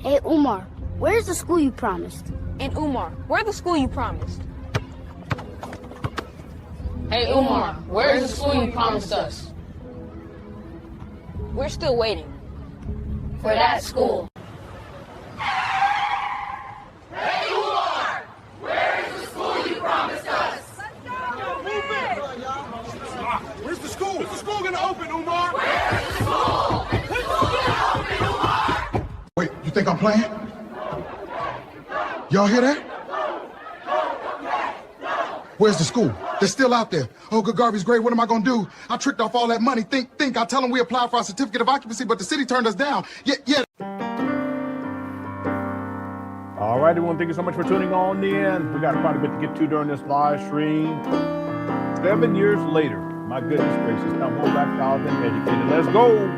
Hey, Umar, where's the school you promised? And Umar, where's the school you promised? Hey, Umar, where's the school you promised us? We're still waiting for that school. Hey, Umar, where is the school you promised us? Where's the school? Is the school gonna open, Umar? Where is the school? Is the school gonna open, Umar? Wait, you think I'm playing? Y'all hear that? Where's the school? They're still out there. Oh, good garbage, great. What am I gonna do? I tricked off all that money. Think. I tell them we applied for our certificate of occupancy, but the city turned us down. Yeah. All right, everyone, thank you so much for tuning on in. We got quite a bit to get to during this live stream. 7 years later, my goodness gracious, now more black child than educated. Let's go.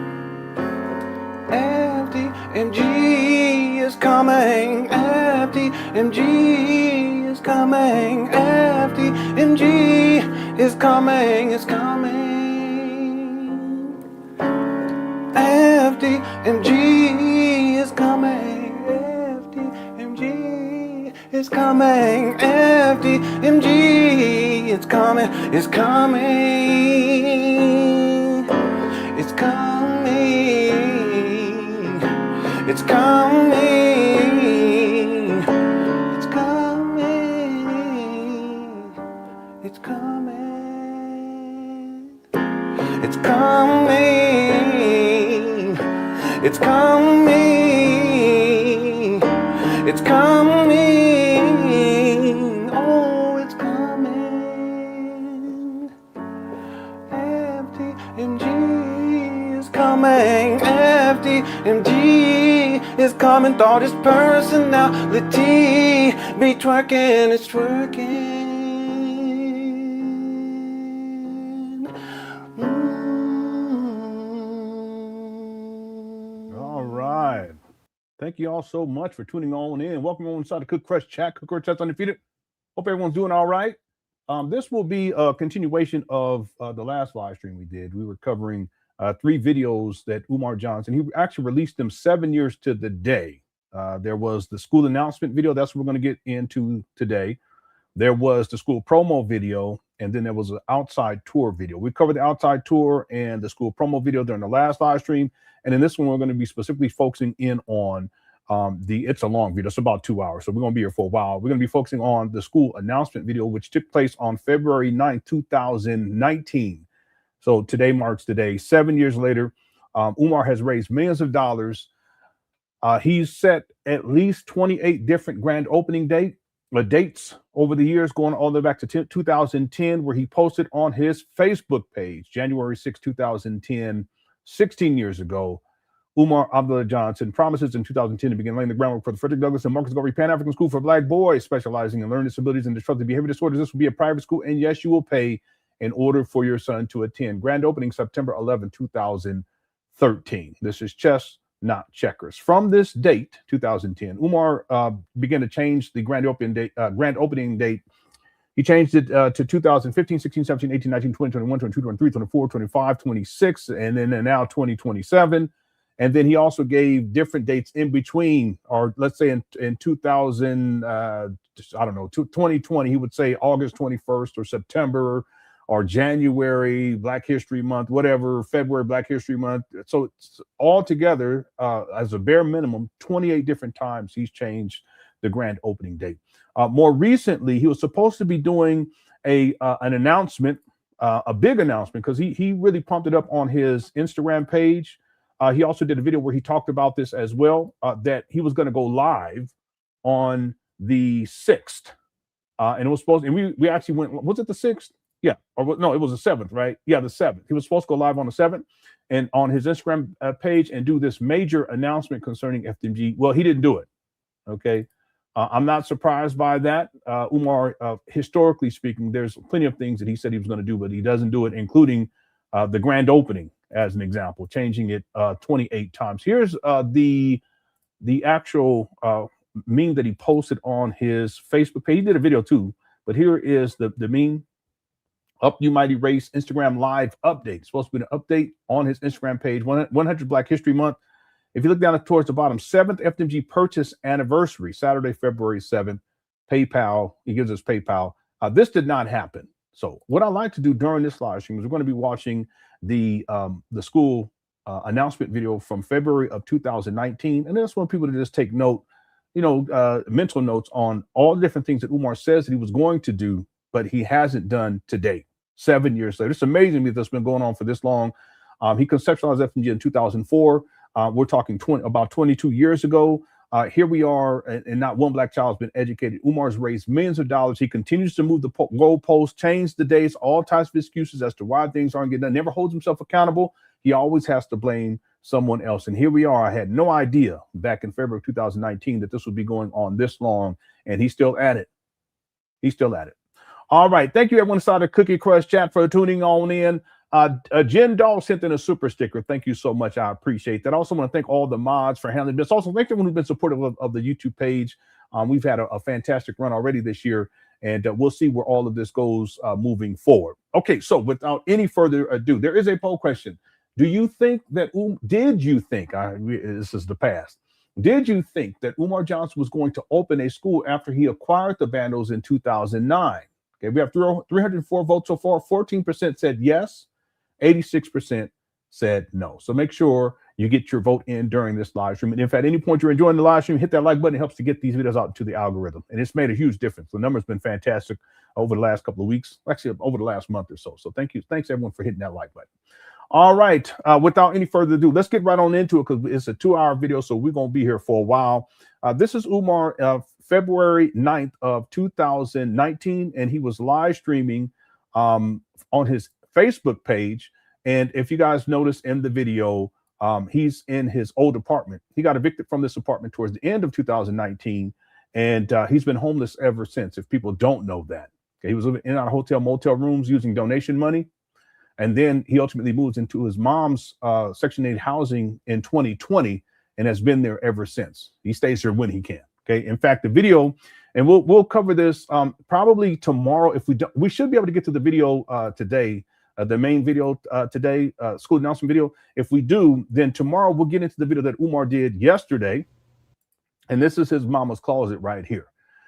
FDMG is coming. FDMG is coming. FDMG is coming. It's coming. FDMG is coming. FDMG is coming. FDMG it's coming. It's coming. It's coming. It's coming. It's coming. It's coming. It's coming. It's coming. It's coming. Oh, it's coming. FDMG is coming. FDMG is coming. Thought his personality be twerking. It's twerking. All right. Thank you all so much for tuning on in. Welcome on inside the Cook Crush Chat. Cook Crush Chat's Undefeated. Hope everyone's doing all right. This will be a continuation of the last live stream we did. We were covering 3 videos that Umar Johnson, he actually released them 7 years to the day. There was the school announcement video. That's what we're going to get into today. There was the school promo video, and then there was an outside tour video. We covered the outside tour and the school promo video during the last live stream. And in this one, we're going to be specifically focusing in on it's a long video. It's about 2 hours. So we're going to be here for a while. We're going to be focusing on the school announcement video, which took place on February 9th, 2019. So today marks the day. 7 years later, Umar has raised millions of dollars. He's set at least 28 different grand opening dates over the years, going all the way back to 2010, where he posted on his Facebook page, January 6, 2010, 16 years ago. Umar Abdullah Johnson promises in 2010 to begin laying the groundwork for the Frederick Douglass and Marcus Garvey Pan African School for Black Boys, specializing in learning disabilities and disruptive behavior disorders. This will be a private school, and yes, you will pay in order for your son to attend. Grand opening September 11, 2013. This is chess, not checkers. From this date, 2010, Umar began to change the grand opening date. He changed it to 2015, 16, 17, 18, 19, 20, 21, 22, 23, 24, 25, 26, and then now 2027. And then he also gave different dates in between, or let's say in 2020, he would say August 21st or September or January, Black History Month, whatever, February, Black History Month. So it's all together, as a bare minimum, 28 different times he's changed the grand opening date. More recently, he was supposed to be doing an announcement, a big announcement, because he really pumped it up on his Instagram page. He also did a video where he talked about this as well, that he was going to go live on the 6th. And it was supposed, and we actually went, was it the 6th? Yeah, or no, it was the 7th, right? Yeah, the 7th. He was supposed to go live on the 7th and on his Instagram page and do this major announcement concerning FDMG. Well, he didn't do it. Okay. I'm not surprised by that. Umar, historically speaking, there's plenty of things that he said he was going to do, but he doesn't do it, including the grand opening, as an example, changing it 28 times. Here's the actual meme that he posted on his Facebook page. He did a video too, but here is the meme. Up You Mighty Race Instagram Live update. It's supposed to be an update on his Instagram page. 100 Black History Month. If you look down towards the bottom, 7th FDMG purchase anniversary, Saturday, February 7th, PayPal. He gives us PayPal. This did not happen. So what I like to do during this live stream is we're going to be watching the school announcement video from February of 2019. And I just want people to just take note, mental notes on all the different things that Umar says that he was going to do, but he hasn't done to date. 7 years later. It's amazing that that's been going on for this long. He conceptualized FDMG in 2004. We're talking about 22 years ago. Here we are, and not one black child has been educated. Umar's raised millions of dollars. He continues to move the goalposts, change the days, all types of excuses as to why things aren't getting done. Never holds himself accountable. He always has to blame someone else. And here we are. I had no idea back in February of 2019 that this would be going on this long, and he's still at it. He's still at it. All right. Thank you, everyone inside the Cookie Crush chat for tuning on in. Jen Dahl sent in a super sticker. Thank you so much. I appreciate that. I also want to thank all the mods for handling this. Also, thank everyone who's been supportive of the YouTube page. We've had a fantastic run already this year, and we'll see where all of this goes moving forward. Okay, so without any further ado, there is a poll question. Do you think that, did you think, this is the past, did you think that Umar Johnson was going to open a school after he acquired the Vandals in 2009? Okay, we have 304 votes so far. 14% said yes. 86% said no. So make sure you get your vote in during this live stream. And if at any point you're enjoying the live stream, hit that like button. It helps to get these videos out to the algorithm. And it's made a huge difference. The number's been fantastic over the last couple of weeks, actually over the last month or so. So thank you. Thanks everyone for hitting that like button. All right. Without any further ado, let's get right on into it because it's a 2-hour video. So we're going to be here for a while. This is Umar, February 9th of 2019. And he was live streaming on his Facebook page. And if you guys notice in the video, he's in his old apartment. He got evicted from this apartment towards the end of 2019. And he's been homeless ever since, if people don't know that. Okay, he was living in our hotel, motel rooms using donation money. And then he ultimately moves into his mom's Section 8 housing in 2020 and has been there ever since. He stays here when he can. Okay. In fact, the video, and we'll cover this probably tomorrow. If we don't, we should be able to get to the video today, the main video today, school announcement video. If we do, then tomorrow we'll get into the video that Umar did yesterday. And this is his mama's closet right here.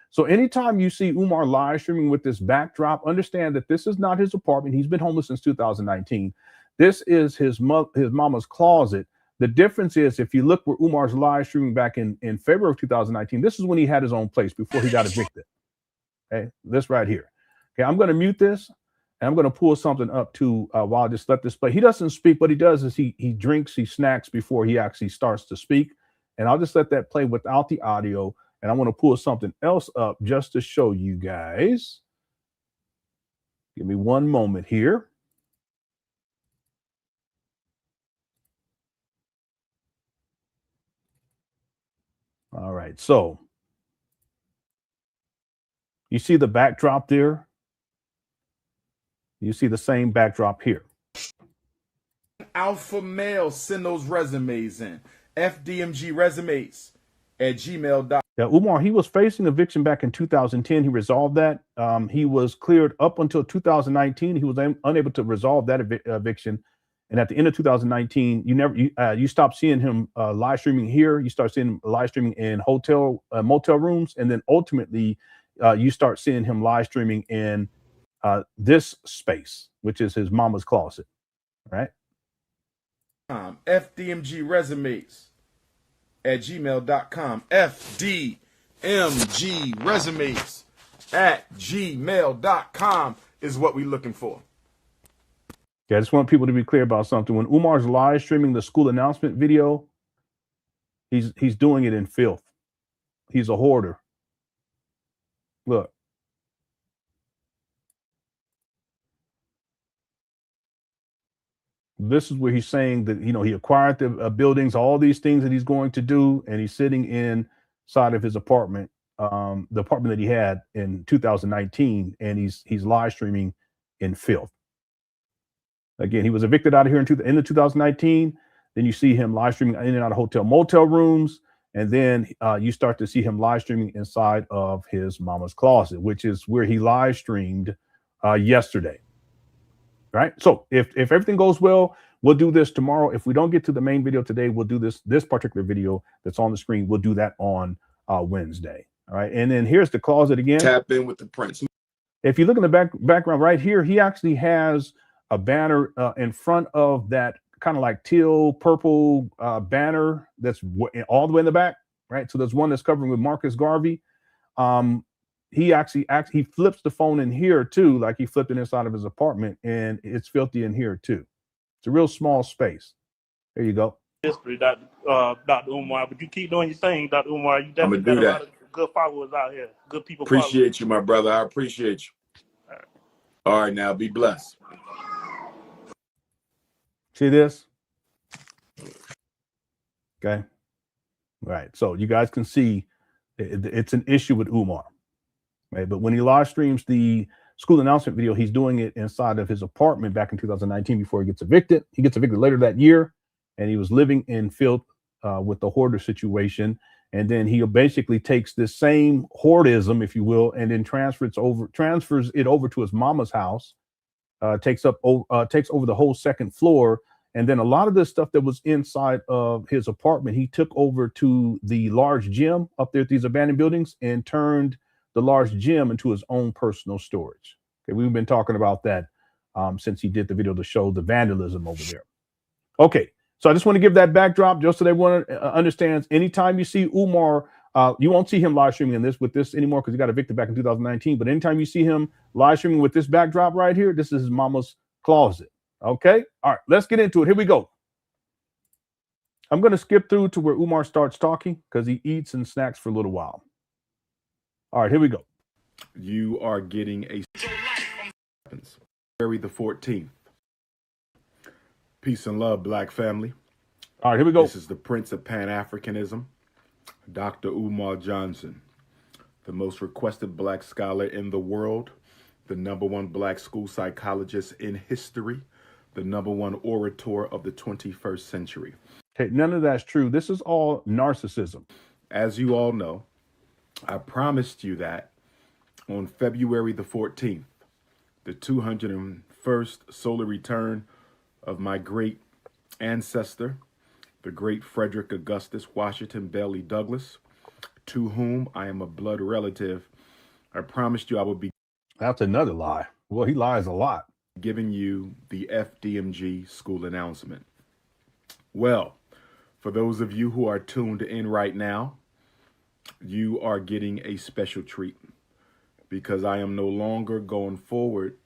So anytime you see Umar live streaming with this backdrop, understand that this is not his apartment. He's been homeless since 2019. This is his mama's closet. The difference is, if you look where Umar's live streaming back in February of 2019, this is when he had his own place before he got evicted. Okay, this right here. Okay, I'm going to mute this, and I'm going to pull something up too while I just let this play. He doesn't speak. What he does is he drinks, he snacks before he actually starts to speak. And I'll just let that play without the audio. And I want to pull something else up just to show you guys. Give me one moment here. All right, so you see the backdrop there? You see the same backdrop here. Alpha male, send those resumes in. FDMG resumes at gmail.com. Yeah, Umar, he was facing eviction back in 2010. He resolved that. He was cleared up until 2019. He was unable to resolve that eviction. And at the end of 2019, you stopped seeing him live streaming here. You start seeing him live streaming in hotel motel rooms, and then ultimately you start seeing him live streaming in this space, which is his mama's closet, right? FDMG resumes at gmail.com. FDMG resumes at gmail.com is what we're looking for. Yeah, I just want people to be clear about something. When Umar's live streaming the school announcement video, he's doing it in filth. He's a hoarder. Look. This is where he's saying that, he acquired the buildings, all these things that he's going to do, and he's sitting inside of his apartment, the apartment that he had in 2019, and he's live streaming in filth. Again, he was evicted out of here in the 2019. Then you see him live streaming in and out of hotel motel rooms, and then you start to see him live streaming inside of his mama's closet, which is where he live streamed yesterday. Right. So if everything goes well, We'll do this tomorrow. If we don't get to the main video today, we'll do this particular video that's on the screen. We'll do that on Wednesday. All right. And then here's the closet again. Tap in with the prince. If you look in the background right here, he actually has a banner in front of that kind of like teal purple banner that's all the way in the back, right? So there's one that's covering with Marcus Garvey. He actually flips the phone in here too, like he flipped it inside of his apartment, and it's filthy in here too. It's a real small space. There you go. History, Dr. Umar, but you keep doing your thing, Dr. Umar. You definitely got a lot of good followers out here. Good people. Appreciate you, my brother. I appreciate you. All right, now be blessed. See this? Okay. Right. So you guys can see it's an issue with Umar. Right. But when he live streams the school announcement video, he's doing it inside of his apartment back in 2019 before he gets evicted. He gets evicted later that year, and he was living in filth with the hoarder situation. And then he basically takes this same hoardism, if you will, and then transfers it over to his mama's house, takes over the whole second floor. And then a lot of the stuff that was inside of his apartment, he took over to the large gym up there at these abandoned buildings and turned the large gym into his own personal storage. Okay, we've been talking about that since he did the video to show the vandalism over there. Okay, so I just want to give that backdrop just so everyone understands. Anytime you see Umar, you won't see him live streaming with this anymore because he got evicted back in 2019. But anytime you see him live streaming with this backdrop right here, this is his mama's closet. Okay, all right, let's get into it. Here we go. I'm going to skip through to where Umar starts talking because he eats and snacks for a little while. All right, here we go. You are getting a February the 14th. Peace and love, Black family. All right, here we go. This is the Prince of Pan Africanism, Dr. Umar Johnson, the most requested Black scholar in the world, the #1 Black school psychologist in history, the #1 orator of the 21st century. Okay, none of that's true. This is all narcissism. As you all know, I promised you that on February the 14th, the 201st solar return of my great ancestor, the great Frederick Augustus Washington Bailey Douglas, to whom I am a blood relative, I promised you I would be. That's another lie. Well, he lies a lot. Giving you the FDMG school announcement. Well, for those of you who are tuned in right now, you are getting a special treat because I am no longer going forward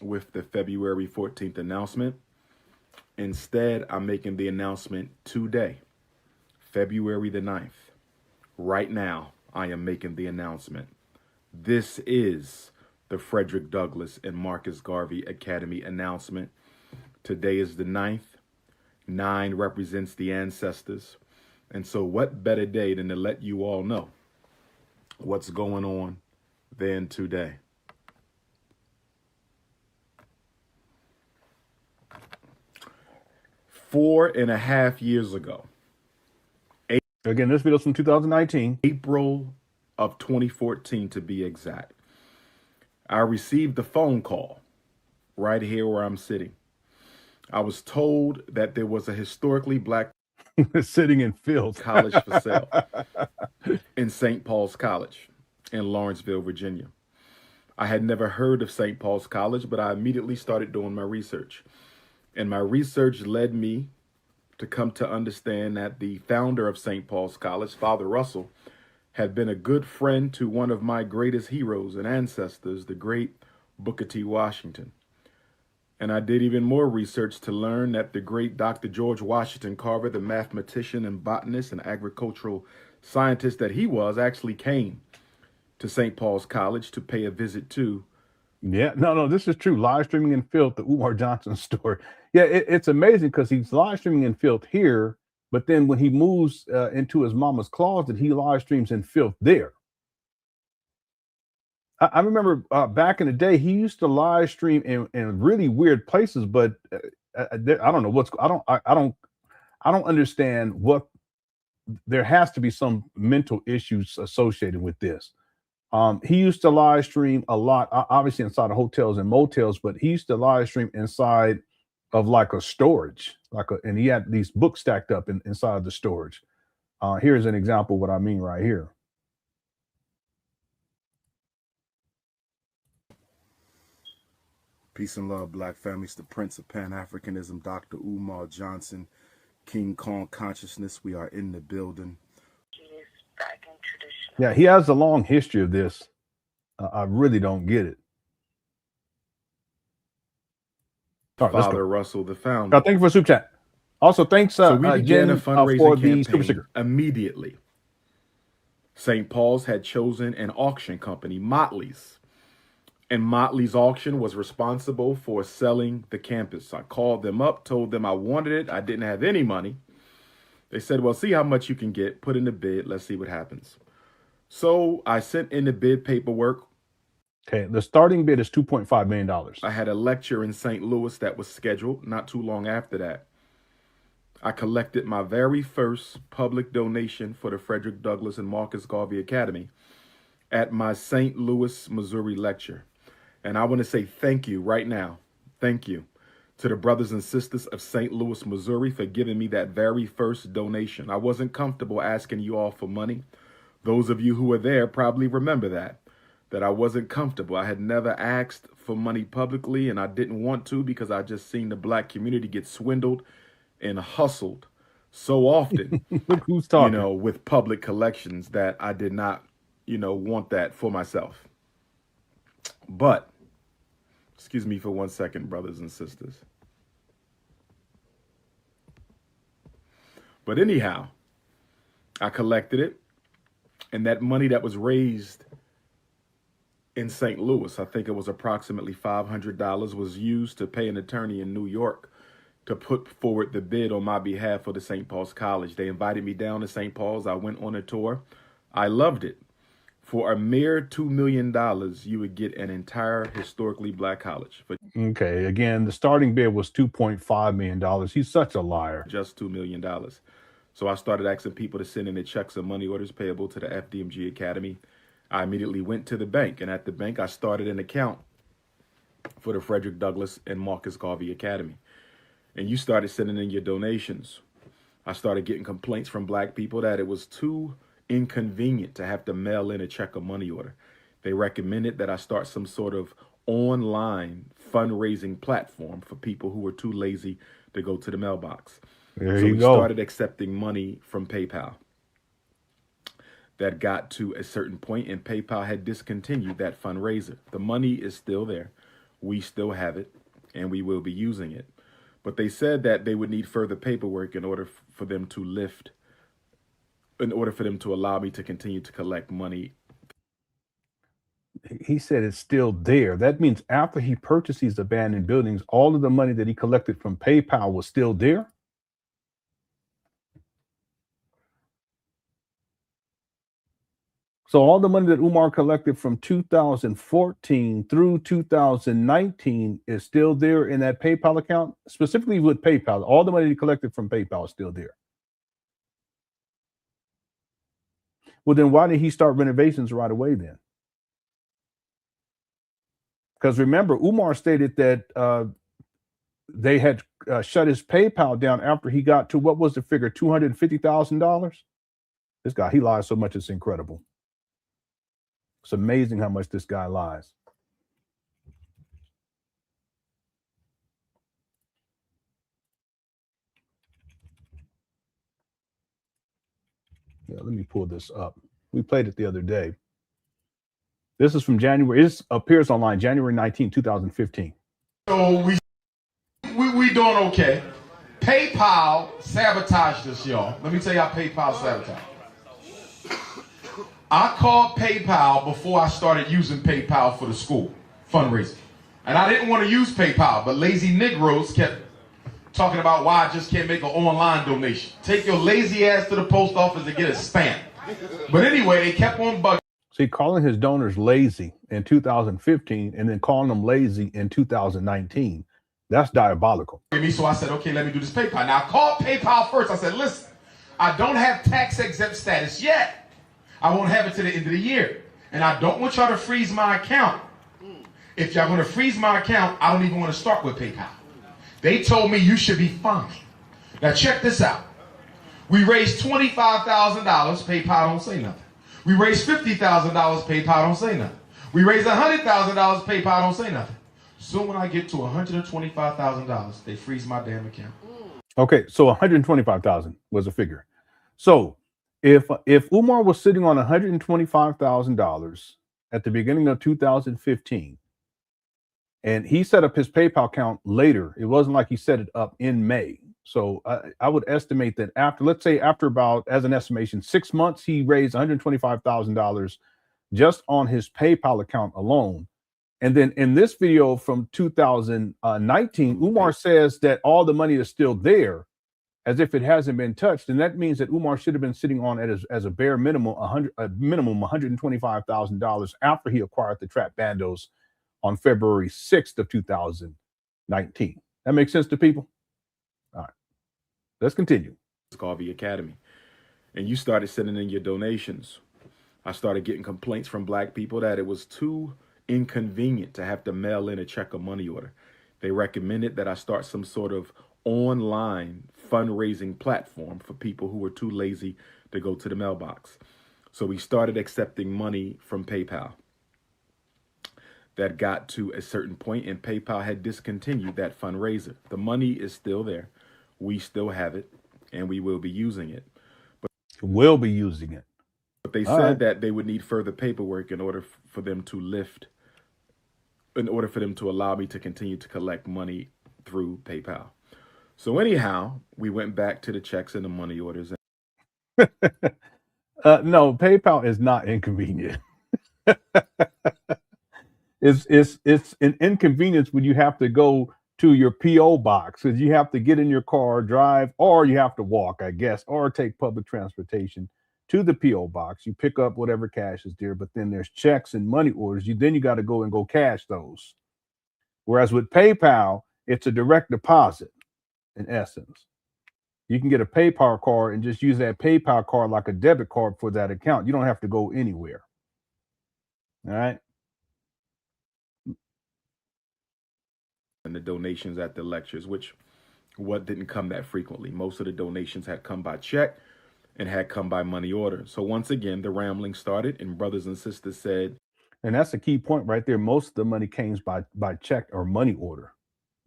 with the February 14th announcement. Instead, I'm making the announcement today, February the 9th. Right now, I am making the announcement. This is the Frederick Douglass and Marcus Garvey Academy announcement. Today is the 9th. 9 represents the ancestors. And so what better day than to let you all know what's going on than today. Four and a half years ago. Again, this video's from 2019. April of 2014 to be exact. I received a phone call right here where I'm sitting. I was told that there was a historically Black sitting in fields college for sale in St. Paul's College in Lawrenceville, Virginia. I had never heard of St. Paul's College, but I immediately started doing my research. And my research led me to come to understand that the founder of St. Paul's College, Father Russell, had been a good friend to one of my greatest heroes and ancestors, the great Booker T. Washington. And I did even more research to learn that the great Dr. George Washington Carver, the mathematician and botanist and agricultural scientist that he was, actually came to St. Paul's College to pay a visit to. Yeah, no, this is true. Live streaming in filth, the Umar Johnson story. Yeah, it's amazing because he's live streaming in filth here, but then when he moves into his mama's closet, he live streams in filth there. I remember back in the day, he used to live stream in really weird places, but I don't know what's I don't understand what. There has to be some mental issues associated with this. He used to live stream a lot, obviously inside of hotels and motels, but he used to live stream inside of like a storage, and he had these books stacked up inside the storage. Here's an example of what I mean right here. Peace and love, black families. The Prince of Pan Africanism, Dr. Umar Johnson, King Kong Consciousness. We are in the building. Yeah, he has a long history of this. I really don't get it. All right, Father Russell, the founder. Thank you for the super chat. Also, thanks so we began Jen, a fundraising for the campaign super sticker. Immediately. St. Paul's had chosen an auction company, Motley's. And Motley's auction was responsible for selling the campus. I called them up, told them I wanted it. I didn't have any money. They said, well, see how much you can get. Put in the bid. Let's see what happens. So I sent in the bid paperwork. Okay, the starting bid is $2.5 million. I had a lecture in St. Louis that was scheduled not too long after that. I collected my very first public donation for the Frederick Douglass and Marcus Garvey Academy at my St. Louis, Missouri lecture. And I want to say thank you right now. Thank you to the brothers and sisters of St. Louis, Missouri for giving me that very first donation. I wasn't comfortable asking you all for money. Those of you who were there probably remember that I wasn't comfortable. I had never asked for money publicly, and I didn't want to because I just seen the black community get swindled and hustled so often, Look who's talking. With public collections that I did not, want that for myself. But, excuse me for 1 second, brothers and sisters. But anyhow, I collected it, and that money that was raised in St. Louis, I think it was approximately $500, was used to pay an attorney in New York to put forward the bid on my behalf for the St. Paul's College. They invited me down to St. Paul's. I went on a tour. I loved it. For a mere $2 million, you would get an entire historically black college. Okay, again, the starting bid was $2.5 million. He's such a liar. Just $2 million. So I started asking people to send in their checks and money orders payable to the FDMG Academy. I immediately went to the bank, and at the bank, I started an account for the Frederick Douglass and Marcus Garvey Academy. And you started sending in your donations. I started getting complaints from black people that it was too inconvenient to have to mail in a check or money order. They recommended that I start some sort of online fundraising platform for people who were too lazy to go to the mailbox. There so you we go. started accepting money from PayPal. That got to a certain point, and PayPal had discontinued that fundraiser. The money is still there. We still have it, and we will be using it. But they said that they would need further paperwork in order for them to allow me to continue to collect money. He said it's still there. That means after he purchased these abandoned buildings, all of the money that he collected from PayPal was still there. So all the money that Umar collected from 2014 through 2019 is still there in that PayPal account, specifically with PayPal. All the money he collected from PayPal is still there. Well, then why did he start renovations right away then? Because remember, Umar stated that they had shut his PayPal down after he got to, what was the figure, $250,000? This guy, he lies so much, it's incredible. It's amazing how much this guy lies. Yeah, let me pull this up. We played it the other day. This is from January. It appears online January 19, 2015. So we doing okay. PayPal sabotaged us, y'all. Let me tell you how PayPal sabotaged. I called PayPal before I started using PayPal for the school fundraising. And I didn't want to use PayPal, but lazy Negroes kept talking about why I just can't make an online donation. Take your lazy ass to the post office and get a stamp. But anyway, they kept on bugging. See, calling his donors lazy in 2015 and then calling them lazy in 2019. That's diabolical. So I said, okay, let me do this PayPal. Now I called PayPal first. I said, listen, I don't have tax exempt status yet. I won't have it to the end of the year. And I don't want y'all to freeze my account. If y'all going to freeze my account, I don't even want to start with PayPal. They told me you should be fine. Now check this out. We raised $25,000, PayPal don't say nothing. We raised $50,000, PayPal don't say nothing. We raised $100,000, PayPal don't say nothing. So when I get to $125,000, they freeze my damn account. Okay, so 125,000 was a figure. So if Umar was sitting on $125,000 at the beginning of 2015, and he set up his PayPal account later, it wasn't like he set it up in May. So I would estimate that after, let's say after about, as an estimation, 6 months, he raised $125,000 just on his PayPal account alone. And then in this video from 2019, Umar says that all the money is still there as if it hasn't been touched. And that means that Umar should have been sitting on it as a bare minimum, $125,000 after he acquired the trap bandos on February 6th of 2019. That makes sense to people? All right, let's continue. It's called the Academy. And you started sending in your donations. I started getting complaints from Black people that it was too inconvenient to have to mail in a check or money order. They recommended that I start some sort of online fundraising platform for people who were too lazy to go to the mailbox. So we started accepting money from PayPal. That got to a certain point and PayPal had discontinued that fundraiser. The money is still there. We still have it and we will be using it. But they said that they would need further paperwork in order for them to allow me to continue to collect money through PayPal. So anyhow, we went back to the checks and the money orders. No, PayPal is not inconvenient. It's an inconvenience when you have to go to your P.O. box, because you have to get in your car, drive, or you have to walk, I guess, or take public transportation to the P.O. box. You pick up whatever cash is there, but then there's checks and money orders. You got to go cash those. Whereas with PayPal, it's a direct deposit in essence. You can get a PayPal card and just use that PayPal card like a debit card for that account. You don't have to go anywhere. All right. And the donations at the lectures, what didn't come that frequently. Most of the donations had come by check and had come by money order. So once again, the rambling started and brothers and sisters said. And that's a key point right there. Most of the money came by check or money order,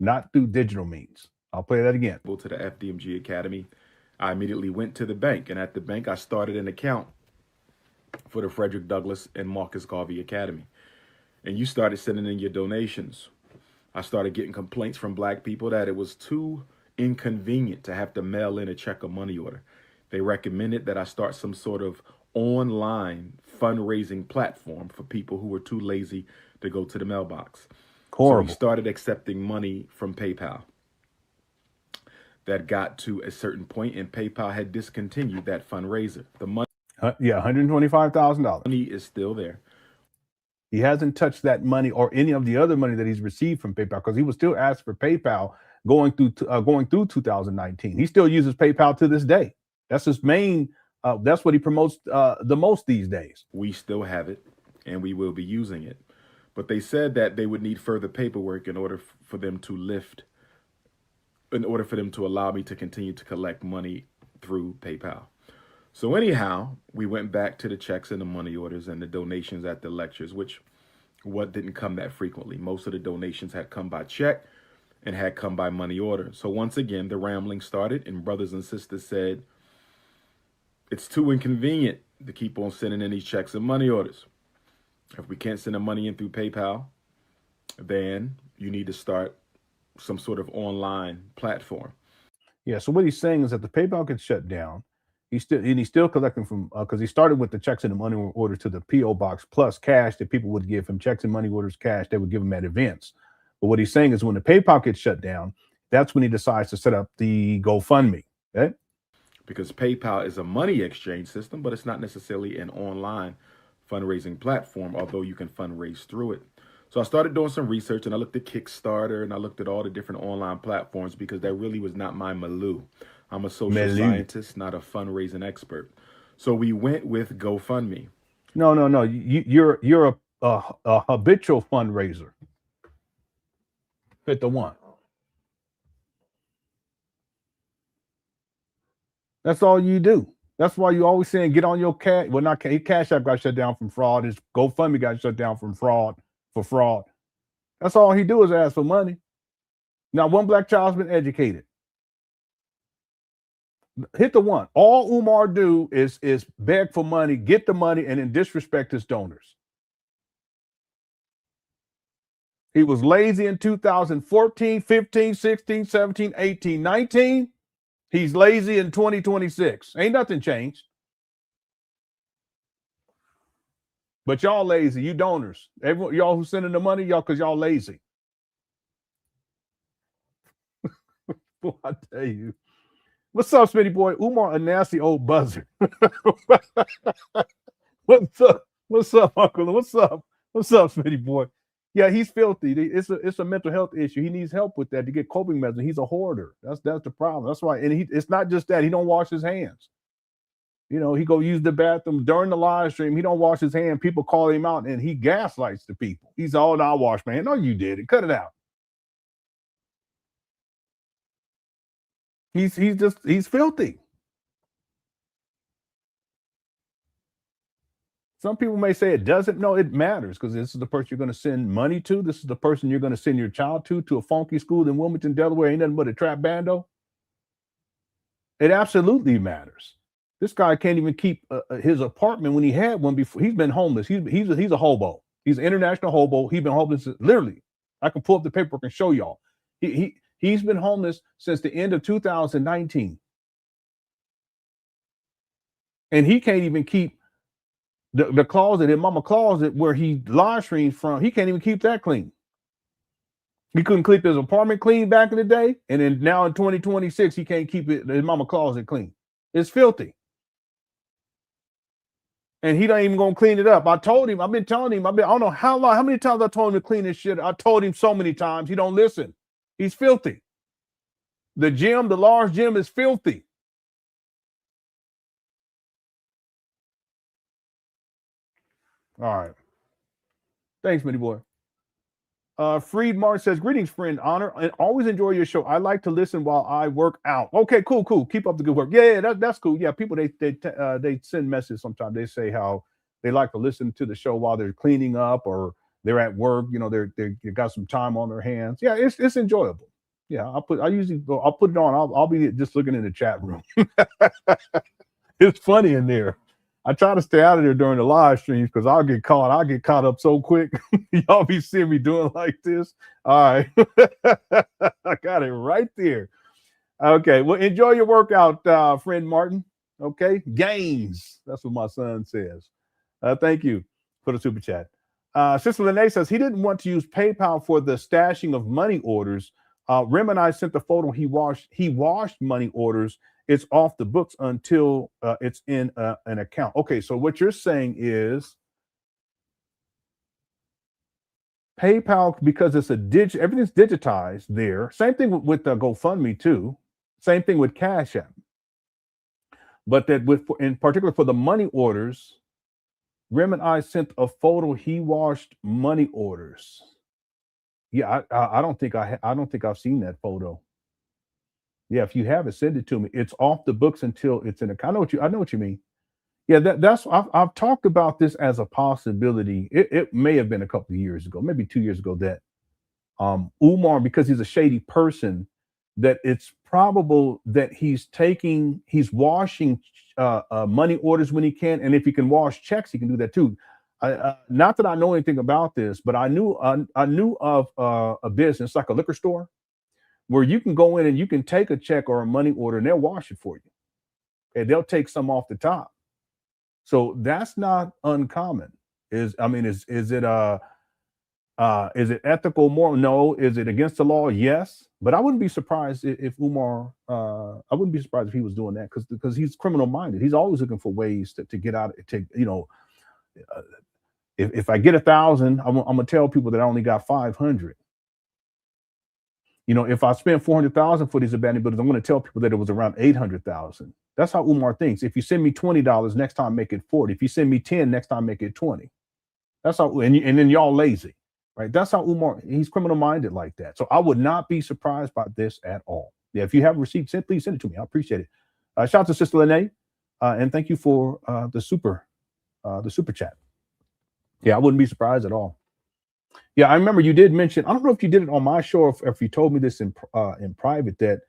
not through digital means. I'll play that again. To the FDMG Academy, I immediately went to the bank, and at the bank, I started an account for the Frederick Douglass and Marcus Garvey Academy. And you started sending in your donations. I started getting complaints from Black people that it was too inconvenient to have to mail in a check or money order. They recommended that I start some sort of online fundraising platform for people who were too lazy to go to the mailbox. Horrible. So we started accepting money from PayPal. That got to a certain point and PayPal had discontinued that fundraiser. The money, $125,000. Money is still there. He hasn't touched that money or any of the other money that he's received from PayPal, because he was still asked for PayPal going through 2019. He still uses PayPal to this day. That's his main. That's what he promotes the most these days. We still have it, and we will be using it. But they said that they would need further paperwork in order for them to allow me to continue to collect money through PayPal. So anyhow, we went back to the checks and the money orders and the donations at the lectures, what didn't come that frequently. Most of the donations had come by check and had come by money order. So once again, the rambling started and brothers and sisters said, it's too inconvenient to keep on sending in these checks and money orders. If we can't send the money in through PayPal, then you need to start some sort of online platform. Yeah. So what he's saying is that the PayPal gets shut down. He's still collecting from, because he started with the checks and the money order to the P.O. box plus cash that people would give him, checks and money orders, cash they would give him at events. But what he's saying is when the PayPal gets shut down, that's when he decides to set up the GoFundMe. Okay? Because PayPal is a money exchange system, but it's not necessarily an online fundraising platform, although you can fundraise through it. So I started doing some research and I looked at Kickstarter and I looked at all the different online platforms because that really was not my milieu. I'm a social scientist, not a fundraising expert. So we went with GoFundMe. No. You're a habitual fundraiser. Hit the one. That's all you do. That's why you always saying get on your cash. Well, not Cash App got shut down from fraud. His GoFundMe got shut down from fraud. That's all he do is ask for money. Not one black child's been educated. Hit the one. All Umar do is beg for money, get the money, and then disrespect his donors. He was lazy in 2014, 15, 16, 17, 18, 19. He's lazy in 2026. Ain't nothing changed. But y'all lazy, you donors. Everyone, y'all who sending the money, y'all, because y'all lazy. Boy, I tell you. What's up, Smitty boy? Umar, a nasty old buzzer. What's up? What's up, Uncle? What's up? What's up, Smitty boy? Yeah, he's filthy. It's a mental health issue. He needs help with that to get coping measures. He's a hoarder. That's the problem. That's why. And it's not just that. He don't wash his hands. You know, he go use the bathroom during the live stream. He don't wash his hand. People call him out, and he gaslights the people. He's all, no, I wash my hand. No, you did it. Cut it out. He's filthy. Some people may say it doesn't. No, it matters because this is the person you're going to send money to. This is the person you're going to send your child to a funky school in Wilmington, Delaware. Ain't nothing but a trap bando. It absolutely matters. This guy can't even keep his apartment when he had one before. He's been homeless. He's a hobo. He's an international hobo. He's been homeless. Literally, I can pull up the paperwork and show y'all. He's been homeless since the end of 2019. And he can't even keep the closet, in mama closet where he live streams from. He can't even keep that clean. He couldn't keep his apartment clean back in the day. And then now in 2026, he can't keep his mama closet clean. It's filthy. And he ain't even gonna clean it up. I told him, I've been telling him, I don't know how long, how many times I told him to clean this shit. I told him so many times, he don't listen. He's filthy. The gym, the large gym is filthy. All right. Thanks, Mitty boy. Freed Martin says, greetings, friend, honor, and always enjoy your show. I like to listen while I work out. Okay, cool. Keep up the good work. Yeah, that's cool. Yeah, people, they send messages sometimes. They say how they like to listen to the show while they're cleaning up or they're at work. You know, they got some time on their hands. Yeah, it's enjoyable. Yeah, I'll put it on. I'll be just looking in the chat room. It's funny in there. I try to stay out of there during the live streams because I'll get caught up so quick. Y'all be seeing me doing like this. All right. I got it right there. Okay. Well, enjoy your workout, friend Martin. Okay. Gains. That's what my son says. Thank you for the super chat. Sister Lene says he didn't want to use PayPal for the stashing of money orders. Rem and I sent the photo. He washed money orders. It's off the books until it's in an account. Okay, so what you're saying is PayPal, because it's everything's digitized there. Same thing with GoFundMe too. Same thing with CashApp. But that in particular for the money orders, Rem and I sent a photo. He washed money orders. Yeah, I don't think I've seen that photo. Yeah, if you haven't, send it to me. It's off the books until it's in a. I know what you mean. Yeah, that's I've talked about this as a possibility. It may have been a couple of years ago, maybe 2 years ago, that Umar, because he's a shady person, that it's probable that he's washing money orders when he can, and if he can wash checks, he can do that too. Not that I know anything about this, but I knew of a business like a liquor store, where you can go in and you can take a check or a money order and they'll wash it for you. And they'll take some off the top. So that's not uncommon. Is it ethical, moral? No. Is it against the law? Yes. But I wouldn't be surprised if Umar, I wouldn't be surprised if he was doing that because he's criminal minded. He's always looking for ways to get out, if I get 1,000, I'm gonna tell people that I only got 500. If I spend 400,000 for these abandoned buildings, I'm going to tell people that it was around 800,000. That's how Umar thinks. If you send me $20, next time make it 40. If you send me 10, next time make it 20. That's how, and then y'all lazy, right? That's how Umar, he's criminal minded like that. So I would not be surprised by this at all. Yeah, if you have a receipt, please send it to me. I appreciate it. Shout out to Sister Lene, and thank you for the super chat. Yeah, I wouldn't be surprised at all. Yeah, I remember you did mention. I don't know if you did it on my show or if you told me this in private that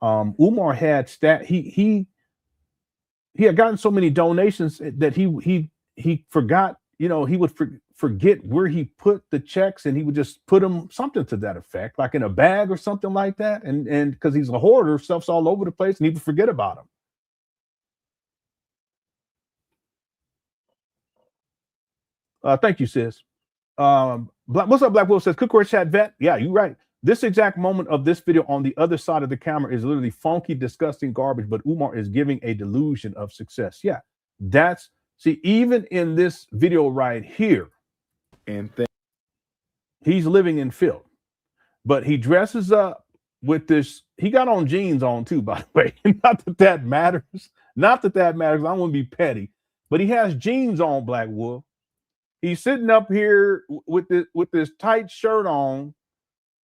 Umar had he had gotten so many donations that he forgot. You know, he would forget where he put the checks, and he would just put them something to that effect, like in a bag or something like that. And because he's a hoarder, stuff's all over the place, and he would forget about them. Thank you, sis. What's up, Black Wolf says, Cookware Chat Vet. Yeah, you're right. This exact moment of this video on the other side of the camera is literally funky, disgusting garbage, but Umar is giving a delusion of success. Yeah, see, even in this video right here, and he's living in filth, but he dresses up with this. He got on jeans on too, by the way. Not that that matters. Not that that matters. I don't want to be petty, but he has jeans on, Black Wolf. He's sitting up here with this tight shirt on,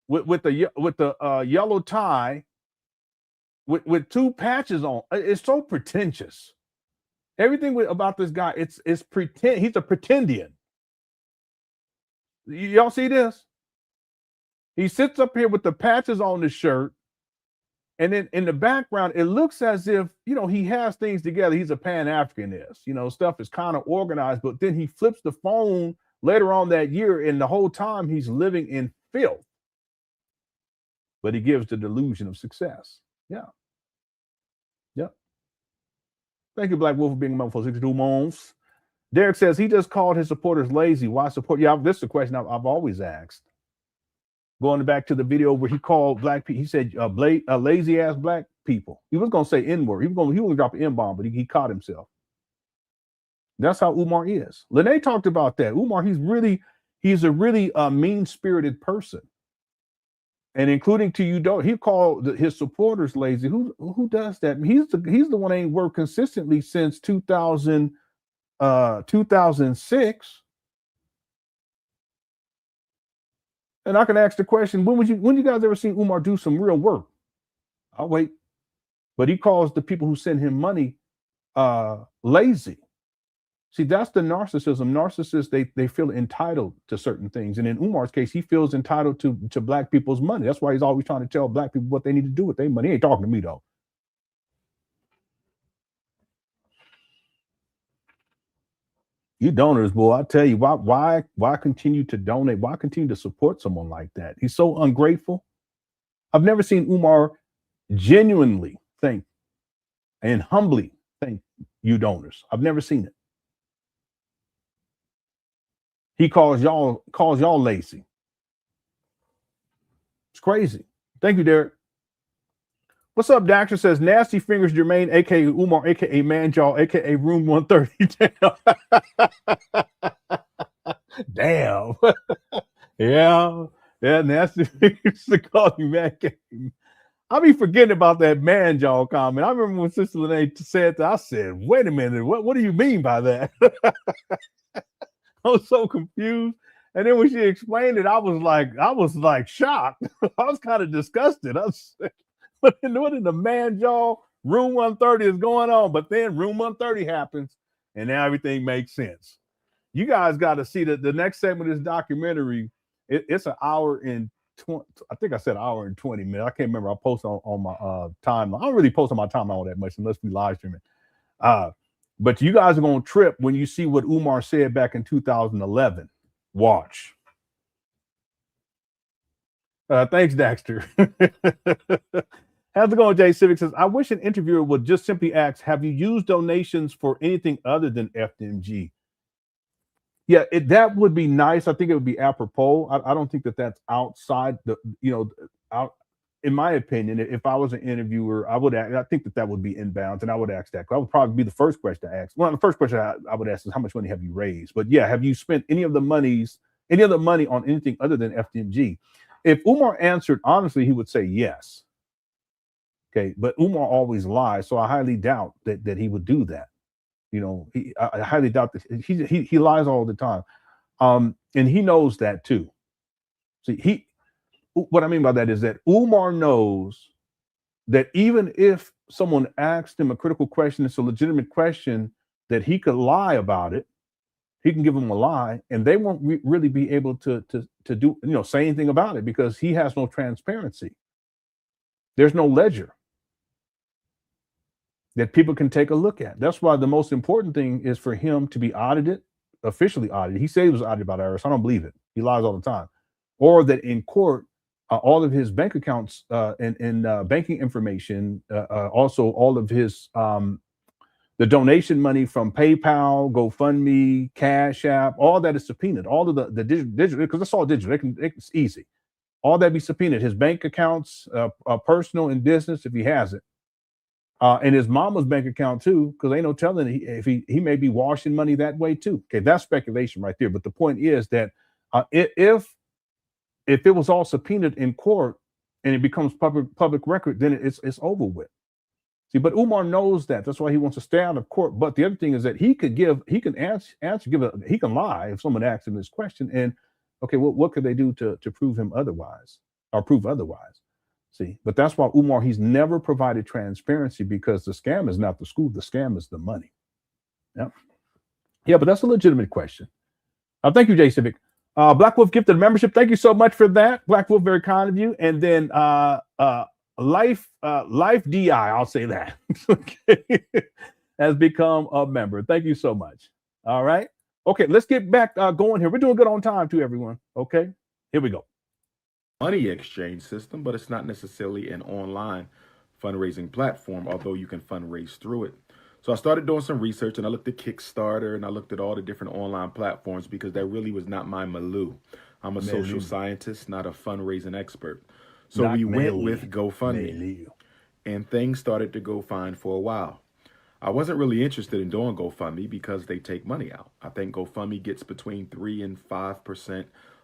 with the yellow tie, with two patches on. It's so pretentious. Everything about this guy, it's pretend. He's a pretendian. Y'all see this? He sits up here with the patches on the shirt, and then in the background, it looks as if, you know, he has things together. He's a Pan Africanist. You know, stuff is kind of organized, but then he flips the phone later on that year, and the whole time he's living in filth. But he gives the delusion of success. Yeah. Yep. Thank you, Black Wolf, for being a member for 62 months. Derek says he just called his supporters lazy. Why support? Yeah, this is a question I've always asked. Going back to the video where he called black people, he said lazy ass black people. He was gonna say N-word. He was gonna drop an N-bomb, but he caught himself. That's how Umar is. Lene talked about that. Umar, he's a really mean-spirited person. And including to you, he called his supporters lazy. Who does that? He's the one that ain't worked consistently since 2006. And I can ask the question, when you guys ever seen Umar do some real work? I'll wait. But he calls the people who send him money lazy. See, that's the narcissism. Narcissists, they feel entitled to certain things. And in Umar's case, he feels entitled to black people's money. That's why he's always trying to tell black people what they need to do with their money. He ain't talking to me, though. You donors, boy, I tell you, why continue to donate? Why continue to support someone like that? He's so ungrateful. I've never seen Umar genuinely thank and humbly thank you donors. I've never seen it. He calls y'all lazy. It's crazy. Thank you, Derek. What's up, Doctor? Says Nasty Fingers Jermaine, a.k.a. Umar, a.k.a. Manjaw, a.k.a. Room 130. Damn. Yeah, Nasty Fingers to call you, man. I be forgetting about that Manjaw comment. I remember when Sister Lene said that, I said, wait a minute, what do you mean by that? I was so confused. And then when she explained it, I was like shocked. I was kind of disgusted. I was like, what in the Manjaw Room 130 is going on? But then Room 130 happens, and now everything makes sense. You guys got to see the next segment of this documentary. It's an hour and 20. I think I said an hour and 20 minutes. I can't remember. I post on my timeline. I don't really post on my timeline all that much unless we live stream it. But you guys are going to trip when you see what Umar said back in 2011. Watch. Thanks, Daxter. How's it going, Jay Civic says, I wish an interviewer would just simply ask, have you used donations for anything other than FDMG? Yeah, that would be nice. I think it would be apropos. I don't think that's outside out. In my opinion, if I was an interviewer, I think that would be inbounds, and I would ask that. That would probably be the first question to ask. Well, the first question I would ask is, how much money have you raised? But yeah, have you spent any of the money on anything other than FDMG? If Umar answered honestly, he would say yes. Okay, but Umar always lies, so I highly doubt that he would do that. You know, I highly doubt that he lies all the time, and he knows that too. See, what I mean by that is that Umar knows that even if someone asked him a critical question, it's a legitimate question, that he could lie about it. He can give them a lie, and they won't really be able to do, say anything about it, because he has no transparency. There's no ledger that people can take a look at. That's why the most important thing is for him to be audited, officially audited. He said he was audited by the IRS. I don't believe it. He lies all the time. Or that in court, all of his bank accounts and banking information, also all of his the donation money from PayPal, GoFundMe, CashApp, all that is subpoenaed. All of the digital, because it's all digital. It's easy. All that be subpoenaed. His bank accounts, personal and business, if he has it. And his mama's bank account too, because ain't no telling if he may be washing money that way too. Okay, that's speculation right there. But the point is that if it was all subpoenaed in court and it becomes public record, then it's over with. See, but Umar knows that. That's why he wants to stay out of court. But the other thing is that he can lie if someone asks him this question. And okay, what could they do to prove him otherwise or prove otherwise? See, but that's why Umar, he's never provided transparency, because the scam is not the school, the scam is the money. Yeah, but that's a legitimate question. Thank you, J Civic. Black Wolf gifted a membership. Thank you so much for that. Black Wolf, very kind of you. And then Life DI, I'll say that, okay, has become a member. Thank you so much. All right. Okay, let's get back going here. We're doing good on time too, everyone. Okay, here we go. Money exchange system, but it's not necessarily an online fundraising platform, although you can fundraise through it. So I started doing some research, and I looked at Kickstarter, and I looked at all the different online platforms, because that really was not my milieu. I'm a social scientist, not a fundraising expert. So we went with GoFundMe, and things started to go fine for a while. I wasn't really interested in doing GoFundMe because they take money out. I think GoFundMe gets between 3 and 5%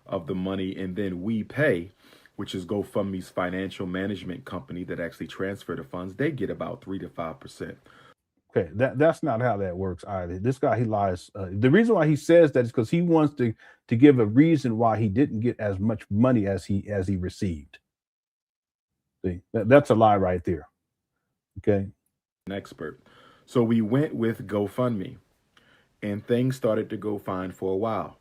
of the money, and then We Pay, which is GoFundMe's financial management company that actually transfer the funds, they get about 3 to 5%. Okay, that's not how that works either. This guy, he lies. The reason why he says that is because he wants to give a reason why he didn't get as much money as he received. See, that's a lie right there. Okay. An expert. So we went with GoFundMe, and things started to go fine for a while.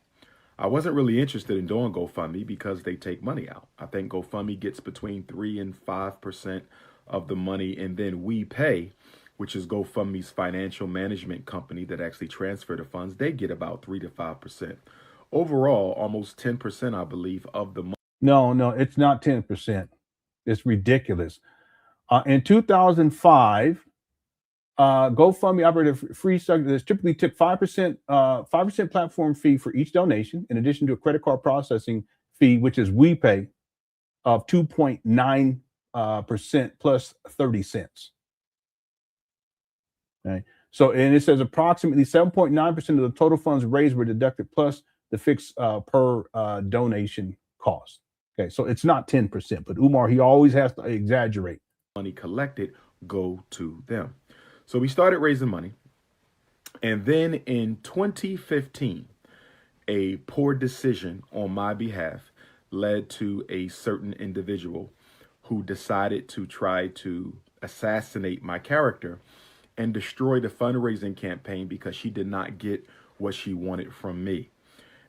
I wasn't really interested in doing GoFundMe because they take money out. I think GoFundMe gets between 3 and 5% of the money, and then We Pay, which is GoFundMe's financial management company that actually transfer the funds, they get about 3 to 5%. Overall, almost 10%, I believe, of the money. No, it's not 10%. It's ridiculous. In 2005, GoFundMe operated a free service that typically took 5% platform fee for each donation, in addition to a credit card processing fee, which is We Pay, of 2.9% plus 30 cents. Okay. So, and it says approximately 7.9% of the total funds raised were deducted plus the fixed per donation cost. Okay, so it's not 10%, but Umar, he always has to exaggerate. Money collected go to them. So we started raising money. And then in 2015, a poor decision on my behalf led to a certain individual who decided to try to assassinate my character and destroy the fundraising campaign because she did not get what she wanted from me.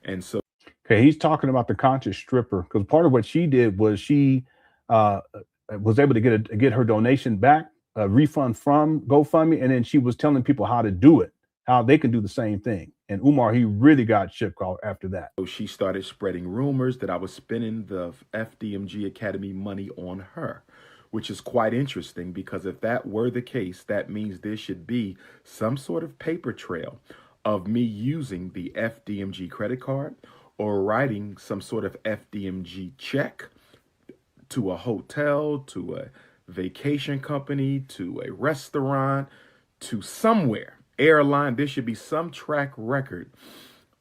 And so, okay, he's talking about the conscious stripper, because part of what she did was she was able to get her donation back, a refund from GoFundMe, and then she was telling people how to do it, how they can do the same thing. And Umar, he really got shook after that. So she started spreading rumors that I was spending the FDMG Academy money on her, which is quite interesting, because if that were the case, that means there should be some sort of paper trail of me using the FDMG credit card or writing some sort of FDMG check to a hotel, to a vacation company, to a restaurant, to somewhere, airline. There should be some track record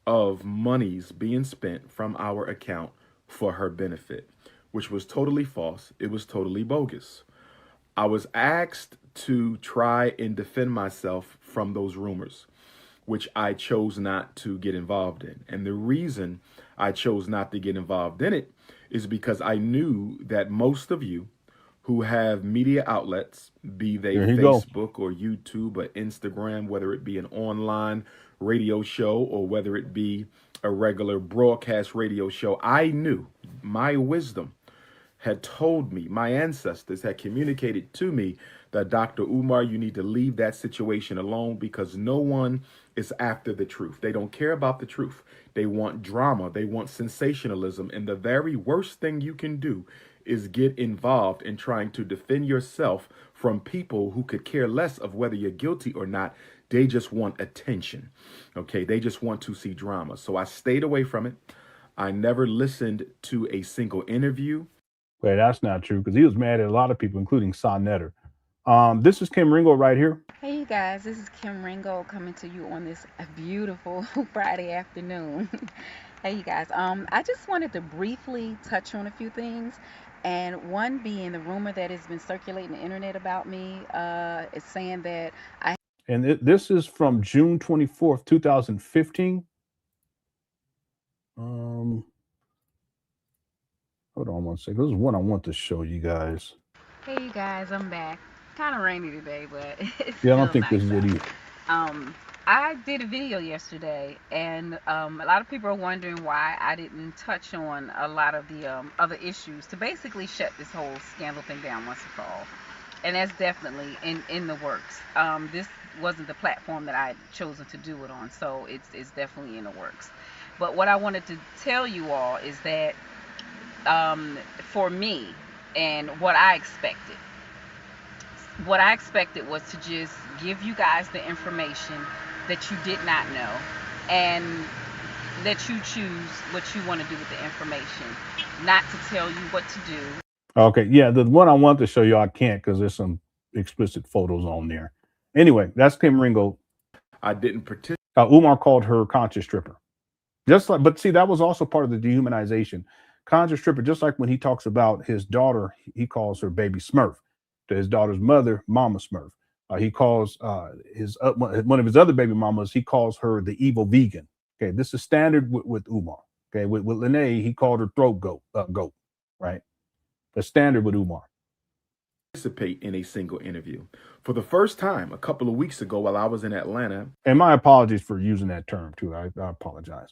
of monies being spent from our account for her benefit, which was totally false. It was totally bogus. I was asked to try and defend myself from those rumors, which I chose not to get involved in. And the reason I chose not to get involved in it is because I knew that most of you who have media outlets, be they Facebook or YouTube or Instagram, whether it be an online radio show or whether it be a regular broadcast radio show. I knew, my wisdom had told me, my ancestors had communicated to me that Dr. Umar, you need to leave that situation alone because no one is after the truth. They don't care about the truth. They want drama. They want sensationalism. And the very worst thing you can do is get involved in trying to defend yourself from people who could care less of whether you're guilty or not. They just want attention. Okay, they just want to see drama. So I stayed away from it. I never listened to a single interview. Wait, that's not true because he was mad at a lot of people, including Sa Netter. This is Kim Ringo right here. Hey, you guys, this is Kim Ringo coming to you on this beautiful Friday afternoon. Hey, you guys, I just wanted to briefly touch on a few things. And one being the rumor that has been circulating the internet about me is saying that I... And this is from June 24th, 2015. Hold on one second. This is one I want to show you guys. Hey, you guys, I'm back. Kind of rainy today, but it's yeah, I don't think this is it either. I did a video yesterday, and a lot of people are wondering why I didn't touch on a lot of the other issues to basically shut this whole scandal thing down once and for all. And that's definitely in the works. This wasn't the platform that I had chosen to do it on, so it's definitely in the works. But what I wanted to tell you all is that for me and what I expected was to just give you guys the information that you did not know and let you choose what you want to do with the information, not to tell you what to do. Okay, yeah, the one I want to show you, I can't because there's some explicit photos on there. Anyway, that's Kim Ringo. I didn't participate. Umar called her conscious stripper. Just like, but see, that was also part of the dehumanization. Conscious stripper, just like when he talks about his daughter, he calls her baby Smurf. To his daughter's mother, Mama Smurf. He calls one of his other baby mamas, he calls her the evil vegan. Okay, this is standard with Umar. Okay, with Lenon, he called her throat goat, right? The standard with Umar. Participate in a single interview. For the first time a couple of weeks ago while I was in Atlanta. And my apologies for using that term too. I apologize.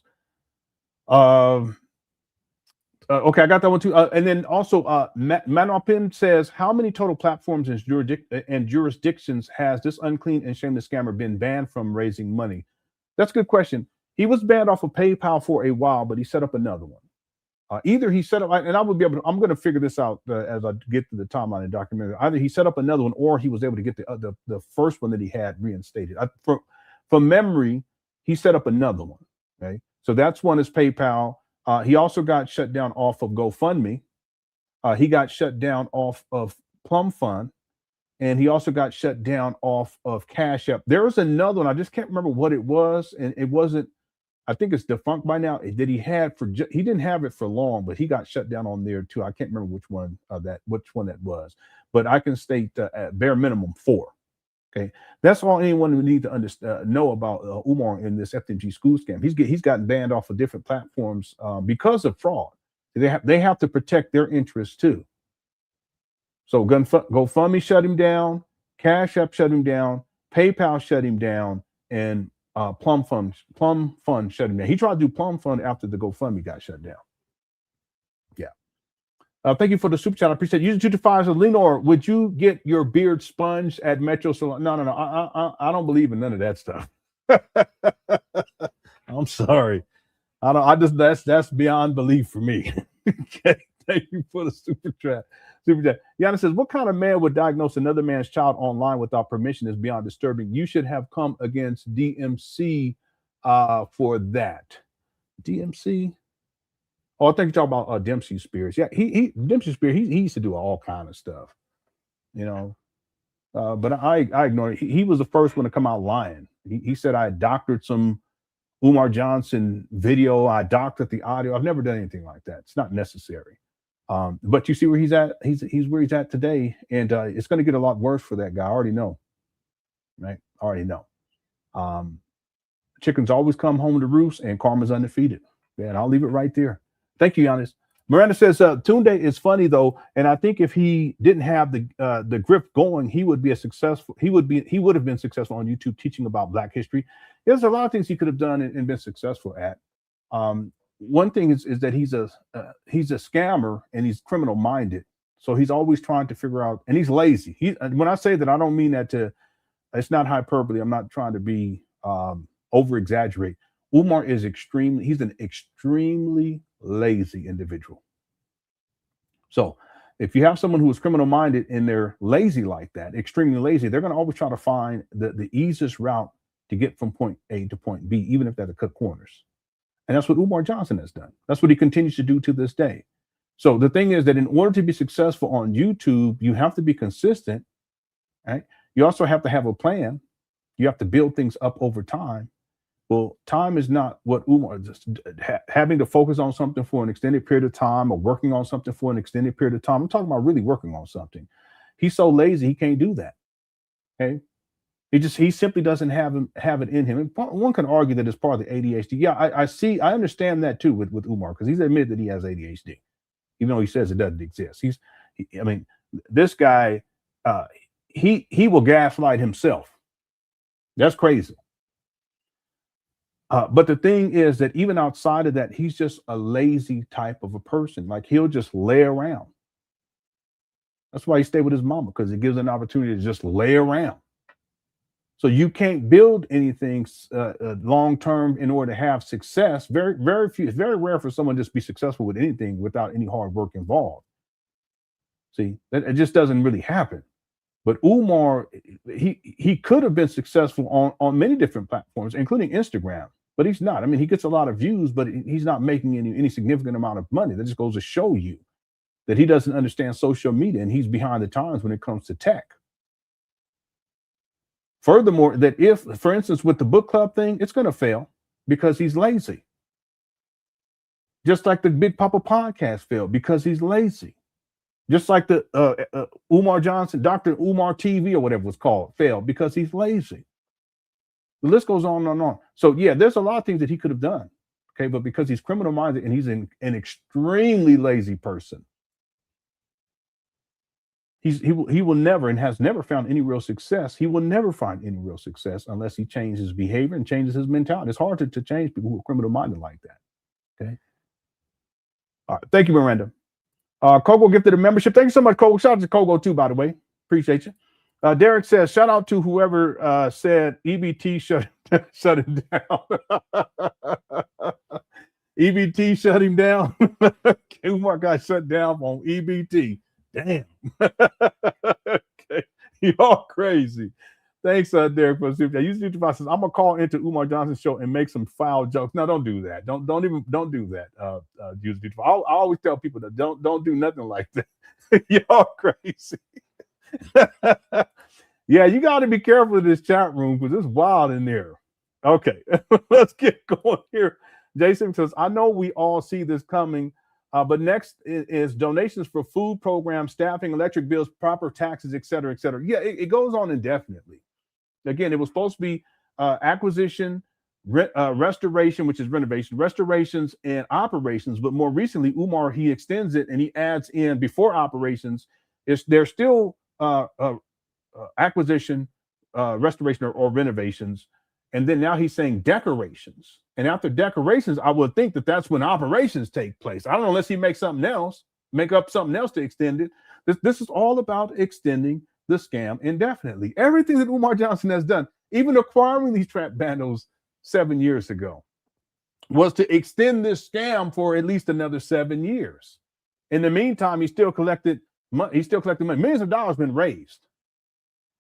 Okay, I got that one too. And then also, Manopin says, how many total platforms and jurisdictions has this unclean and shameless scammer been banned from raising money? That's a good question. He was banned off of PayPal for a while, but he set up another one. Either he set up, and I would be able to, I'm going to figure this out as I get to the timeline and documentary. Either he set up another one or he was able to get the first one that he had reinstated. From memory, he set up another one. Okay, so that's one is PayPal. He also got shut down off of GoFundMe. He got shut down off of Plum Fund. And he also got shut down off of CashApp. There was another one. I just can't remember what it was. And it wasn't, I think it's defunct by now. He didn't have it for long, but he got shut down on there too. I can't remember which one that was. But I can state at bare minimum 4. Okay, that's all anyone would need to know about Umar in this FDMG school scam. He's gotten banned off of different platforms because of fraud. They have to protect their interests too. So GoFundMe shut him down, CashApp shut him down, PayPal shut him down, and Plum Fund shut him down. He tried to do Plum Fund after the GoFundMe got shut down. Yeah. Thank you for the super chat. I appreciate it. User 225 says, Lenon, would you get your beard sponged at Metro Salon? No. I don't believe in none of that stuff. I'm sorry. That's beyond belief for me. Okay. Thank you for the super chat. Yana says, what kind of man would diagnose another man's child online without permission is beyond disturbing. You should have come against DMC for that. DMC? Oh, I think you're talking about Dempsey Spears. Yeah, Dempsey Spears, he used to do all kind of stuff, you know. But I ignored it. He was the first one to come out lying. He said I doctored some Umar Johnson video. I doctored the audio. I've never done anything like that. It's not necessary. But you see where he's at. He's where he's at today, and it's going to get a lot worse for that guy. I already know, right? I already know. Chickens always come home to roost, and karma's undefeated. Yeah, and I'll leave it right there. Thank you, Giannis. Miranda says Tunde is funny though, and I think if he didn't have the grip going, he would have been successful on YouTube teaching about Black history. There's a lot of things he could have done and been successful at. One thing is that he's a scammer and he's criminal minded, so he's always trying to figure out, and he's lazy. When I say that, I don't mean that it's not hyperbole. I'm not trying to be over exaggerate. Umar is he's an extremely lazy individual. So if you have someone who is criminal minded and they're lazy like that, extremely lazy, they're going to always try to find the easiest route to get from point A to point B, even if they're cut corners. And that's what Umar Johnson has done. That's what he continues to do to this day. So the thing is that in order to be successful on YouTube, you have to be consistent, right? You also have to have a plan. You have to build things up over time. Well, time is not what Umar just having to focus on something for an extended period of time or working on something for an extended period of time. I'm talking about really working on something. He's so lazy, he can't do that. Okay. He simply doesn't have it in him. And one can argue that it's part of the ADHD. Yeah, I understand that too with Umar, because he's admitted that he has ADHD, even though he says it doesn't exist. This guy, he will gaslight himself. That's crazy. But the thing is that even outside of that, he's just a lazy type of a person. Like, he'll just lay around. That's why he stayed with his mama, because it gives an opportunity to just lay around. So you can't build anything long term in order to have success. Very, very few. It's very rare for someone to just be successful with anything without any hard work involved. See, it just doesn't really happen. But Umar, he could have been successful on many different platforms, including Instagram, but he's not. I mean, he gets a lot of views, but he's not making any significant amount of money. That just goes to show you that he doesn't understand social media, and he's behind the times when it comes to tech. Furthermore, that if, for instance, with the book club thing, it's going to fail because he's lazy. Just like the Big Papa podcast failed because he's lazy. Just like the Umar Johnson, Dr. Umar TV or whatever it was called, failed because he's lazy. The list goes on and on. So yeah, there's a lot of things that he could have done. Okay, but because he's criminal minded and he's an extremely lazy person, he will never, and has never found any real success. He will never find any real success unless he changes his behavior and changes his mentality. It's hard to change people who are criminal minded like that. Okay. All right. Thank you, Miranda. Kogo gifted a membership. Thank you so much, Kogo. Shout out to Kogo too, by the way. Appreciate you. Derek says, shout out to whoever said EBT shut him down. EBT shut him down. Umar got shut down on EBT. Damn. Okay. Y'all crazy. Thanks, Derek, for super chat. Usually says, I'm gonna call into Umar Johnson's show and make some foul jokes. No, don't do that. Don't do that. I always tell people that don't do nothing like that. Y'all crazy. Yeah, you got to be careful of this chat room because it's wild in there. Okay, let's get going here. Jason says, I know we all see this coming, but next is donations for food programs, staffing, electric bills, proper taxes, et cetera, et cetera. Yeah, it goes on indefinitely. Again, it was supposed to be acquisition, restoration, which is renovation, restorations, and operations. But more recently, Umar, he extends it and he adds in before operations. There's still acquisition, restoration, or renovations. And then now he's saying decorations. And after decorations, I would think that that's when operations take place. I don't know, unless he makes something else, make up something else to extend it. This is all about extending the scam indefinitely. Everything that Umar Johnson has done, even acquiring these trap bundles 7 years ago, was to extend this scam for at least another 7 years. In the meantime, he still collected money. Millions of dollars been raised,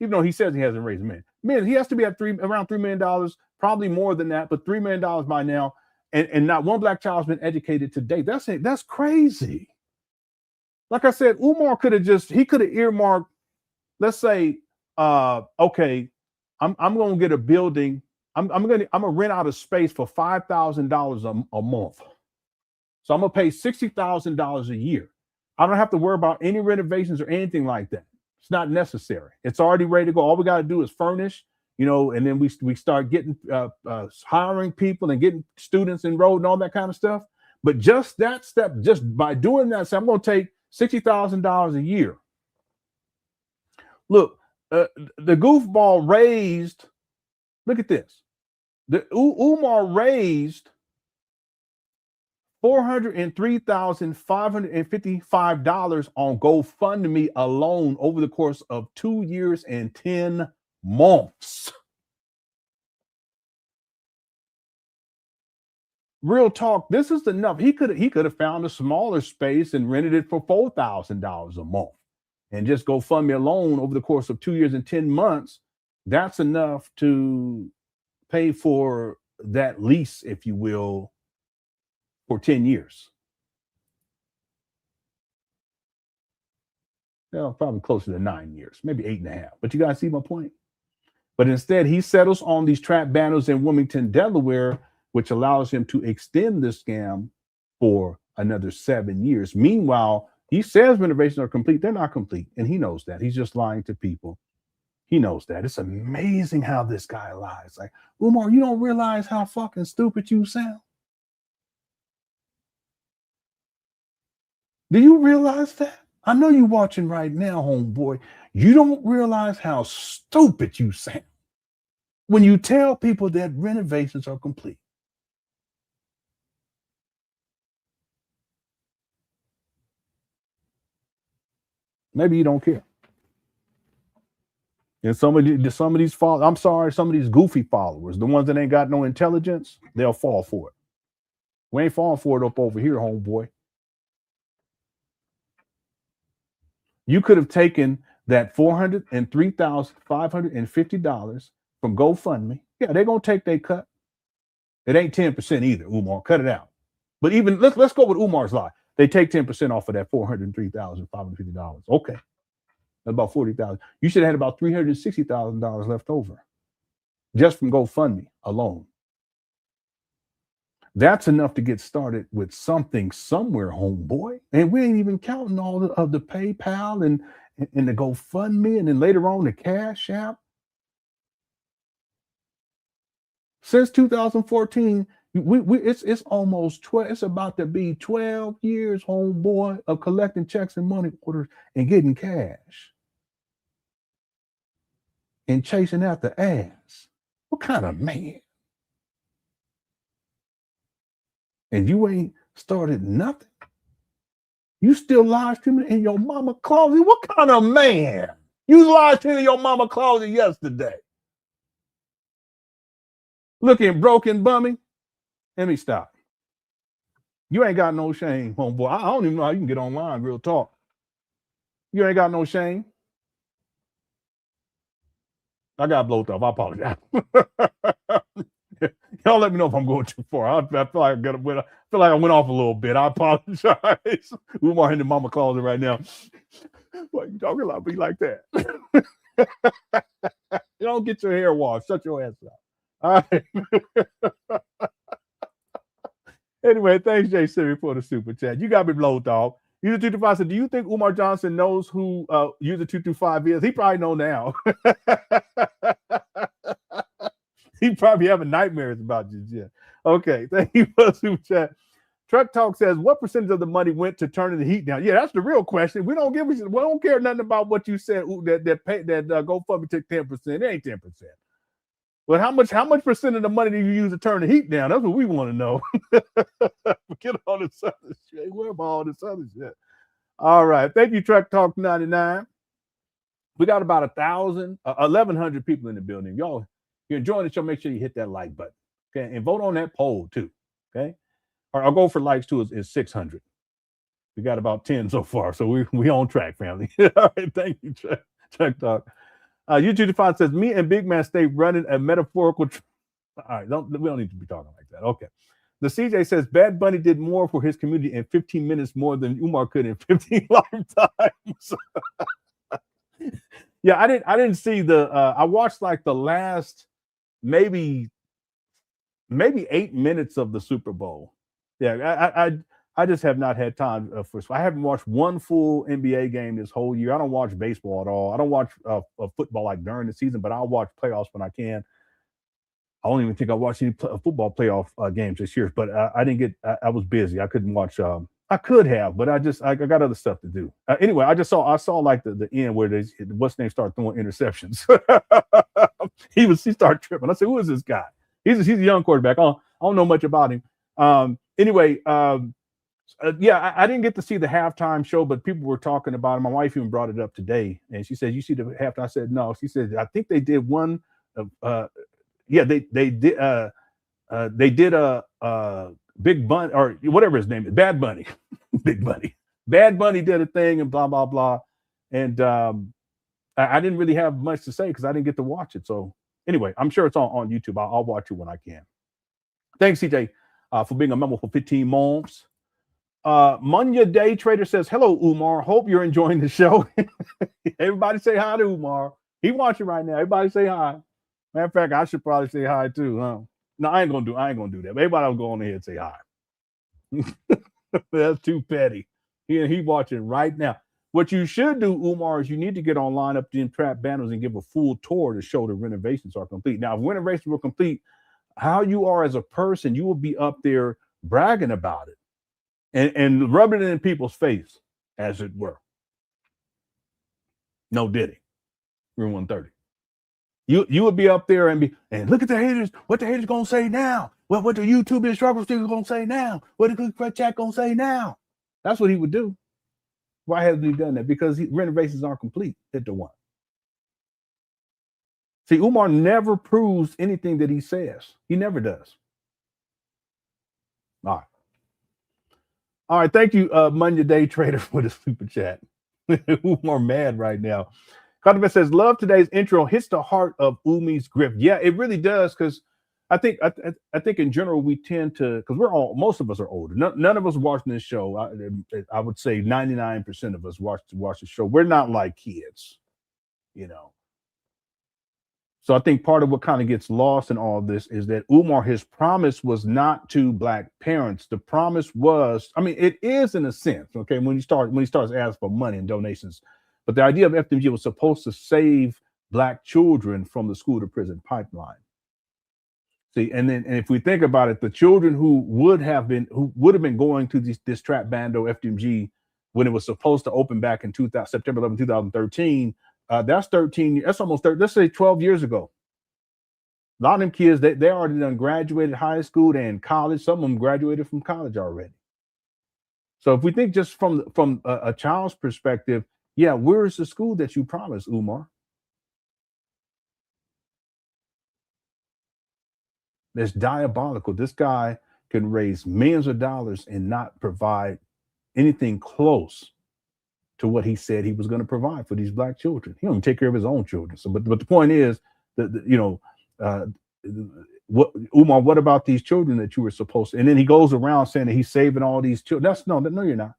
even though he says he hasn't raised a million. Man, he has to be at around $3 million, probably more than that, but $3 million by now, and not one black child's been educated to date. That's crazy. Like I said, Umar could have earmarked, let's say, okay, I'm going to get a building. I'm going to rent out a space for $5,000 a month. So I'm going to pay $60,000 a year. I don't have to worry about any renovations or anything like that. It's not necessary. It's already ready to go. All we got to do is furnish, and then we start getting hiring people and getting students enrolled and all that kind of stuff. But just that step, just by doing that, so I'm going to take $60,000 a year. Look, the goofball raised, look at this. The Umar raised $403,555 on GoFundMe alone over the course of 2 years and 10 months. Real talk, this is enough. He could have found a smaller space and rented it for $4,000 a month and just GoFundMe alone over the course of 2 years and 10 months. That's enough to pay for that lease, if you will, for 10 years. Well, probably closer to 9 years, maybe 8.5. But you guys see my point? But instead, he settles on these trap banners in Wilmington, Delaware, which allows him to extend this scam for another 7 years. Meanwhile, he says renovations are complete. They're not complete. And he knows that. He's just lying to people. He knows that. It's amazing how this guy lies. Like, Umar, you don't realize how fucking stupid you sound? Do you realize that? I know you're watching right now, homeboy. You don't realize how stupid you sound when you tell people that renovations are complete. Maybe you don't care. And some of these followers, I'm sorry, some of these goofy followers, the ones that ain't got no intelligence, they'll fall for it. We ain't falling for it up over here, homeboy. You could have taken that $403,550 from GoFundMe. Yeah, they're gonna take their cut. It ain't 10% either, Umar. Cut it out. But even let's go with Umar's lie. They take 10% off of that $403,550. Okay. That's about $40,000. You should have had about $360,000 left over just from GoFundMe alone. That's enough to get started with something somewhere, homeboy. And we ain't even counting all of the PayPal and the GoFundMe, and then later on the CashApp. Since 2014, it's almost 12. It's about to be 12 years, homeboy, of collecting checks and money orders and getting cash and chasing after ass. What kind of man? And you ain't started nothing. You still live streaming in your mama closet. What kind of man? You live streaming in your mama closet yesterday. Looking broken, bummy. Let me stop. You ain't got no shame, homeboy. I don't even know how you can get online, real talk. You ain't got no shame. I got blowed up. I apologize. Y'all let me know if I'm going too far. I feel like I went off a little bit. I apologize. Umar in the mama closet right now. Why you talking about me like that? You don't get your hair washed. Shut your ass up. All right. Anyway, thanks, JCSU, for the super chat. You got me blowed off. User 225 said, do you think Umar Johnson knows who User 225 is? He probably know now. He probably having nightmares about you, Jim. Okay, thank you for the super chat. Truck Talk says, what percentage of the money went to turning the heat down? Yeah, that's the real question. We don't care nothing about what you said. That GoFundMe took 10%. It ain't 10%. But how much percent of the money do you use to turn the heat down? That's what we want to know. Forget all this other shit. Where about all this other shit? All right. Thank you, Truck Talk 99. We got about 1,100 people in the building. Y'all, if you're enjoying the show, make sure you hit that like button. Okay. And vote on that poll too. Okay. Our goal for likes too is 600. We got about 10 so far. So we on track, family. All right. Thank you, Truck Talk. U225 says, me and Big Man stay running a metaphorical. All right, we don't need to be talking like that. Okay. The CJ says, Bad Bunny did more for his community in 15 minutes more than Umar could in 15 lifetimes. Yeah, I didn't see I watched like the last maybe 8 minutes of the Super Bowl. Yeah, I just have not had time I haven't watched one full NBA game this whole year. I don't watch baseball at all. I don't watch football like during the season, but I'll watch playoffs when I can. I don't even think I watched any football playoff games this year, but I didn't get. I was busy. I couldn't watch. I could have, but I got other stuff to do. Anyway, I saw like the end where what's name started throwing interceptions. he started tripping. I said, "Who is this guy? He's a young quarterback. I don't know much about him." Anyway, yeah, I didn't get to see the halftime show, but people were talking about it. My wife even brought it up today, and she said, "You see the halftime?" I said, "No." She said, "I think they did one." Yeah, they did a Big Bunny or whatever his name is, Bad Bunny, Big Bunny. Bad Bunny did a thing and blah blah blah, and I didn't really have much to say because I didn't get to watch it. So anyway, I'm sure it's on YouTube. I'll watch it when I can. Thanks, CJ, for being a member for 15 months. Munya Day Trader says, "Hello, Umar. Hope you're enjoying the show." Everybody say hi to Umar. He watching right now. Everybody say hi. Matter of fact, I should probably say hi too. Huh? No, I ain't gonna do that. Everybody will go on ahead and say hi. That's too petty. He watching right now. What you should do, Umar, is you need to get online up to trap banners and give a full tour to show the renovations are complete. Now, if renovations were complete, how you are as a person, you will be up there bragging about it and rubbing it in people's face, as it were. No Diddy. Room 130. You would be up there and look at the haters. What the haters gonna say now? What the YouTube instructors gonna say now? What the Quick Chat gonna say now? That's what he would do. Why hasn't he done that? Because renovations aren't complete. Hit the one. See, Umar never proves anything that he says. He never does. All right. Thank you, Monday Day Trader, for the super chat. Umar mad right now. Convent says, "Love today's intro. Hits the heart of Umi's grip." Yeah, it really does, because I think in general we tend to, because most of us are older. None of us watching this show. I would say 99% of us watch the show. We're not like kids, you know. So I think part of what kind of gets lost in all of this is that Umar, his promise was not to Black parents. The promise was, I mean, it is in a sense, okay, when he starts asking for money and donations. But the idea of FDMG was supposed to save Black children from the school to prison pipeline. See, and if we think about it, the children who would have been going to this trap bando FDMG when it was supposed to open back in September 11, 2013, that's 13. That's almost 30. Let's say 12 years ago. A lot of them kids, they already done graduated high school and college. Some of them graduated from college already. So if we think just from a child's perspective, yeah, where's the school that you promised, Umar? It's diabolical. This guy can raise millions of dollars and not provide anything close to what he said he was going to provide for these Black children. He don't even take care of his own children. So, but the point is that Umar, what about these children that you were supposed to? And then he goes around saying that he's saving all these children. No, you're not.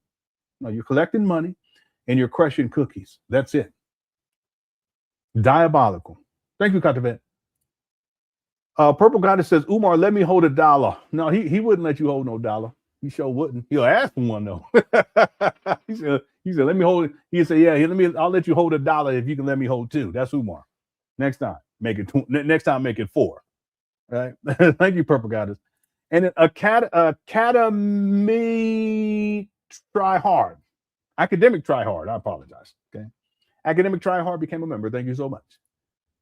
No, you're collecting money and you're crushing cookies. That's it. Diabolical. Thank you, Katavet. Purple Goddess says, "Umar, let me hold $1. No, he wouldn't let you hold no dollar. He sure wouldn't. He'll ask for one though. he said, let me hold it. He said, yeah, I'll let you hold $1 if you can let me hold 2. That's Umar. Next time, make it 4. Right? Thank you, Purple Goddess. And Academy Try Hard. Academic Try Hard. I apologize. Okay. Academic Try Hard became a member. Thank you so much.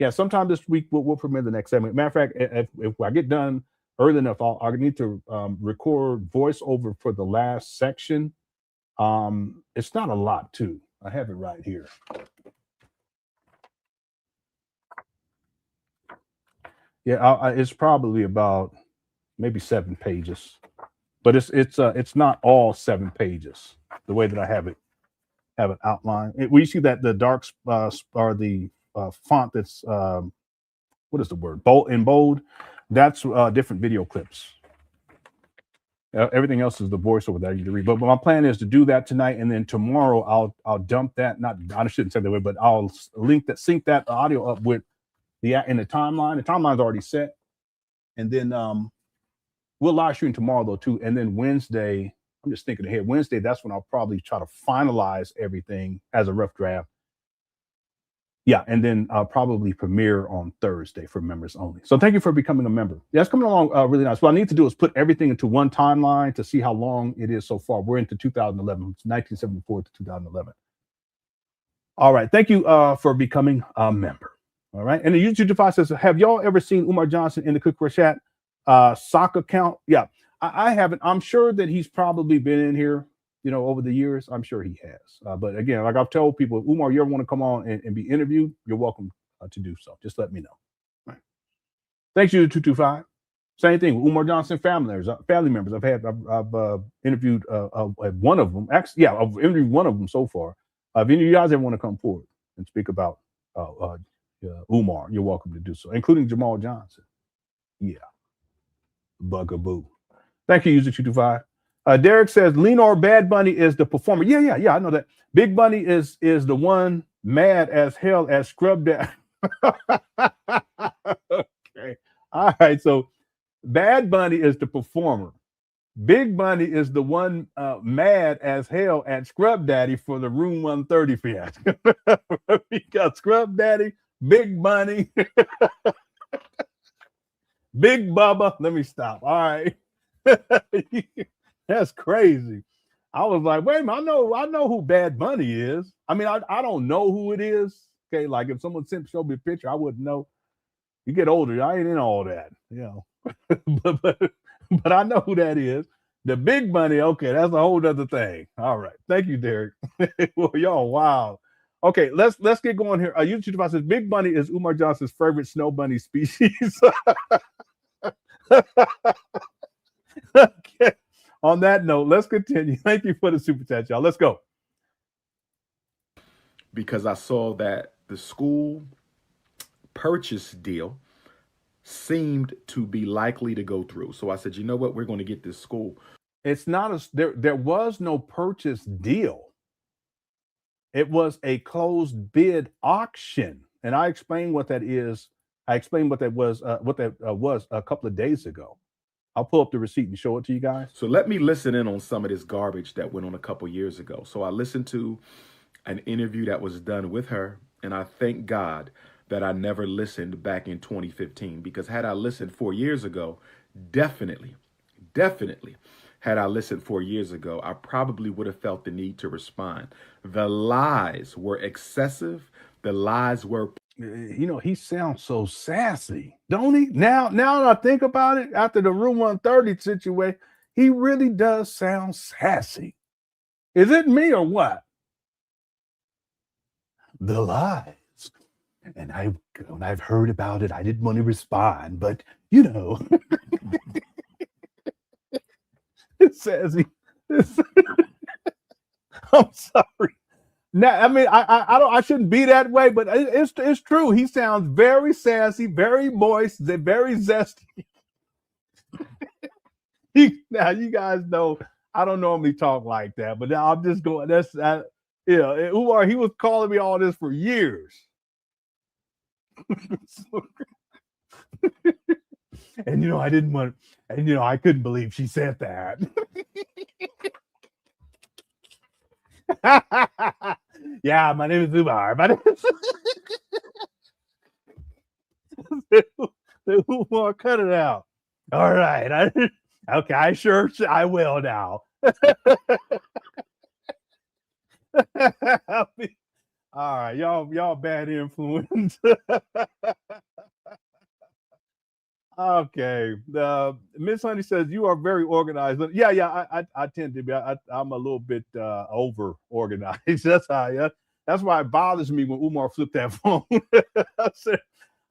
Yeah, sometime this week we'll premiere the next segment. Matter of fact, if I get done early enough, I need to record voiceover for the last section. It's not a lot, too. I have it right here. Yeah, it's probably about maybe 7 pages, but it's not all 7 pages. The way that I have it outlined. We see that the dark or the font that's what is the word? Bold. That's different video clips. Everything else is the voiceover that I need to read. But my plan is to do that tonight, and then tomorrow I'll dump that. I shouldn't say that way, but I'll sync that audio up with the timeline. The timeline's already set, and then we'll live stream tomorrow though too. And then Wednesday, I'm just thinking ahead. Wednesday, that's when I'll probably try to finalize everything as a rough draft. Yeah, and then probably premiere on Thursday for members only. So thank you for becoming a member. Yeah, it's coming along really nice. What I need to do is put everything into one timeline to see how long it is so far. We're into 2011, 1974 to 2011. All right, thank you for becoming a member. All right, and the YouTube device says, have y'all ever seen Umar Johnson in the Cookware Chat sock account? Yeah, I haven't. I'm sure that he's probably been in here, over the years. I'm sure he has. But again, like I've told people, Umar, you ever want to come on and be interviewed, you're welcome to do so. Just let me know. All right. Thanks you to 225. Same thing with Umar Johnson family members. I've interviewed one of them. Actually, yeah, I've interviewed one of them so far. If any of you guys ever want to come forward and speak about Umar, you're welcome to do so, including Jamal Johnson. Yeah. Bugaboo. Thank you, User 225. Derek says Lenon Bad Bunny is the performer. Yeah, I know that. Big Bunny is the one mad as hell at Scrub Daddy. Okay. All right. So Bad Bunny is the performer. Big Bunny is the one mad as hell at Scrub Daddy for the Room 130 fiasco. We got Scrub Daddy, Big Bunny, Big Bubba. Let me stop. All right. That's crazy. I was like, wait a minute, I know who Bad Bunny is. I mean, I don't know who it is. Okay, like if someone showed me a picture, I wouldn't know. You get older, I ain't in all that, but I know who that is. The Big Bunny, okay, that's a whole other thing. All right, thank you, Derek. Well, y'all, wow. Okay, let's get going here. YouTube device says Big Bunny is Umar Johnson's favorite snow bunny species. Okay. On that note, let's continue. Thank you for the super chat, y'all. Let's go. Because I saw that the school purchase deal seemed to be likely to go through. So I said, you know what? We're going to get this school. It's not there was no purchase deal. It was a closed bid auction. And I explained what that is. I explained what that was a couple of days ago. I'll pull up the receipt and show it to you guys. So let me listen in on some of this garbage that went on a couple years ago. So I listened to an interview that was done with her, and I thank God that I never listened back in 2015, because had I listened 4 years ago, definitely, had I listened 4 years ago, I probably would have felt the need to respond. The lies were excessive. The lies were... He sounds so sassy, don't he? Now that I think about it, after the Room 130 situation, he really does sound sassy. Is it me or what? The lies. And when I've heard about it, I didn't want to respond, but it's sassy. I'm sorry. Now, I mean, I shouldn't be that way, but it's true. He sounds very sassy, very moist, very zesty. Now, you guys know I don't normally talk like that, but now I'm just going. Umar, he was calling me all this for years. And I didn't want, and I couldn't believe she said that. Yeah, my name is Umar. Umar, cut it out. All right. Okay, I will now. All right, y'all bad influence. Okay. Miss Honey says you are very organized. Yeah. I tend to be. I'm a little bit over organized. That's why it bothers me when Umar flipped that phone.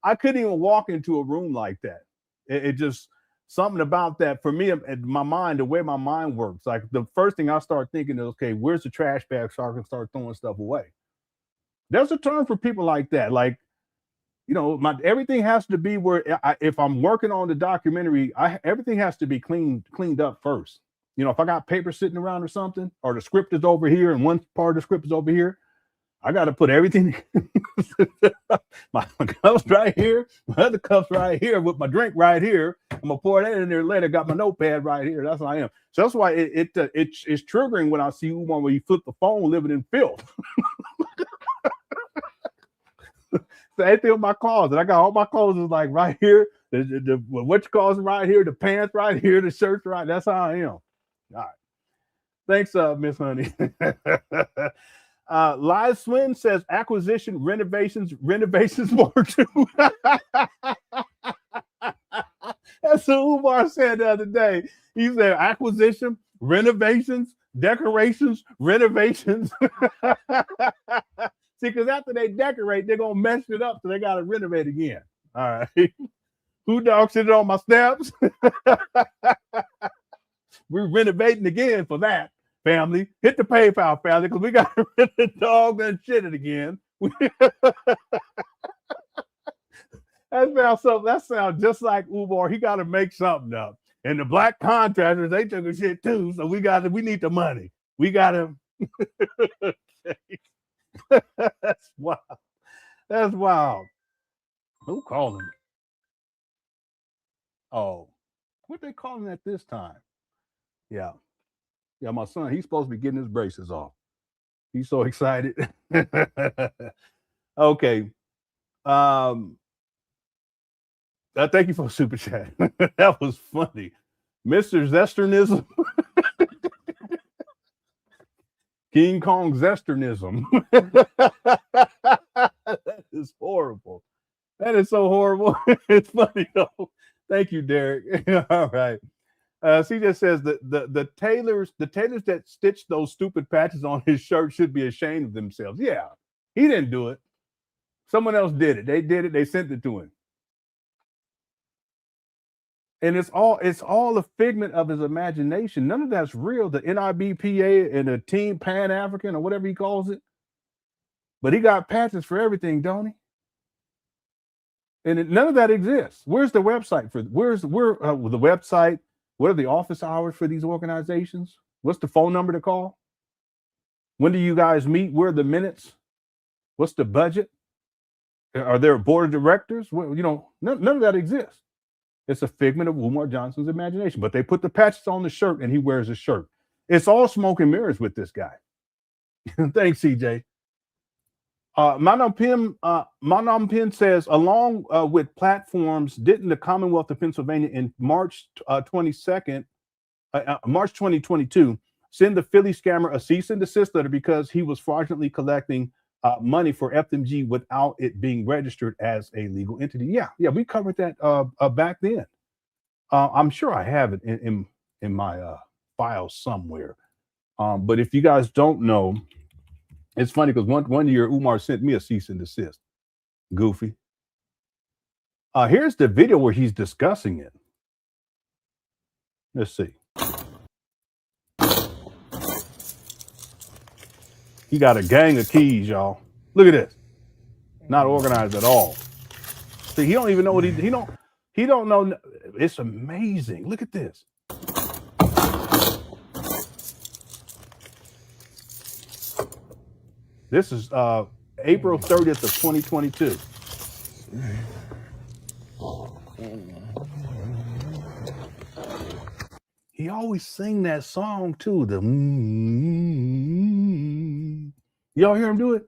I couldn't even walk into a room like that. It just something about that for me. My mind, the way my mind works, like the first thing I start thinking is, okay, where's the trash bag so I can start throwing stuff away? There's a term for people like that. Like, everything has to be where if I'm working on the documentary, everything has to be cleaned up first. If I got paper sitting around or something, or the script is over here and one part of the script is over here, I got to put everything. My cups right here, my other cups right here, with my drink right here. I'm gonna pour that in there later. Got my notepad right here. That's how I am. So that's why it's triggering when I see Umar when he flip the phone living in filth. same thing with my closet. I got all my clothes is like right here. The what you call it right here, the pants right here, the shirts right. That's how I am. All right. Thanks, Miss Honey. Live Swin says acquisition, renovations more too. That's what Umar said the other day. He said acquisition, renovations, decorations, renovations. See, because after they decorate, they're gonna mess it up, so they gotta renovate again. All right. Who dogs it on my steps? We're renovating again for that, family. Hit the PayPal, family, because we got to rent the dog and shit it again. That sounds just like Umar. He got to make something up. And the black contractors, they took a shit too. So we need the money. We got to. That's wild. That's wild. Who calling me? Oh, what they calling at this time? Yeah. Yeah, my son, he's supposed to be getting his braces off. He's so excited. Okay. Thank you for the super chat. That was funny. Mr. Zesternism. King Kong Zesternism. That is horrible. That is so horrible. It's funny though. Thank you, Derek. All right. She just says that the tailors that stitched those stupid patches on his shirt should be ashamed of themselves. Yeah, he didn't do it. Someone else did it. They did it. They sent it to him. And it's all a figment of his imagination. None of that's real. The NIBPA and the Team Pan African or whatever he calls it. But he got patches for everything, don't he? And none of that exists. Where's the website for? Where's the website? What are the office hours for these organizations? What's the phone number to call? When do you guys meet? Where are the minutes? What's the budget? Are there a board of directors? Well, none of that exists. It's a figment of Umar Johnson's imagination. But they put the patches on the shirt and he wears a shirt. It's all smoke and mirrors with this guy. Thanks, CJ. Manam Pin says, along with platforms, didn't the Commonwealth of Pennsylvania in March 2022 send the Philly scammer a cease and desist letter because he was fraudulently collecting money for FDMG without it being registered as a legal entity? Yeah, we covered that back then. I'm sure I have it in my files somewhere. But if you guys don't know, it's funny because one year Umar sent me a cease and desist. Goofy. Here's the video where he's discussing it. Let's see. He got a gang of keys, y'all. Look at this. Not organized at all. See, he don't even know what he don't know. It's amazing. Look at this. This is April 30th of 2022. He always sing that song too. Y'all hear him do it?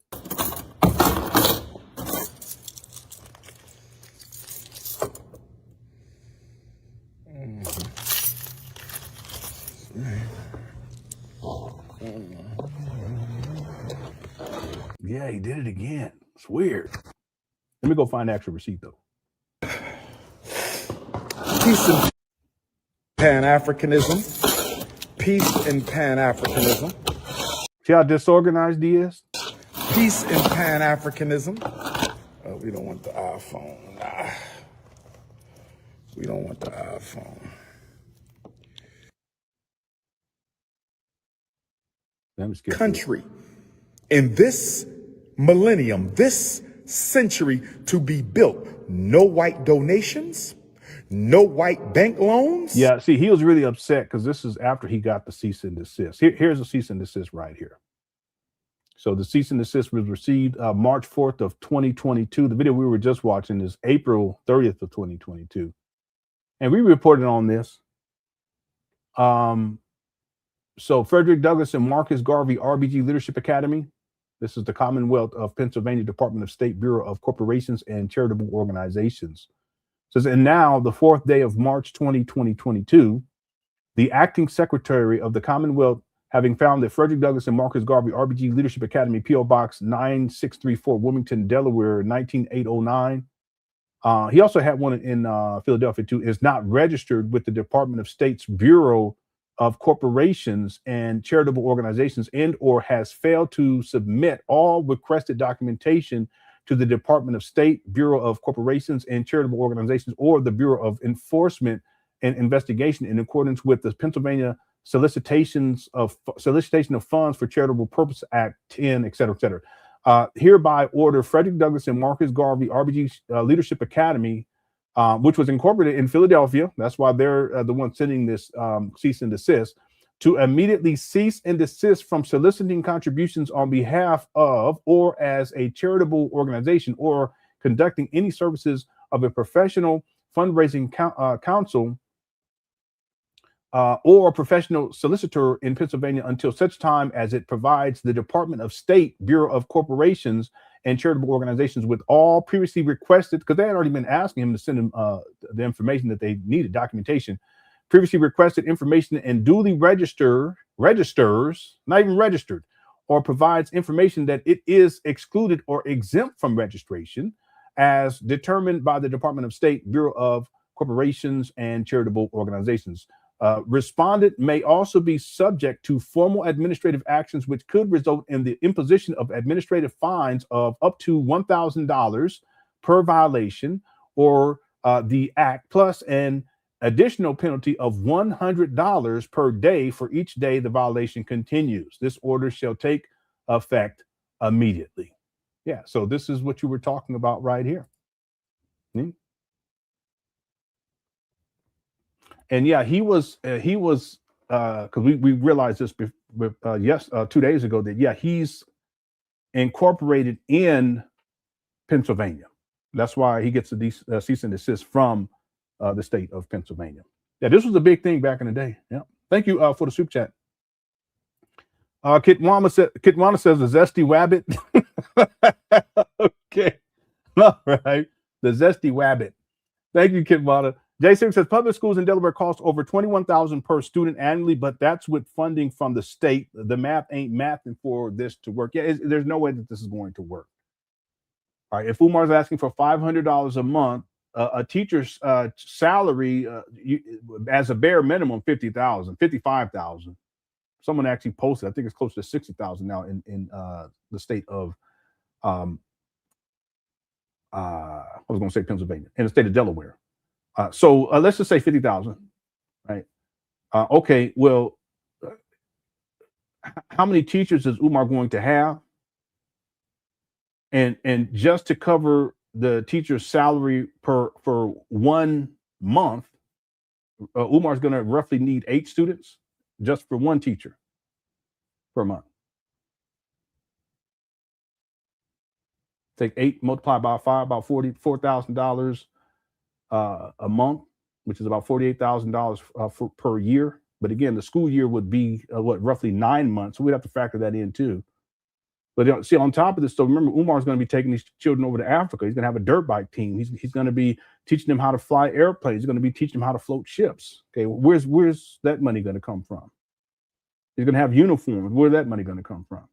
Yeah, he did it again. It's weird. Let me go find the actual receipt though. Peace and Pan Africanism. Peace and Pan Africanism. See how disorganized he is? Peace and Pan Africanism. We don't want the iPhone. Nah. We don't want the iPhone. Country in this millennium, this century to be built. No white donations, no white bank loans. Yeah, see, he was really upset because this is after he got the cease and desist. Here's a cease and desist right here. So the cease and desist was received March 4th of 2022. The video we were just watching is April 30th of 2022. And we reported on this. So Frederick Douglass and Marcus Garvey, RBG Leadership Academy. This is the Commonwealth of Pennsylvania Department of State Bureau of Corporations and Charitable Organizations. It says, and now the 4th day of March 2022, the acting secretary of the Commonwealth, having found that Frederick Douglass and Marcus Garvey, RBG Leadership Academy, P.O. Box 9634, Wilmington, Delaware, 19809. He also had one in Philadelphia too, is not registered with the Department of State's Bureau of Corporations and Charitable Organizations, and or has failed to submit all requested documentation to the Department of State, Bureau of Corporations and Charitable Organizations, or the Bureau of Enforcement and Investigation in accordance with the Pennsylvania Solicitation of Funds for Charitable Purpose Act 10, et cetera, et cetera. Hereby order Frederick Douglass and Marcus Garvey, RBG Leadership Academy, which was incorporated in Philadelphia. That's why they're the ones sending this cease and desist, to immediately cease and desist from soliciting contributions on behalf of or as a charitable organization or conducting any services of a professional fundraising council or professional solicitor in Pennsylvania until such time as it provides the Department of State, Bureau of Corporations and Charitable Organizations with all previously requested, because they had already been asking him to send them the information that they needed, documentation, previously requested information, and duly registers, not even registered, or provides information that it is excluded or exempt from registration as determined by the Department of State, Bureau of Corporations and Charitable Organizations. Respondent may also be subject to formal administrative actions which could result in the imposition of administrative fines of up to $1,000 per violation, or the act, plus an additional penalty of $100 per day for each day the violation continues. This order shall take effect immediately. Yeah, so this is what you were talking about right here. And yeah, he was because we realized this 2 days ago that yeah, he's incorporated in Pennsylvania. That's why he gets a cease and desist from the state of Pennsylvania. Yeah, this was a big thing back in the day. Yeah, thank you for the super chat. Kitwana says the zesty wabbit. Okay, all right, the zesty wabbit. Thank you, Kitwana. J6 says public schools in Delaware cost over $21,000 per student annually, but that's with funding from the state. The math ain't mathing for this to work. Yeah, there's no way that this is going to work. All right, if Umar's asking for $500 a month, a teacher's salary as a bare minimum $50,000, $55,000. Someone actually posted, I think it's close to $60,000 now in the state of I was going to say Pennsylvania, in the state of Delaware. So let's just say 50,000, right? Okay, well, how many teachers is Umar going to have? And just to cover the teacher's salary for 1 month, Umar's going to roughly need 8 students just for one teacher per month. Take 8 multiplied by 5, about $44,000 a month, which is about $48,000 per year. But again, the school year would be roughly 9 months. So we'd have to factor that in too. But see, on top of this, so remember, Umar's going to be taking these children over to Africa. He's going to have a dirt bike team. He's going to be teaching them how to fly airplanes. He's going to be teaching them how to float ships. Okay, where's that money going to come from? He's going to have uniforms. Where's that money going to come from?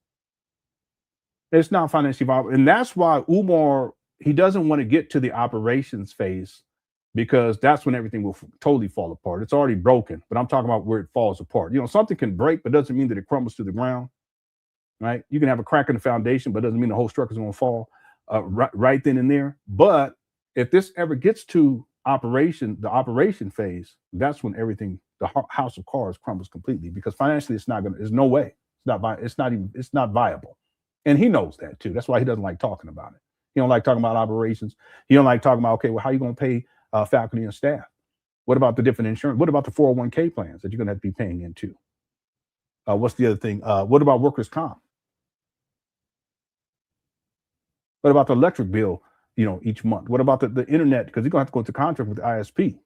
It's not financially viable, and that's why Umar, he doesn't want to get to the operations phase, because that's when everything will totally fall apart. It's already broken, but I'm talking about where it falls apart. You know, something can break, but doesn't mean that it crumbles to the ground. Right? You can have a crack in the foundation, but doesn't mean the whole structure is going to fall right then and there. But if this ever gets to the operation phase, that's when everything, the house of cards, crumbles completely, because financially it's not going to. There's no way. It's not viable, and he knows that too. That's why he doesn't like talking about it. He don't like talking about operations. He don't like talking about, okay, well, how are you going to pay faculty and staff? What about the different insurance? What about the 401k plans that you're going to have to be paying into? What's the other thing? What about workers' comp? What about the electric bill, each month? What about the internet? Because you're going to have to go into contract with the ISP.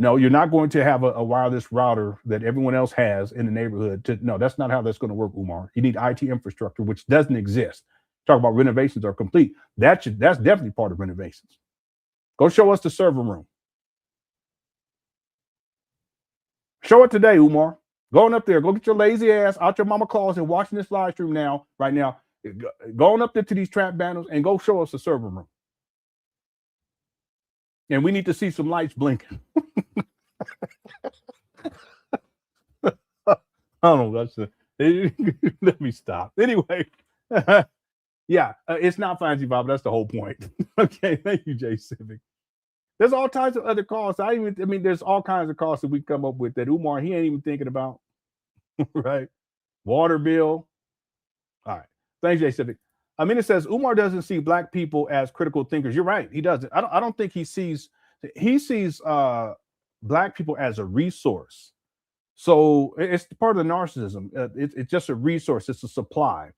No, you're not going to have a wireless router that everyone else has in the neighborhood. No, that's not how that's going to work, Umar. You need IT infrastructure, which doesn't exist. Talk about renovations are complete. That's definitely part of renovations. Go show us the server room. Show it today, Umar. Going up there. Go get your lazy ass out your mama closet and watching this live stream right now. Going up there to these trap banners and go show us the server room. And we need to see some lights blinking. I don't know. Let me stop. Anyway, yeah, it's not fancy, Bob. That's the whole point. Okay, thank you, Jay Civic. There's all types of other costs. There's all kinds of costs that we come up with that Umar, he ain't even thinking about. Right? Water bill. All right. Thanks, Jay Civic. It says Umar doesn't see Black people as critical thinkers. You're right. He doesn't. I don't think he sees Black people as a resource. So it's part of the narcissism. It's just a resource. It's a supply.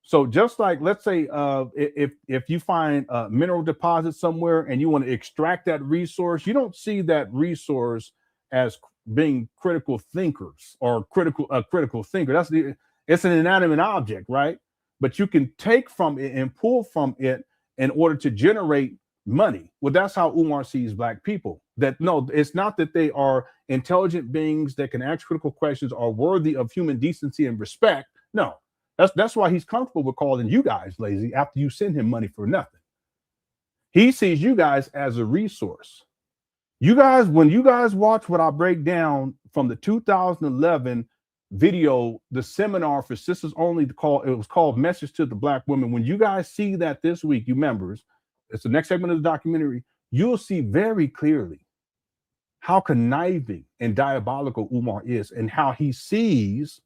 So just like, let's say, if you find a mineral deposit somewhere and you want to extract that resource, you don't see that resource as being critical thinkers or a critical thinker. It's an inanimate object, right? But you can take from it and pull from it in order to generate money. Well, that's how Umar sees Black people. That no, it's not that they are intelligent beings that can ask critical questions or worthy of human decency and respect. No. That's why he's comfortable with calling you guys lazy after you send him money for nothing. He sees you guys as a resource. You guys, when you guys watch what I break down from the 2011 video, the seminar for Sisters Only, it was called Message to the Black Women. When you guys see that this week, you members, it's the next segment of the documentary, you'll see very clearly how conniving and diabolical Umar is and how he sees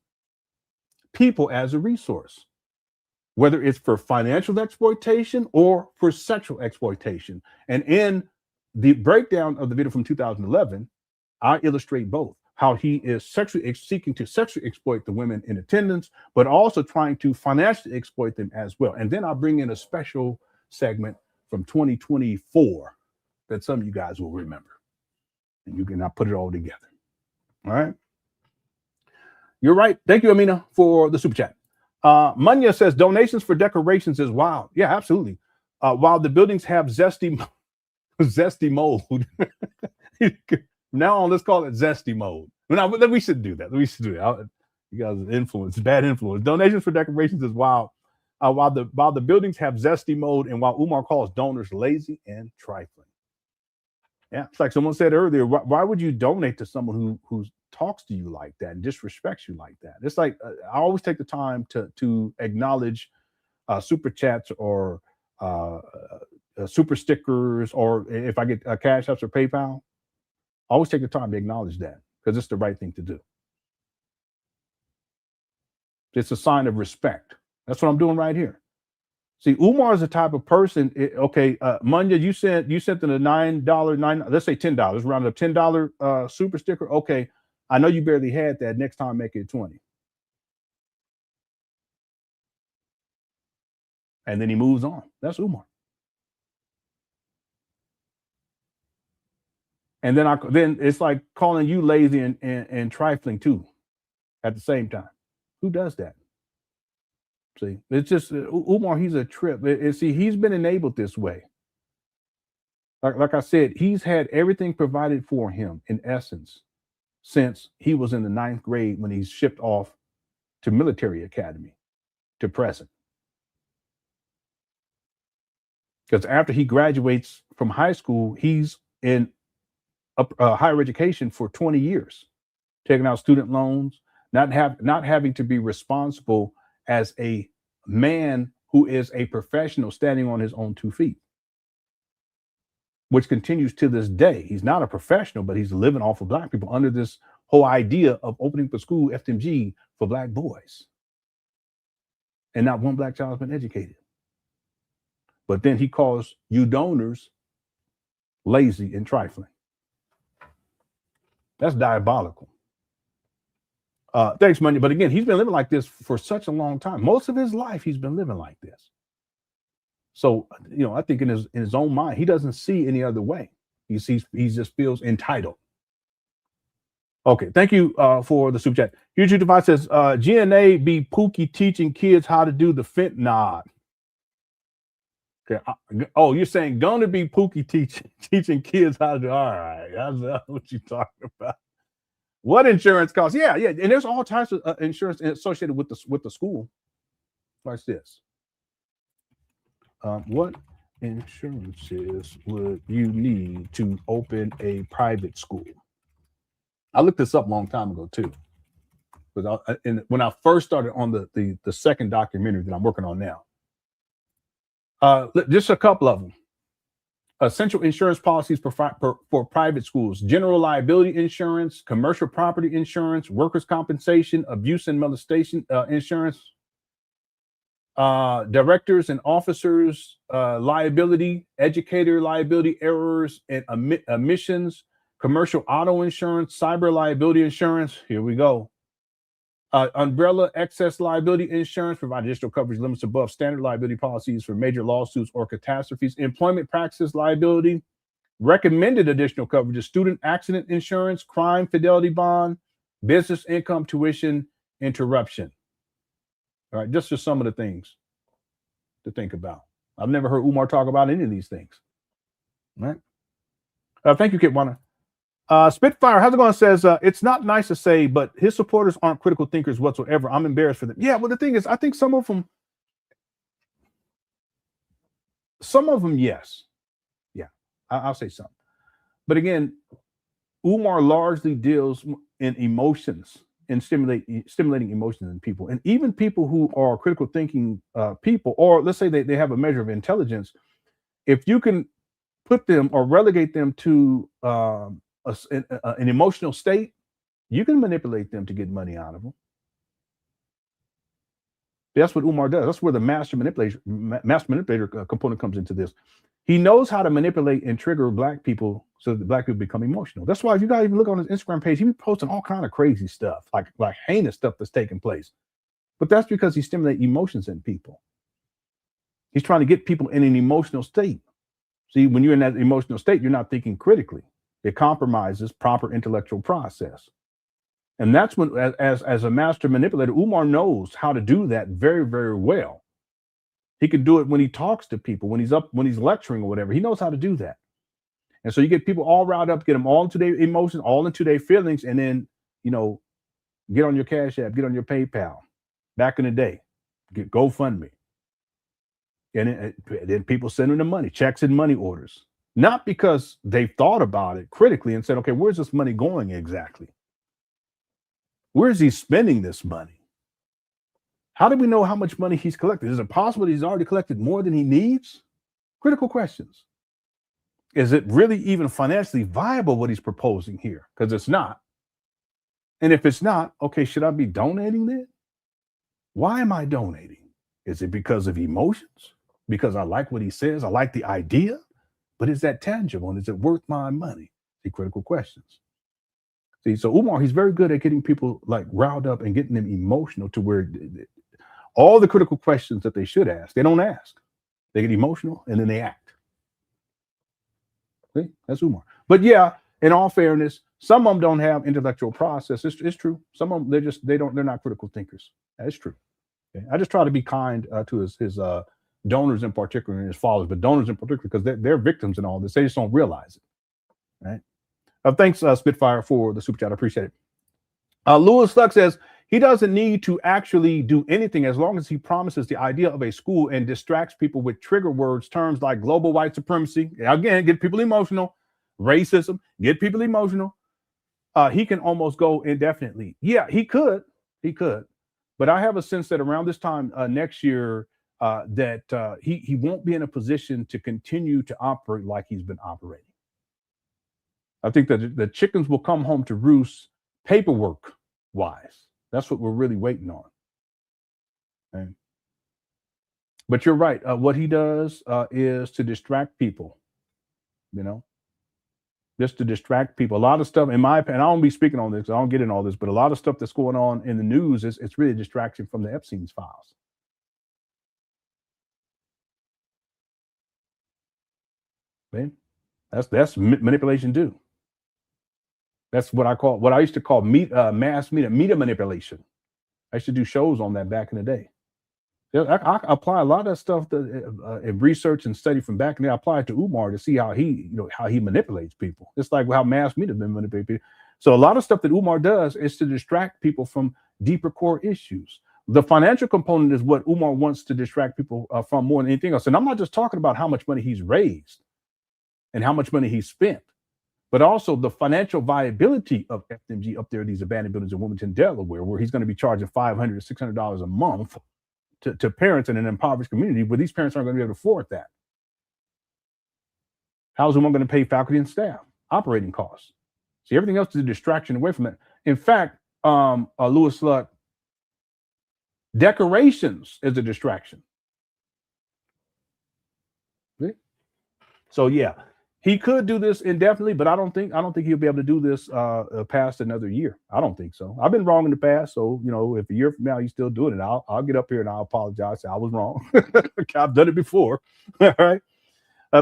people as a resource, whether it's for financial exploitation or for sexual exploitation. And in the breakdown of the video from 2011, I illustrate both, how he is seeking to sexually exploit the women in attendance, but also trying to financially exploit them as well. And then I'll bring in a special segment from 2024 that some of you guys will remember. And you can now put it all together. All right. You're right. Thank you, Amina, for the super chat. Munya says donations for decorations is wild. Yeah, absolutely. While the buildings have zesty mold. Now on, let's call it zesty mode. We should do that. You guys, bad influence. Donations for decorations is wild. While the buildings have zesty mode, and while Umar calls donors lazy and trifling. Yeah, it's like someone said earlier. Why would you donate to someone who talks to you like that and disrespects you like that? It's like I always take the time to acknowledge super chats or super stickers, or if I get CashApps or PayPal, I always take the time to acknowledge that because it's the right thing to do. It's a sign of respect. That's what I'm doing right here. See, Umar is the type of person. Munya, you sent them a $9, let's say $10, round up $10 super sticker. Okay, I know you barely had that. Next time, make it 20. And then he moves on. That's Umar. And then it's like calling you lazy and trifling too, at the same time. Who does that? See, it's just Umar. He's a trip. See, he's been enabled this way. Like I said, he's had everything provided for him in essence since he was in the 9th grade when he's shipped off to military academy to present. Because after he graduates from high school, he's in higher education for 20 years, taking out student loans, not having to be responsible as a man who is a professional standing on his own 2 feet, which continues to this day. He's not a professional, but he's living off of Black people under this whole idea of opening the school FDMG for Black boys. And not one Black child has been educated. But then he calls you donors lazy and trifling. That's diabolical. Thanks, Money. But again, he's been living like this for such a long time. Most of his life, he's been living like this. So, I think in his own mind, he doesn't see any other way. He just feels entitled. Okay, thank you for the super chat. YouTube Device says GNA be Pookie teaching kids how to do the fentanyl. Okay. Oh, you're saying gonna be Pookie teaching kids how to do. All right, that's what you're talking about. What insurance costs? Yeah, and there's all types of insurance associated with the school. Like this. What insurances would you need to open a private school? I looked this up a long time ago too, because when I first started on the second documentary that I'm working on now. Just a couple of them. Essential insurance policies for private schools: general liability insurance, commercial property insurance, workers' compensation, abuse and molestation insurance, directors and officers liability, educator liability, errors and omissions, commercial auto insurance, cyber liability insurance. Here we go. Umbrella excess liability insurance provide additional coverage limits above standard liability policies for major lawsuits or catastrophes. Employment practices liability, recommended additional coverage: student accident insurance, crime fidelity bond, business income tuition interruption. All right, just some of the things to think about. I've never heard Umar talk about any of these things. All right. Thank you, Kitwana. Spitfire, how's it going? Says it's not nice to say, but his supporters aren't critical thinkers whatsoever. I'm embarrassed for them. Yeah, well, the thing is, I think some of them, yes. Yeah, I'll say some. But again, Umar largely deals in emotions and stimulating emotions in people. And even people who are critical thinking people, or let's say they have a measure of intelligence, if you can put them or relegate them to an emotional state, you can manipulate them to get money out of them. That's what Umar does. That's where the master manipulator component comes into this. He knows how to manipulate and trigger black people so that the black people become emotional. That's why if you guys even look on his Instagram page, he's posting all kind of crazy stuff, like heinous stuff that's taking place. But that's because he stimulates emotions in people. He's trying to get people in an emotional state. See, when you're in that emotional state, you're not thinking critically. It compromises proper intellectual process. And that's when, as a master manipulator, Umar knows how to do that very, very well. He can do it when he talks to people, when he's lecturing or whatever. He knows how to do that. And so you get people all riled up, get them all into their emotions, all into their feelings, and then, get on your CashApp, get on your PayPal. Back in the day, get GoFundMe. And then people sending them money, checks and money orders. Not because they thought about it critically and said, okay, where's this money going exactly? Where is he spending this money? How do we know how much money he's collected? Is it possible that he's already collected more than he needs? Critical questions. Is it really even financially viable what he's proposing here? Because it's not. And if it's not, okay, should I be donating then? Why am I donating? Is it because of emotions? Because I like what he says? I like the idea? But is that tangible? And is it worth my money? The critical questions. See, so Umar, he's very good at getting people riled up and getting them emotional to where all the critical questions that they should ask, they don't ask. They get emotional and then they act. See, that's Umar. But yeah, in all fairness, some of them don't have intellectual process. It's true. Some of them, they're not critical thinkers. That's true. Okay? I just try to be kind to his donors in particular and his followers, but donors in particular, because they're victims in all this. They just don't realize it. Right? Thanks, Spitfire, for the super chat. I appreciate it. Lewis Luck says he doesn't need to actually do anything as long as he promises the idea of a school and distracts people with trigger words, terms like global white supremacy. Again, get people emotional. Racism, get people emotional. He can almost go indefinitely. Yeah, he could. But I have a sense that around this time next year, that he won't be in a position to continue to operate like he's been operating. I think that the chickens will come home to roost paperwork wise. That's what we're really waiting on. Okay? But you're right. What he does is to distract people, just to distract people. A lot of stuff, in my opinion, I don't be speaking on this, I don't get in all this, but a lot of stuff that's going on in the news it's really a distraction from the Epstein's files. Okay? That's manipulation too. That's what I used to call mass media manipulation. I used to do shows on that back in the day. I apply a lot of that stuff in research and study from back in the day. I apply it to Umar to see how he manipulates people. It's like how mass media manipulates people. So a lot of stuff that Umar does is to distract people from deeper core issues. The financial component is what Umar wants to distract people from more than anything else. And I'm not just talking about how much money he's raised and how much money he's spent, but also the financial viability of FDMG up there, these abandoned buildings in Wilmington, Delaware, where he's going to be charging $500 to $600 a month to parents in an impoverished community, where these parents aren't going to be able to afford that. How's Umar going to pay faculty and staff? Operating costs. See, everything else is a distraction away from it. In fact, Lewis Luck, decorations is a distraction. See? So yeah, he could do this indefinitely, but I don't think he'll be able to do this past another year. I don't think so. I've been wrong in the past, so if a year from now he's still doing it, I'll get up here and I'll apologize. Say I was wrong. I've done it before. All right.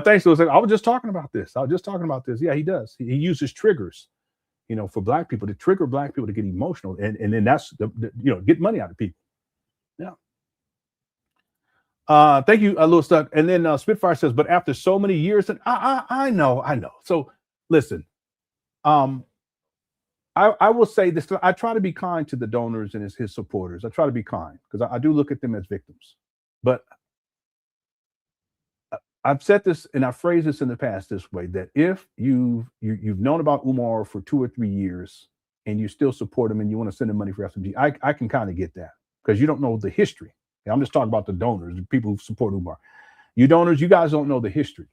Thanks, Lewis. I was just talking about this. Yeah, he does. He uses triggers, for Black people, to trigger Black people to get emotional, and then that's get money out of people. Yeah. Thank you, Lewis Duck. And then Spitfire says, but after so many years, and I know. So listen, I will say this. I try to be kind to the donors and his supporters. I try to be kind because I do look at them as victims. But I've said this and I've phrased this in the past this way, that if you've known about Umar for 2 or 3 years and you still support him and you want to send him money for FDMG, I can kind of get that because you don't know the history. I'm just talking about the donors, the people who support Umar. You donors, you guys don't know the history.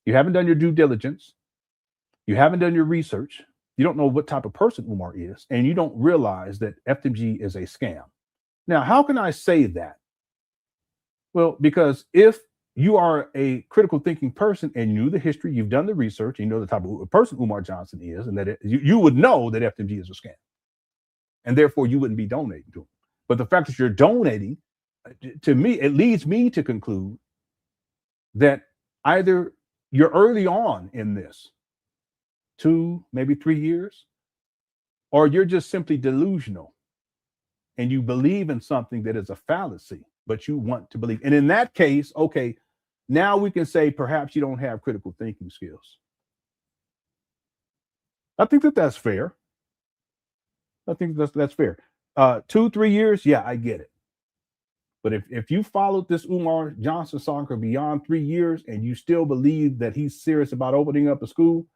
You haven't done your due diligence. You haven't done your research. You don't know what type of person Umar is, and you don't realize that FDMG is a scam. Now, how can I say that? Well, because if you are a critical thinking person and you knew the history, you've done the research, you know the type of person Umar Johnson is, and that you would know that FDMG is a scam, and therefore you wouldn't be donating to him. But the fact that you're donating, to me, it leads me to conclude that either you're early on in this, 2, maybe 3 years, or you're just simply delusional and you believe in something that is a fallacy, but you want to believe. And in that case, okay, now we can say perhaps you don't have critical thinking skills. I think that's fair. I think that's fair. 2, 3 years, yeah, I get it. But if you followed this Umar Johnson saga beyond 3 years and you still believe that he's serious about opening up a school,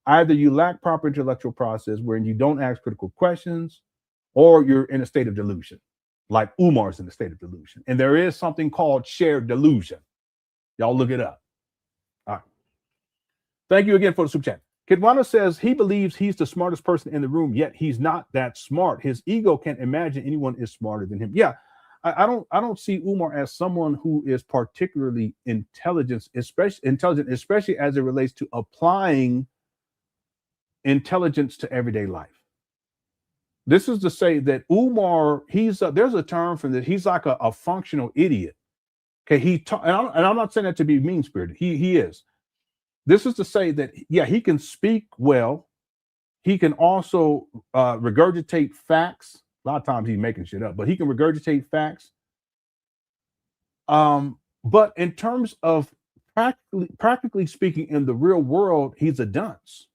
either you lack proper intellectual process wherein you don't ask critical questions, or you're in a state of delusion, like Umar's in a state of delusion. And there is something called shared delusion. Y'all look it up. All right. Thank you again for the super chat. Kidwana says he believes he's the smartest person in the room, yet he's not that smart. His ego can't imagine anyone is smarter than him. Yeah, I don't see Umar as someone who is particularly intelligent, especially as it relates to applying intelligence to everyday life. This is to say that Umar, there's a term for this. He's like a functional idiot. Okay, and I'm not saying that to be mean-spirited. He is. This is to say that, yeah, he can speak well. He can also regurgitate facts. A lot of times he's making shit up, but he can regurgitate facts. But in terms of practically speaking, in the real world, he's a dunce.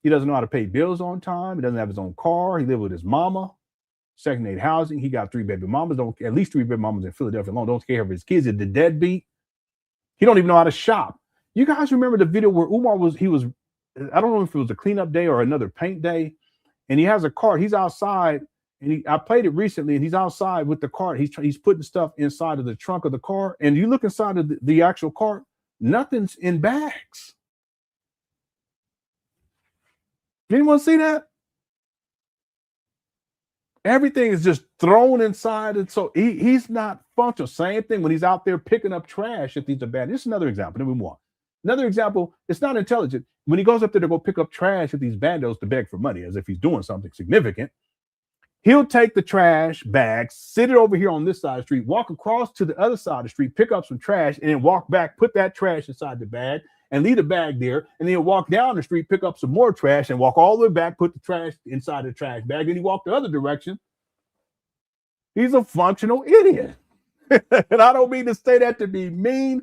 He doesn't know how to pay bills on time. He doesn't have his own car. He lives with his mama. Second-aid housing. He got 3 baby mamas. At least 3 baby mamas in Philadelphia alone. Don't care for his kids. He's the deadbeat. He don't even know how to shop. You guys remember the video where Umar was, I don't know if it was a cleanup day or another paint day, and he has a cart. He's outside, and I played it recently, and he's outside with the cart. He's putting stuff inside of the trunk of the car, and you look inside of the actual cart, nothing's in bags. Anyone see that? Everything is just thrown inside, and so he's not functional. Same thing when he's out there picking up trash at these abandoned. This is another example. Then we move on. Another example, it's not intelligent. When he goes up there to go pick up trash at these bandos to beg for money, as if he's doing something significant, he'll take the trash bag, sit it over here on this side of the street, walk across to the other side of the street, pick up some trash, and then walk back, put that trash inside the bag, and leave the bag there, and then he'll walk down the street, pick up some more trash, and walk all the way back, put the trash inside the trash bag, then he walked the other direction. He's a functional idiot. And I don't mean to say that to be mean,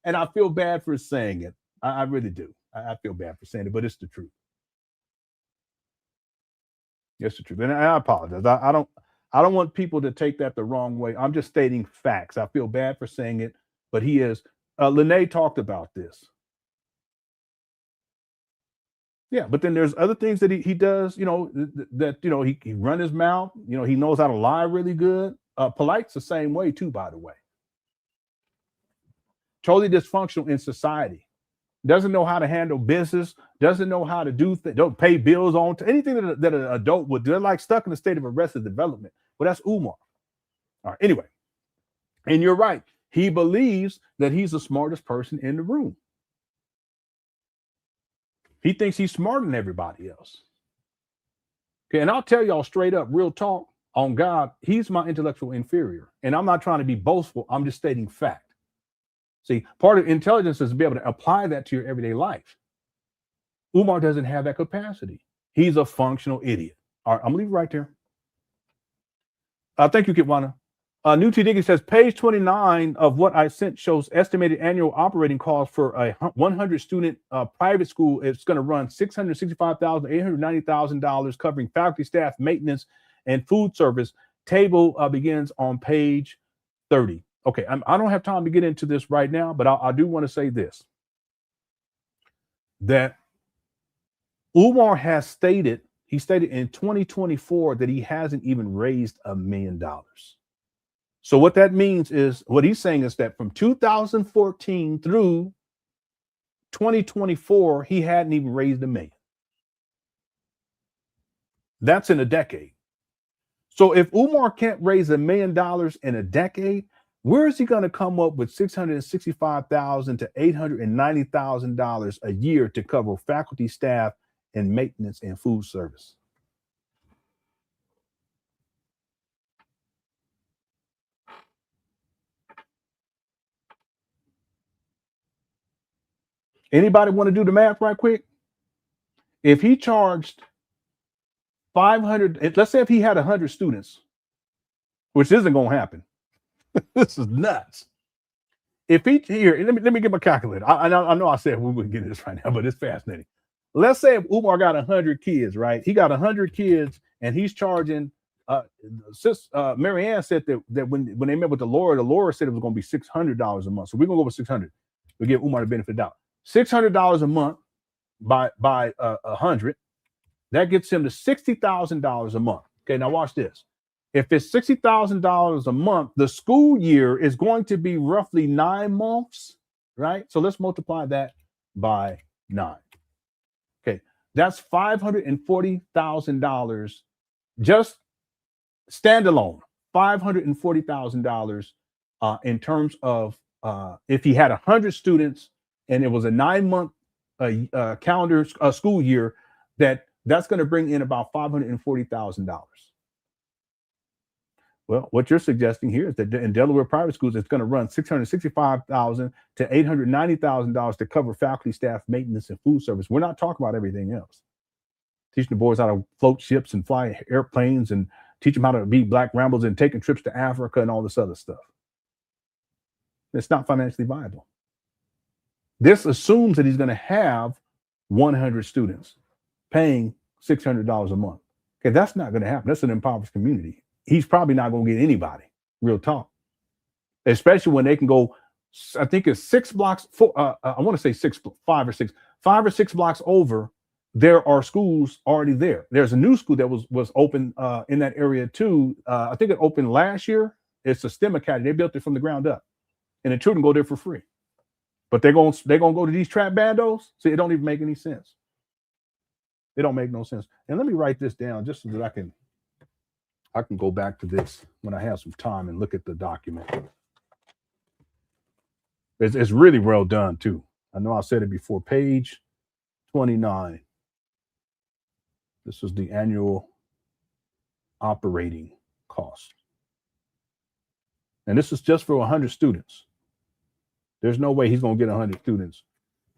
and I feel bad for saying it. I really do. I feel bad for saying it, but it's the truth. It's the truth. And I apologize. I don't want people to take that the wrong way. I'm just stating facts. I feel bad for saying it, but he is. Lenon talked about this. Yeah, but then there's other things that he does, he run his mouth, he knows how to lie really good. Polite's the same way too, by the way. Totally dysfunctional in society. Doesn't know how to handle business, doesn't know how to do things, don't pay bills on to anything that an adult would do. They're like stuck in a state of arrested development. Well, that's Umar. All right, anyway. And you're right. He believes that he's the smartest person in the room. He thinks he's smarter than everybody else. Okay, and I'll tell y'all straight up, real talk, on God, he's my intellectual inferior. And I'm not trying to be boastful. I'm just stating fact. See, part of intelligence is to be able to apply that to your everyday life. Umar doesn't have that capacity. He's a functional idiot. All right, I'm going to leave it right there. Thank you, Kitwana. New T. Diggy says, page 29 of what I sent shows estimated annual operating costs for a 100-student private school. It's going to run $665,000, $890,000, covering faculty, staff, maintenance, and food service. Table begins on page 30. Okay, I don't have time to get into this right now, but I do want to say this. That Umar has stated, he stated in 2024 that he hasn't even raised $1 million. So what that means is, what he's saying is that from 2014 through 2024, he hadn't even raised $1 million. That's in a decade. So if Umar can't raise $1 million in a decade, where is he going to come up with $665,000 to $890,000 a year to cover faculty, staff, and maintenance and food service? Anybody want to do the math right quick? If he charged 500, let's say if he had 100 students, which isn't going to happen. This is nuts. If he here, let me get my calculator. I know I said we wouldn't get this right now, but it's fascinating. Let's say if Umar got 100 kids, right? He got 100 kids, and he's charging. Marianne said that when they met with the Laura said it was going to be $600 a month. So we're gonna go with 600. We give Umar the benefit of the doubt. $600 a month by 100. That gets him to $60,000 a month. Okay, now watch this. If it's $60,000 a month, the school year is going to be roughly 9 months, right? So let's multiply that by 9. Okay, that's $540,000 just standalone. $540,000 in terms of if he had 100 students and it was a 9-month calendar school year, that's going to bring in about $540,000. Well, what you're suggesting here is that in Delaware private schools, it's going to run $665,000 to $890,000 to cover faculty, staff, maintenance, and food service. We're not talking about everything else. Teaching the boys how to float ships and fly airplanes and teach them how to be black ramblers and taking trips to Africa and all this other stuff. It's not financially viable. This assumes that he's going to have 100 students paying $600 a month. Okay, that's not going to happen. That's an impoverished community. He's probably not going to get anybody, real talk. Especially when they can go, I think it's 6 blocks, I want to say 5 or 6 blocks over, there are schools already there. There's a new school that was open in that area too. I think it opened last year. It's a STEM Academy. They built it from the ground up. And the children go there for free. But they're gonna go to these trap bandos. See, it don't even make any sense. It don't make no sense. And let me write this down just so that I can go back to this when I have some time and look at the document. It's really well done too. I know I said it before. Page 29. This is the annual operating cost. And this is just for 100 students. There's no way he's going to get 100 students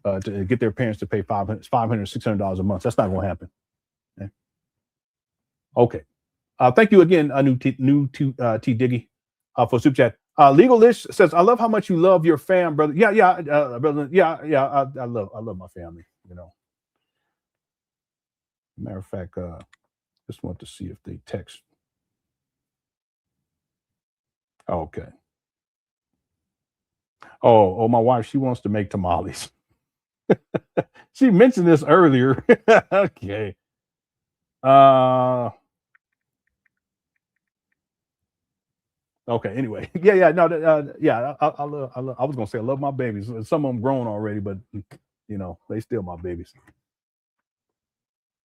to get their parents to pay $500, $600 a month. That's not going to happen. Okay. Thank you again, T Diggy, for super chat. Legalish says, "I love how much you love your fam, brother." Yeah, brother. Yeah. I love my family. You know. Matter of fact, just want to see if they text. Okay. Oh, my wife, she wants to make tamales. She mentioned this earlier. Okay. Okay. Anyway, yeah. No, yeah. I was gonna say I love my babies. Some of them grown already, but you know they still my babies.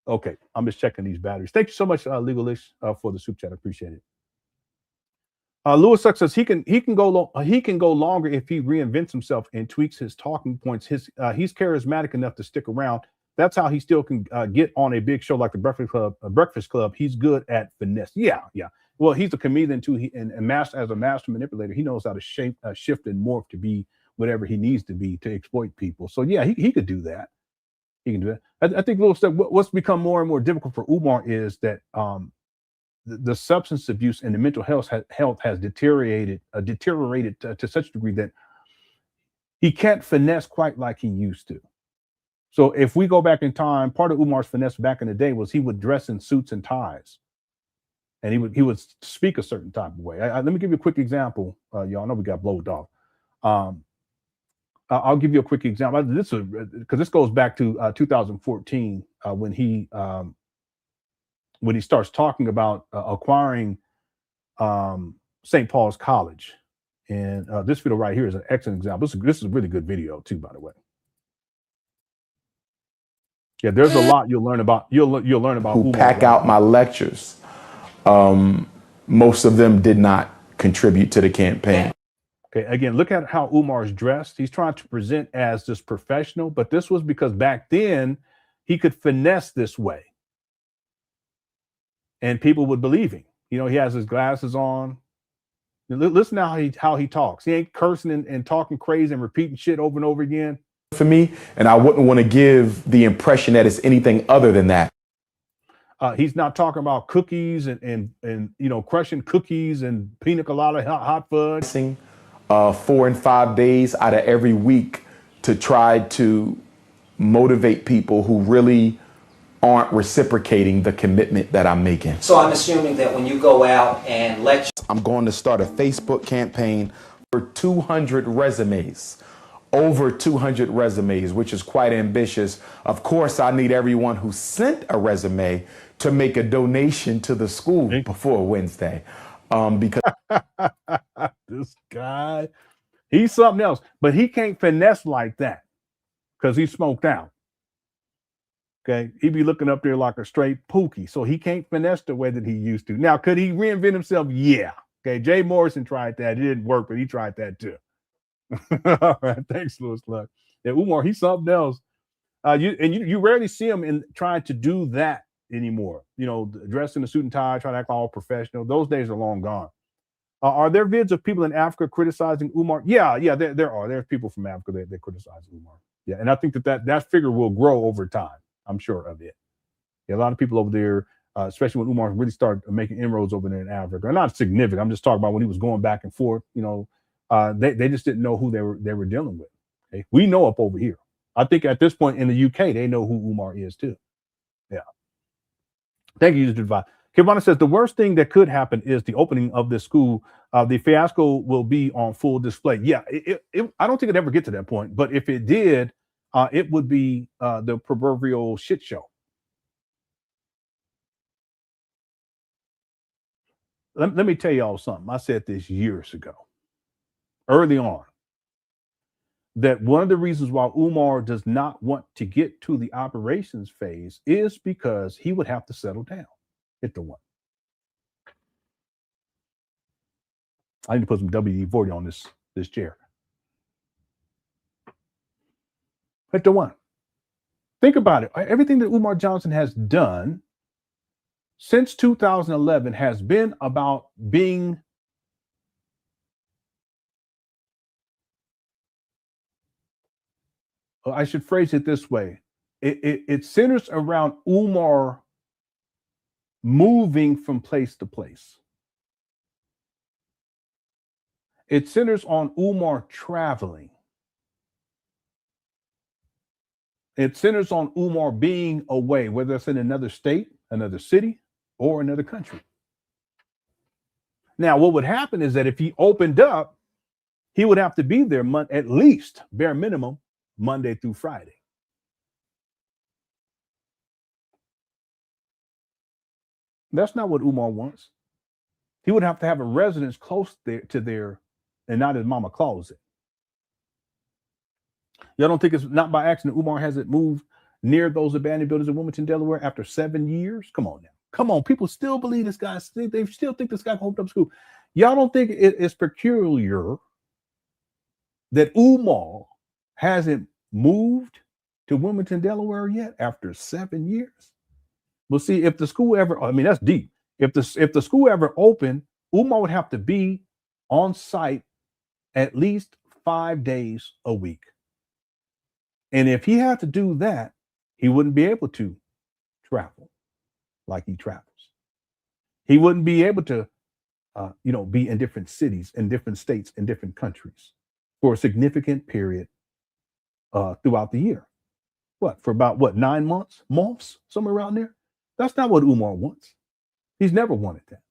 Okay, I'm just checking these batteries. Thank you so much, Legalish, for the super chat. I appreciate it. Lewis Suck says he can go longer if he reinvents himself and tweaks his talking points. He's charismatic enough to stick around. That's how he still can get on a big show like the Breakfast Club. He's good at finesse. Yeah. Well, he's a comedian too. As a master manipulator, he knows how to shift and morph to be whatever he needs to be to exploit people. So yeah, he could do that. He can do that. I think what's become more and more difficult for Umar is that the substance abuse and the mental health has deteriorated to such a degree that he can't finesse quite like he used to. So if we go back in time, part of Umar's finesse back in the day was he would dress in suits and ties, and he would speak a certain type of way. Let me give you a quick example. Y'all know we got blowed off. I'll give you a quick example. This is because this goes back to 2014 when he starts talking about acquiring St. Paul's College, and this video right here is an excellent example. This is a really good video too, by the way. Yeah, there's a lot you'll learn about. You'll learn about who pack out my lectures. Most of them did not contribute to the campaign. Okay, again, look at how Umar's dressed. He's trying to present as this professional, but this was because back then he could finesse this way, and people would believe him. You know, he has his glasses on. Listen to how he talks. He ain't cursing and talking crazy and repeating shit over and over again. For me, and I wouldn't want to give the impression that it's anything other than that. He's not talking about cookies and you know, crushing cookies and pina colada hot fudge. 4 and 5 days out of every week to try to motivate people who really aren't reciprocating the commitment that I'm making. So I'm assuming that when you go out and lecture, I'm going to start a Facebook campaign for 200 resumes. Over 200 resumes, which is quite ambitious. Of course, I need everyone who sent a resume to make a donation to the school before Wednesday. Because this guy, he's something else, but he can't finesse like that because he's smoked out. Okay, he be looking up there like a straight pookie, so he can't finesse the way that he used to. Now, could he reinvent himself? Yeah. Okay, Jay Morrison tried that. It didn't work, but he tried that too. All right, thanks, Louis Luck. Yeah, Umar, he's something else. You rarely see him in trying to do that anymore. You know, dressed in a suit and tie, trying to act all professional. Those days are long gone. Are there vids of people in Africa criticizing Umar? Yeah, there are. There's people from Africa that criticize Umar. Yeah, and I think that figure will grow over time. I'm sure of it. Yeah, a lot of people over there, especially when Umar really started making inroads over there in Africa, are not significant. I'm just talking about when he was going back and forth. You know. They just didn't know who they were dealing with. Okay? We know up over here. I think at this point in the UK, they know who Umar is too. Yeah. Thank you, User. Kivana says the worst thing that could happen is the opening of this school. The fiasco will be on full display. Yeah, I don't think it'd ever get to that point, but if it did, it would be the proverbial shit show. Let me tell y'all something. I said this years ago. Early on, that one of the reasons why Umar does not want to get to the operations phase is because he would have to settle down. Hit the one. I need to put some WD-40 on this chair. Hit the one. Think about it. Everything that Umar Johnson has done since 2011 has been about being I should phrase it this way. It centers around Umar moving from place to place. It centers on Umar traveling. It centers on Umar being away, whether it's in another state, another city, or another country. Now, what would happen is that if he opened up, he would have to be there at least, bare minimum, Monday through Friday. That's not what Umar wants. He would have to have a residence close to there and not his mama closet. Y'all don't think it's not by accident Umar hasn't moved near those abandoned buildings in Wilmington, Delaware after 7 years? Come on now. Come on. People still believe this guy. They still think this guy opened up school. Y'all don't think it's peculiar that Umar hasn't moved to Wilmington, Delaware yet after 7 years? Well, see, if the school ever, I mean, that's deep. If the school ever opened, Umar would have to be on site at least 5 days a week. And if he had to do that, he wouldn't be able to travel like he travels. He wouldn't be able to, be in different cities, in different states, in different countries for a significant period throughout the year. For about 9 months, somewhere around there? That's not what Umar wants. He's never wanted that.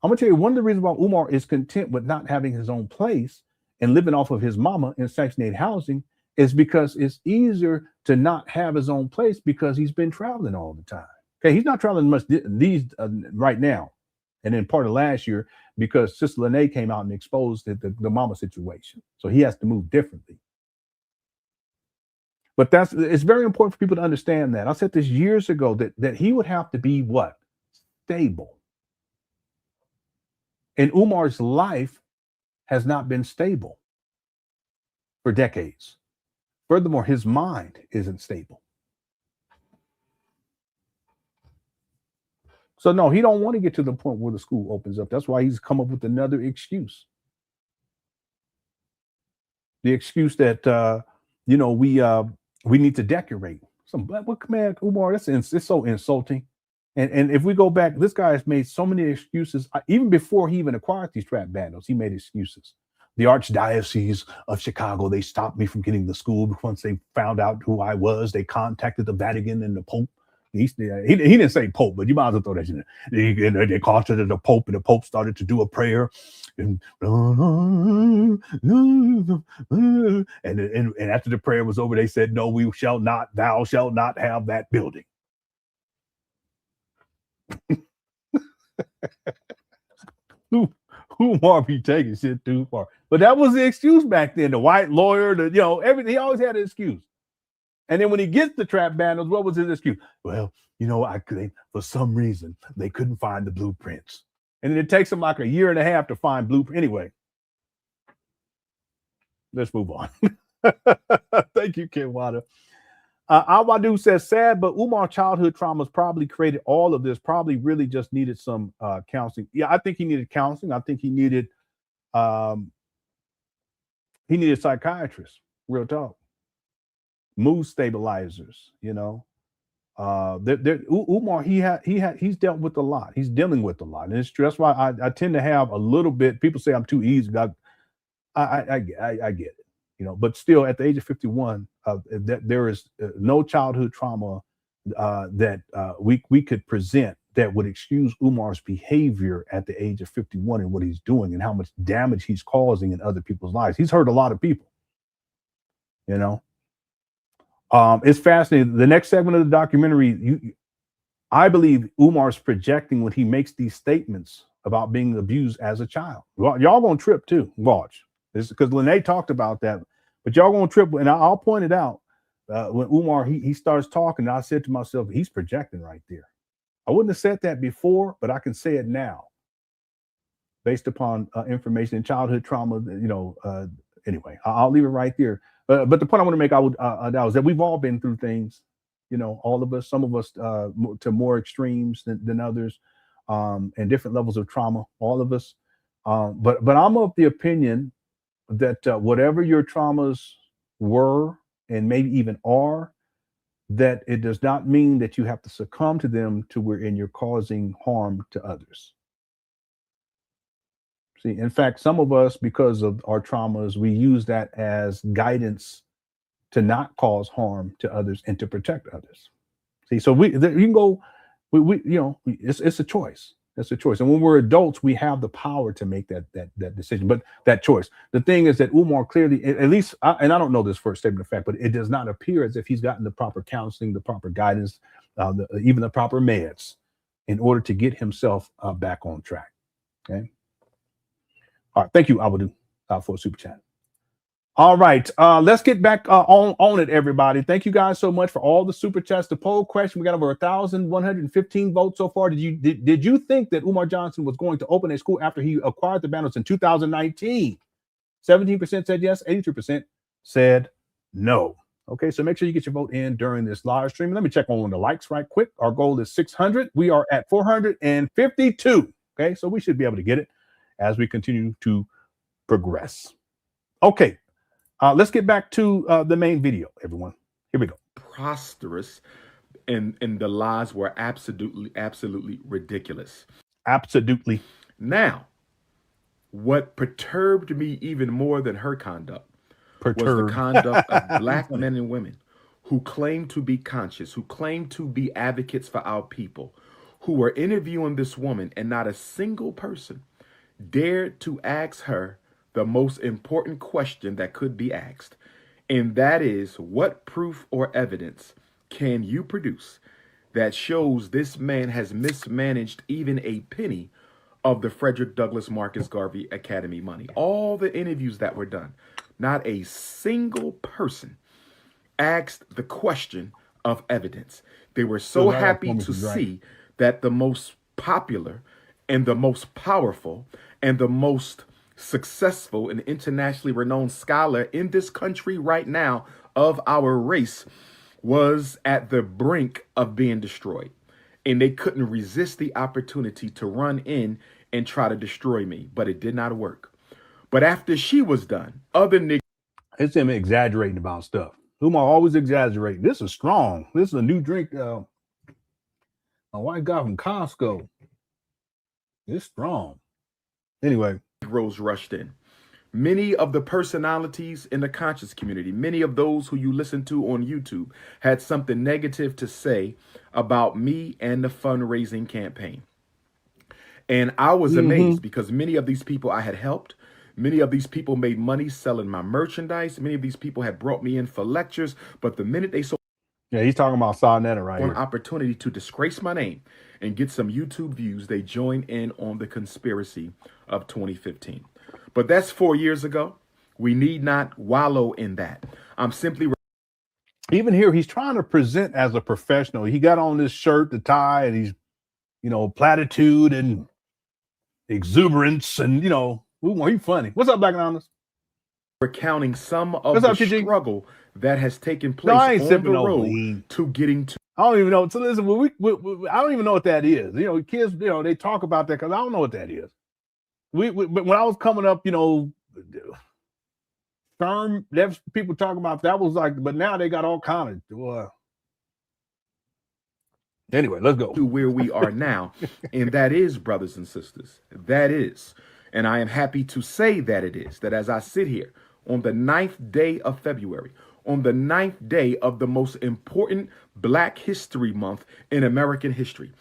I'm gonna tell you, one of the reasons why Umar is content with not having his own place and living off of his mama in Section 8 housing is because it's easier to not have his own place because he's been traveling all the time. Okay, he's not traveling much right now, and then part of last year because Sister Lenon came out and exposed the mama situation, so he has to move differently. But it's very important for people to understand that. I said this years ago that he would have to be what? Stable. And Umar's life has not been stable for decades. Furthermore, his mind isn't stable. So no, he don't want to get to the point where the school opens up. That's why he's come up with another excuse. The excuse that we need to decorate. What man, Umar? It's so insulting. And if we go back, this guy has made so many excuses. Even before he even acquired these trap bandos, he made excuses. The Archdiocese of Chicago, they stopped me from getting the school once they found out who I was. They contacted the Vatican and the Pope. He didn't say Pope, but you might as well throw that in there. They contacted the Pope, and the Pope started to do a prayer. And after the prayer was over, they said, "No, thou shalt not have that building." Umar be taking shit too far. But that was the excuse back then. The white lawyer, everything. He always had an excuse. And then when he gets the trap bandos, what was his excuse? Well, for some reason, they couldn't find the blueprints. And then it takes him like a year and a half to find blueprint. Anyway, let's move on. Thank you, Kenwada. Awadu says, sad, but Umar's childhood traumas probably created all of this, probably really just needed some counseling. Yeah, I think he needed counseling. I think he needed psychiatrists, real talk. Mood stabilizers, Umar, he's dealt with a lot. He's dealing with a lot. And it's true. That's why I tend to have a little bit, people say I'm too easy. I get it. But still at the age of 51, there is no childhood trauma that we could present that would excuse Umar's behavior at the age of 51 and what he's doing and how much damage he's causing in other people's lives. He's hurt a lot of people, It's fascinating. The next segment of the documentary, I believe Umar's projecting when he makes these statements about being abused as a child. Y'all gonna trip too. Watch. This because Lenon talked about that, but y'all gonna trip, and I'll point it out when Umar he starts talking. I said to myself, he's projecting right there. I wouldn't have said that before, but I can say it now, based upon information and childhood trauma. Anyway, I'll leave it right there. But the point I want to make was that we've all been through things, all of us. Some of us to more extremes than others, and different levels of trauma. All of us. But I'm of the opinion that whatever your traumas were and maybe even are, that it does not mean that you have to succumb to them to wherein you're causing harm to others. See, in fact, some of us, because of our traumas, we use that as guidance to not cause harm to others and to protect others. See, so you can go, it's a choice. It's a choice. And when we're adults, we have the power to make that decision, but that choice. The thing is that Umar clearly, at least, and I don't know this for a statement of fact, but it does not appear as if he's gotten the proper counseling, the proper guidance, even the proper meds in order to get himself back on track. Okay. All right. Thank you, Abadu, for a super chat. All right, let's get back on it, everybody. Thank you guys so much for all the super chats. The poll question, we got over 1,115 votes so far. Did you think that Umar Johnson was going to open a school after he acquired the banners in 2019? 17% said yes, 82% said no. Okay, so make sure you get your vote in during this live stream. Let me check on the likes right quick. Our goal is 600. We are at 452. Okay, so we should be able to get it as we continue to progress. Okay. Let's get back to the main video, everyone. Here we go. Prosperous, and the lies were absolutely ridiculous. Absolutely. Now, what perturbed me even more than her conduct was the conduct of Black men and women who claim to be conscious, who claim to be advocates for our people, who were interviewing this woman, and not a single person dared to ask her the most important question that could be asked. And that is, what proof or evidence can you produce that shows this man has mismanaged even a penny of the Frederick Douglass Marcus Garvey Academy money? All the interviews that were done, not a single person asked the question of evidence. They were so happy to see that the most popular and the most powerful and the most successful and internationally renowned scholar in this country right now of our race was at the brink of being destroyed. And they couldn't resist the opportunity to run in and try to destroy me, but it did not work. But after she was done, other niggas... It's him exaggerating about stuff. Umar always exaggerating. This is strong. This is a new drink. A white guy from Costco. It's strong. Anyway. Negroes rushed in. Many of the personalities in the conscious community, many of those who you listen to on YouTube, had something negative to say about me and the fundraising campaign. And I was amazed because many of these people I had helped. Many of these people made money selling my merchandise. Many of these people had brought me in for lectures. But the minute they saw... Yeah, he's talking about Sarnetta right here. An opportunity to disgrace my name and get some YouTube views, they joined in on the conspiracy of 2015. But that's 4 years ago. We need not wallow in that. I'm simply... Even here, he's trying to present as a professional. He got on this shirt, the tie, and he's, platitude and exuberance and, he's funny. What's up, Black Anonymous? Recounting some of the struggle that has taken place on the road to getting to... I don't even know. So listen, I don't even know what that is. Kids, they talk about that because I don't know what that is. But when I was coming up, term, that's people talking about that was like, but now they got all kind of. Anyway, let's go to where we are now, and that is, brothers and sisters, that is, and I am happy to say that it is, that as I sit here on the 9th day of February, on the 9th day of the most important Black History Month in American history.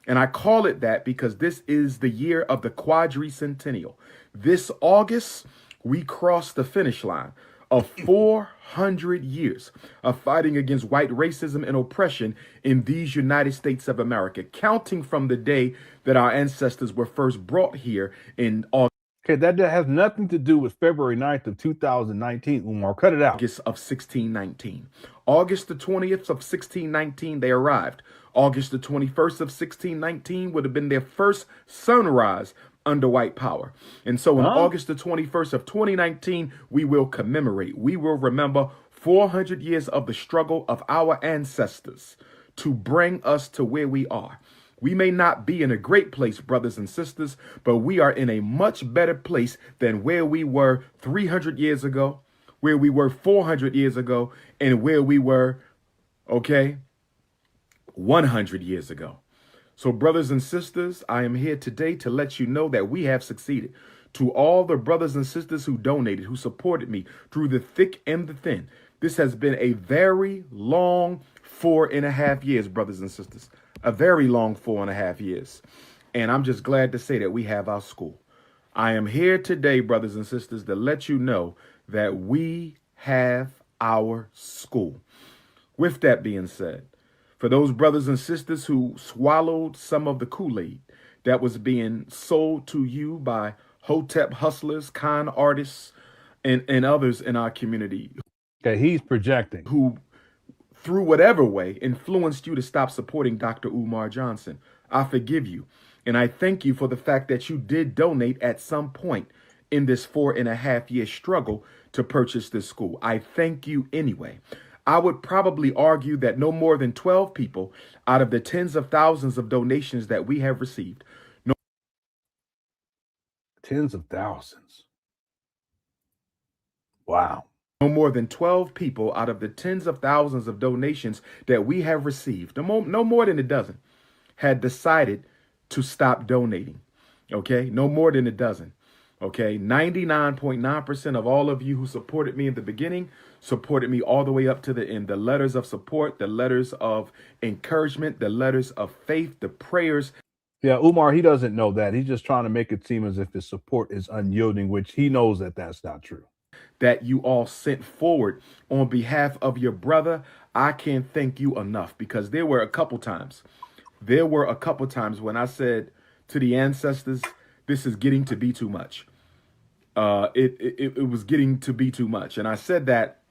And I call it that because this is the year of the quadricentennial. This August, we crossed the finish line of 400 years of fighting against white racism and oppression in these United States of America, counting from the day that our ancestors were first brought here in August. Okay, that has nothing to do with February 9th of 2019, Umar. Cut it out. August of 1619. August the 20th of 1619, they arrived. August the 21st of 1619 would have been their first sunrise under white power. And so on August the 21st of 2019, we will commemorate. We will remember 400 years of the struggle of our ancestors to bring us to where we are. We may not be in a great place, brothers and sisters, but we are in a much better place than where we were 300 years ago, where we were 400 years ago and where we were, okay, 100 years ago. So brothers and sisters, I am here today to let you know that we have succeeded. To all the brothers and sisters who donated, who supported me through the thick and the thin, this has been a very long 4.5 years, brothers and sisters, a very long 4.5 years. And I'm just glad to say that we have our school. I am here today, brothers and sisters, to let you know that we have our school. With that being said, for those brothers and sisters who swallowed some of the Kool-Aid that was being sold to you by Hotep hustlers, con artists, and others in our community. Okay, he's projecting. Who, through whatever way, influenced you to stop supporting Dr. Umar Johnson. I forgive you. And I thank you for the fact that you did donate at some point in this 4.5 year struggle to purchase this school. I thank you anyway. I would probably argue that no more than 12 people out of the tens of thousands of donations that we have received. Tens of thousands. Wow. No more than 12 people out of the tens of thousands of donations that we have received, no more than a dozen, had decided to stop donating. Okay, no more than a dozen. Okay, 99.9% of all of you who supported me in the beginning supported me all the way up to the end. The letters of support, the letters of encouragement, the letters of faith, the prayers. Yeah, Umar, he doesn't know that. He's just trying to make it seem as if his support is unyielding, which he knows that that's not true. That you all sent forward on behalf of your brother, I can't thank you enough, because there were a couple times when I said to the ancestors, this is getting to be too much. It was getting to be too much. And I said that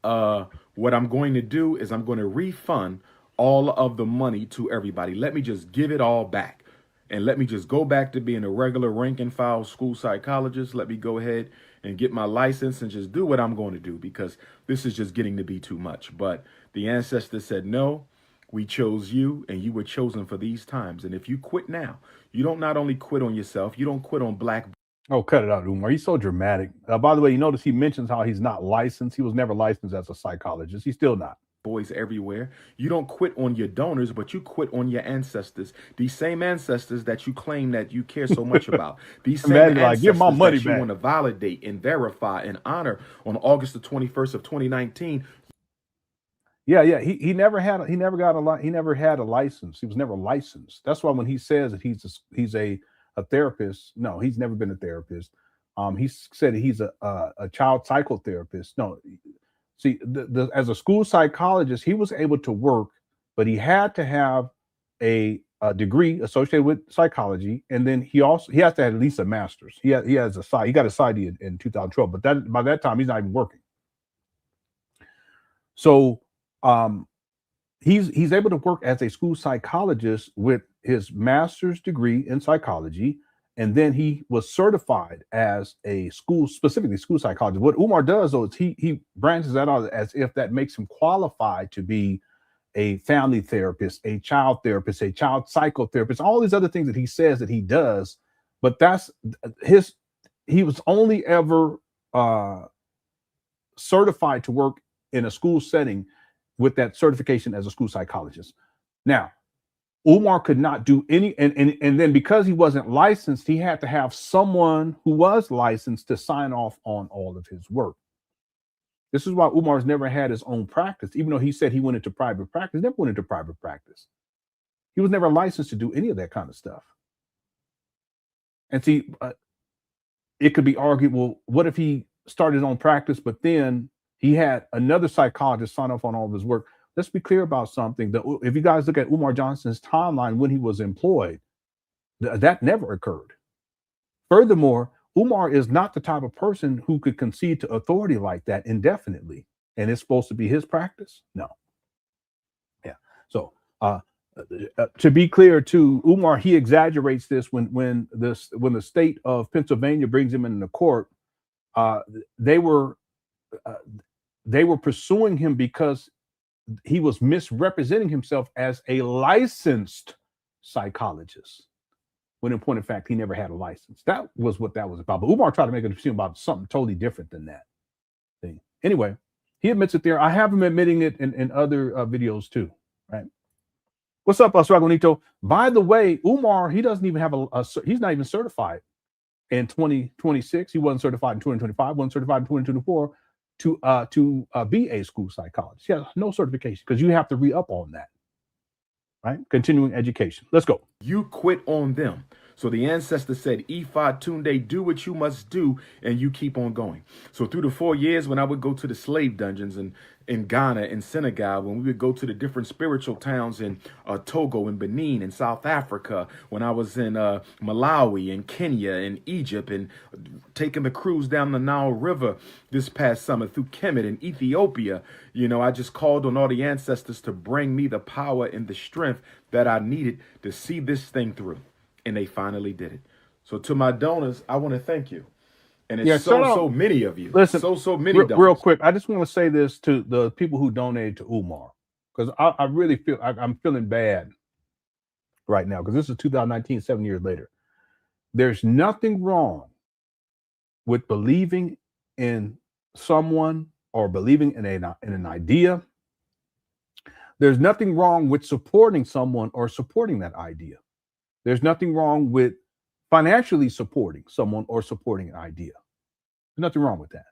what I'm going to do is I'm going to refund all of the money to everybody. Let me just give it all back. And let me just go back to being a regular rank and file school psychologist. Let me go ahead and get my license and just do what I'm going to do, because this is just getting to be too much. But the ancestors said, no, we chose you, and you were chosen for these times. And if you quit now, you don't not only quit on yourself, you don't quit on black. Oh, cut it out, Umar. He's so dramatic. By the way, you notice he mentions how he's not licensed. He was never licensed as a psychologist. He's still not. Boys everywhere. You don't quit on your donors, but you quit on your ancestors. These same ancestors that you claim that you care so much about. These same ancestors like, give my money that you want to validate and verify and honor on August the 21st of 2019. Yeah. He never had a license. He was never licensed. That's why when he says that he's a therapist, no, he's never been a therapist. He said that he's a child psychotherapist. No. See, as a school psychologist, he was able to work, but he had to have a degree associated with psychology, and then he has to have at least a master's. He got a PsyD in 2012, but by that time he's not even working. So he's able to work as a school psychologist with his master's degree in psychology. And then he was certified as a specifically school psychologist. What Umar does, though, is he branches that out as if that makes him qualified to be a family therapist, a child therapist, a child psychotherapist, all these other things that he says that he does. But he was only ever certified to work in a school setting with that certification as a school psychologist. Now, Umar could not do any, and then because he wasn't licensed, he had to have someone who was licensed to sign off on all of his work. This is why Umar's never had his own practice, even though he said he went into private practice. Never went into private practice. He was never licensed to do any of that kind of stuff. And see, it could be argued, well, what if he started his own practice, but then he had another psychologist sign off on all of his work? Let's be clear about something. If you guys look at Umar Johnson's timeline when he was employed, that never occurred. Furthermore, Umar is not the type of person who could concede to authority like that indefinitely. And it's supposed to be his practice? No. Yeah. So to be clear to Umar, he exaggerates this when the state of Pennsylvania brings him into court. They were pursuing him because he was misrepresenting himself as a licensed psychologist, when in point of fact, he never had a license. That was what that was about. But Umar tried to make it seem about something totally different than that. Anyway, he admits it there. I have him admitting it in other videos too, right? What's up, Swagonito? By the way, Umar, he doesn't even have he's not even certified in 2026. He wasn't certified in 2025, wasn't certified in 2024 to be a school psychologist. He has no certification because you have to re-up on that, right? Continuing education. Let's go. You quit on them. So the ancestor said, Ifa Tunde, do what you must do, and you keep on going. So through the 4 years when I would go to the slave dungeons and in Ghana and Senegal, when we would go to the different spiritual towns in Togo and Benin and South Africa, when I was in Malawi and Kenya and Egypt and taking the cruise down the Nile River this past summer through Kemet and Ethiopia, you know, I just called on all the ancestors to bring me the power and the strength that I needed to see this thing through. And they finally did it. So to my donors, I want to thank you. And it's so many of you. Listen, so many donors. Real quick, I just want to say this to the people who donated to Umar, because I really feel I'm feeling bad right now, because this is 2019, 7 years later. There's nothing wrong with believing in someone or believing in an idea. There's nothing wrong with supporting someone or supporting that idea. There's nothing wrong with financially supporting someone or supporting an idea. There's nothing wrong with that.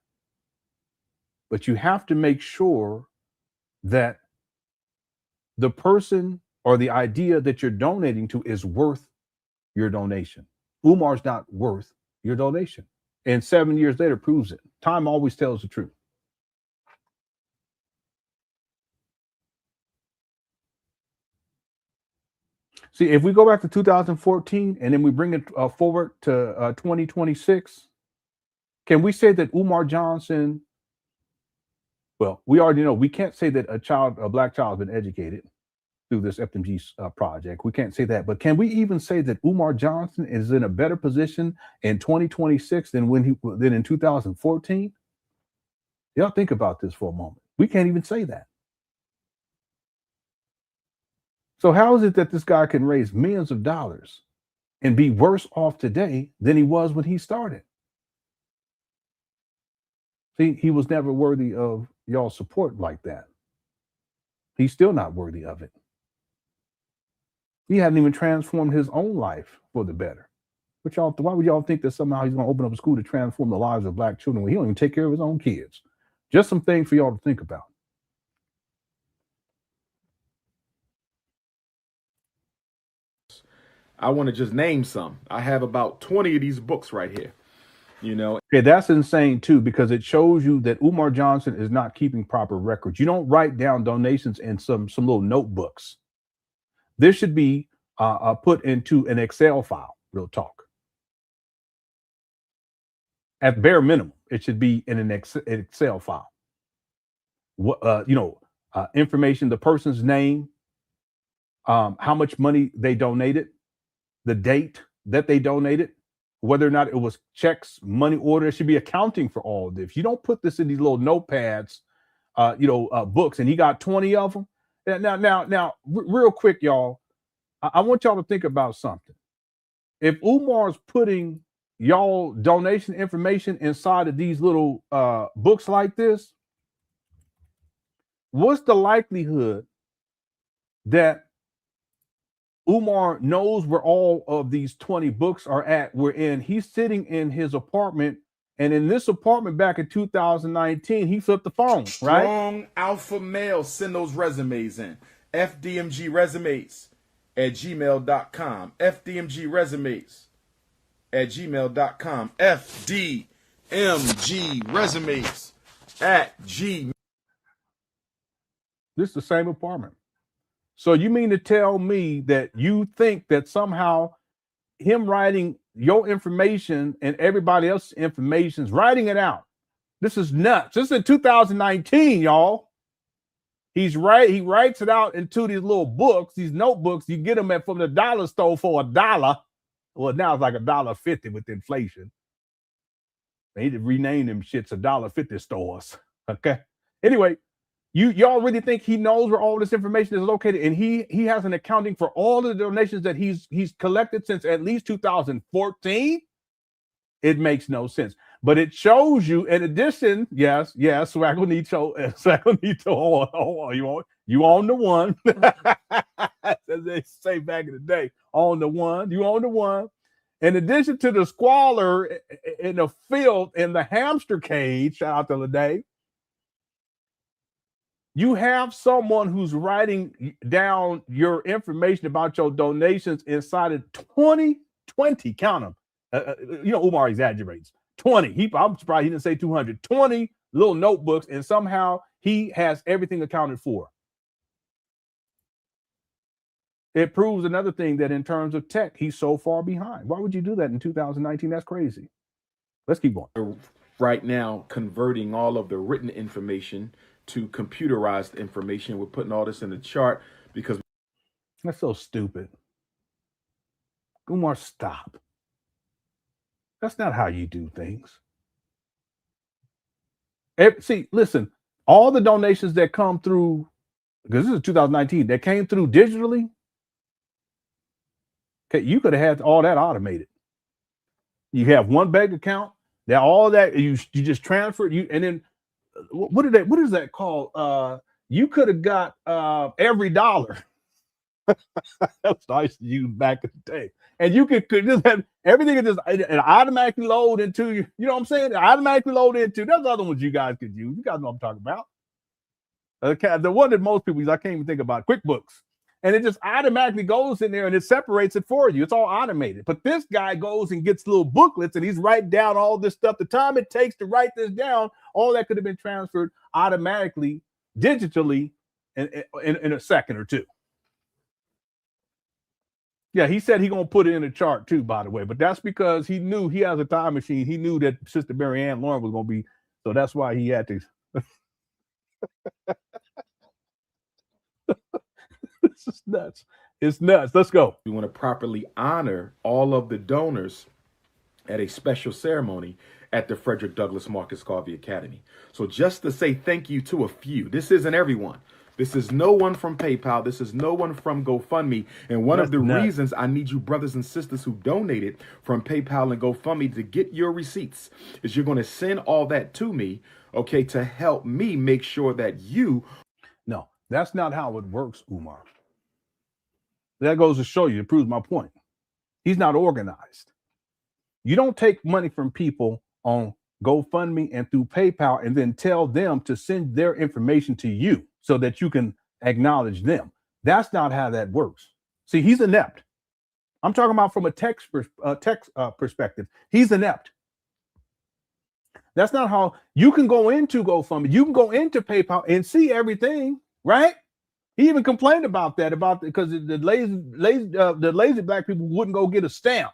But you have to make sure that the person or the idea that you're donating to is worth your donation. Umar's not worth your donation. And 7 years later proves it. Time always tells the truth. See, if we go back to 2014 and then we bring it forward to 2026, can we say that Umar Johnson, well, we already know we can't say that a black child has been educated through this FDMG project. We can't say that, but can we even say that Umar Johnson is in a better position in 2026 than in 2014? Y'all think about this for a moment. We can't even say that. So how is it that this guy can raise millions of dollars and be worse off today than he was when he started? See, he was never worthy of y'all's support like that. He's still not worthy of it. He hadn't even transformed his own life for the better. But why would y'all think that somehow he's going to open up a school to transform the lives of black children when he don't even take care of his own kids? Just some things for y'all to think about. I want to just name some. I have about 20 of these books right here. You know, okay, that's insane too, because it shows you that Umar Johnson is not keeping proper records. You don't write down donations in some little notebooks. This should be put into an Excel file. Real talk. At bare minimum, it should be in an Excel file. Information, the person's name, how much money they donated, the date that they donated, whether or not it was checks, money order. It should be accounting for all of this. You don't put this in these little notepads, books, and he got 20 of them. Now, real quick, y'all, I want y'all to think about something. If Umar's putting y'all donation information inside of these little books like this, what's the likelihood that Umar knows where all of these 20 books are at? He's sitting in his apartment, and in this apartment back in 2019, he flipped the phone, right? Strong alpha male, send those resumes in. FDMG resumes at gmail.com. FDMG resumes at gmail.com. FDMG resumes at gmail. This is the same apartment. So you mean to tell me that you think that somehow him writing your information and everybody else's information, writing it out? This is nuts. This is in 2019, y'all. He writes it out into these little books, these notebooks. You get them from the dollar store for $1. Well, now it's like $1.50 with inflation. They need to rename them shits $1.50 stores. Okay. Anyway. Y'all really think he knows where all this information is located, and he has an accounting for all the donations that he's collected since at least 2014? It makes no sense. But it shows you, in addition, yes, Swagonito, you own the one. As they say back in the day, on the one, you own the one. In addition to the squalor in the field, in the hamster cage, shout out to Lede, you have someone who's writing down your information about your donations inside of 20, count them. Umar exaggerates. 20. I'm surprised he didn't say 200. 20 little notebooks, and somehow he has everything accounted for. It proves another thing, that in terms of tech, he's so far behind. Why would you do that in 2019? That's crazy. Let's keep going. Right now, converting all of the written information to computerized information. We're putting all this in the chart because that's so stupid. Umar, stop. That's not how you do things. See, listen, all the donations that come through, because this is 2019, that came through digitally, okay, you could have had all that automated. You have one bank account, that all that you just transferred, and then what is that called? You could have got every dollar. That's nice to use back in the day. And you could just have everything just automatically load into you. You know what I'm saying? It automatically load into. There's other ones you guys could use. You guys know what I'm talking about. Okay, the one that most people use, I can't even think about, QuickBooks. And it just automatically goes in there and it separates it for you. It's all automated. But this guy goes and gets little booklets and he's writing down all this stuff. The time it takes to write this down, all that could have been transferred automatically, digitally, in a second or two. Yeah, he said he's going to put it in a chart too, by the way. But that's because he knew he has a time machine. He knew that Sister Mary Ann Lauren was going to be. So that's why he had to. This is nuts. It's nuts. Let's go. We want to properly honor all of the donors at a special ceremony at the Frederick Douglass Marcus Garvey Academy. So just to say thank you to a few. This isn't everyone. This is no one from PayPal. This is no one from GoFundMe. And one of the reasons I need you brothers and sisters who donated from PayPal and GoFundMe to get your receipts is you're going to send all that to me, okay, to help me make sure that you. No, that's not how it works, Umar. That goes to show you, it proves my point. He's not organized. You don't take money from people on GoFundMe and through PayPal and then tell them to send their information to you so that you can acknowledge them. That's not how that works. See, he's inept. I'm talking about from a text perspective. He's inept. That's not how you can go into GoFundMe. You can go into PayPal and see everything, right? He even complained about that, because the lazy black people wouldn't go get a stamp.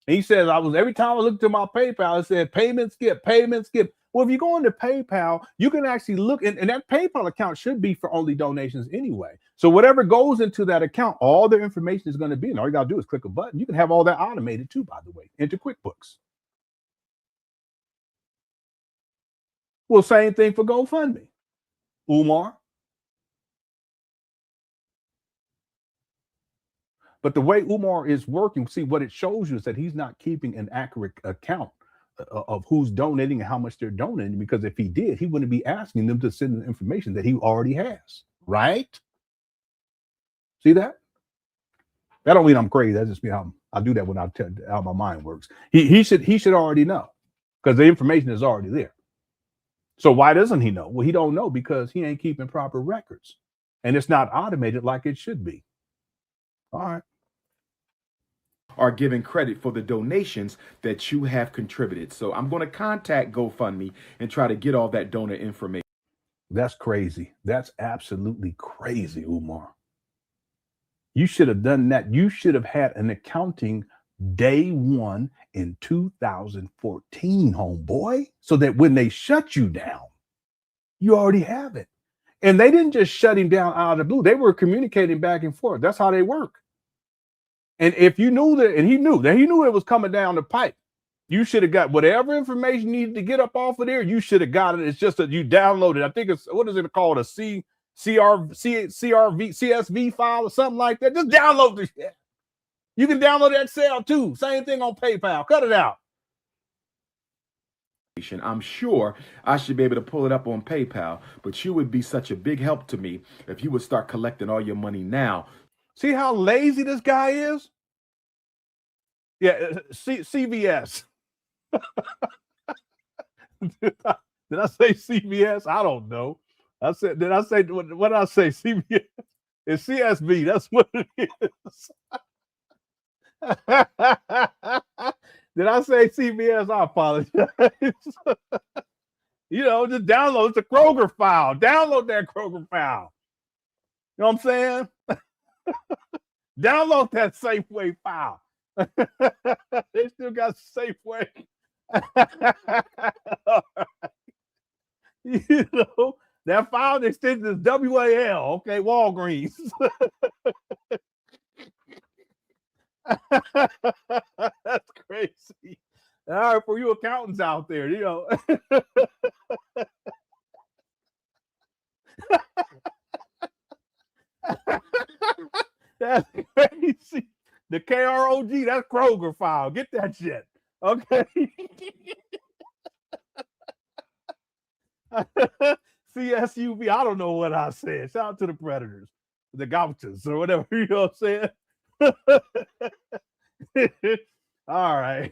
And he says, every time I looked at my PayPal, it said payment skip, payment skip. Well, if you go into PayPal, you can actually look, and that PayPal account should be for only donations anyway. So whatever goes into that account, all their information is going to be, and all you got to do is click a button. You can have all that automated too, by the way, into QuickBooks. Well, same thing for GoFundMe. Umar. But the way Umar is working, see, what it shows you is that he's not keeping an accurate account of who's donating and how much they're donating, because if he did, he wouldn't be asking them to send the information that he already has, right? See that? That don't mean I'm crazy. That's just me. I do that when I tell how my mind works. He should already know, because the information is already there. So why doesn't he know? Well, he don't know because he ain't keeping proper records, and it's not automated like it should be. All right. Are given credit for the donations that you have contributed. So I'm going to contact GoFundMe and try to get all that donor information. That's crazy. That's absolutely crazy, Umar. You should have done that. You should have had an accounting day one in 2014, homeboy, so that when they shut you down, you already have it. And they didn't just shut him down out of the blue. They were communicating back and forth. That's how they work. And if you knew that, and he knew it was coming down the pipe, you should have got whatever information you needed to get up off of there. You should have got it. It's just that you downloaded. I think it's, what is it called? A CSV file or something like that. Just download this shit. You can download Excel too. Same thing on PayPal. Cut it out. I'm sure I should be able to pull it up on PayPal, but you would be such a big help to me if you would start collecting all your money now. See how lazy this guy is? Yeah, CVS. Did I say CVS? I don't know. Did I say, what did I say? CVS? It's CSB. That's what it is. Did I say CVS? I apologize. You know, just download the Kroger file. Download that Kroger file. You know what I'm saying? Download that Safeway file. They still got Safeway. You know, that file extension is WAL. Okay, Walgreens. That's crazy. All right, for you accountants out there, you know. That's crazy. The KROG, that's Kroger file. Get that shit. Okay. CSUV, I don't know what I said. Shout out to the Predators, the Gauchos, or whatever, you know what I'm saying? All right.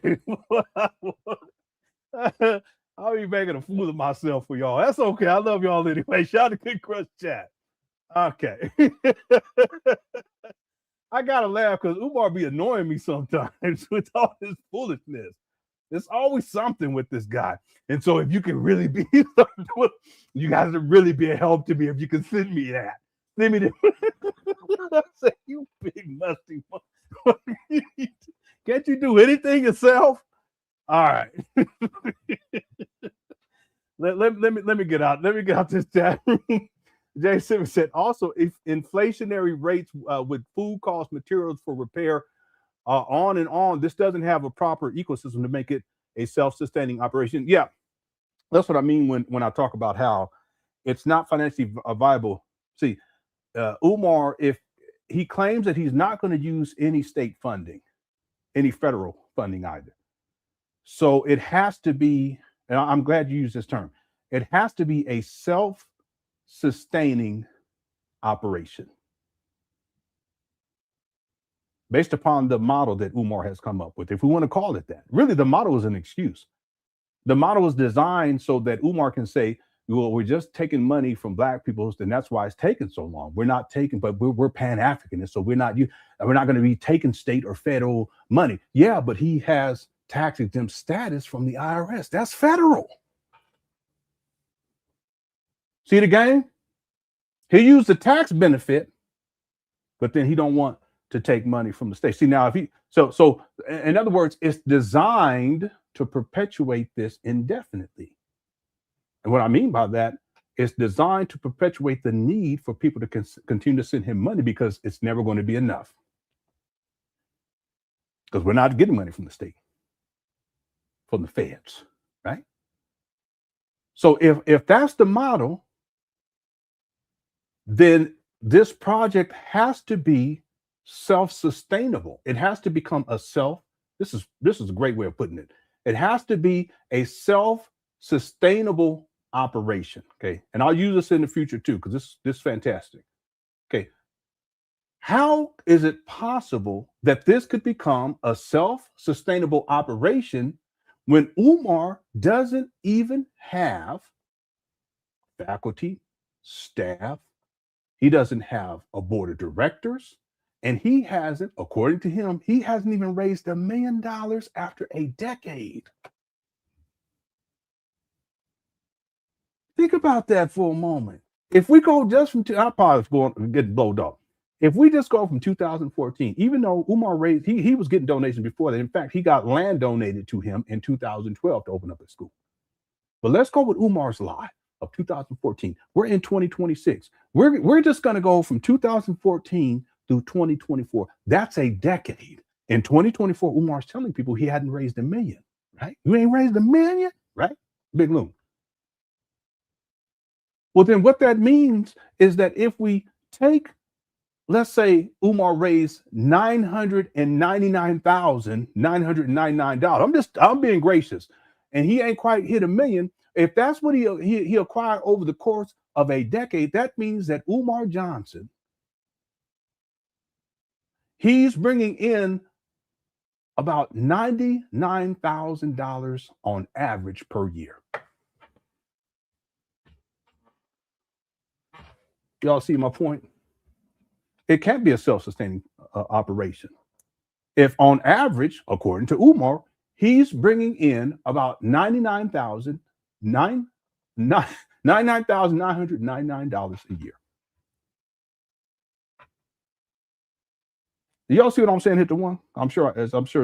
I'll be making a fool of myself for y'all. That's okay. I love y'all anyway. Shout out to Good Crush Chat. Okay. I gotta laugh because Umar be annoying me sometimes with all this foolishness. There's always something with this guy. And so if you can really be, you guys would really be a help to me if you can send me that. Send me that. I say, you big musty. Can't you do anything yourself? All right. let me get out. Let me get out this chat room. Jay Simmons said, also, if inflationary rates with food costs, materials for repair, on and on, this doesn't have a proper ecosystem to make it a self-sustaining operation. Yeah, that's what I mean when I talk about how it's not financially viable. See, Umar, if he claims that he's not going to use any state funding, any federal funding either. So it has to be, and I'm glad you used this term, it has to be a self-sustaining operation based upon the model that Umar has come up with, if we want to call it that. Really, the model is an excuse. The model is designed so that Umar can say, well, we're just taking money from Black people, and that's why it's taking so long. We're not taking, but we're Pan Africanists, so we're not going to be taking state or federal money. Yeah, but he has tax exempt status from the IRS. That's federal. See the game? He used the tax benefit, but then he don't want to take money from the state. See, now if he so in other words, it's designed to perpetuate this indefinitely. And what I mean by that, it's designed to perpetuate the need for people to continue to send him money because it's never going to be enough. Because we're not getting money from the state, from the feds, right? So if that's the model, then this project has to be self-sustainable. It has to become this is a great way of putting it. It has to be a self-sustainable operation. Okay. And I'll use this in the future too, because this is fantastic. Okay. How is it possible that this could become a self-sustainable operation when Umar doesn't even have faculty, staff? He doesn't have a board of directors, and he hasn't, according to him, he hasn't even raised $1 million after a decade. Think about that for a moment. If we go just from, our pilot's going to get blowed up. If we just go from 2014, even though Umar raised, he was getting donations before that. In fact, he got land donated to him in 2012 to open up a school. But let's go with Umar's lie of 2014. We're in 2026. We're just going to go from 2014 through 2024. That's a decade. In 2024, Umar's telling people he hadn't raised $1 million, right? You ain't raised $1 million, right? Big loom. Well, then what that means is that if we take, let's say Umar raised $999,999. I'm being gracious. and he ain't quite hit 1 million. If that's what he acquired over the course of a decade, that means that Umar Johnson, he's bringing in about $99,000 on average per year. Y'all see my point? It can't be a self-sustaining operation. If on average, according to Umar, he's bringing in about $99,999 a year. Do y'all see what I'm saying? Hit the one. I'm sure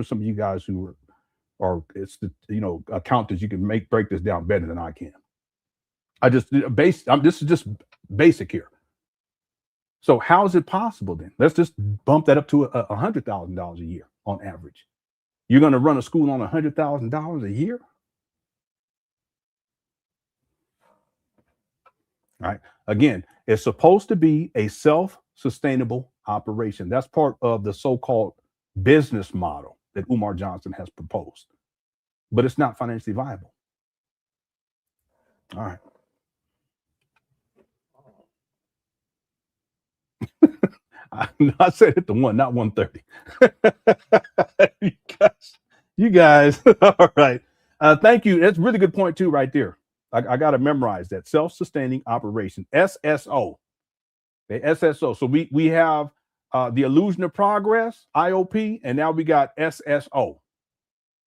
some of you guys who are it's the accountants, you can break this down better than I can. This is just basic here. So how is it possible then? Let's just bump that up to $100,000 a year on average. You're going to run a school on $100,000 a year? All right. Again, it's supposed to be a self-sustainable operation. That's part of the so-called business model that Umar Johnson has proposed. But it's not financially viable. All right. I said hit the one, not 130. you guys. All right. Thank you. That's a really good point too, right there. I got to memorize that. Self-sustaining operation, SSO. Okay, SSO. So we have the illusion of progress, IOP, and now we got SSO.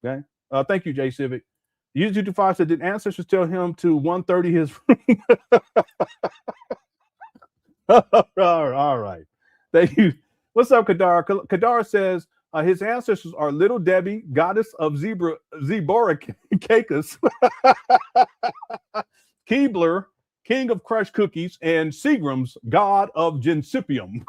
Okay. Thank you, Jay Civic. U225 said, did ancestors tell him to 130 his all right. Thank you. What's up, Kadar? Kadar says his ancestors are Little Debbie, goddess of Zeboracacus, Keebler, king of crushed cookies, and Seagram's, god of Gensipium.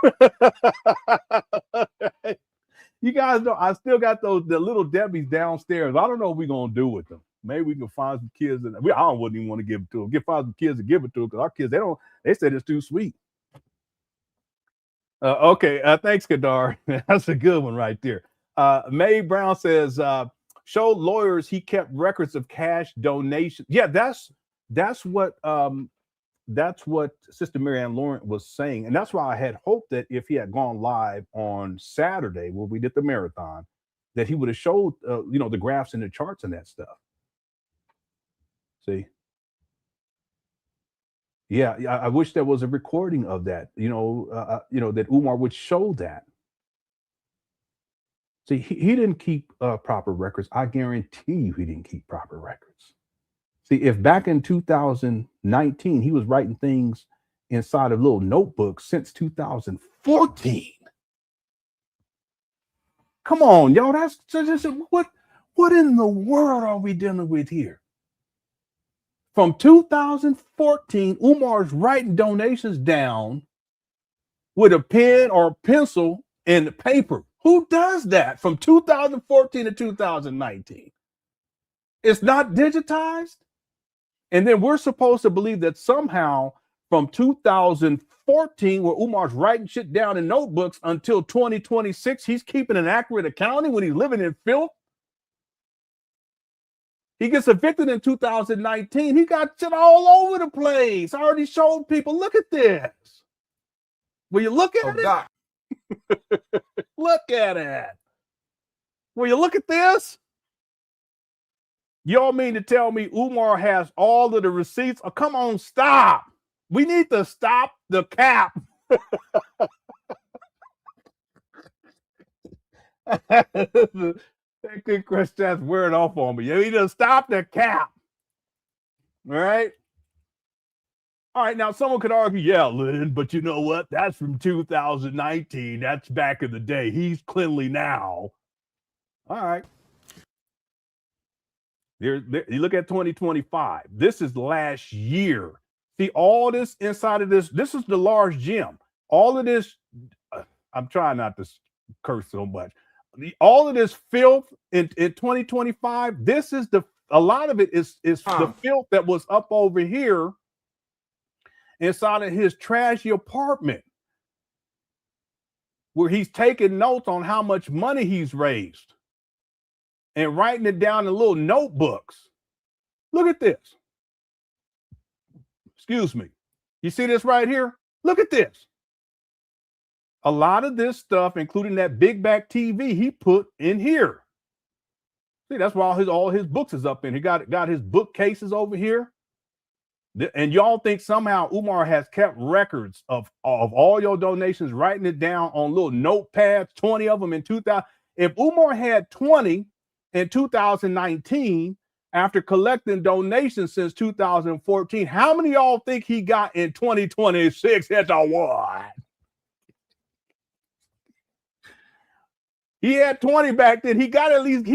You guys know I still got the Little Debbies downstairs. I don't know what we're gonna do with them. Maybe we can find some kids. I wouldn't even want to give it to them. Find some kids to give it to them because our kids they said it's too sweet. Okay, thanks, Kadar. That's a good one right there. Mae Brown says, show lawyers he kept records of cash donations. Yeah, that's what Sister Marianne Laurent was saying. And that's why I had hoped that if he had gone live on Saturday where we did the marathon, that he would have showed the graphs and the charts and that stuff. See? Yeah, I wish there was a recording of that, that Umar would show that. See, he didn't keep proper records. I guarantee you he didn't keep proper records. See, if back in 2019, he was writing things inside of little notebooks since 2014. Come on, y'all, that's just what in the world are we dealing with here? From 2014, Umar's writing donations down with a pen or pencil and paper. Who does that from 2014 to 2019? It's not digitized. And then we're supposed to believe that somehow from 2014, where Umar's writing shit down in notebooks until 2026, he's keeping an accurate accounting when he's living in filth. He gets evicted in 2019. He got shit all over the place. I already showed people, look at this. Will you look at it? Look at it. Will you look at this? Y'all mean to tell me Umar has all of the receipts? Oh, come on, stop. We need to stop the cap. That good question's wearing off on me. You need to stop the cap. All right. All right. Now, someone could argue, yeah, Lynn, but you know what? That's from 2019. That's back in the day. He's cleanly now. All right. There, you look at 2025. This is last year. See, all this inside of this is the large gem. All of this, I'm trying not to curse so much. All of this filth in 2025, a lot of it is the filth that was up over here inside of his trashy apartment, where he's taking notes on how much money he's raised and writing it down in little notebooks. Look at this. Excuse me. You see this right here? Look at this. A lot of this stuff, including that big back TV, he put in here. See, that's why all his books is up in. He got his bookcases over here. And y'all think somehow Umar has kept records of all your donations, writing it down on little notepads, 20 of them in 2000. If Umar had 20 in 2019, after collecting donations since 2014, how many of y'all think he got in 2026? That's a what? He had 20 back then. He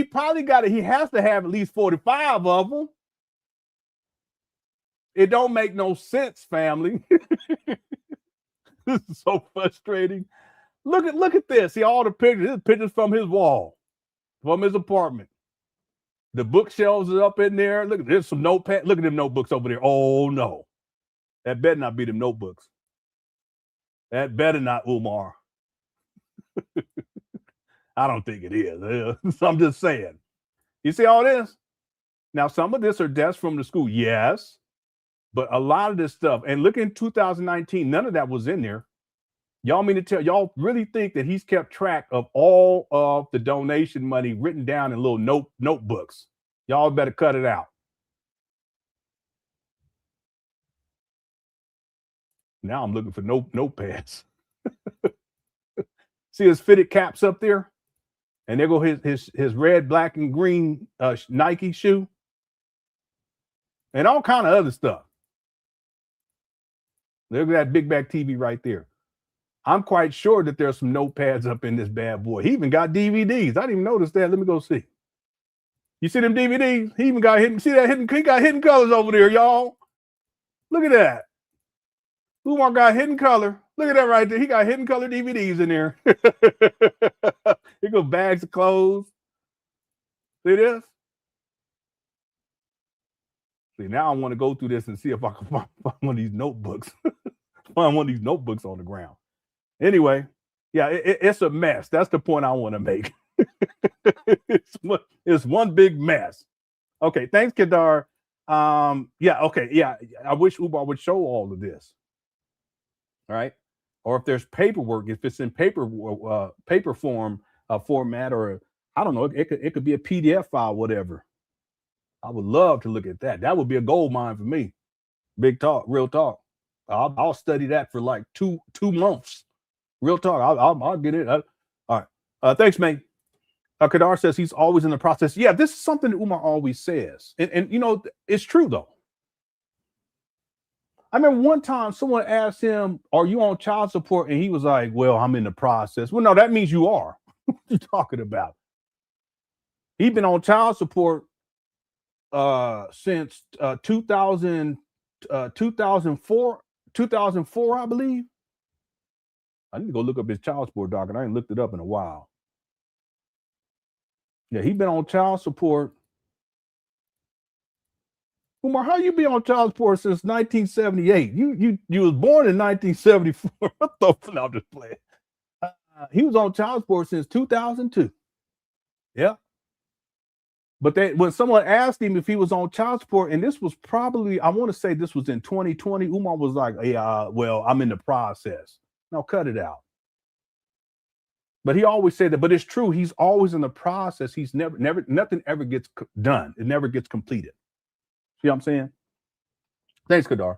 probably got it. He has to have at least 45 of them. It don't make no sense, family. This is so frustrating. Look at this. See all the pictures. This is pictures from his wall, from his apartment. The bookshelves are up in there. Look, there's some notepad. Look at them notebooks over there. Oh no, that better not be them notebooks. That better not Umar. I don't think it is. I'm just saying. You see all this? Now, some of this are desks from the school. Yes. But a lot of this stuff, and look in 2019, none of that was in there. Y'all mean to tell, y'all really think that he's kept track of all of the donation money written down in little notebooks? Y'all better cut it out. Now I'm looking for notepads. See his fitted caps up there? And there go his red, black, and green Nike shoe. And all kind of other stuff. Look at that big back TV right there. I'm quite sure that there's some notepads up in this bad boy. He even got DVDs. I didn't even notice that. Let me go see. You see them DVDs? He even got hidden. See that hidden? He got hidden colors over there, y'all. Look at that. Umar got hidden color. Look at that right there. He got hidden color DVDs in there. Here go bags of clothes. See this? See, now I want to go through this and see if I can find one of these notebooks. Find one of these notebooks on the ground. Anyway, yeah, it's a mess. That's the point I want to make. It's one big mess. Okay, thanks, Kedar. Yeah, okay, yeah. I wish Umar would show all of this. All right, or if there's paperwork, if it's in paper form format, or I don't know, it could be a PDF file, whatever. I would love to look at that. That would be a gold mine for me. Big talk, real talk. I'll study that for like two months. Real talk. I'll get it. All right. Thanks, man. Kadar says he's always in the process. Yeah, this is something that Umar always says, and you know it's true though. I remember one time someone asked him, "Are you on child support?" And he was like, "Well, I'm in the process." Well, no, that means you are. What are you talking about? He's been on child support since 2004, I believe. I need to go look up his child support docket. I ain't looked it up in a while. Yeah, he's been on child support. Umar, how you been on child support since 1978? You was born in 1974. No, I'm just playing. He was on child support since 2002. Yeah. But when someone asked him if he was on child support, and this was probably, I want to say this was in 2020, Umar was like, "Yeah, well, I'm in the process." Now cut it out. But he always said that, but it's true. He's always in the process. He's never, nothing ever gets done. It never gets completed. See what I'm saying? Thanks, Kadar.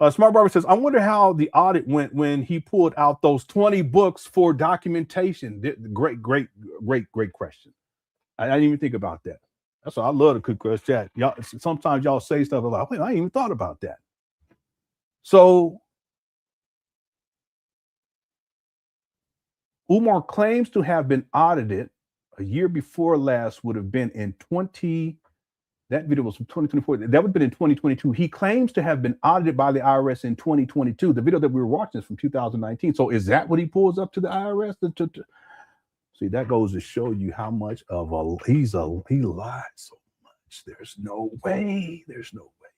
Smart Barber says, I wonder how the audit went when he pulled out those 20 books for documentation. Great question. I didn't even think about that. That's why I love the Cook Crush chat. Y'all, sometimes y'all say stuff like, wait, I ain't even thought about that. So Umar claims to have been audited a year before last, would have been in that video was from 2024. That would have been in 2022. He claims to have been audited by the IRS in 2022. The video that we were watching is from 2019. So is that what he pulls up to the IRS? See, that goes to show you how much of he lied so much. There's no way. There's no way.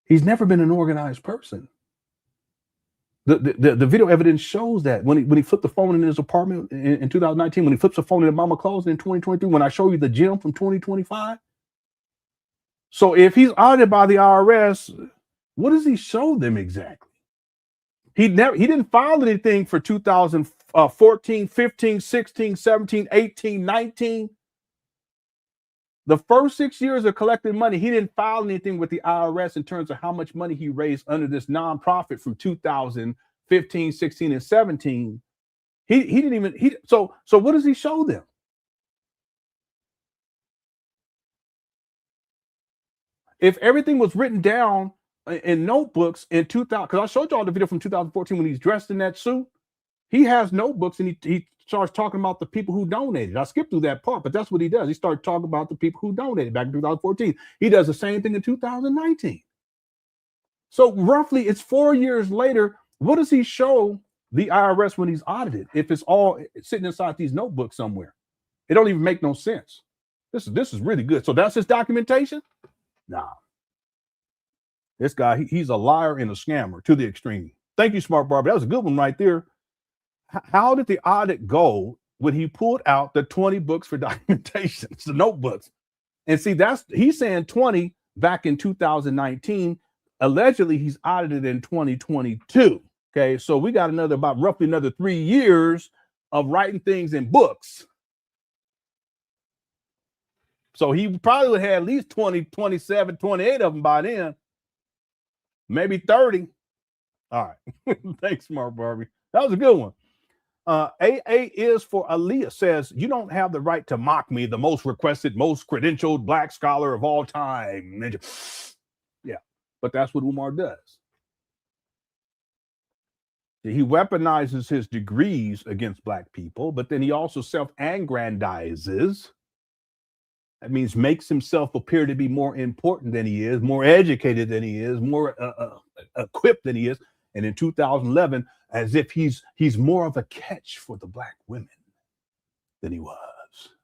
He's never been an organized person. The video evidence shows that when he flipped the phone in his apartment in 2019, when he flips the phone in mama closet in 2023, when I show you the gym from 2025. So if he's audited by the IRS, what does he show them exactly? He didn't file anything for 2014, 15, 16, 17, 18, 19. The first 6 years of collecting money, he didn't file anything with the IRS in terms of how much money he raised under this nonprofit from 2015, 16, and 17. He didn't even, so what does he show them? If everything was written down in notebooks in 2000, because I showed y'all the video from 2014 when he's dressed in that suit, he has notebooks and he starts talking about the people who donated. I skipped through that part, but that's what he does. He started talking about the people who donated back in 2014. He does the same thing in 2019. So roughly, it's 4 years later. What does he show the IRS when he's audited? If it's all sitting inside these notebooks somewhere, it don't even make no sense. This is really good. So that's his documentation? Nah. This guy, he's a liar and a scammer to the extreme. Thank you, Smart Barber. That was a good one right there. How did the audit go when he pulled out the 20 books for documentation, the notebooks? And see, he's saying 20 back in 2019. Allegedly, he's audited in 2022. Okay, so we got roughly another 3 years of writing things in books. So he probably would have at least 20, 27, 28 of them by then. Maybe 30. All right. Thanks, Smart Barbie. That was a good one. AA is for Aaliyah says, you don't have the right to mock me, the most requested, most credentialed black scholar of all time. Yeah, but that's what Umar does. He weaponizes his degrees against black people, but then he also self-aggrandizes. That means makes himself appear to be more important than he is, more educated than he is, more equipped than he is. And in 2011, as if he's more of a catch for the black women than he was.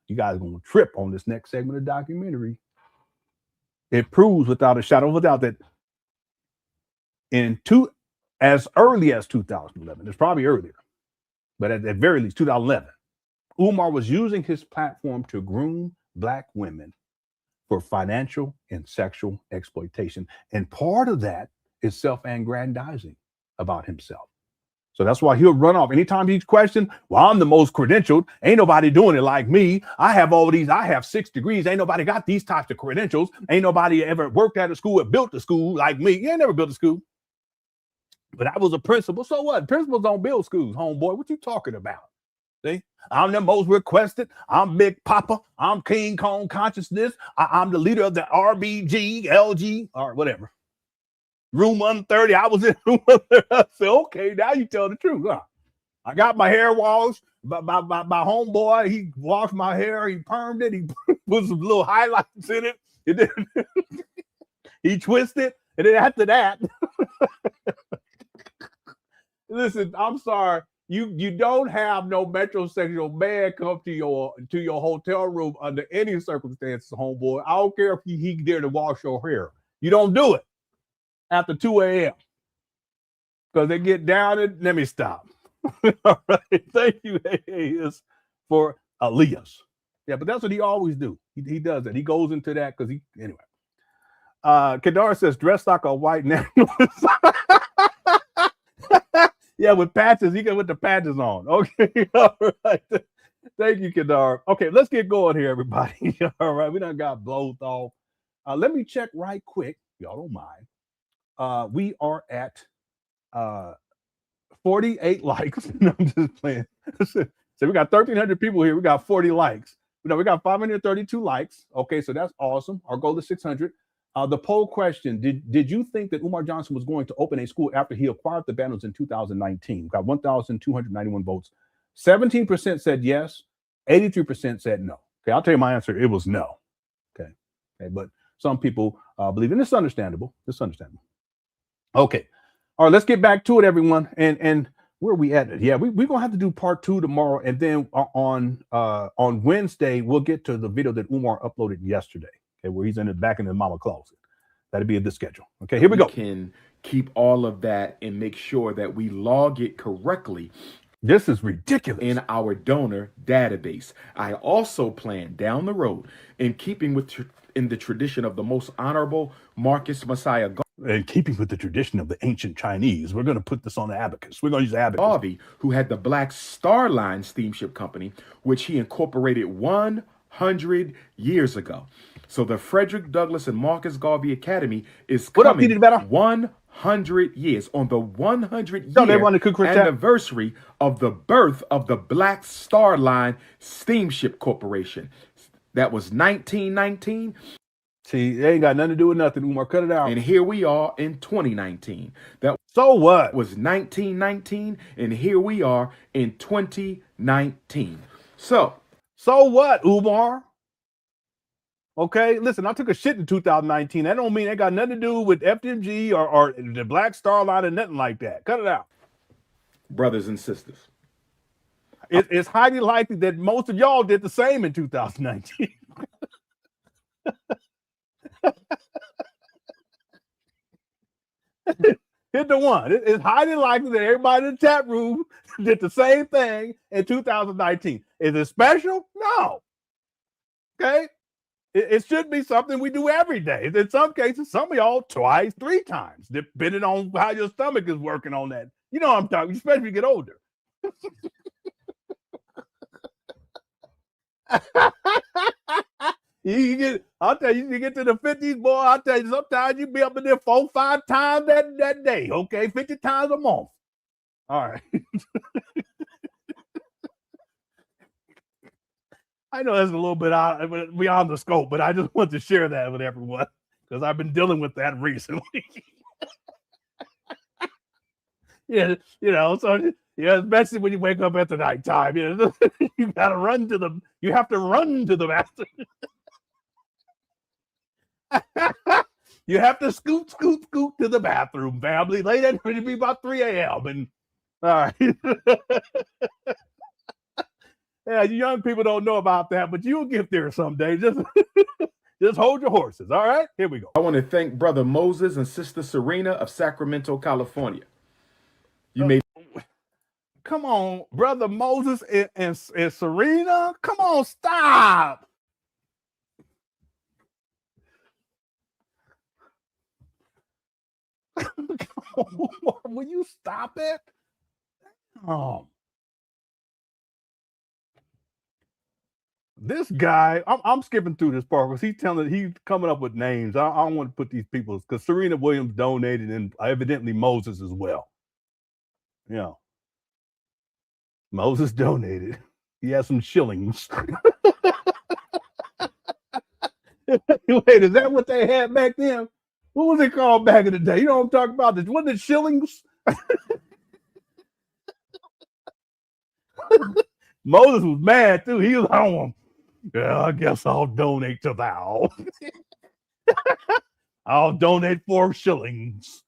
You guys are going to trip on this next segment of the documentary. It proves without a shadow of a doubt that as early as 2011, it's probably earlier, but at very least 2011, Umar was using his platform to groom black women for financial and sexual exploitation. And part of that is self-aggrandizing about himself. So that's why he'll run off anytime he's questioned. Well, I'm the most credentialed. Ain't nobody doing it like me. I have 6 degrees. Ain't nobody got these types of credentials. Ain't nobody ever worked at a school or built a school like me. You ain't never built a school. But I was a principal. So what? Principals don't build schools, homeboy. What you talking about? See? I'm the most requested. I'm Big Papa. I'm King Kong Consciousness. I'm the leader of the RBG, LG, or whatever. Room 130. I was in room 130. I said, okay, now you tell the truth. Huh? I got my hair washed. My homeboy, he washed my hair. He permed it. He put some little highlights in it. And then he twisted. And then after that, listen, I'm sorry. You don't have no metrosexual man come to your hotel room under any circumstances, homeboy. I don't care if he there to wash your hair. You don't do it after 2 a.m. because they get down and let me stop. All right. Thank you, AAS, for Elias. Yeah, but that's what he always do. He does that. He goes into that because anyway. Kedar says, dress like a white nationalist. Yeah, with patches. He got with the patches on. Okay. All right. Thank you, Kedar. Okay, let's get going here, everybody. All right. We done got blown off. Let me check right quick. Y'all don't mind. We are at 48 likes. No, I'm just playing. So we got 1,300 people here. We got 40 likes. No, we got 532 likes. Okay, so that's awesome. Our goal is 600. The poll question, did you think that Umar Johnson was going to open a school after he acquired the banners in 2019? We got 1,291 votes. 17% said yes. 83% said no. Okay, I'll tell you my answer. It was no. Okay, but some people believe, and it's understandable. It's understandable. Okay. All right, let's get back to it, everyone. And where are we at? Yeah, we're gonna have to do part 2 tomorrow, and then on Wednesday we'll get to the video that Umar uploaded yesterday. Okay, where he's back in the mama closet. That'll be the schedule. Okay, here we go. Can keep all of that and make sure that we log it correctly. This is ridiculous. In our donor database. I also plan down the road, in keeping with in the tradition of the most honorable Marcus Messiah Garvey, in keeping with the tradition of the ancient Chinese, we're going to put this on the abacus. We're going to use the abacus. Garvey, who had the Black Star Line steamship company, which he incorporated 100 years ago. So the Frederick Douglass and Marcus Garvey Academy is coming 100 years on the 100-year anniversary of the birth of the Black Star Line Steamship Corporation. That was 1919. See, they ain't got nothing to do with nothing, Umar. Cut it out. And here we are in 2019. So what? Was 1919, and here we are in 2019. So what, Umar? Okay, listen, I took a shit in 2019. That don't mean it got nothing to do with FDMG or the Black Star Line or nothing like that. Cut it out. Brothers and sisters. It's highly likely that most of y'all did the same in 2019. Hit the one. It's highly likely that everybody in the chat room did the same thing in 2019. Is it special? No. Okay. It should be something we do every day. In some cases, some of y'all twice, 3 times, depending on how your stomach is working on that. You know what I'm talking, especially if you get older. I'll tell you, you get to the 50s, boy, I'll tell you, sometimes you be up in there 4 or 5 times that day, okay? 50 times a month. All right. I know that's a little bit beyond the scope, but I just want to share that with everyone because I've been dealing with that recently. Yeah, you know, so yeah, especially when you wake up at the nighttime, you know, you have to run to the bathroom. You have to scoot to the bathroom, family. Late at it'll be about 3 a.m. And all right. Yeah, you young people don't know about that, but you'll get there someday. Just hold your horses. All right, here we go. I want to thank Brother Moses and Sister Serena of Sacramento, California. You made. Come on, Brother Moses and Serena. Come on, stop. Will you stop it? Oh. This guy, I'm skipping through this part because he's coming up with names. I don't want to put these people because Serena Williams donated and evidently Moses as well. Yeah. Moses donated. He has some shillings. Wait, is that what they had back then? What was it called back in the day? You know what I'm talking about? Wasn't it shillings? Moses was mad too. He was on. Yeah, I guess I'll donate to thou. I'll donate 4 shillings.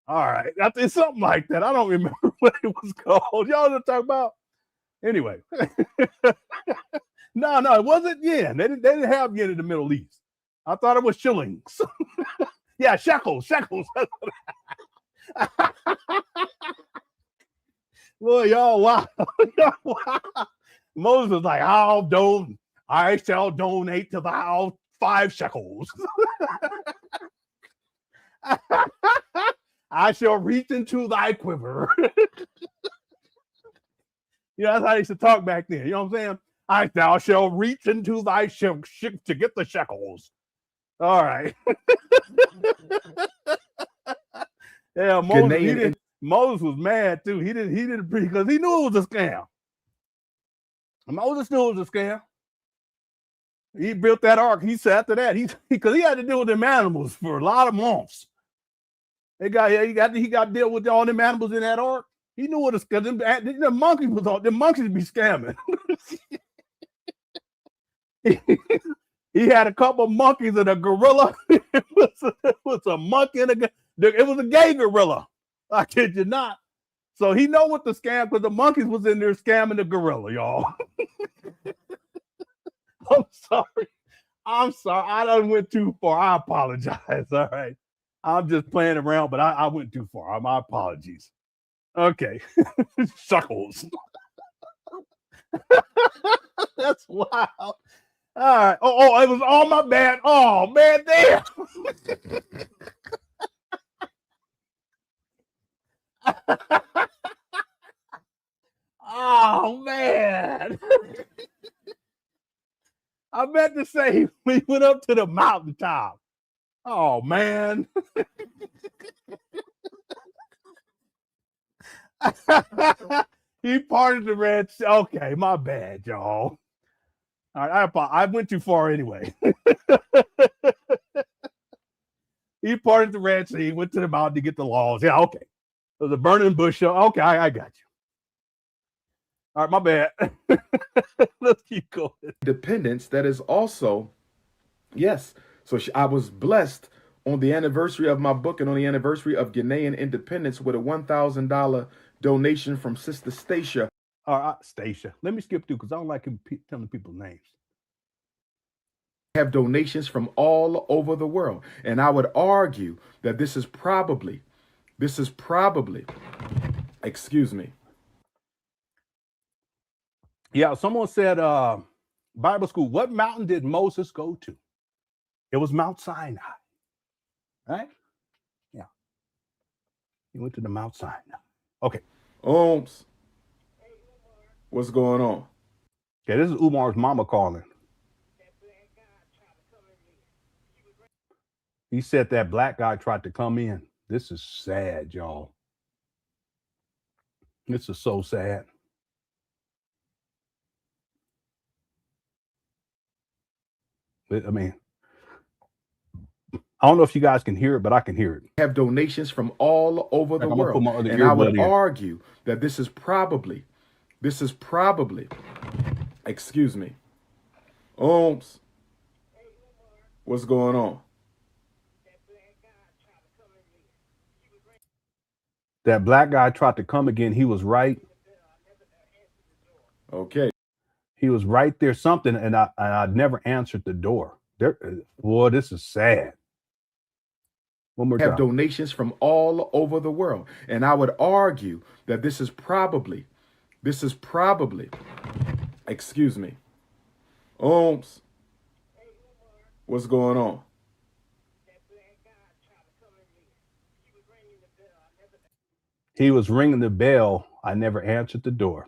All right. It's something like that. I don't remember what it was called. Y'all know what I'm talking about? Anyway. No, it wasn't yen. They didn't have yen in the Middle East. I thought it was shillings. Yeah, shekels. Well, y'all, wow. Moses was like, I shall donate to thou 5 shekels. I shall reach into thy quiver. You know, that's how they used to talk back then. You know what I'm saying? Thou shall reach into thy to get the shekels. All right. Yeah, Moses was mad too. He didn't because he knew it was a scam. Moses knew it was a scam. He built that ark. He said after that, because he had to deal with them animals for a lot of months. He got to deal with all them animals in that ark. He knew what because the monkeys was all the monkeys be scamming. He had a couple of monkeys and a gorilla. It was a monkey and it was a gay gorilla. I kid you not. So he know what the scam because the monkeys was in there scamming the gorilla, y'all. I'm sorry. I done went too far. I apologize. All right. I'm just playing around, but I went too far. My apologies. Okay. Suckles. That's wild. All right. Oh, it was all my bad. Oh, man, damn. Oh, man. I meant to say we went up to the mountaintop. Oh, man. He parted the Red Sea. Okay, my bad, y'all. All right, I went too far anyway. He parted the Red Sea, went to the mountain to get the laws. Yeah, okay. There's a burning bush. Okay, I got you. All right, my bad. Let's keep going. Independence that is also, yes. So I was blessed on the anniversary of my book and on the anniversary of Ghanaian independence with a $1,000 donation from Sister Stacia. All right, Stacia. Let me skip through because I don't like telling people names. Have donations from all over the world. And I would argue that this is probably, excuse me. Yeah, someone said, Bible school, what mountain did Moses go to? It was Mount Sinai, right? Yeah. He went to the Mount Sinai. Okay. Ohms. What's going on? Okay, this is Umar's mama calling. He said that black guy tried to come in. This is sad, y'all. This is so sad. I mean, I don't know if you guys can hear it, but I can hear it. Have donations from all over the world. And I would argue that this is probably, excuse me. Ohms. What's going on? That black guy tried to come again. He was right. Okay. He was right there, something, and I never answered the door. Boy, this is sad. One more time. Have donations from all over the world. And I would argue that this is probably, excuse me. Ohms. What's going on? He was ringing the bell. I never answered the door.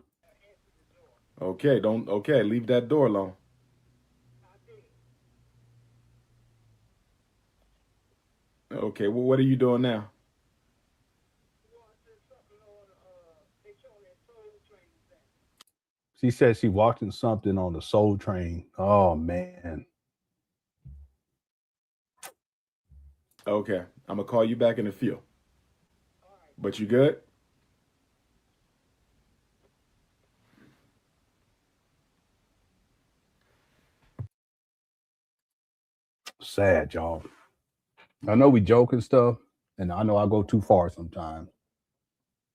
Okay, leave that door alone. Okay, well, what are you doing now? She said she watching something on the Soul Train. Oh, man. Okay, I'm going to call you back in a few. But you good? Sad, y'all. I know we joke and stuff, and I know I go too far sometimes.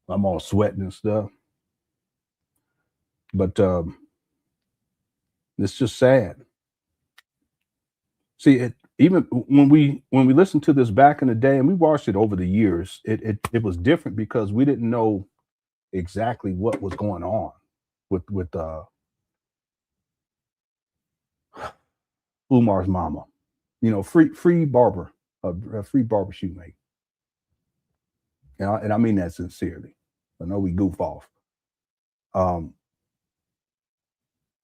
I'm all sweating and stuff. But it's just sad. See, even when we listened to this back in the day, and we watched it over the years, it was different because we didn't know exactly what was going on with Umar's mama. You know, free Barbara Shoemake. And I mean that sincerely. I know we goof off.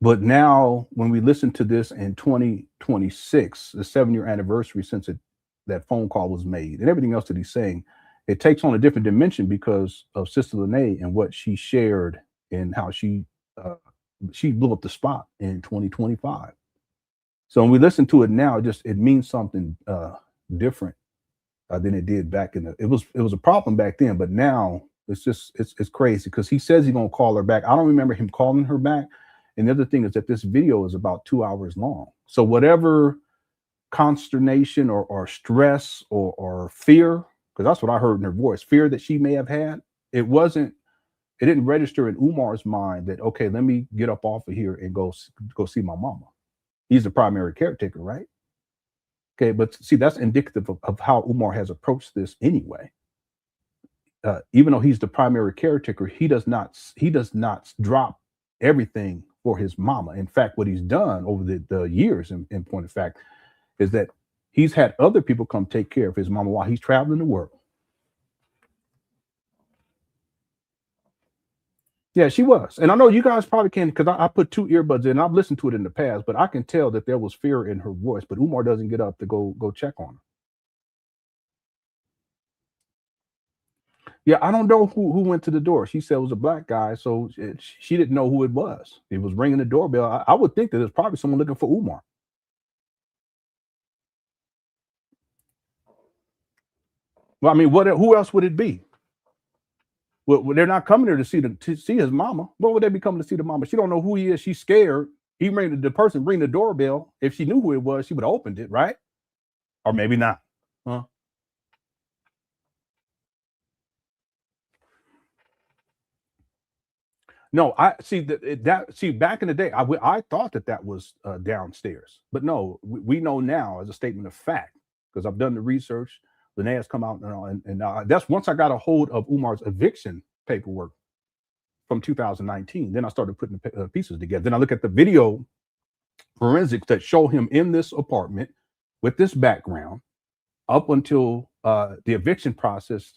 But now when we listen to this in 2026, the 7-year anniversary since that phone call was made and everything else that he's saying, it takes on a different dimension because of Sister Lene and what she shared and how she blew up the spot in 2025. So when we listen to it now, it means something different than it did back in it was a problem back then, but now it's crazy because he says he's gonna call her back. I don't remember him calling her back. And the other thing is that this video is about 2 hours long. So whatever consternation or stress or fear, because that's what I heard in her voice, fear that she may have had, it didn't register in Umar's mind that, okay, let me get up off of here and go see my mama. He's the primary caretaker, right? Okay, but see, that's indicative of how Umar has approached this anyway. Even though he's the primary caretaker, he does not drop everything for his mama. In fact, what he's done over the years, in point of fact, is that he's had other people come take care of his mama while he's traveling the world. Yeah, she was. And I know you guys probably can, because I put 2 earbuds in. I've listened to it in the past, but I can tell that there was fear in her voice. But Umar doesn't get up to go check on her. Yeah, I don't know who went to the door. She said it was a black guy, so she didn't know who it was. He was ringing the doorbell. I would think that it's probably someone looking for Umar. Well, I mean, who else would it be? Well, they're not coming there to see his mama. What would they be coming to see the mama? She don't know who he is. She's scared. He rang the person ring the doorbell. If she knew who it was, she would have opened it, right? Or maybe not. Huh? No, I see that. See, back in the day, I thought that was downstairs, but no, we know now as a statement of fact because I've done the research. Lenon has come out and that's once I got a hold of Umar's eviction paperwork from 2019. Then I started putting the pieces together. Then I look at the video forensics that show him in this apartment with this background up until the eviction process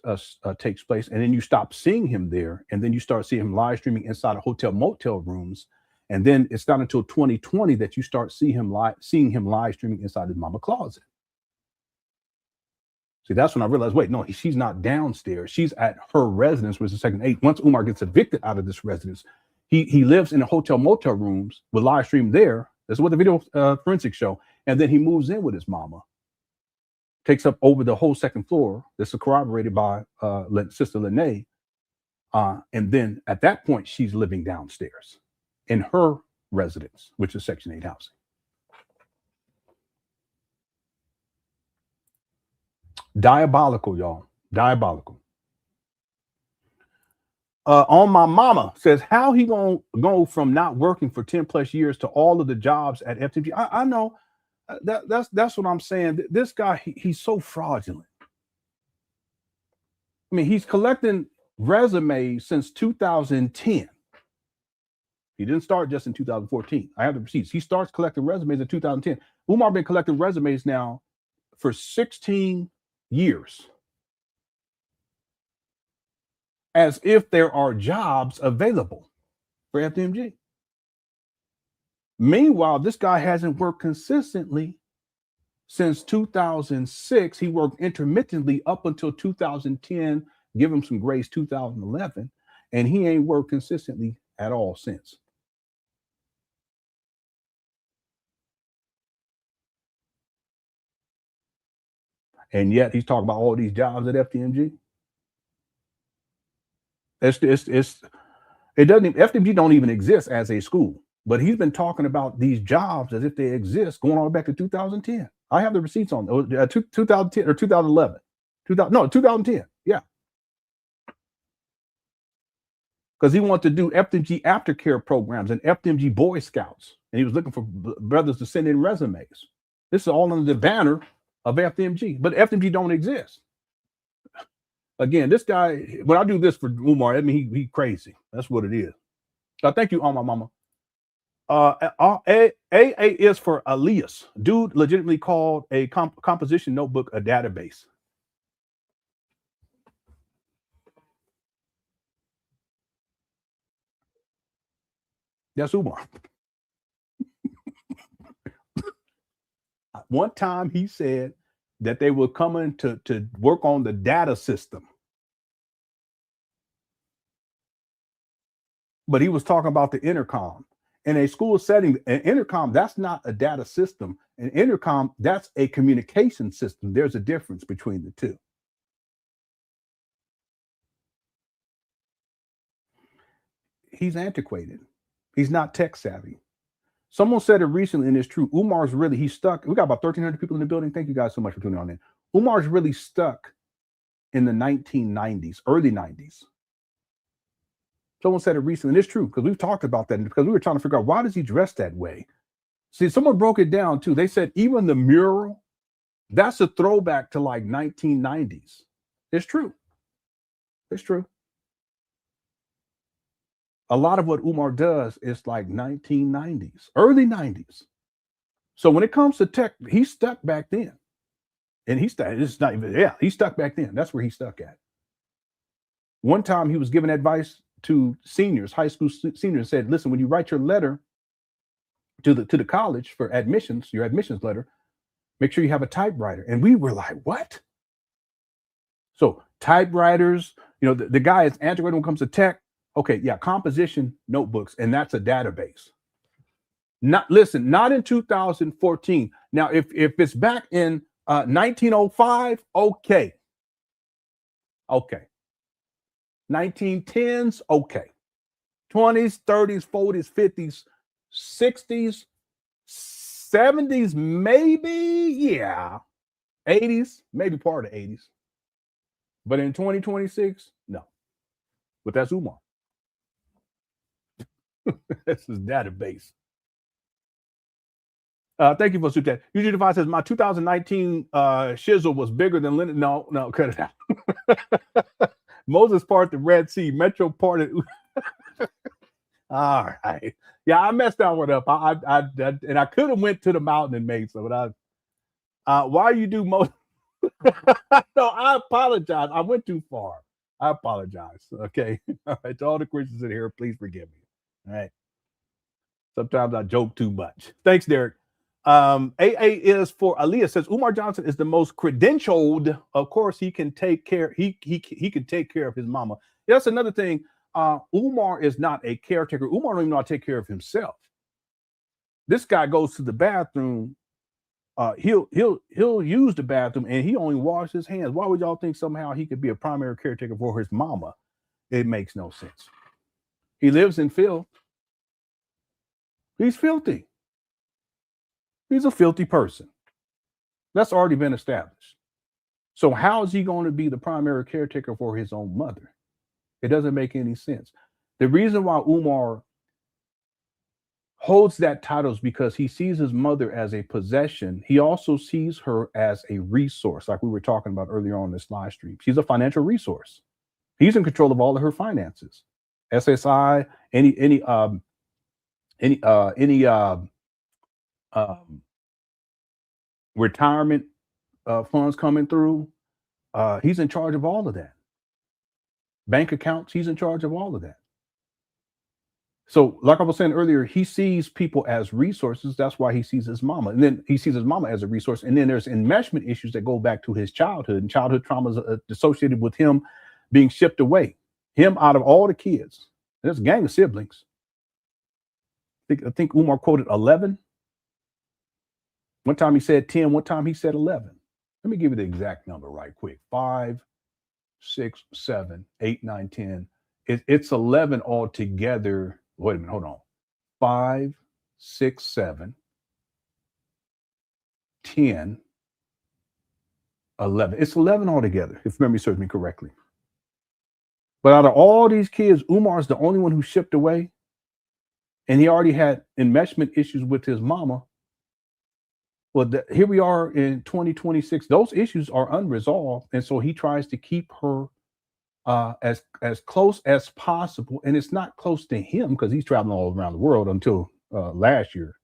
takes place, and then you stop seeing him there, and then you start seeing him live streaming inside of hotel motel rooms, and then it's not until 2020 that you start seeing him live streaming inside his mama closet. See, that's when I realized, wait, no, she's not downstairs. She's at her residence, which is Section 8. Once Umar gets evicted out of this residence, he lives in the hotel motel rooms with live stream there. That's what the video forensics show. And then he moves in with his mama, takes up over the whole second floor. This is corroborated by Sister Lenon. And then at that point, she's living downstairs in her residence, which is Section 8 housing. Diabolical, y'all. Diabolical. On my mama says, how he gonna go from not working for 10 plus years to all of the jobs at FDMG? I know that's what I'm saying. This guy, he's so fraudulent. I mean, he's collecting resumes since 2010. He didn't start just in 2014. I have the receipts. He starts collecting resumes in 2010. Umar been collecting resumes now for 16 years, as if there are jobs available for FDMG. Meanwhile, this guy hasn't worked consistently since 2006. He worked intermittently up until 2010, give him some grace, 2011, and he ain't worked consistently at all since. And yet he's talking about all these jobs at FDMG. FDMG don't even exist as a school, but he's been talking about these jobs as if they exist going all the way back to 2010. I have the receipts on 2010 or 2011. 2010. Yeah. Because he wanted to do FDMG aftercare programs and FDMG Boy Scouts. And he was looking for brothers to send in resumes. This is all under the banner of FDMG, but FDMG don't exist. Again, this guy, when I do this for Umar, I mean, he crazy. That's what it is. Thank you, my mama. A is for alias. Dude legitimately called a composition notebook a database. That's Umar. One time he said that they were coming to work on the data system. But he was talking about the intercom. In a school setting, an intercom, that's not a data system. An intercom, that's a communication system. There's a difference between the two. He's antiquated. He's not tech savvy. Someone said it recently, and it's true. Umar's really, he's stuck. We got about 1,300 people in the building. Thank you guys so much for tuning on in. Umar's really stuck in the 1990s, early 90s. Someone said it recently, and it's true, because we've talked about that, because we were trying to figure out, why does he dress that way? See, someone broke it down too. They said even the mural That's a throwback to like 1990s. It's true. It's true. A lot of what Umar does is like 1990s, early 90s. So when it comes to tech, he's stuck back then. And he's stuck back then. That's where he's stuck at. One time he was giving advice to seniors, high school seniors, said, listen, when you write your letter to the college for admissions, your admissions letter, make sure you have a typewriter. And we were like, what? So typewriters, you know, the guy is antiquated when it comes to tech. Okay, yeah, composition notebooks, and that's a database. Not in 2014. Now, if it's back in 1905, okay. 1910s, okay. 20s, 30s, 40s, 50s, 60s, 70s, maybe, yeah. 80s, maybe part of the 80s. But in 2026, no. But that's Umar. That's his database. Thank you for super chat. Usually Divine says my 2019 shizzle was bigger than Lenon. No, cut it out. Moses part the Red Sea, Metro parted. All right. Yeah, I messed that one up. And I could have went to the mountain and made some, but why you do most? No, I apologize. I went too far. I apologize. Okay. All right. To all the Christians in here, please forgive me. All right. Sometimes I joke too much. Thanks, Derek. AA is for Aliyah says Umar Johnson is the most credentialed. Of course, he can take care. He can take care of his mama. That's another thing. Umar is not a caretaker. Umar don't even know how to take care of himself. This guy goes to the bathroom. He'll use the bathroom and he only washes his hands. Why would y'all think somehow he could be a primary caretaker for his mama? It makes no sense. He lives in filth. He's filthy. He's a filthy person. That's already been established. So how is he going to be the primary caretaker for his own mother? It doesn't make any sense. The reason why Umar holds that title is because he sees his mother as a possession. He also sees her as a resource, like we were talking about earlier on this live stream. She's a financial resource. He's in control of all of her finances. SSI, any retirement funds coming through, he's in charge of all of that. Bank accounts, he's in charge of all of that. So like I was saying earlier, he sees people as resources. That's why he sees his mama. And then he sees his mama as a resource. And then there's enmeshment issues that go back to his childhood and childhood traumas associated with him being shipped away. Him out of all the kids. There's a gang of siblings. I think Umar quoted 11. One time he said 10, one time he said 11. Let me give you the exact number right quick. 5, 6, 7, 8, 9, 10. It's 11 altogether. Wait a minute, hold on. 5, 6, 7, 10, 11. It's 11 altogether, if memory serves me correctly. But out of all these kids, Umar's the only one who shipped away. And he already had enmeshment issues with his mama. Well, here we are in 2026. Those issues are unresolved. And so he tries to keep her as close as possible. And it's not close to him because he's traveling all around the world until last year.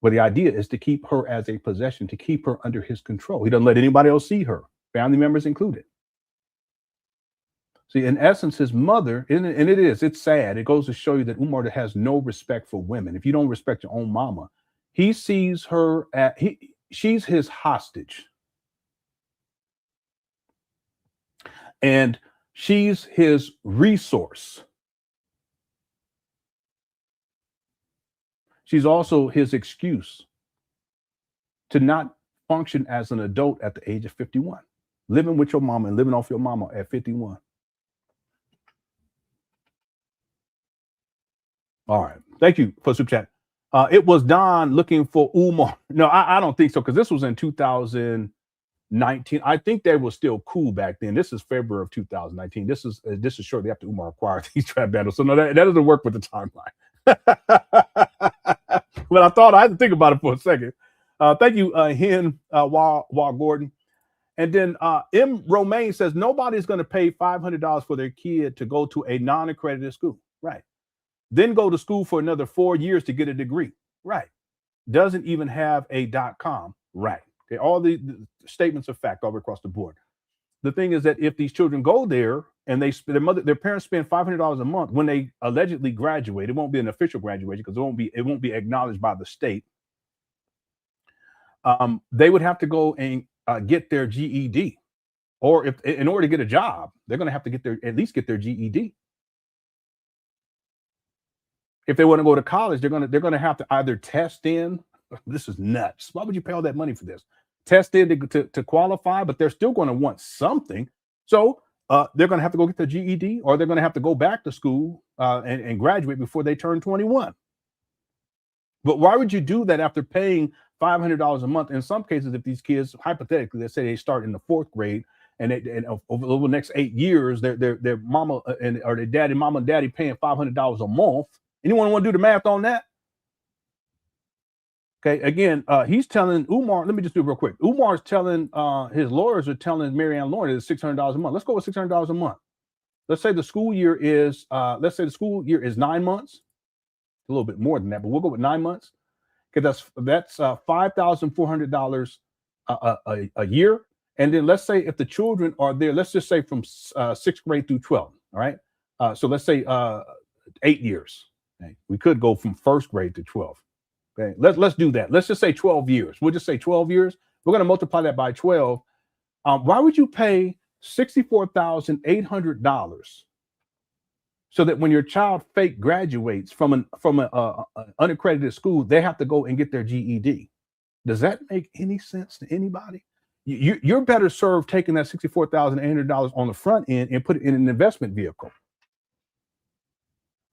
But the idea is to keep her as a possession, to keep her under his control. He doesn't let anybody else see her, family members included. See, in essence, his mother, and it's sad. It goes to show you that Umar has no respect for women. If you don't respect your own mama, he sees her she's his hostage. And she's his resource. She's also his excuse to not function as an adult at the age of 51. Living with your mama and living off your mama at 51. All right. Thank you for super chat. It was Don looking for Umar. No, I don't think so, because this was in 2019. I think they were still cool back then. This is February of 2019. This is shortly after Umar acquired these trap battles. So no, that doesn't work with the timeline. But I thought I had to think about it for a second. Thank you, Hen Wall Gordon. And then M. Romaine says nobody's going to pay $500 for their kid to go to a non-accredited school. Right. Then go to school for another 4 years to get a degree. Right. Doesn't even have a .com. Right. Okay. All the statements of fact all across the board. The thing is that if these children go there and their parents spend $500 a month when they allegedly graduate, it won't be an official graduation because it won't be acknowledged by the state. They would have to go and get their GED, or if in order to get a job, they're going to have to at least get their GED. If they want to go to college, they're going to have to either test in. This is nuts. Why would you pay all that money for this? Test in to qualify, but they're still going to want something. So they're going to have to go get their GED, or they're going to have to go back to school and graduate before they turn 21. But why would you do that after paying $500 a month? In some cases, if these kids, hypothetically, let's say they start in the 4th grade, and over the next 8 years, their mama or their daddy, mama and daddy paying $500 a month. Anyone want to do the math on that? Okay, again, he's telling Umar, let me just do it real quick. Umar's telling, his lawyers are telling Marianne Lauren it's $600 a month. Let's go with $600 a month. Let's say the school year is, 9 months. A little bit more than that, but we'll go with 9 months. Okay, that's $5,400 a year. And then let's say if the children are there, let's just say from 6th grade through 12th. All right. So let's say 8 years. Okay? We could go from 1st grade to 12th. Okay, let's do that. Let's just say 12 years. We'll just say 12 years. We're going to multiply that by 12. Why would you pay $64,800 so that when your child fake graduates from an unaccredited school, they have to go and get their GED? Does that make any sense to anybody? You're better served taking that $64,800 on the front end and put it in an investment vehicle.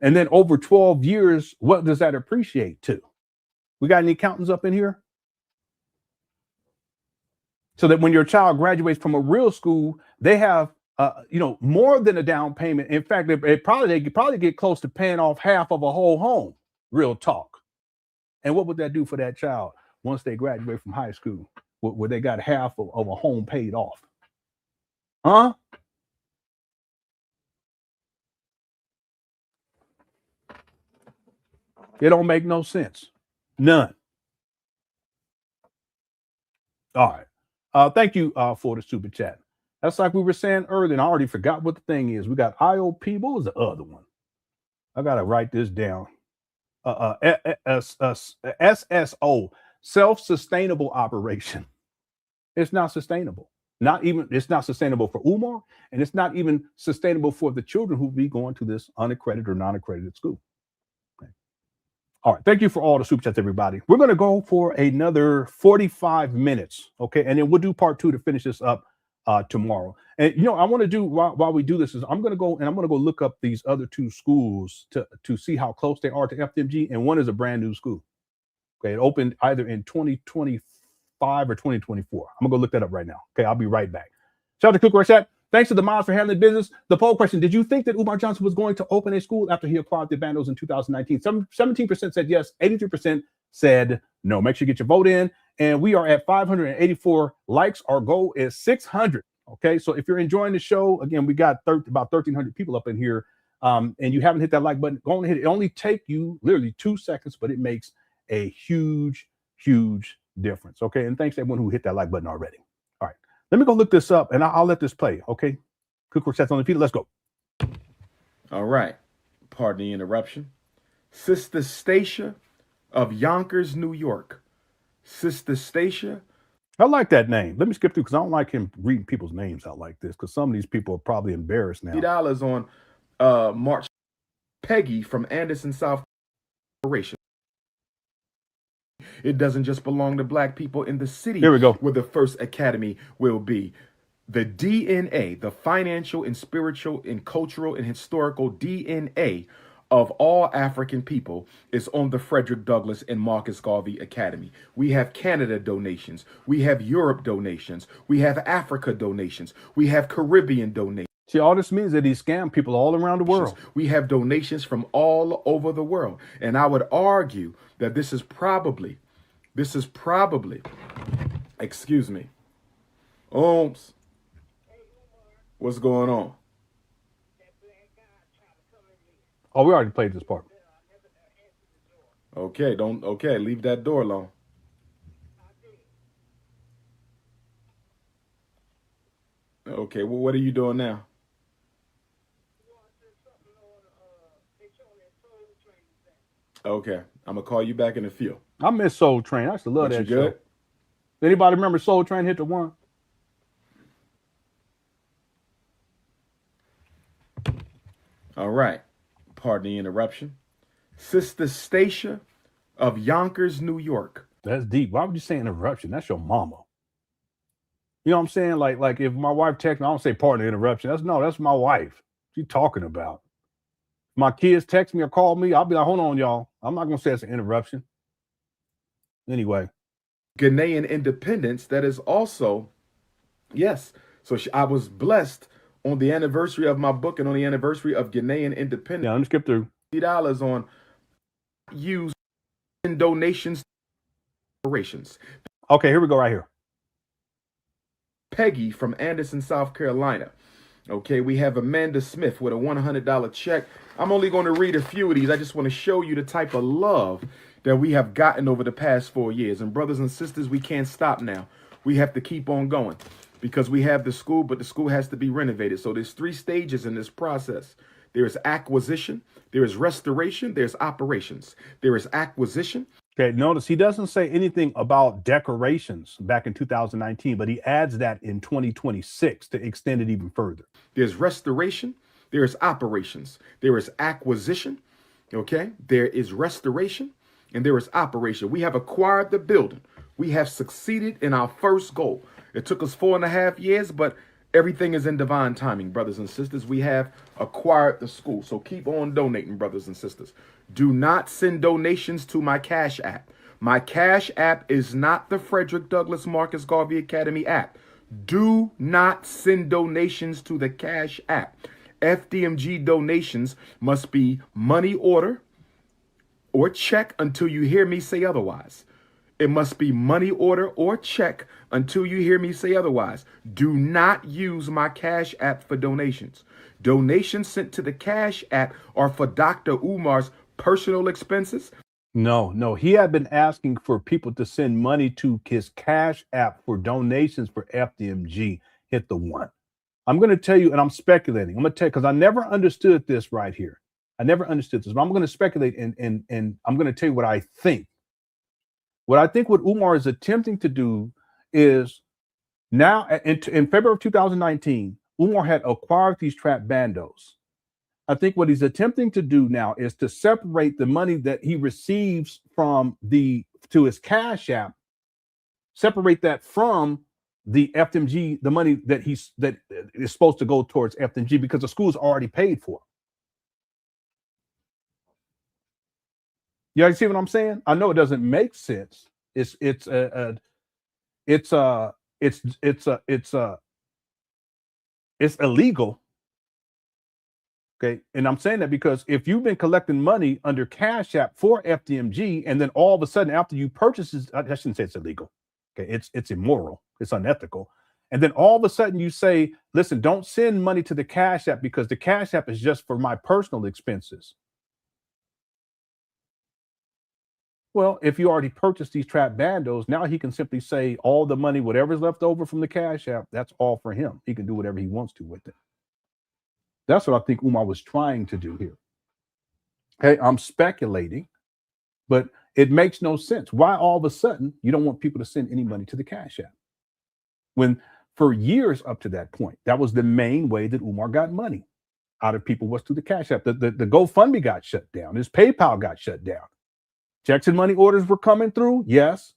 And then over 12 years, what does that appreciate to? We got any accountants up in here? So that when your child graduates from a real school, they have more than a down payment. In fact, they probably get close to paying off half of a whole home. Real talk. And what would that do for that child once they graduate from high school, where they got half of a home paid off? Huh? It don't make no sense. None. All right. Thank you for the super chat. That's like we were saying earlier, and I already forgot what the thing is. We got IOP. What was the other one? I got to write this down. SSO, self-sustainable operation. It's not sustainable. It's not sustainable for Umar, and it's not even sustainable for the children who will be going to this unaccredited or non-accredited school. Okay. All right. Thank you for all the super chats, everybody. We're going to go for another 45 minutes. Okay. And then we'll do part 2 to finish this up tomorrow. And I want to do while we do this is I'm going to go look up these other 2 schools to see how close they are to FDMG, and one is a brand new school. Okay, it opened either in 2025 or 2024. I'm gonna go look that up right now. Okay, I'll be right back. Shout out to Cook Chat. Thanks to the mods for handling business. The poll question: did you think that Umar Johnson was going to open a school after he acquired the Vandals in 2019? 17% said yes, 83% said no. Make sure you get your vote in. And we are at 584 likes. Our goal is 600. Okay, so if you're enjoying the show, again, we got about 1,300 people up in here, and you haven't hit that like button, go on and hit it. It only take you literally 2 seconds, but it makes a huge, huge difference. Okay, and thanks to everyone who hit that like button already. All right, let me go look this up, and I'll let this play. Okay, Cook Chats on the feet. Let's go. All right, pardon the interruption. Sister Stacia of Yonkers, New York. Sister Stacia. I like that name. Let me skip through because I don't like him reading people's names out like this because some of these people are probably embarrassed now. $50 on March. Peggy from Anderson, South Carolina. It doesn't just belong to Black people in the city. Here we go. Where the first academy will be. The DNA, the financial and spiritual and cultural and historical DNA of all African people is on the Frederick Douglass and Marcus Garvey Academy. We have Canada donations. We have Europe donations. We have Africa donations. We have Caribbean donations. See, all this means that he scammed people all around the world. We have donations from all over the world. And I would argue that this is probably This is probably, excuse me, Ohms, what's going on? Oh, we already played this part. Okay, leave that door alone. Okay, well, what are you doing now? Okay, I'm gonna call you back in a few. I miss Soul Train. I used to love that show. Good? Anybody remember Soul Train Hit the One? All right, pardon the interruption. Sister Stacia of Yonkers, New York. That's deep. Why would you say interruption? That's your mama. You know what I'm saying? Like if my wife texts me, I don't say pardon the interruption. That's my wife. What you talking about? My kids text me or call me, I'll be like, hold on, y'all. I'm not gonna say it's an interruption. Anyway. Ghanaian independence that is also, yes. So I was blessed on the anniversary of my book and on the anniversary of Ghanaian independence. Yeah, let me skip through. $50 on use in donations to operations. Okay, here we go right here. Peggy from Anderson, South Carolina. Okay, we have Amanda Smith with a $100 check. I'm only going to read a few of these. I just want to show you the type of love that we have gotten over the past 4 years. And brothers and sisters, we can't stop now. We have to keep on going because we have the school, but the school has to be renovated. So there's 3 stages in this process. There is acquisition, there is restoration, there's operations. There is acquisition. Okay, notice he doesn't say anything about decorations back in 2019, but he adds that in 2026 to extend it even further. There's restoration, there is operations, there is acquisition, okay? There is restoration, and there is operation. We have acquired the building. We have succeeded in our first goal. It took us 4.5 years, but everything is in divine timing, brothers and sisters. We have acquired the school. So keep on donating, brothers and sisters. Do not send donations to my Cash App. My Cash App is not the Frederick Douglass Marcus Garvey Academy app. Do not send donations to the Cash App. FDMG donations must be money order or check until you hear me say otherwise. It must be money order or check until you hear me say otherwise. Do not use my Cash App for donations. Donations sent to the Cash App are for Dr. Umar's personal expenses. No, he had been asking for people to send money to his Cash App for donations for FDMG. Hit the one. I'm going to tell you, and I'm speculating. I'm going to tell you, because I never understood this right here. I never understood this, but I'm going to speculate and I'm going to tell you what I think. What I think what Umar is attempting to do is now in February of 2019, Umar had acquired these trap bandos. I think what he's attempting to do now is to separate the money that he receives from to his Cash App, separate that from the FDMG, the money that is supposed to go towards FDMG because the school's already paid for. You see what I'm saying? I know it doesn't make sense. It's illegal. Okay, and I'm saying that because if you've been collecting money under Cash App for FDMG, and then all of a sudden after you purchase it, I shouldn't say it's illegal. Okay, it's immoral, it's unethical. And then all of a sudden you say, listen, don't send money to the Cash App because the Cash App is just for my personal expenses. Well, if you already purchased these trap bandos, now he can simply say all the money, whatever's left over from the Cash App, that's all for him. He can do whatever he wants to with it. That's what I think Umar was trying to do here. Okay, I'm speculating, but it makes no sense. Why all of a sudden you don't want people to send any money to the Cash App? When for years up to that point, that was the main way that Umar got money out of people was through the Cash App. The GoFundMe got shut down. His PayPal got shut down. Checks and money orders were coming through, yes.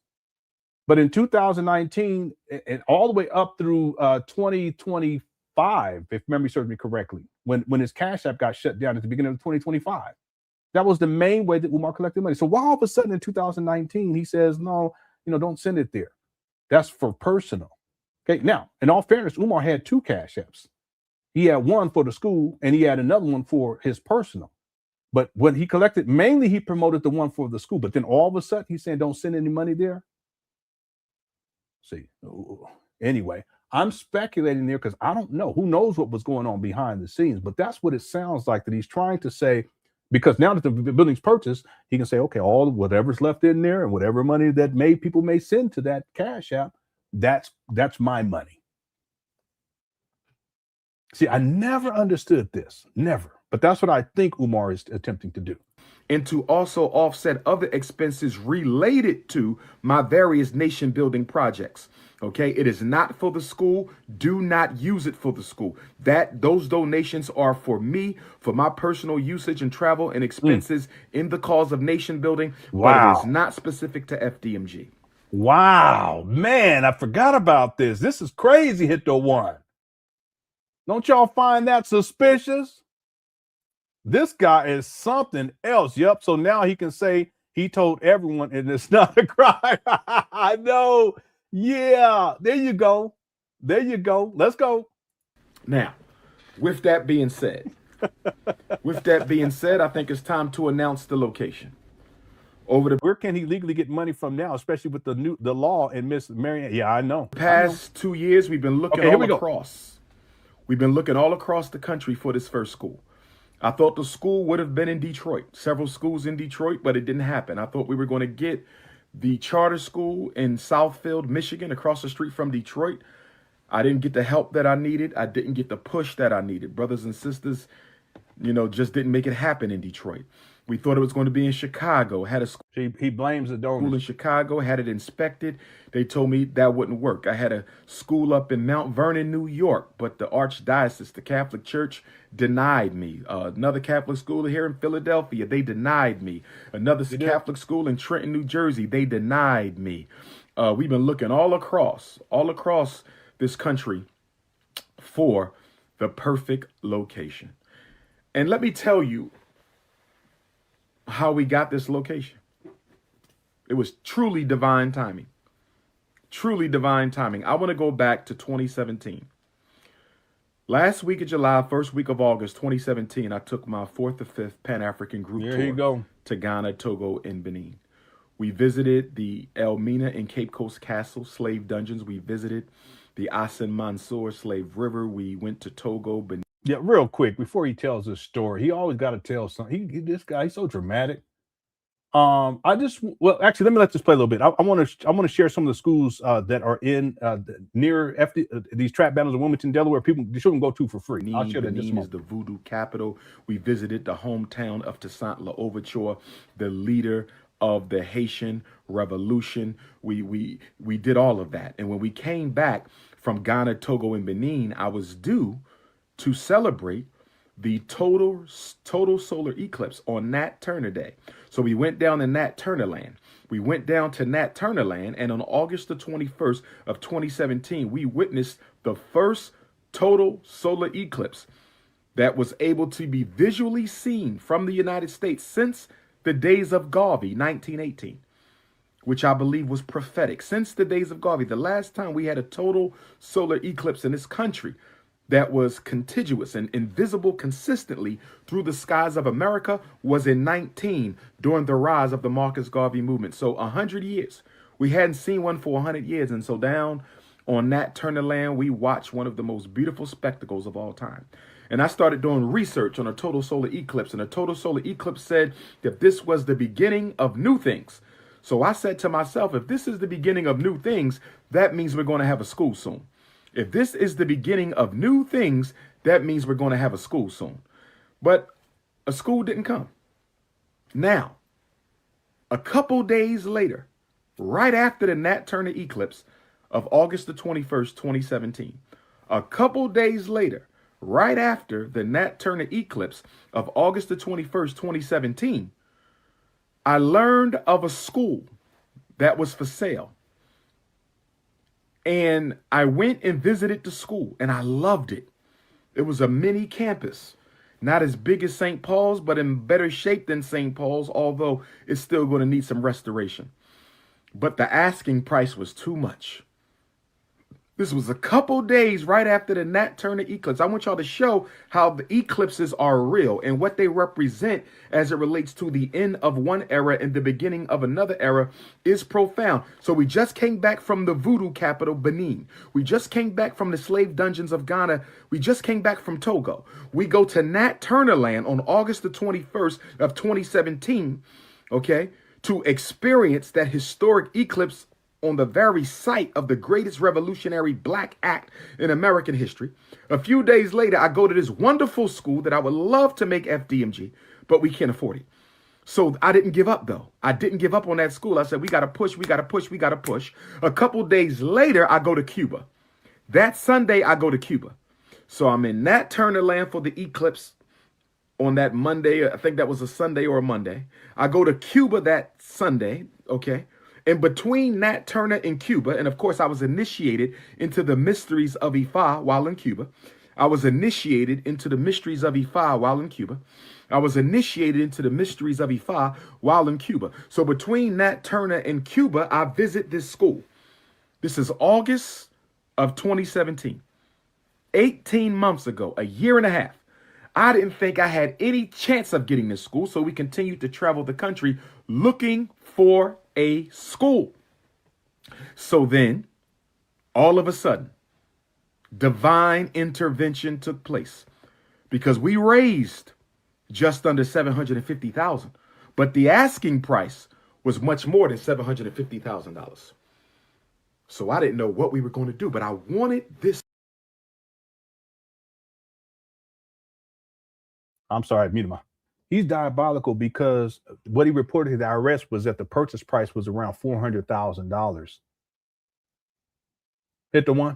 But in 2019 and all the way up through 2025, if memory serves me correctly, when his Cash App got shut down at the beginning of 2025, that was the main way that Umar collected money. So why all of a sudden in 2019, he says, no, don't send it there. That's for personal. Okay, now, in all fairness, Umar had 2 Cash Apps. He had one for the school and he had another one for his personal. But when he collected, mainly he promoted the one for the school. But then all of a sudden he's saying, don't send any money there. See, anyway, I'm speculating there because I don't know. Who knows what was going on behind the scenes? But that's what it sounds like, that he's trying to say, because now that the building's purchased, he can say, okay, all whatever's left in there and whatever money that people may send to that Cash App, that's my money. See, I never understood this, never. But that's what I think Umar is attempting to do. And to also offset other expenses related to my various nation building projects. Okay, it is not for the school. Do not use it for the school. Those donations are for me, for my personal usage and travel and expenses in the cause of nation building. Wow. But it is not specific to FDMG. Wow, man, I forgot about this. This is crazy, Hito One. Don't y'all find that suspicious? This guy is something else. Yep. So now he can say he told everyone, and it's not a crime. I know. Yeah. There you go. There you go. Let's go. Now, with that being said, I think it's time to announce the location. Where can he legally get money from now, especially with the law and Miss Marianne? Yeah, I know. Past 2 years, we've been looking all across. We've been looking all across the country for this first school. I thought the school would have been in Detroit, several schools in Detroit, but it didn't happen. I thought we were going to get the charter school in Southfield, Michigan, across the street from Detroit. I didn't get the help that I needed. I didn't get the push that I needed. Brothers and sisters, just didn't make it happen in Detroit. We thought it was going to be in Chicago. Had a school. He blames the donors. School in Chicago, had it inspected. They told me that wouldn't work. I had a school up in Mount Vernon, New York, but the Archdiocese, the Catholic Church, denied me. Another Catholic school here in Philadelphia, they denied me. Another Catholic school in Trenton, New Jersey, they denied me. We've been looking all across this country for the perfect location. And let me tell you how we got this location. It was truly divine timing. Truly divine timing. I want to go back to 2017. Last week of July, first week of August 2017, I took my 4th or 5th Pan-African group tour to Ghana, Togo, and Benin. We visited the Elmina and Cape Coast Castle slave dungeons. We visited the Asen Mansour slave river. We went to Togo, Benin. Yeah, real quick, before he tells his story, he always got to tell something. This guy, he's so dramatic. Actually, let me let this play a little bit. I want to share some of the schools that are in near these trap battles in Wilmington, Delaware. People shouldn't go to for free. I'll share that just a moment. Is the voodoo capital. We visited the hometown of Toussaint L'Ouverture, the leader of the Haitian Revolution. We did all of that, and when we came back from Ghana, Togo, and Benin, I was due to celebrate the total solar eclipse on Nat Turner Day. So we went down to Nat Turner Land. We went down to Nat Turner Land, and on August the 21st of 2017, we witnessed the first total solar eclipse that was able to be visually seen from the United States since the days of Garvey, 1918, which I believe was prophetic. Since the days of Garvey, the last time we had a total solar eclipse in this country that was contiguous and invisible consistently through the skies of America was in 19 during the rise of the Marcus Garvey movement. So 100 years. We hadn't seen one for 100 years. And so down on Nat Turner Land, we watched one of the most beautiful spectacles of all time. And I started doing research on a total solar eclipse. And a total solar eclipse said that this was the beginning of new things. So I said to myself, if this is the beginning of new things, that means we're going to have a school soon. If this is the beginning of new things, that means we're going to have a school soon. But a school didn't come. Now, a couple days later, right after the Nat Turner eclipse of August the 21st, 2017, a couple days later, right after the Nat Turner eclipse of August the 21st, 2017, I learned of a school that was for sale. And I went and visited the school, and I loved it. It was a mini campus, not as big as St. Paul's, but in better shape than St. Paul's, although it's still going to need some restoration. But the asking price was too much. This was a couple days right after the Nat Turner eclipse. I want y'all to show how the eclipses are real and what they represent as it relates to the end of one era and the beginning of another era is profound. So we just came back from the voodoo capital, Benin. We just came back from the slave dungeons of Ghana. We just came back from Togo. We go to Nat Turner land on August the 21st of 2017, okay, to experience that historic eclipse on the very site of the greatest revolutionary black act in American history. A few days later, I go to this wonderful school that I would love to make FDMG, but we can't afford it. So I didn't give up, though. I didn't give up on that school. I said, we got to push, we got to push, we got to push. A couple days later, I go to Cuba. That Sunday, I go to Cuba. So I'm in Nat Turner land for the eclipse on that Monday. I think that was a Sunday or a Monday. I go to Cuba that Sunday, okay? And between Nat Turner and Cuba, and of course I was initiated into the mysteries of Ifa while in Cuba. I was initiated into the mysteries of Ifa while in Cuba. I was initiated into the mysteries of Ifa while in Cuba. So between Nat Turner and Cuba, I visit this school. This is August of 2017. 18 months ago, a year and a half. I didn't think I had any chance of getting this school, so we continued to travel the country looking for a school. So then, all of a sudden, divine intervention took place because we raised just under $750,000, but the asking price was much more than $750,000. So I didn't know what we were going to do, but I wanted this. I'm sorry, mute him. He's diabolical because what he reported to the IRS was that the purchase price was around $400,000. Hit the one.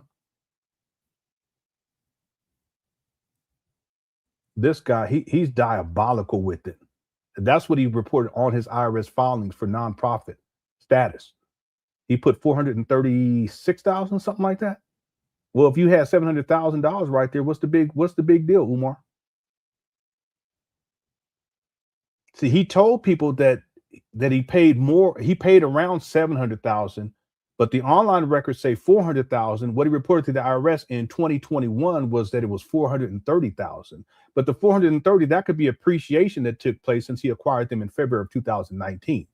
This guy, he's diabolical with it. That's what he reported on his IRS filings for nonprofit status. He put 436,000, something like that. Well, if you had $700,000 right there, what's the big deal, Umar? See, he told people that he paid more. He paid around $700,000, but the online records say $400,000. What he reported to the IRS in 2021 was that it was $430,000. But the $430,000, that could be appreciation that took place since he acquired them in February of 2019.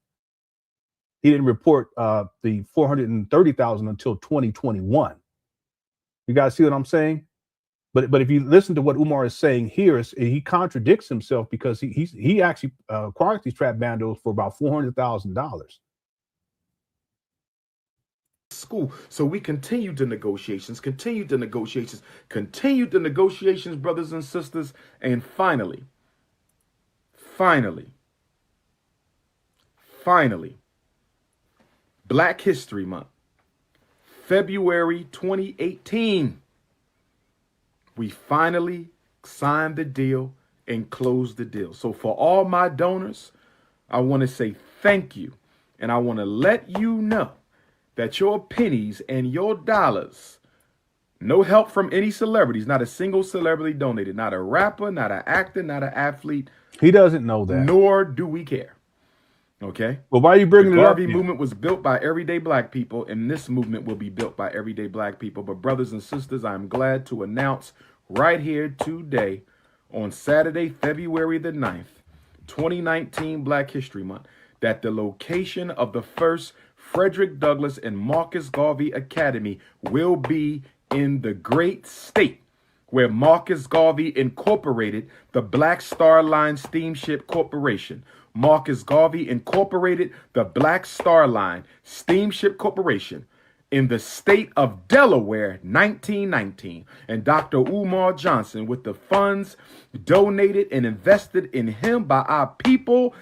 He didn't report the $430,000 until 2021. You guys see what I'm saying? But if you listen to what Umar is saying here, he contradicts himself because he actually acquired these trap bandos for about $400,000. School. So we continued the negotiations, brothers and sisters. And finally, Black History Month, February 2018. We finally signed the deal and closed the deal. So for all my donors, I want to say thank you. And I want to let you know that your pennies and your dollars, no help from any celebrities, not a single celebrity donated, not a rapper, not an actor, not an athlete. He doesn't know that. Nor do we care. Okay? Well, why are you bringing it up? The Garvey movement was built by everyday black people, and this movement will be built by everyday black people. But brothers and sisters, I'm glad to announce right here today on Saturday, February the 9th, 2019, Black History Month, that the location of the first Frederick Douglass and Marcus Garvey Academy will be in the great state where Marcus Garvey incorporated the Black Star Line Steamship Corporation. Marcus Garvey incorporated the Black Star Line Steamship Corporation in the state of Delaware, 1919. And Dr. Umar Johnson, with the funds donated and invested in him by our people,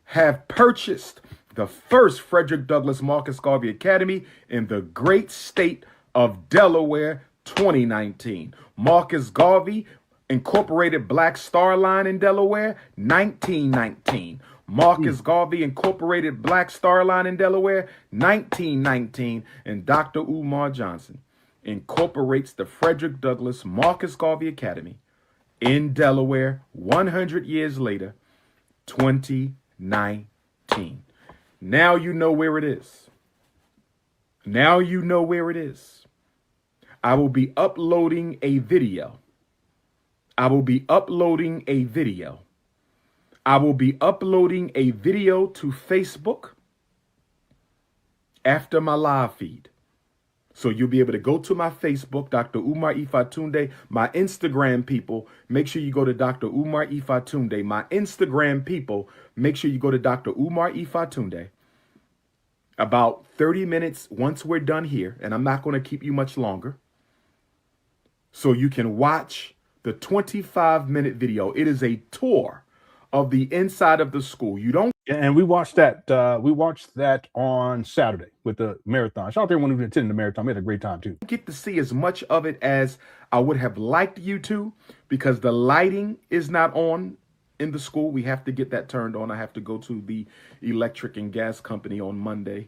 have purchased the first Frederick Douglass Marcus Garvey Academy in the great state of Delaware, 2019. Marcus Garvey incorporated Black Star Line in Delaware, 1919. Marcus Garvey incorporated Black Star Line in Delaware, 1919. And Dr. Umar Johnson incorporates the Frederick Douglass Marcus Garvey Academy in Delaware 100 years later, 2019. Now you know where it is. Now you know where it is. I will be uploading a video. I will be uploading a video. I will be uploading a video to Facebook after my live feed. So you'll be able to go to my Facebook, Dr. Umar Ifatunde, my Instagram people. Make sure you go to Dr. Umar Ifatunde. My Instagram people, make sure you go to Dr. Umar Ifatunde. About 30 minutes once we're done here, and I'm not going to keep you much longer. So you can watch the 25-minute video. It is a tour of the inside of the school. You don't. And we watched that. We watched that on Saturday with the marathon. Shout out to everyone who attended the marathon. We had a great time too. Get to see as much of it as I would have liked you to, because the lighting is not on in the school. We have to get that turned on. I have to go to the electric and gas company on Monday.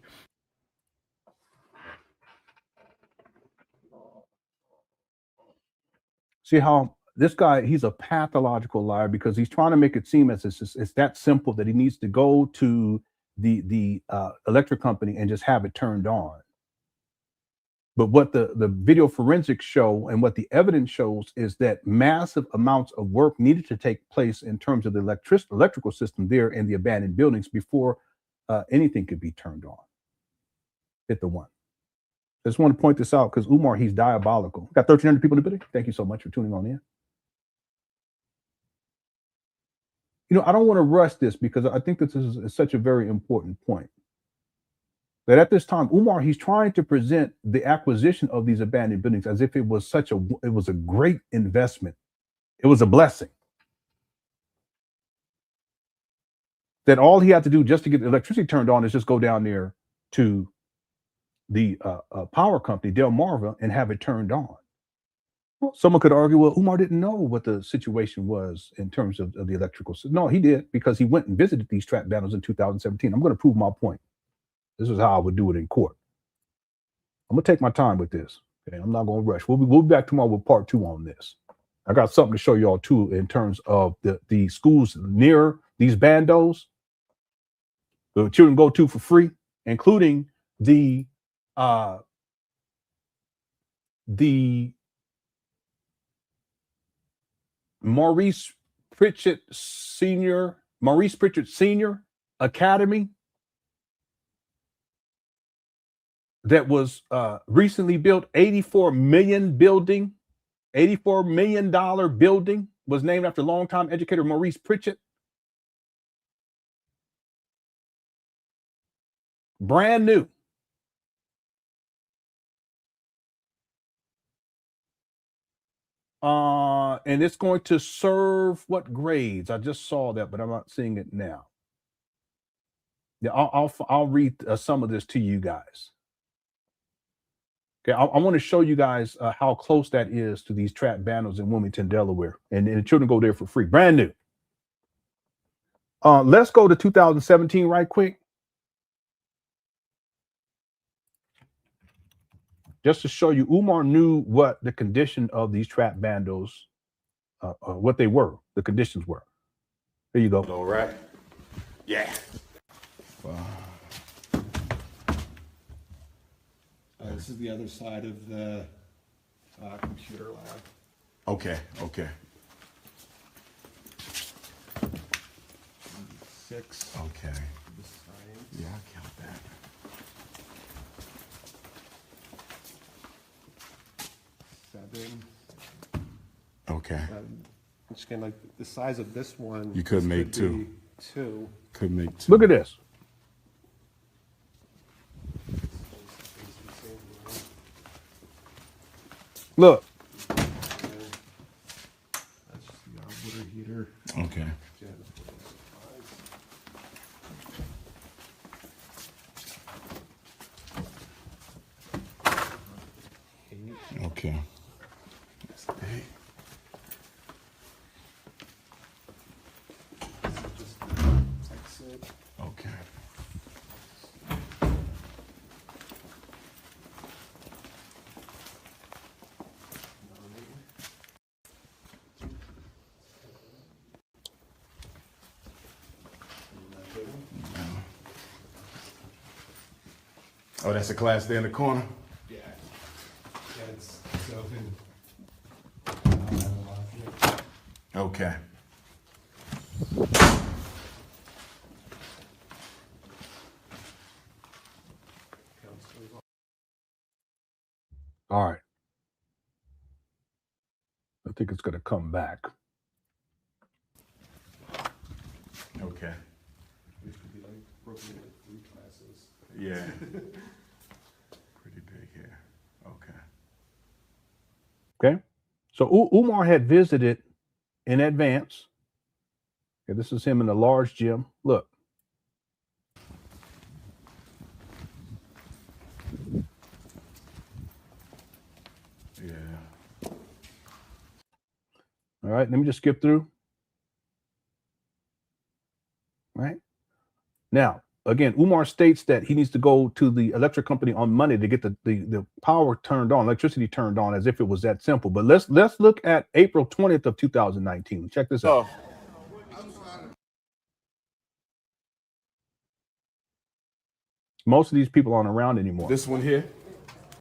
See how this guy, he's a pathological liar, because he's trying to make it seem as it's that simple that he needs to go to the electric company and just have it turned on. But what the video forensics show and what the evidence shows is that massive amounts of work needed to take place in terms of the electrical system there in the abandoned buildings before anything could be turned on. Hit the one. I just want to point this out because Umar, he's diabolical. We've got 1,300 people in the building. Thank you so much for tuning on in. You know, I don't want to rush this because I think this is such a very important point. That at this time, Umar, he's trying to present the acquisition of these abandoned buildings as if it was a great investment. It was a blessing. That all he had to do just to get the electricity turned on is just go down there to the power company, Delmarva, and have it turned on. Well, someone could argue, well, Umar didn't know what the situation was in terms of the electrical system. No, he did, because he went and visited these trap battles in 2017. I'm going to prove my point. This is how I would do it in court. I'm going to take my time with this. Okay, I'm not going to rush. We'll be back tomorrow with part 2 on this. I got something to show y'all too in terms of the schools near these bandos the children go to for free, including the Maurice Pritchett Senior Academy that was recently built. $84 million building was named after longtime educator Maurice Pritchett. Brand new. And it's going to serve what grades? I just saw that, but I'm not seeing it now. Yeah, I'll read some of this to you guys. Okay, I want to show you guys how close that is to these trap bandos in Wilmington, Delaware, and the children go there for free, brand new. Let's go to 2017 right quick, just to show you. Umar knew what the condition of these trap bandos, what they were, the conditions were. There you go. All right. Yeah. This is the other side of the computer lab. Okay. 6. Okay. Yeah, I count that. Seven. Okay. I'm just gonna, like, the size of this one. You could make two. Be 2. Could make 2. Look at this. Look. That's just the water heater. Okay. Okay. Okay. Oh, that's a class there in the corner? Yeah. It's Okay. All right. I think it's going to come back. Okay. Yeah. Pretty big here. Okay. Okay. So Umar had visited in advance. Okay, this is him in the large gym. Look. Yeah. All right, let me just skip through. All right. Now, again, Umar states that he needs to go to the electric company on Monday to get the power turned on, electricity turned on, as if it was that simple. But let's look at April 20th of 2019. Check this out. Most of these people aren't around anymore. This one here?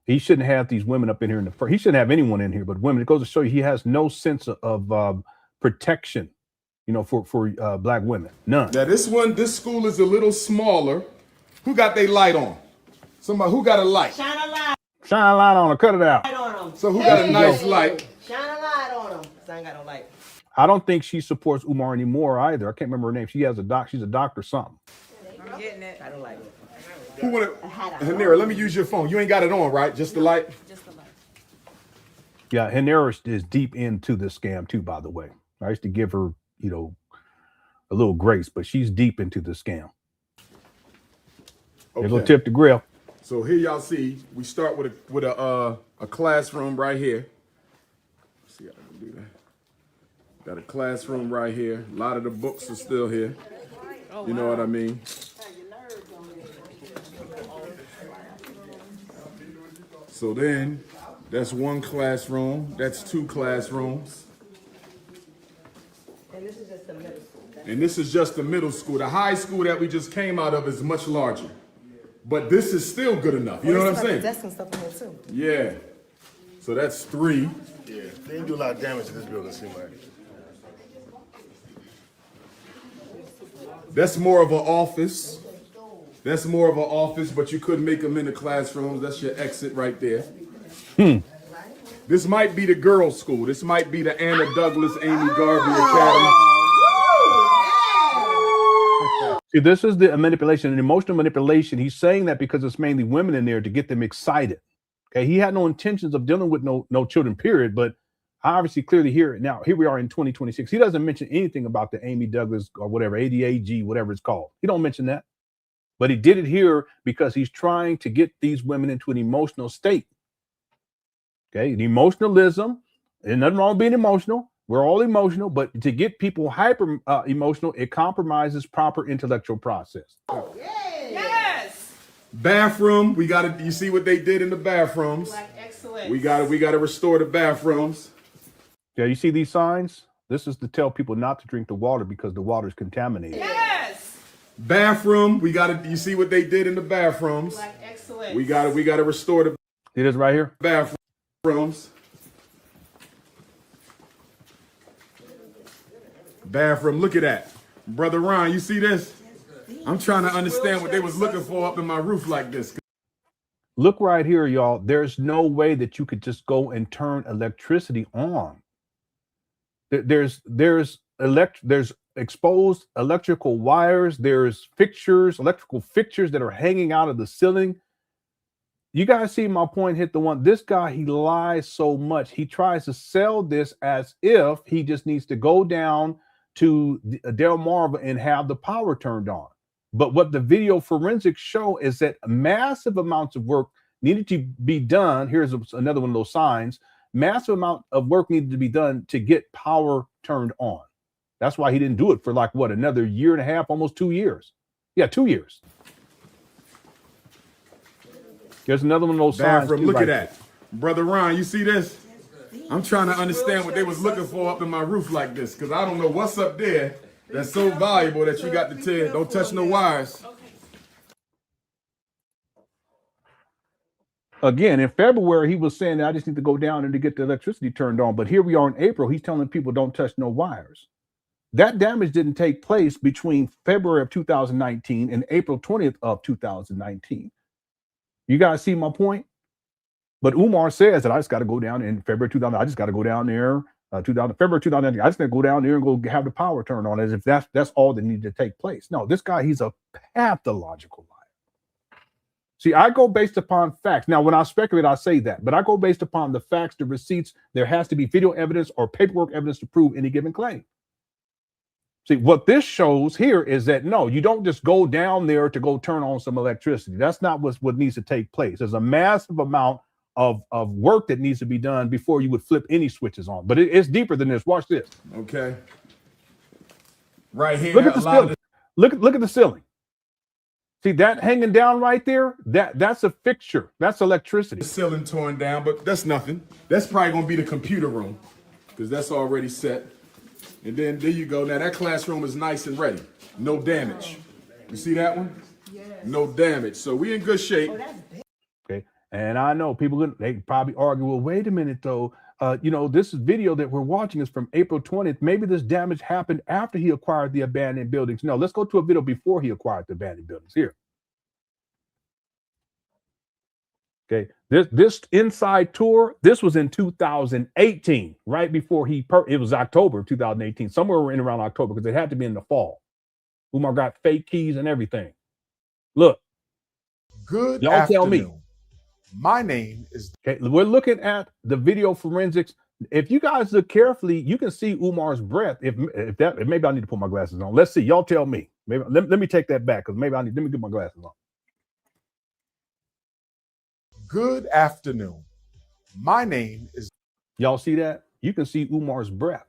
He shouldn't have these women up in here in the first. He shouldn't have anyone in here but women. It goes to show you he has no sense of protection, you know, for black women. None. Now this school is a little smaller. Who got their light on? Somebody who got a light? Shine a light. Shine a light on her. Cut it out. So who got a nice light? Shine a light on them. I ain't got no light. I don't think she supports Umar anymore either. I can't remember her name. She has a she's a doctor or something. I'm getting it. I don't like it. Who wanna Hanera, let me use your phone. You ain't got it on, right? Just the light? Just the light. Yeah, Hanera is deep into this scam too, by the way. I used to give her, you know, a little grace, but she's deep into the scam. Okay. There go Tip the Grill. So here y'all see, we start with a classroom right here. Let's see how I can do that. Got a classroom right here. A lot of the books are still here. You know what I mean? So then, that's one classroom. That's two classrooms. And this is just the middle school. And this is just the middle school. The high school that we just came out of is much larger. But this is still good enough. You know what I'm saying? Desks and stuff in here too. Yeah. So that's three. Yeah, they didn't do a lot of damage to this building, seems like. That's more of an office. That's more of an office, but you couldn't make them into classrooms. That's your exit right there. This might be the girls' school. This might be the Anna Douglas, Amy Garvey Academy. See, this is the manipulation, an emotional manipulation. He's saying that because it's mainly women in there to get them excited. Okay, he had no intentions of dealing with no children, period. But I obviously clearly hear it now. Here we are in 2026. He doesn't mention anything about the Amy Douglas or whatever, ADAG, whatever it's called. He don't mention that. But he did it here because he's trying to get these women into an emotional state. Okay, the emotionalism, and nothing wrong with being emotional. We're all emotional, but to get people hyper emotional, it compromises proper intellectual process. Oh, yes. Bathroom, we got to. You see what they did in the bathrooms? Black excellence. We got to restore the bathrooms. Yeah, you see these signs? This is to tell people not to drink the water because the water is contaminated. Yes. Bathroom, we got to. You see what they did in the bathrooms? Black excellence. We got to restore the. It is right here. Bathrooms. Bathroom, look at that. Brother Ron, you see this? I'm trying to understand what they was looking for up in my roof like this. Look right here, y'all. There's no way that you could just go and turn electricity on. There's exposed electrical wires. There's electrical fixtures that are hanging out of the ceiling. You guys see my point hit the one. This guy, he lies so much. He tries to sell this as if he just needs to go down to Delmarva and have the power turned on. But what the video forensics show is that massive amounts of work needed to be done. Here's another one of those signs. Massive amount of work needed to be done to get power turned on. That's why he didn't do it for like, what, another year and a half, almost 2 years. Yeah, 2 years. There's another one of those bathroom. Signs Look at that. Brother Ron, you see this? I'm trying to understand what they was looking for up in my roof like this, because I don't know what's up there that's so valuable that you got to tell, don't touch no wires. Again, in February, he was saying that I just need to go down and to get the electricity turned on. But here we are in April. He's telling people don't touch no wires. That damage didn't take place between February of 2019 and April 20th of 2019. You guys see my point? But Umar says that I just got to go down in February 2000. I just got to go down there, February 2019. I just got to go down there and go have the power turned on, as if that's all that needed to take place. No, this guy, he's a pathological liar. See, I go based upon facts. Now, when I speculate, I say that, but I go based upon the facts, the receipts. There has to be video evidence or paperwork evidence to prove any given claim. See, what this shows here is that, no, you don't just go down there to go turn on some electricity. That's not what needs to take place. There's a massive amount of work that needs to be done before you would flip any switches on. But it's deeper than this. Watch this. Okay. Right here. Look at the ceiling. Look at the ceiling. See that hanging down right there? That's a fixture. That's electricity. The ceiling torn down, but that's nothing. That's probably gonna be the computer room, because that's already set. And then there you go. Now that classroom is nice and ready. No damage. You see that one? Yes. No damage. So we in good shape. Okay. And I know people, they probably argue, well, wait a minute though. This video that we're watching is from April 20th. Maybe this damage happened after he acquired the abandoned buildings. No, let's go to a video before he acquired the abandoned buildings. Here. Okay, this inside tour, this was in 2018, right before it was October of 2018, somewhere in around October, because it had to be in the fall. Umar got fake keys and everything. Look. Good y'all afternoon. Tell me. My name is... Okay, we're looking at the video forensics. If you guys look carefully, you can see Umar's breath. Maybe I need to put my glasses on. Let's see. Y'all tell me. Maybe let me take that back, because maybe let me get my glasses on. Good afternoon. My name is... Y'all see that? You can see Umar's breath,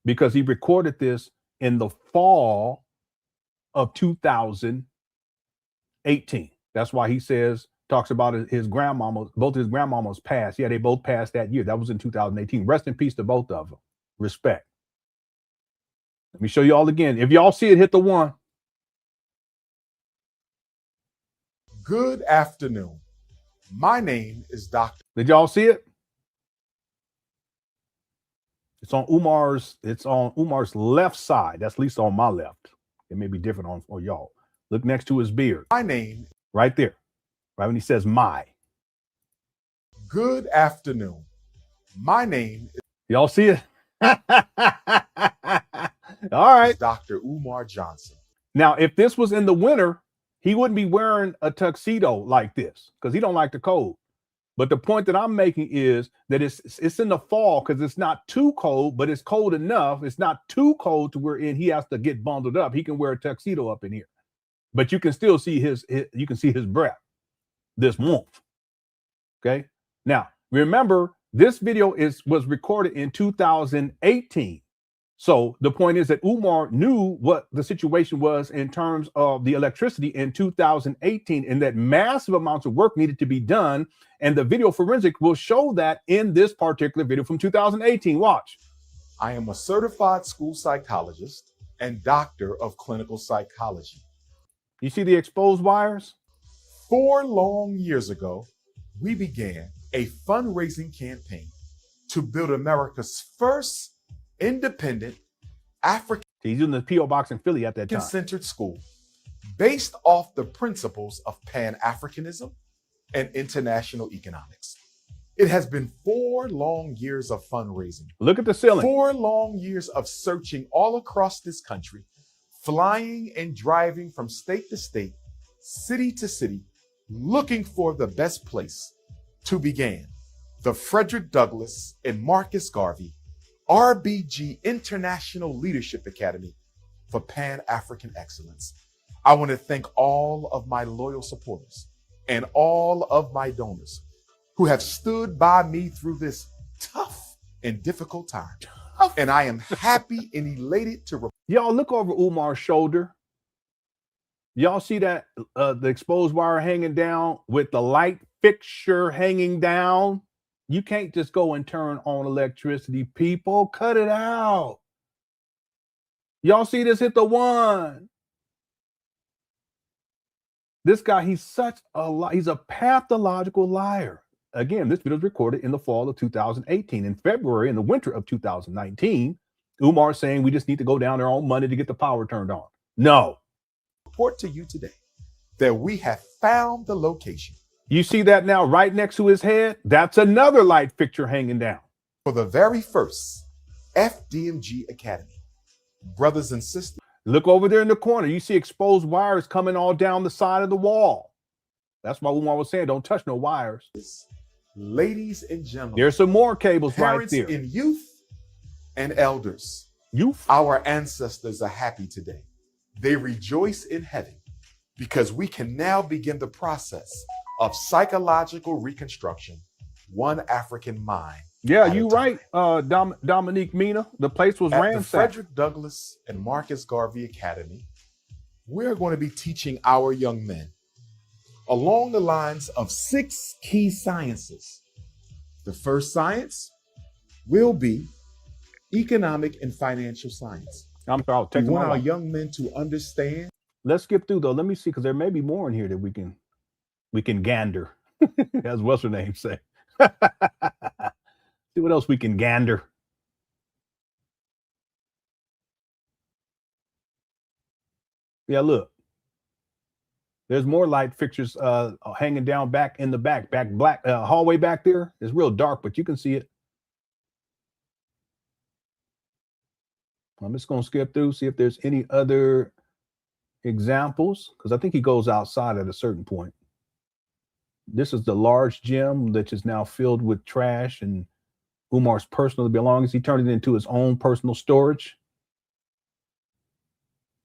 because he recorded this in the fall of 2018. That's why he talks about his grandmama, both his grandmamas passed. Yeah, they both passed that year. That was in 2018. Rest in peace to both of them. Respect. Let me show you all again. If y'all see it, hit the one. Good afternoon. My name is Dr. Did y'all see it? It's on Umar's left side. That's at least on my left. It may be different on y'all. Look next to his beard. My name. Right there. Right when he says my. Good afternoon. My name is... Y'all see it? All right. Dr. Umar Johnson. Now, if this was in the winter, he wouldn't be wearing a tuxedo like this, because he don't like the cold. But the point that I'm making is that it's in the fall, because it's not too cold, but it's cold enough. It's not too cold to where he has to get bundled up. He can wear a tuxedo up in here, but you can still see his breath, this warmth. Okay. Now, remember, this video was recorded in 2018. So the point is that Umar knew what the situation was in terms of the electricity in 2018, and that massive amounts of work needed to be done. And the video forensic will show that in this particular video from 2018. Watch. I am a certified school psychologist and doctor of clinical psychology. You see the exposed wires? 4 long years ago, we began a fundraising campaign to build America's first independent African... He's in the P.O. box in Philly at that time. ...centered school based off the principles of Pan Africanism and international economics. It has been 4 long years of fundraising. Look at the ceiling. 4 long years of searching all across this country, flying and driving from state to state, city to city, looking for the best place to begin the Frederick Douglass and Marcus Garvey RBG International Leadership Academy for Pan-African Excellence. I want to thank all of my loyal supporters and all of my donors who have stood by me through this tough and difficult time. And I am happy and elated to... Y'all look over Umar's shoulder. Y'all see that the exposed wire hanging down with the light fixture hanging down? You can't just go and turn on electricity, people. Cut it out. Y'all see this? Hit the one. This guy, he's such a lie. He's a pathological liar. Again, this video was recorded in the fall of 2018. In February, in the winter of 2019, Umar saying we just need to go down there on Monday to get the power turned on. No. Report to you today that we have found the location. You see that now right next to his head? That's another light fixture hanging down. For the very first FDMG Academy. Brothers and sisters. Look over there in the corner. You see exposed wires coming all down the side of the wall. That's why Umar was saying, don't touch no wires. Ladies and gentlemen. There's some more cables parents right there. In youth and elders. Youth. Our ancestors are happy today. They rejoice in heaven because we can now begin the process of psychological reconstruction, one African mind. Yeah, you right, Dominique Mina. The place was At the ransacked. Frederick Douglass and Marcus Garvey Academy, we're going to be teaching our young men along the lines of 6 key sciences. The first science will be economic and financial science. I'm sorry, I'll take we want our young men to understand. Let's skip through though. Let me see, because there may be more in here that we can gander, as what's her name say. See what else we can gander. Yeah, look. There's more light fixtures hanging down back in the back black hallway back there. It's real dark, but you can see it. I'm just going to skip through, see if there's any other examples, because I think he goes outside at a certain point. This is the large gym that is now filled with trash and Umar's personal belongings. He turned it into his own personal storage.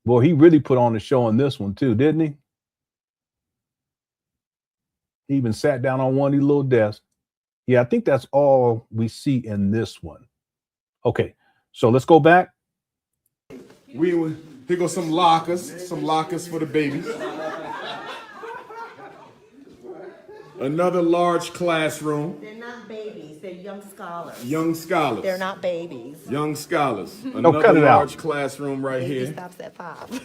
Boy, he really put on a show on this one too, didn't he? He even sat down on one of these little desks. Yeah, I think that's all we see in this one. Okay, so let's go back. Here go some lockers for the babies. Another large classroom. They're not babies, they're young scholars. Young scholars. They're not babies. Young scholars. Cut Another it out. large classroom right Baby here. stops at 5.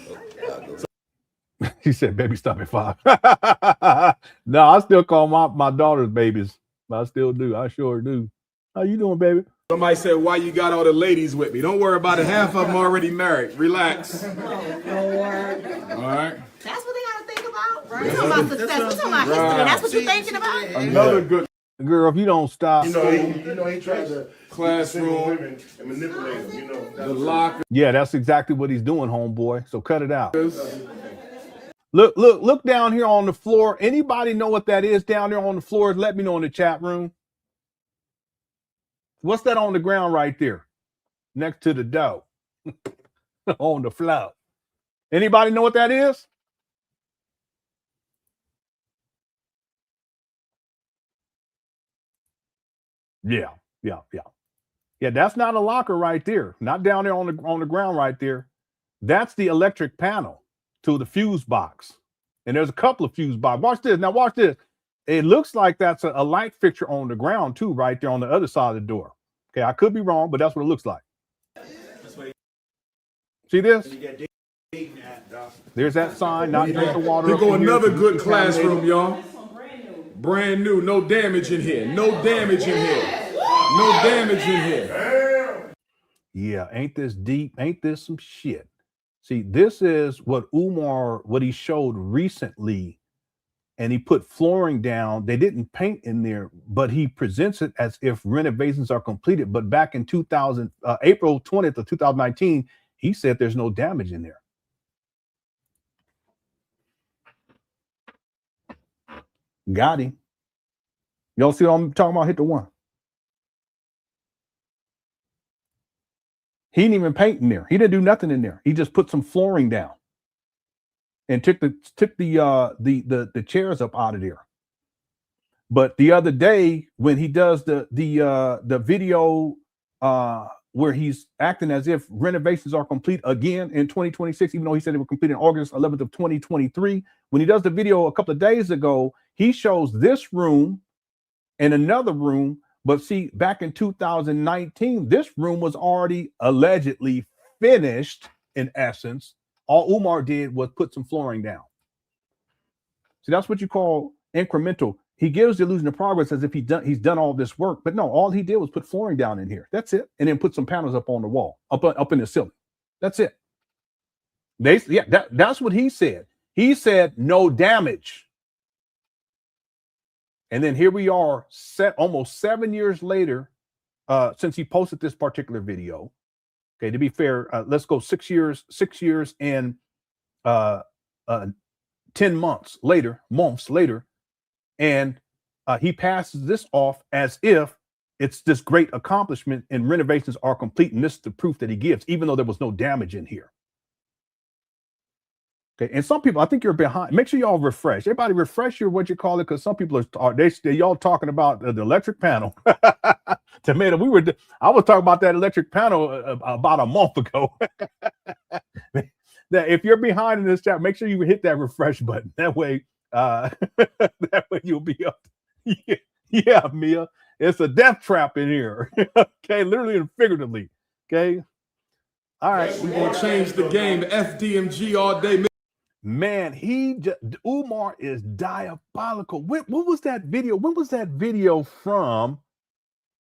He said, baby, stop at 5. No, I still call my daughters babies. I still do. I sure do. How you doing, baby? Somebody said, why you got all the ladies with me? Don't worry about it. Half of them already married. Relax. Oh, Lord. All right. That's what they got to think about, right? We're talking about success. We're talking about history. Right. That's what you're thinking about? Another good girl, if you don't stop. He tries to classroom women and manipulate them, The locker. Yeah, that's exactly what he's doing, homeboy. So cut it out. Look down here on the floor. Anybody know what that is down there on the floor? Let me know in the chat room. What's that on the ground right there? Next to the dough. On the floor. Anybody know what that is? Yeah. Yeah, that's not a locker right there. Not down there on the ground right there. That's the electric panel to the fuse box. And there's a couple of fuse boxes. Watch this. Now watch this. It looks like that's a light fixture on the ground too, right there on the other side of the door. Okay, I could be wrong, but that's what it looks like. See this? There's that sign, not drinking water. Here go another good classroom, y'all. Brand new, no damage in here. No damage in here. No damage in here. Yeah, ain't this deep? Ain't this some shit? See, this is what he showed recently, and he put flooring down. They didn't paint in there, but he presents it as if renovations are completed. But back in April 20th of 2019, he said there's no damage in there. Got him. Y'all see what I'm talking about? Hit the one. He didn't even paint in there. He didn't do nothing in there. He just put some flooring down and took the chairs up out of there. But the other day when he does the video where he's acting as if renovations are complete again in 2026, even though he said they were complete in August 11th of 2023, when he does the video a couple of days ago, he shows this room and another room. But see, back in 2019, this room was already allegedly finished in essence. All Umar did was put some flooring down. See, that's what you call incremental. He gives the illusion of progress as if he's done all this work, but no, all he did was put flooring down in here. That's it, and then put some panels up on the wall, up in the ceiling. That's it. That's what he said. He said no damage. And then here we are, almost 7 years later, since he posted this particular video. Okay, to be fair, let's go 6 years and 10 months later, and he passes this off as if it's this great accomplishment and renovations are complete, and this is the proof that he gives, even though there was no damage in here. Okay, and some people, I think you're behind. Make sure y'all refresh. Everybody refresh your what you call it, because some people are y'all talking about the electric panel. Tomato, I was talking about that electric panel about a month ago. That if you're behind in this chat, make sure you hit that refresh button. That way you'll be up. Yeah, Mia, it's a death trap in here. Okay, literally and figuratively. Okay, all right, we're gonna change the game. FDMG all day. Man, Umar is diabolical. What was that video? When was that video from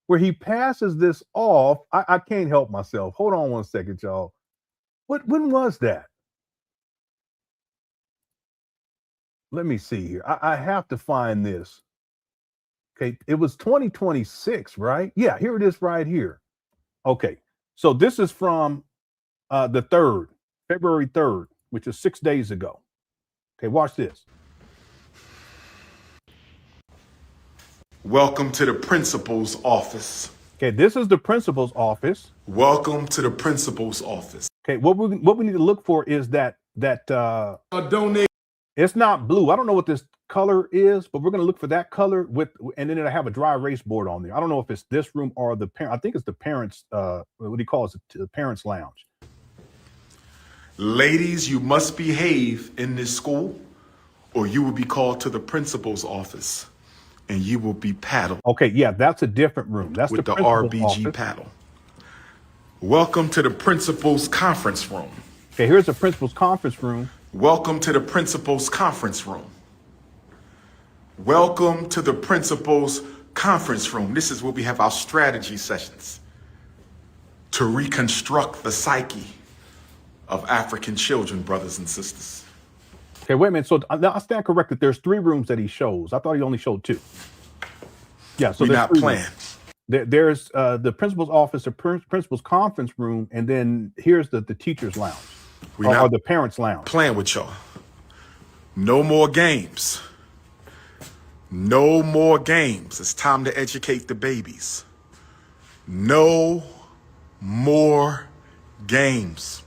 where he passes this off? I can't help myself. Hold on one second, y'all. When was that? Let me see here. I have to find this. Okay, it was 2026, right? Yeah, here it is right here. Okay, so this is from the 3rd, February 3rd, which is 6 days ago. Okay, watch this. Welcome to the principal's office. Okay, this is the principal's office. Welcome to the principal's office. Okay, what we need to look for is that donate. It's not blue. I don't know what this color is, but we're going to look for that color and then it'll have a dry erase board on there. I don't know if it's this room or the parent. I think it's the parents. What do you call it? The parents' lounge. Ladies, you must behave in this school, or you will be called to the principal's office, and you will be paddled. Okay, yeah, that's a different room. That's with the RBG office. Paddle. Welcome to the principal's conference room. Okay, here's the principal's conference room. Welcome to the principal's conference room. Welcome to the principal's conference room. This is where we have our strategy sessions to reconstruct the psyche of African children, brothers and sisters. Okay, wait a minute. So I stand corrected. There's 3 rooms that he shows. I thought he only showed 2. Yeah, so we're not playing. There's the principal's office, the principal's conference room, and then here's the teacher's lounge, or the parents' lounge. Playing with y'all. No more games. No more games. It's time to educate the babies. No more games.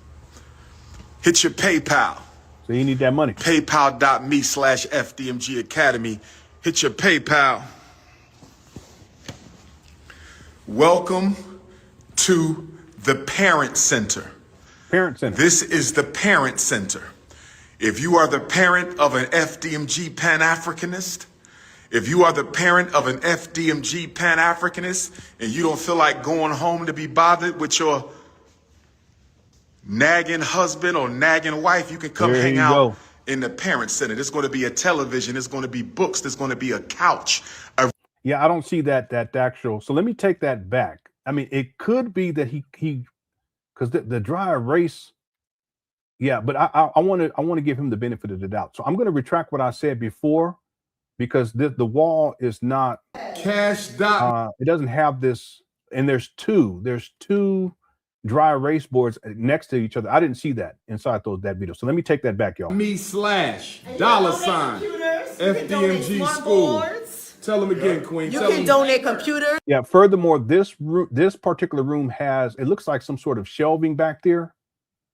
Hit your PayPal. So you need that money. PayPal.me/FDMG Academy. Hit your PayPal. Welcome to the Parent Center. Parent Center. This is the Parent Center. If you are the parent of an FDMG Pan Africanist, if you are the parent of an FDMG Pan Africanist, and you don't feel like going home to be bothered with your nagging husband or nagging wife, you can come hang out in the Parent Center. There's going to be a television. There's going to be books. There's going to be a couch. Yeah, I don't see that actual. So let me take that back. I mean, it could be that he because the dry erase. Yeah, but I want to give him the benefit of the doubt. So I'm going to retract what I said before, because the wall is not cash. It doesn't have this, and there's two dry erase boards next to each other. I didn't see that inside that video. So let me take that back, y'all. $$FDMG school. Tell them again, Queen. You can donate computers. Yeah. Furthermore, this particular room has, it looks like some sort of shelving back there.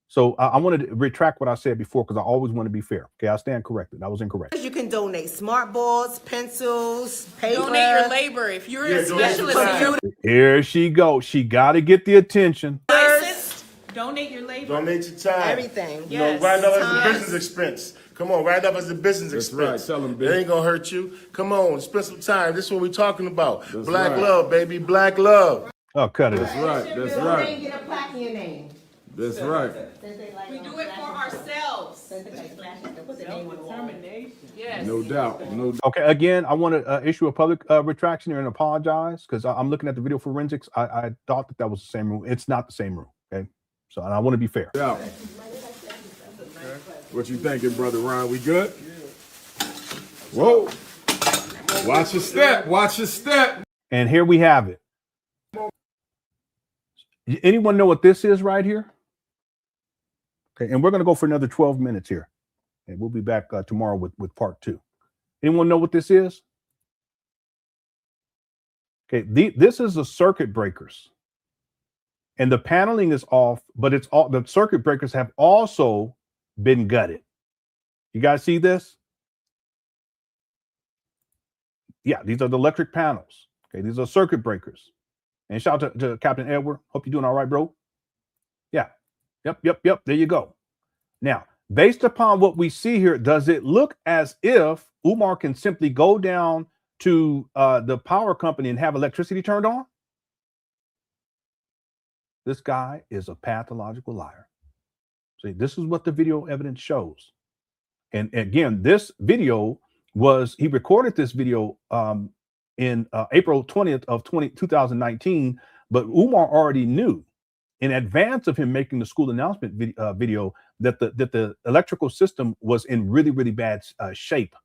So I wanted to retract what I said before, because I always want to be fair. Okay, I stand corrected. I was incorrect. You can donate smart boards, pencils, paper. Donate your labor if you're a specialist. Here she goes. She got to get the attention. Donate your labor. Donate your time. Everything. You know, write up as a business expense. Come on, write up as a business expense. Right. Tell them, it ain't gonna hurt you. Come on, spend some time. This is what we're talking about. Black love, baby. Black love. Oh, cut it. That's right. That's right. Get a plaque in your name. That's right. We do it for ourselves. Yes. No doubt. No doubt. Okay, again, I want to issue a public retraction here and apologize because I'm looking at the video forensics. I thought that was the same room. It's not the same room. Okay, so and I want to be fair. Yeah. What you thinking, brother Ron? We good? Whoa! Watch your step. Watch your step. And here we have it. Anyone know what this is right here? Okay, and we're going to go for another 12 minutes here. And we'll be back tomorrow with part 2. Anyone know what this is? Okay, this is the circuit breakers. And the paneling is off, but it's all the circuit breakers have also been gutted. You guys see this? Yeah, these are the electric panels. Okay, these are circuit breakers. And shout out to Captain Edward. Hope you're doing all right, bro. Yeah. Yep. There you go. Now, based upon what we see here, does it look as if Umar can simply go down to the power company and have electricity turned on? This guy is a pathological liar. See, this is what the video evidence shows. And again, this video he recorded this video in April 20th of 2019, but Umar already knew in advance of him making the school announcement video that the electrical system was in really, really bad shape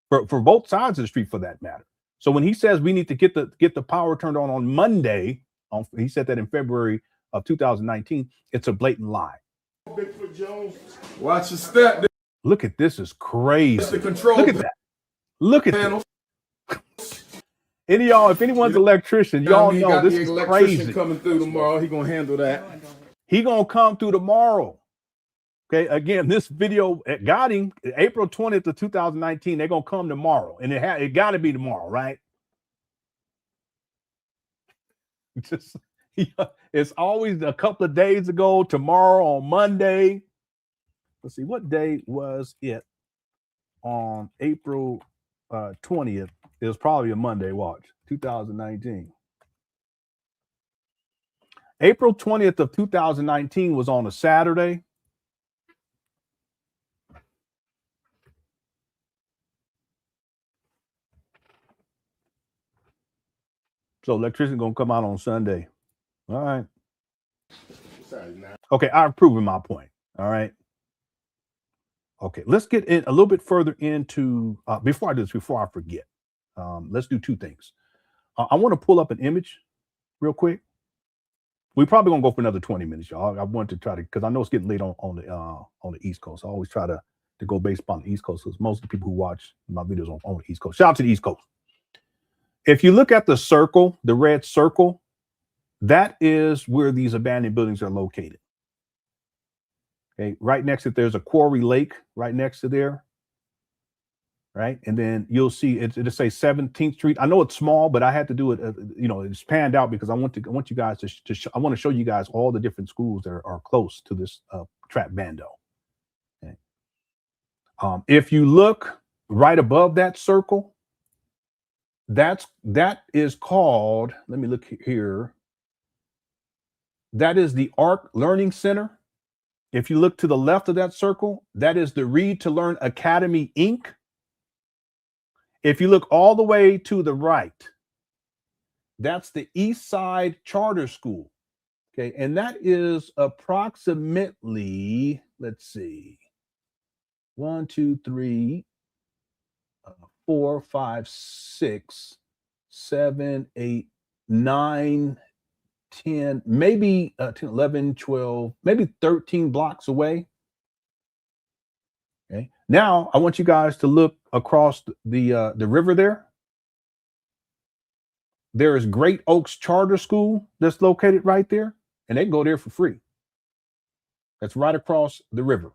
for both sides of the street, for that matter. So when he says we need to get the power turned on Monday, he said that in February of 2019, it's a blatant lie. Bigfoot Jones. Watch your step. Look at this, is crazy. That's the control. Look at that. Look at that. Any of y'all, if anyone's an electrician, y'all know this is crazy. Coming through tomorrow, he gonna handle that. He gonna come through tomorrow. Okay, again, this video got him April 20th of 2019. They're gonna come tomorrow, and it got to be tomorrow, right? It's always a couple of days ago. Tomorrow on Monday. Let's see, what day was it on April 20th? It was probably a Monday. Watch, 2019. April 20th of 2019 was on a Saturday. So electricity gonna come out on Sunday. All right. Okay, I've proven my point. All right. Okay, let's get in a little bit further into before I do this, before I forget. Let's do two things. I want to pull up an image real quick. We probably gonna go for another 20 minutes, y'all. I want to try to, because I know it's getting late on the East Coast. I always try to go based upon the East Coast, because most of the people who watch my videos on the East Coast. Shout out to the East Coast. If you look at the circle, the red circle, that is where these abandoned buildings are located. Okay, right next to it, there's a quarry lake right next to there. Right, and then you'll see it'll say 17th Street. I know it's small, but I had to do it. It's panned out because I want you guys I want to show you guys all the different schools that are close to this trap bando. Okay. If you look right above that circle, that is called. Let me look here. That is the ARC Learning Center. If you look to the left of that circle, that is the Read to Learn Academy, Inc. If you look all the way to the right, that's the East Side Charter School. Okay, and that is approximately, let's see, 1, 2, 3, 4, 5, 6, 7, 8, 9, 10, maybe 10, 11, 12, maybe 13 blocks away. Okay. Now I want you guys to look across the river there. There is Great Oaks Charter School that's located right there, and they can go there for free. That's right across the river.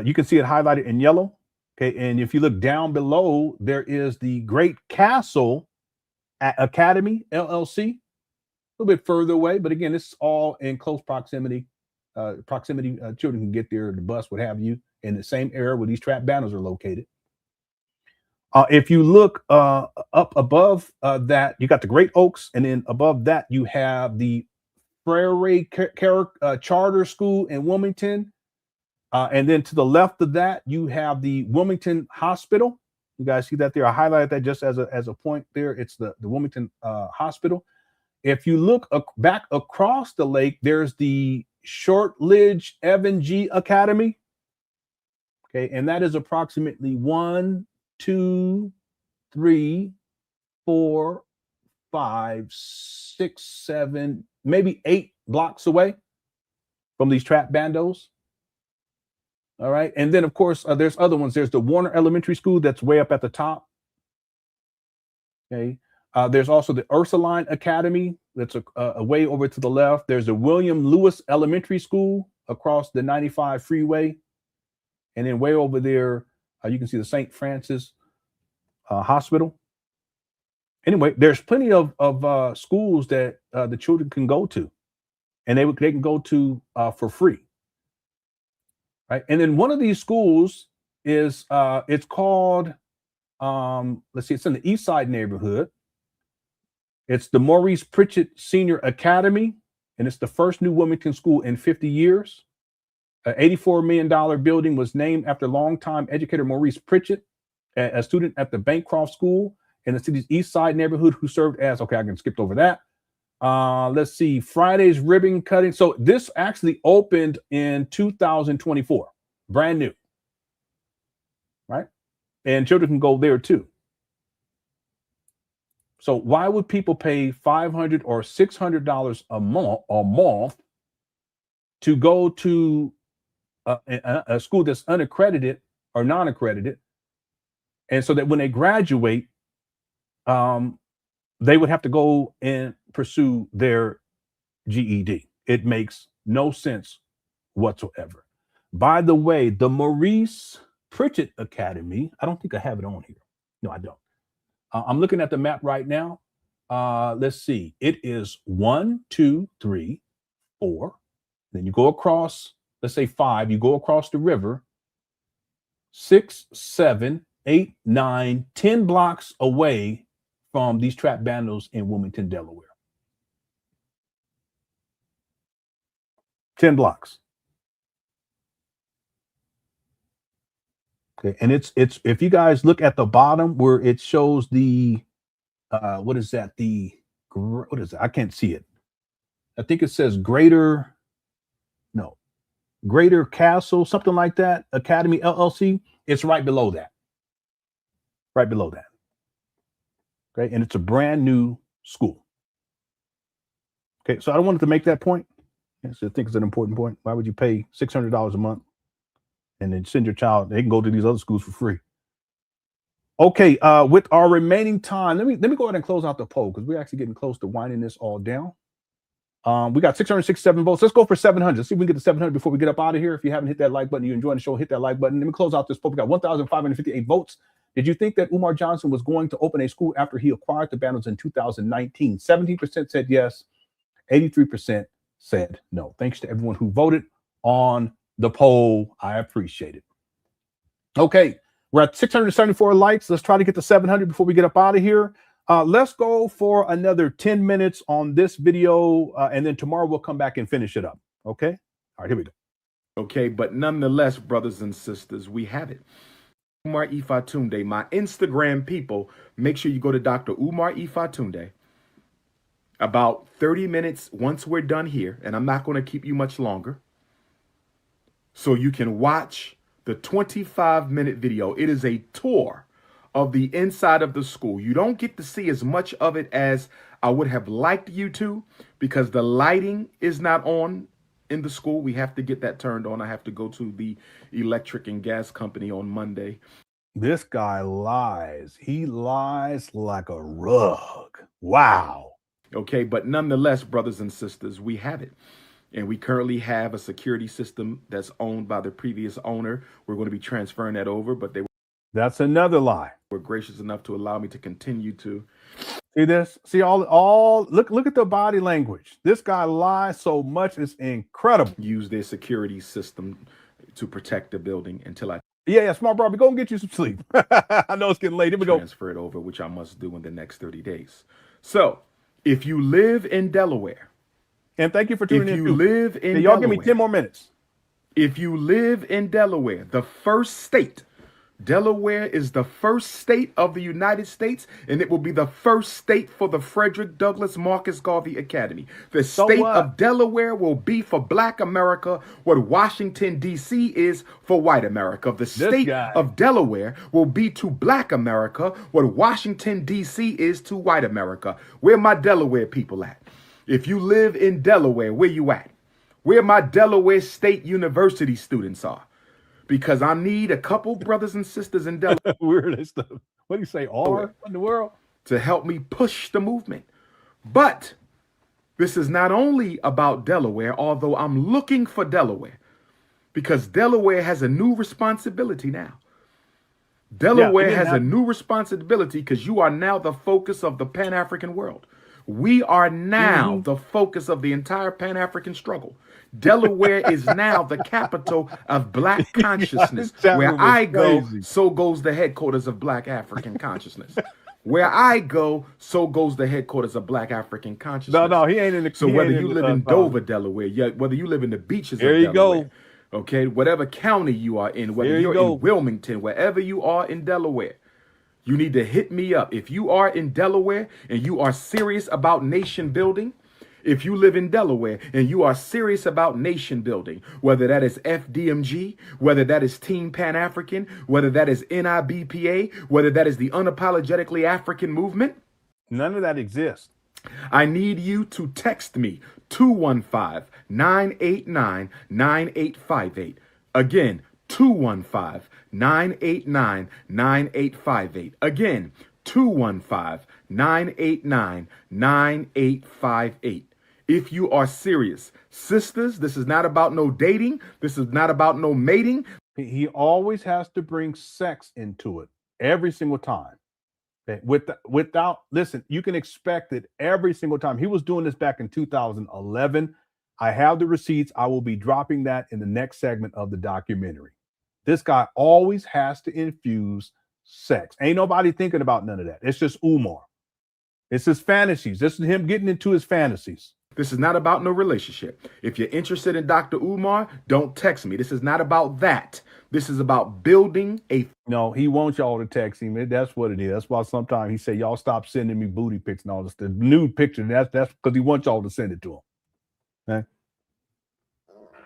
You can see it highlighted in yellow. Okay, and if you look down below, there is the Great Castle Academy, LLC, a little bit further away, but again, it's all in close proximity. Children can get there, the bus, what have you, in the same area where these trap banners are located. If you look up above that, you got the Great Oaks, and then above that, you have the Prairie Charter School in Wilmington. And then to the left of that, you have the Wilmington Hospital. You guys see that there? I highlighted that just as a point there. It's the Wilmington Hospital. If you look back across the lake, there's the Shortridge FDMG Academy. Okay, and that is approximately 1, 2, 3, 4, 5, 6, 7, maybe 8 blocks away from these trap bandos. All right. And then, of course, there's other ones. There's the Warner Elementary School that's way up at the top. Okay. There's also the Ursuline Academy that's a way over to the left. There's the William Lewis Elementary School across the 95 freeway. And then way over there, you can see the St. Francis Hospital. Anyway, there's plenty of schools that the children can go to, and they can go to for free. Right. And then one of these schools is it's called let's see, it's in the East Side neighborhood. It's the Maurice Pritchett Senior Academy, and it's the first new Wilmington school in 50 years. An $84 million building was named after longtime educator Maurice Pritchett, a student at the Bancroft School in the city's East Side neighborhood, who served as, okay, I can skip over that. Let's see, Friday's ribbon cutting. So this actually opened in 2024, brand new, right? And children can go there too. So why would people pay $500 or $600 a month to go to a school that's unaccredited or non-accredited, and so that when they graduate, they would have to go and pursue their GED? It makes no sense whatsoever. By the way, the Maurice Pritchett Academy, I don't think I have it on here. No, I don't. I'm looking at the map right now. Let's see. It is 1, 2, 3, 4. Then you go across, let's say 5. You go across the river, 6, 7, 8, 9, 10 blocks away from these trap bandos in Wilmington, Delaware. 10 blocks. Okay, and it's if you guys look at the bottom where it shows the what is that? What is that? I can't see it. I think it says Greater Castle, something like that, Academy LLC. It's right below that. Right below that. Okay, and it's a brand new school. Okay, so I wanted to make that point. Yes, I think it's an important point. Why would you pay $600 a month and then send your child? They can go to these other schools for free. Okay, with our remaining time, let me go ahead and close out the poll, because we're actually getting close to winding this all down. We got 667 votes. Let's go for 700. Let's see if we can get to 700 before we get up out of here. If you haven't hit that like button, you're enjoying the show, hit that like button. Let me close out this poll. We got 1,558 votes. Did you think that Umar Johnson was going to open a school after he acquired the bandos in 2019? 17% said yes. 83% said no. Thanks to everyone who voted on the poll. I appreciate it. Okay, we're at 674 likes. Let's try to get to 700 before we get up out of here. Let's go for another 10 minutes on this video, and then tomorrow we'll come back and finish it up. Okay? All right, here we go. Okay, but nonetheless, brothers and sisters, we have it. Umar Ifatunde, my Instagram people, make sure you go to Dr. Umar Ifatunde. About 30 minutes once we're done here, and I'm not going to keep you much longer, so you can watch the 25-minute video. It is a tour of the inside of the school. You don't get to see as much of it as I would have liked you to, because the lighting is not on in the school. We have to get that turned on. I have to go to the electric and gas company on Monday. This guy lies. He lies like a rug. Wow. Okay, but nonetheless, brothers and sisters, we have it. And we currently have a security system that's owned by the previous owner. We're going to be transferring that over, but that's another lie. Were gracious enough to allow me to continue to see this. See all look at the body language. This guy lies so much, it's incredible. Use their security system to protect the building until I smart Barbie, go and get you some sleep. I know it's getting late. Here we go. Transfer it over, which I must do in the next 30 days. So if you live in Delaware And thank you for tuning in. If you live in y'all Delaware, give me 10 more minutes. If you live in Delaware, the first state, Delaware is the first state of the United States, and it will be the first state for the Frederick Douglass Marcus Garvey Academy. The state of Delaware will be for Black America what Washington, D.C. is for white America. The state of Delaware will be to Black America what Washington, D.C. is to white America. Where my Delaware people at? If you live in Delaware, where you at? Where my Delaware State University students are? Because I need a couple brothers and sisters in Delaware. Weird stuff. What do you say? What in the world? To help me push the movement. But this is not only about Delaware, although I'm looking for Delaware, because Delaware has a new responsibility now. Delaware has a new responsibility because you are now the focus of the Pan-African world. We are now the focus of the entire Pan-African struggle. Delaware is now the capital of Black consciousness. Where I go, so goes the headquarters of Black African consciousness. Where I go, so goes the headquarters of Black African consciousness. No, he ain't in the. So whether you live in Dover, Delaware, whether you live in the beaches of Delaware, okay, whatever county you are in, whether you're in Wilmington, wherever you are in Delaware, you need to hit me up. If you are in Delaware and you are serious about nation building, if you live in Delaware and you are serious about nation building, whether that is FDMG, whether that is Team Pan-African, whether that is NIBPA, whether that is the Unapologetically African Movement. None of that exists. I need you to text me 215-989-9858. Again, 215-989-9858. Again, 215-989-9858. If you are serious, sisters, this is not about no dating. This is not about no mating. He always has to bring sex into it every single time. Without, listen, you can expect it every single time. He was doing this back in 2011. I have the receipts. I will be dropping that in the next segment of the documentary. This guy always has to infuse sex. Ain't nobody thinking about none of that. It's just Umar. It's his fantasies. This is him getting into his fantasies. This is not about no relationship. If you're interested in Dr. Umar, don't text me. This is not about that. This is about building a... No, he wants y'all to text him. That's what it is. That's why sometimes he say, y'all stop sending me booty pics and all this. The nude picture, that's because he wants y'all to send it to him. Okay?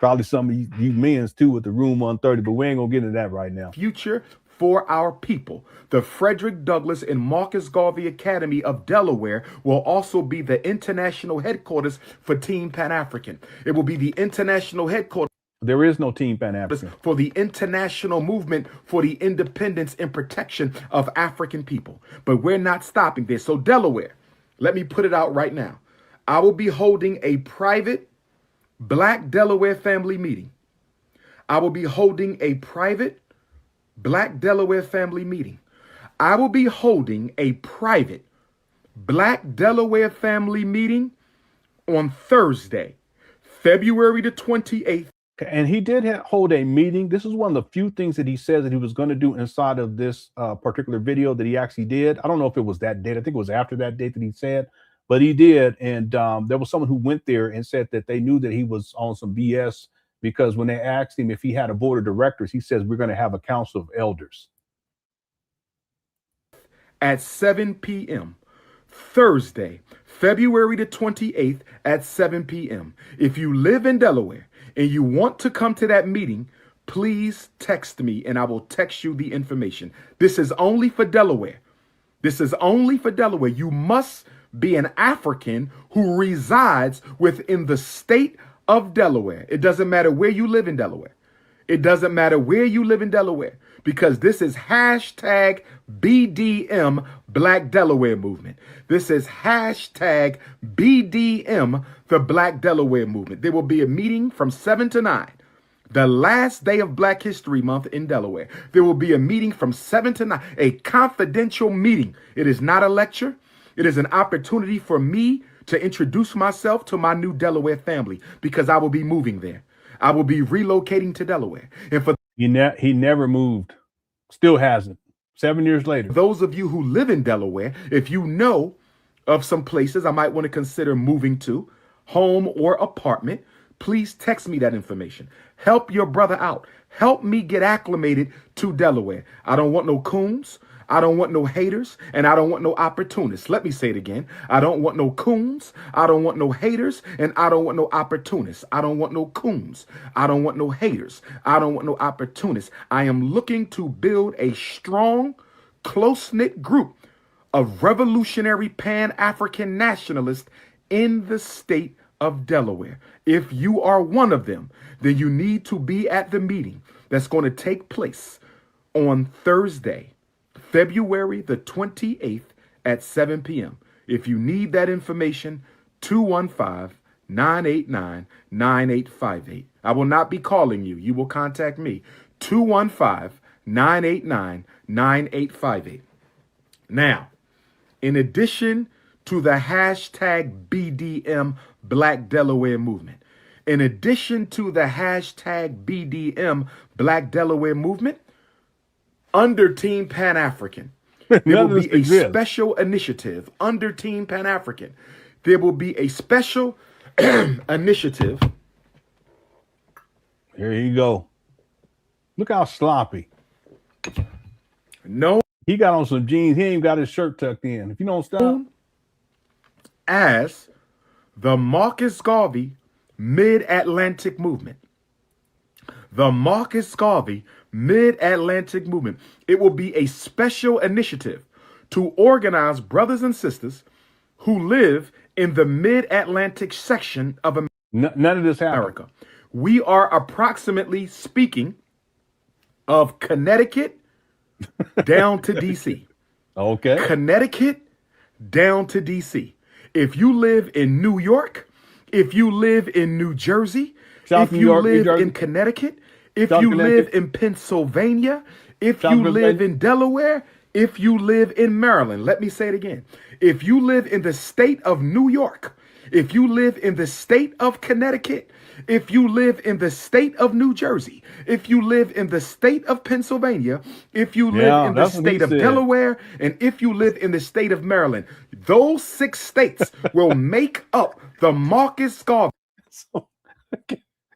Probably some of you men's too with the room 130, but we ain't going to get into that right now. Future for our people. The Frederick Douglass and Marcus Garvey Academy of Delaware will also be the international headquarters for Team Pan-African. It will be the international headquarters. There is no Team Pan-African. For the international movement for the independence and protection of African people. But we're not stopping there. So Delaware, let me put it out right now. I will be holding a private Black Delaware family meeting. I will be holding a private Black Delaware family meeting. I will be holding a private Black Delaware family meeting on Thursday, February the 28th. And he did hold a meeting. This is one of the few things that he says that he was going to do inside of this particular video that he actually did. I don't know if it was that date. I think it was after that date that he said, but he did. And there was someone who went there and said that they knew that he was on some BS, because when they asked him if he had a board of directors, he says, we're going to have a council of elders. At 7 p.m. Thursday, February the 28th at 7 p.m. If you live in Delaware and you want to come to that meeting, please text me and I will text you the information. This is only for Delaware. This is only for Delaware. You must be an African who resides within the state of Delaware. It doesn't matter where you live in Delaware. It doesn't matter where you live in Delaware, because this is hashtag BDM Black Delaware Movement. This is hashtag BDM the Black Delaware Movement. There will be a meeting from 7 to 9, the last day of Black History Month in Delaware. There will be a meeting from 7 to 9, a confidential meeting. It is not a lecture. It is an opportunity for me to introduce myself to my new Delaware family, because I will be moving there. I will be relocating to Delaware. And for he never moved. Still hasn't. 7 years later. Those of you who live in Delaware, if you know of some places I might want to consider moving to, home, or apartment, please text me that information. Help your brother out. Help me get acclimated to Delaware. I don't want no coons. I don't want no haters, and I don't want no opportunists. Let me say it again. I don't want no coons. I don't want no haters, and I don't want no opportunists. I don't want no coons. I don't want no haters. I don't want no opportunists. I am looking to build a strong, close-knit group of revolutionary Pan-African nationalists in the state of Delaware. If you are one of them, then you need to be at the meeting that's going to take place on Thursday, February the 28th at 7 p.m. If you need that information, 215-989-9858. I will not be calling you. You will contact me. 215-989-9858. Now, in addition to the hashtag BDM Black Delaware movement, in addition to the hashtag BDM Black Delaware movement, under Team Pan African, there will be a special initiative. Under Team Pan African, there will be a special initiative. Here you go. Look how sloppy. No. He got on some jeans. He ain't even got his shirt tucked in. If you don't stop. As the Marcus Garvey Mid-Atlantic Movement. The Marcus Garvey Mid-Atlantic Movement. It will be a special initiative to organize brothers and sisters who live in the Mid-Atlantic section of America. None of this happened. We are approximately speaking of Connecticut down to D.C. Okay. Connecticut down to D.C. If you live in New York, if you live in New Jersey, if you live in Connecticut, if you live in Pennsylvania, if you live in Delaware, if you live in Maryland, let me say it again. If you live in the state of New York, if you live in the state of Connecticut, if you live in the state of New Jersey, if you live in the state of Pennsylvania, if you live in the state of Delaware, and if you live in the state of Maryland, those 6 states will make up the Marcus Garvey.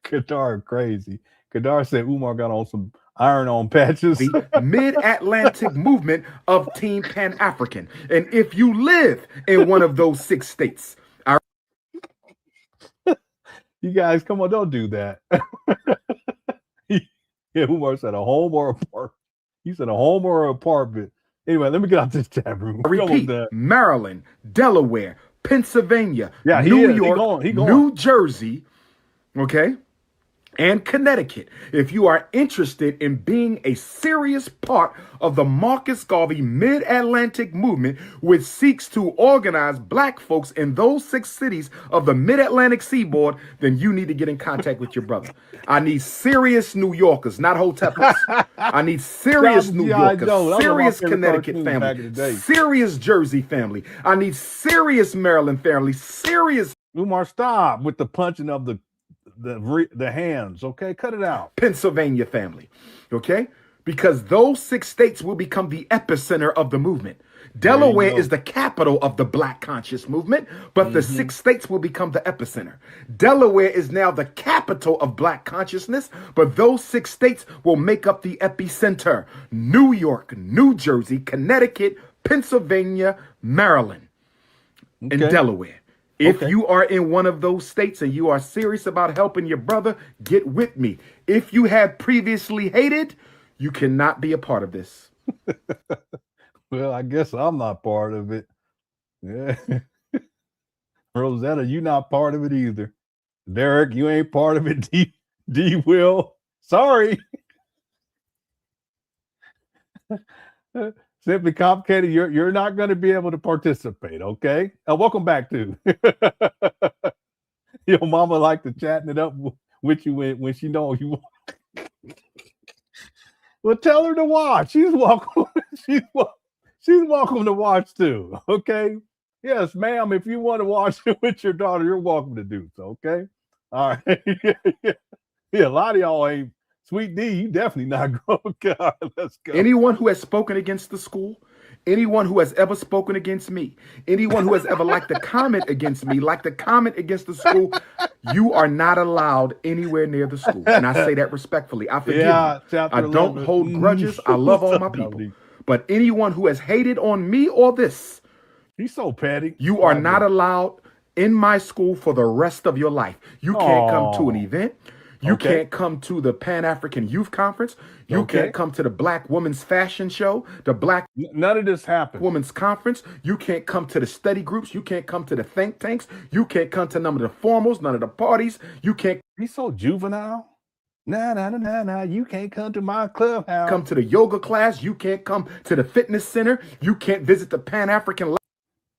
Kadar crazy. Kadar said Umar got on some iron-on patches. The Mid-Atlantic movement of Team Pan African. And if you live in one of those 6 states, you guys, come on, don't do that. Yeah, Umar said a home or apartment. He said a home or apartment. Anyway, let me get out this chat room. Repeat, Maryland, Delaware, Pennsylvania, yeah, New York, New Jersey, okay, and Connecticut. If you are interested in being a serious part of the Marcus Garvey Mid-Atlantic movement, which seeks to organize black folks in those 6 cities of the Mid-Atlantic seaboard, then you need to get in contact with your brother. I need serious New Yorkers, not hoteppers. I need serious New Yorkers, serious Connecticut family, serious Jersey family. I need serious Maryland family, serious. Umar, stop with the punching of the hands, okay? Cut it out. Pennsylvania family, okay? Because those 6 states will become the epicenter of the movement. Delaware is the capital of the Black conscious movement, but the 6 states will become the epicenter. Delaware is now the capital of Black consciousness, but those 6 states will make up the epicenter. New York, New Jersey, Connecticut, Pennsylvania, Maryland, and Delaware. If you are in one of those states and you are serious about helping your brother, get with me. If you have previously hated, you cannot be a part of this. Well, I guess I'm not part of it. Yeah. Rosetta, you not part of it either. Derek, you ain't part of it. D Will, sorry. Simply complicated. You're not going to be able to participate, okay? Welcome back to your mama like to chatting it up with you when she knows you. Well, tell her to watch. She's welcome. She's welcome to watch too. Okay. Yes, ma'am. If you want to watch it with your daughter, you're welcome to do so. Okay. All right. Yeah, a lot of y'all ain't. Sweet D, you definitely not going. God, let's go. Anyone who has spoken against the school, Anyone who has ever spoken against me, anyone who has ever liked a comment against me, liked a comment against the school, you are not allowed anywhere near the school. And I say that respectfully. I forgive you. I don't hold grudges. I love all my people. But anyone who has hated on me or this, he's so petty. You are not allowed in my school for the rest of your life. You can't come to an event. You can't come to the Pan African Youth Conference. You can't come to the Black Women's Fashion Show, the Black None of this happened. Women's Conference. You can't come to the study groups. You can't come to the think tanks. You can't come to none of the formals, none of the parties. You can't. He's so juvenile. Nah. You can't come to my clubhouse. Come to the yoga class. You can't come to the fitness center. You can't visit the Pan African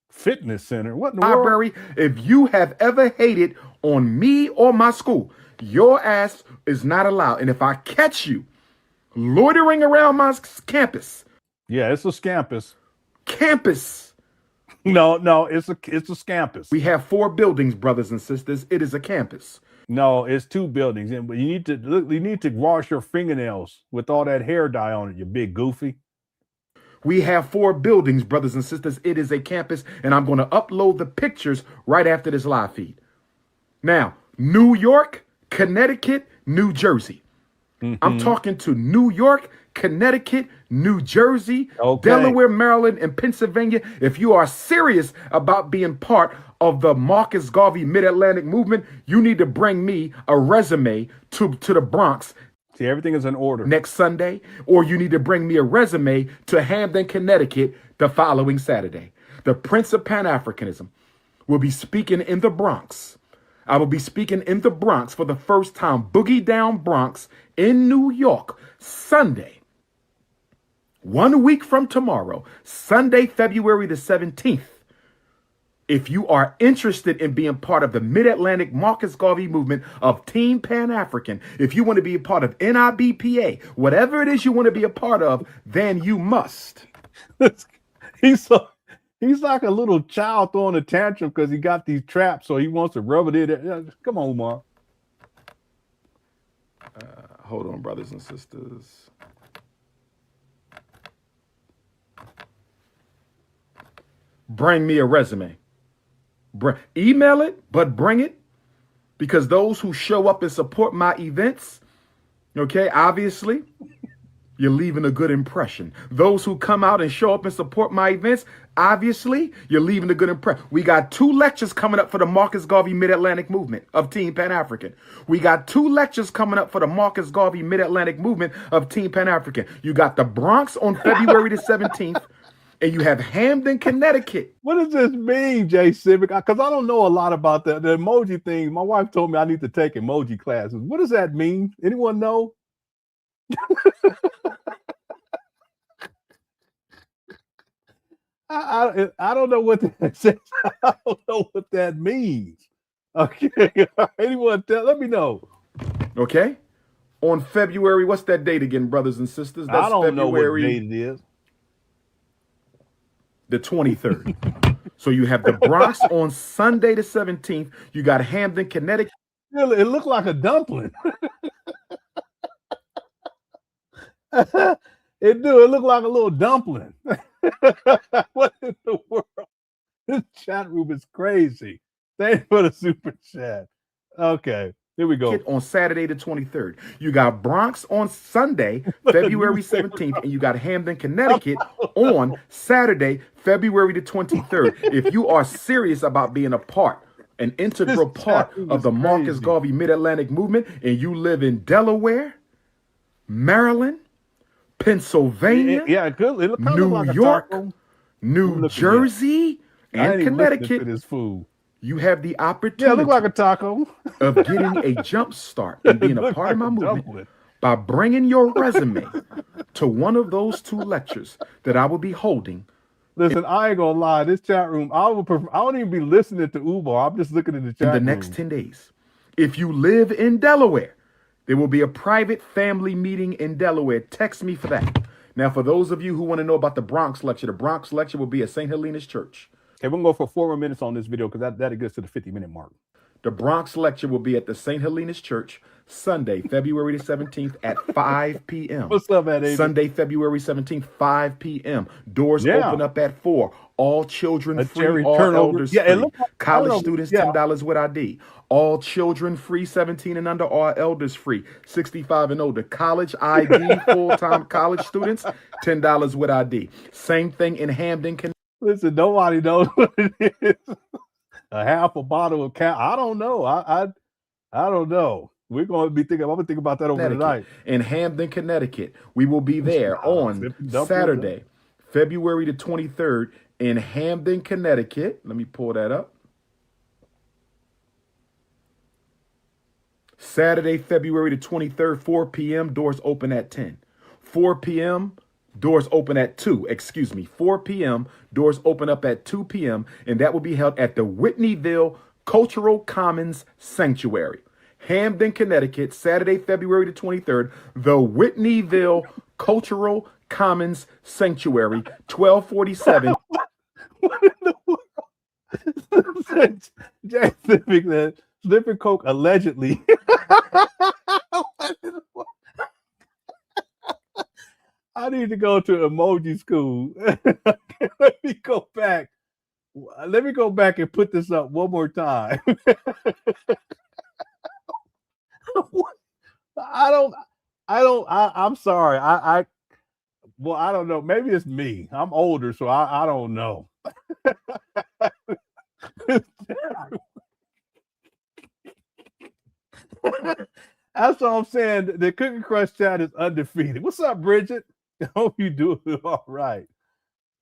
Fitness Center. What in the library? world? If you have ever hated on me or my school, your ass is not allowed. And if I catch you loitering around my campus. Yeah, it's a scampus. Campus. No, it's a scampus. We have 4 buildings, brothers and sisters. It is a campus. No, it's 2 buildings. And you need to wash your fingernails with all that hair dye on it, you big goofy. We have 4 buildings, brothers and sisters. It is a campus, and I'm going to upload the pictures right after this live feed. Now, New York, Connecticut, New Jersey. I'm talking to New York, Connecticut, New Jersey, Delaware, Maryland, and Pennsylvania. If you are serious about being part of the Marcus Garvey Mid-Atlantic movement, you need to bring me a resume to the Bronx. See, everything is in order. Next Sunday, or you need to bring me a resume to Hamden, Connecticut the following Saturday. The Prince of Pan Africanism will be speaking in the Bronx. I will be speaking in the Bronx for the first time, Boogie Down Bronx in New York, Sunday, 1 week from tomorrow, Sunday, February the 17th. If you are interested in being part of the Mid-Atlantic Marcus Garvey movement of Team Pan-African, if you want to be a part of NIBPA, whatever it is you want to be a part of, then you must. He's like a little child throwing a tantrum because he got these traps, so he wants to rub it in. Come on, Umar. Hold on, brothers and sisters. Bring me a resume. Email it, but bring it, because those who show up and support my events, obviously, you're leaving a good impression. Those who come out and show up and support my events, obviously, you're leaving a good impression. We got 2 lectures coming up for the Marcus Garvey Mid-Atlantic movement of Team Pan-African. We got 2 lectures coming up for the Marcus Garvey Mid-Atlantic movement of Team Pan-African. You got the Bronx on February the 17th. And you have Hamden, Connecticut. What does this mean, Jay Civic? Because I don't know a lot about the emoji thing. My wife told me I need to take emoji classes. What does that mean? Anyone know? I don't know what that says. I don't know what that means. Okay. Anyone let me know. Okay. On February, what's that date again, brothers and sisters? That's I don't February, know what date it is. The 23rd. So you have the Bronx on Sunday the 17th. You got Hamden, Connecticut. It looked like a dumpling. It looked like a little dumpling. What in the world? This chat room is crazy. Thank you for the super chat. Okay. Here we go. On Saturday the 23rd. You got Bronx on Sunday, February 17th, and you got Hamden, Connecticut on Saturday, February the 23rd. If you are serious about being an integral part of the Marcus Garvey Mid-Atlantic movement, and you live in Delaware, Maryland, Pennsylvania, New York, New Jersey, and Connecticut, you have the opportunity look like a taco. of getting a jump start and being a part of my movement by bringing your resume to one of those 2 lectures that I will be holding. Listen, I ain't gonna lie. This chat room, I don't even be listening to Umar. I'm just looking at the chat room. In the next 10 days. If you live in Delaware, there will be a private family meeting in Delaware. Text me for that. Now, for those of you who want to know about the Bronx lecture will be at St. Helena's Church. Okay, we're going to go for 4 more minutes on this video because that gets to the 50-minute mark. The Bronx lecture will be at the St. Helena's Church, Sunday, February the 17th at 5 p.m. What's up, man, David? Sunday, February 17th, 5 p.m. Doors open up at 4. All children free, all elders free. College students, $10 with ID. All children free, 17 and under, all elders free, 65 and older. College ID, full-time college students, $10 with ID. Same thing in Hamden, Connecticut. Listen, nobody knows what it is. A half a bottle of cat. I don't know. I don't know. We're going to be thinking. I'm going to think about that over tonight. In Hamden, Connecticut, we will be there on Saturday, February the 23rd in Hamden, Connecticut. Let me pull that up. Saturday, February the 23rd, 4 p.m. Doors open at 10. 4 p.m. Doors open at 2. 4 p.m. Doors open up at 2 p.m. And that will be held at the Whitneyville Cultural Commons Sanctuary. Hamden, Connecticut, Saturday, February the 23rd, the Whitneyville Cultural Commons Sanctuary, 1247. Jackson, Slipping Coke allegedly. I need to go to emoji school. Let me go back. Let me go back and put this up one more time. I'm sorry. Well, I don't know. Maybe it's me. I'm older, so I don't know. That's what I'm saying. The Cookie Crush chat is undefeated. What's up, Bridget? I hope you do all right.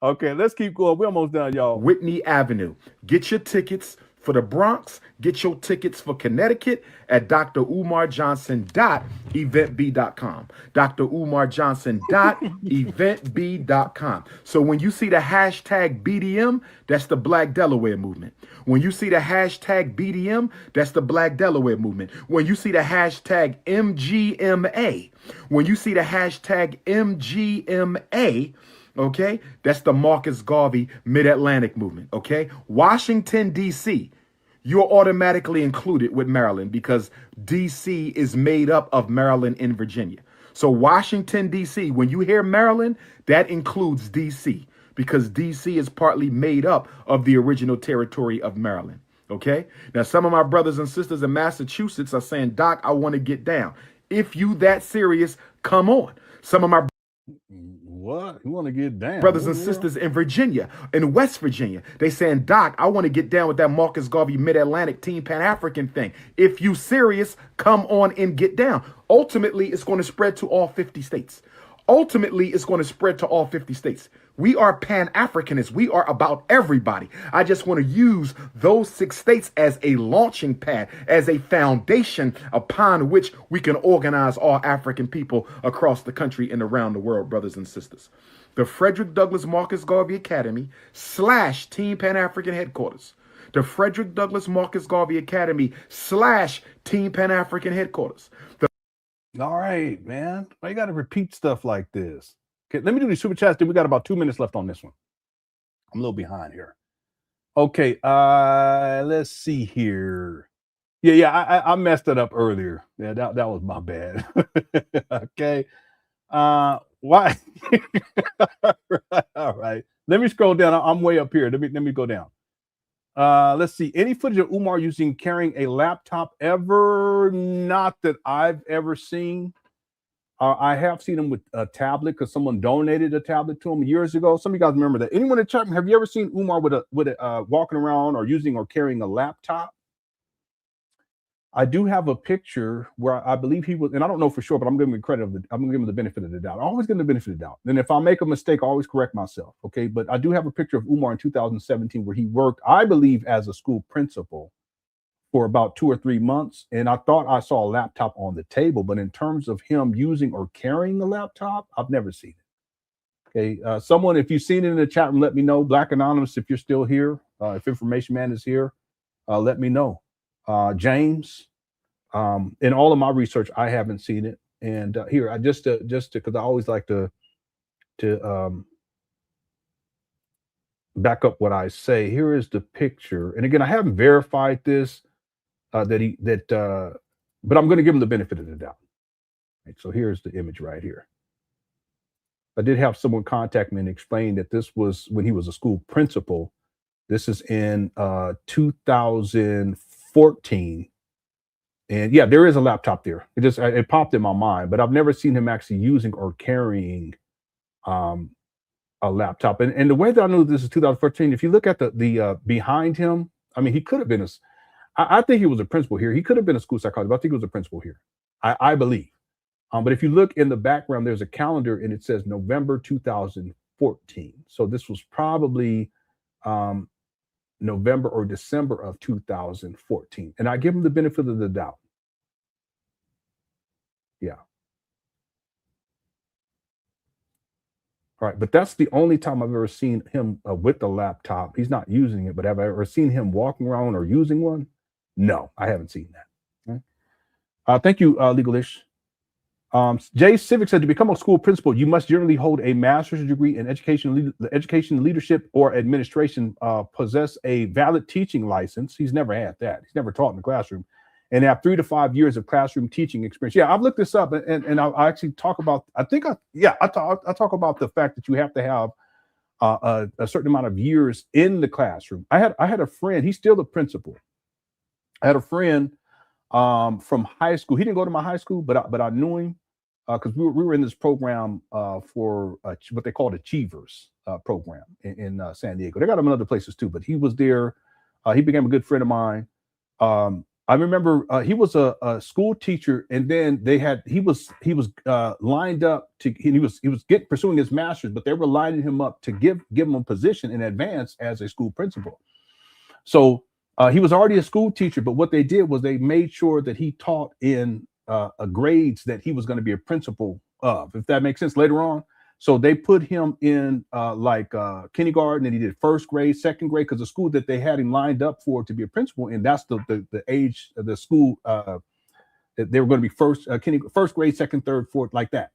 Okay, let's keep going. We're almost done, y'all. Whitney Avenue. Get your tickets for the Bronx. Get your tickets for Connecticut at drumarjohnson.eventb.com. drumarjohnson.eventb.com. So when you see the hashtag BDM, that's the Black Delaware Movement. When you see the hashtag BDM, that's the Black Delaware Movement. When you see the hashtag MGMA, when you see the hashtag MGMA, okay, that's the Marcus Garvey Mid-Atlantic Movement, okay? Washington, D.C., you're automatically included with Maryland because D.C. is made up of Maryland and Virginia. So Washington, D.C., when you hear Maryland, that includes D.C. because D.C. is partly made up of the original territory of Maryland, okay? Now, some of my brothers and sisters in Massachusetts are saying, Doc, I want to get down. If you that serious, come on. Some of my What? You want to get down? brothers and sisters in Virginia, in West Virginia, they saying, Doc, I want to get down with that Marcus Garvey Mid-Atlantic Team Pan-African thing. If you serious, come on and get down. Ultimately, it's going to spread to all 50 states. Ultimately, it's going to spread to all 50 states. We are Pan-Africanists. We are about everybody. I just want to use those 6 states as a launching pad, as a foundation upon which we can organize all African people across the country and around the world, brothers and sisters. The Frederick Douglass Marcus Garvey Academy / Team Pan-African Headquarters. The Frederick Douglass Marcus Garvey Academy / Team Pan-African Headquarters. All right, man. Why you got to repeat stuff like this? Okay, let me do these super chats. Then we got about 2 minutes left on this one. I'm a little behind here. Okay, let's see here. Yeah, I messed it up earlier. Yeah, that was my bad. Okay. Why? All right. Let me scroll down. I'm way up here. Let me go down. Let's see. Any footage of Umar carrying a laptop ever? Not that I've ever seen. I have seen him with a tablet because someone donated a tablet to him years ago. Some of you guys remember that. Anyone in chat, have you ever seen Umar with a walking around or using or carrying a laptop? I do have a picture where I believe he was, and I don't know for sure, but I'm giving him credit. I'm gonna give him the benefit of the doubt. I always give him the benefit of the doubt. And if I make a mistake, I always correct myself. Okay, but I do have a picture of Umar in 2017 where he worked, I believe, as a school principal for about 2 or 3 months. And I thought I saw a laptop on the table, but in terms of him using or carrying a laptop, I've never seen it. Okay, someone, if you've seen it in the chat room, let me know. Black Anonymous, if you're still here, if Information Man is here, let me know. James, in all of my research, I haven't seen it. And here, I just because I always like to back up what I say. Here is the picture. And again, I haven't verified this. but I'm going to give him the benefit of the doubt. Right, so here's the image right here. I did have someone contact me and explain that this was when he was a school principal. This is in 2014. And yeah, there is a laptop there. It popped in my mind, but I've never seen him actually using or carrying a laptop. And the way that I know this is 2014, if you look at the behind him, I mean, he could have been I think he was a principal here. He could have been a school psychologist, but I think he was a principal here. I believe. But if you look in the background, there's a calendar and it says November 2014. So this was probably November or December of 2014. And I give him the benefit of the doubt. Yeah. All right. But that's the only time I've ever seen him with the laptop. He's not using it, but have I ever seen him walking around or using one? No, I haven't seen that. Okay. Thank you, Legalish. Jay Civic said to become a school principal, you must generally hold a master's degree in education, leadership, or administration, possess a valid teaching license. He's never had that. He's never taught in the classroom, and have 3 to 5 years of classroom teaching experience. Yeah, I've looked this up, and I actually talk about. I talk about the fact that you have to have a certain amount of years in the classroom. I had a friend. He's still the principal. I had a friend from high school. He didn't go to my high school, but I knew him. Because we were in this program for what they called Achievers program in San Diego. They got them in other places too, but he was there. He became a good friend of mine. I remember he was a school teacher, and then he was lined up to he was pursuing his master's, but they were lining him up to give him a position in advance as a school principal. So he was already a school teacher, but what they did was they made sure that he taught in grades that he was going to be a principal of, if that makes sense later on. So they put him in kindergarten, and he did first grade, second grade, because the school that they had him lined up for to be a principal, and that's the age of the school that they were going to be first grade, second, third, fourth, like that.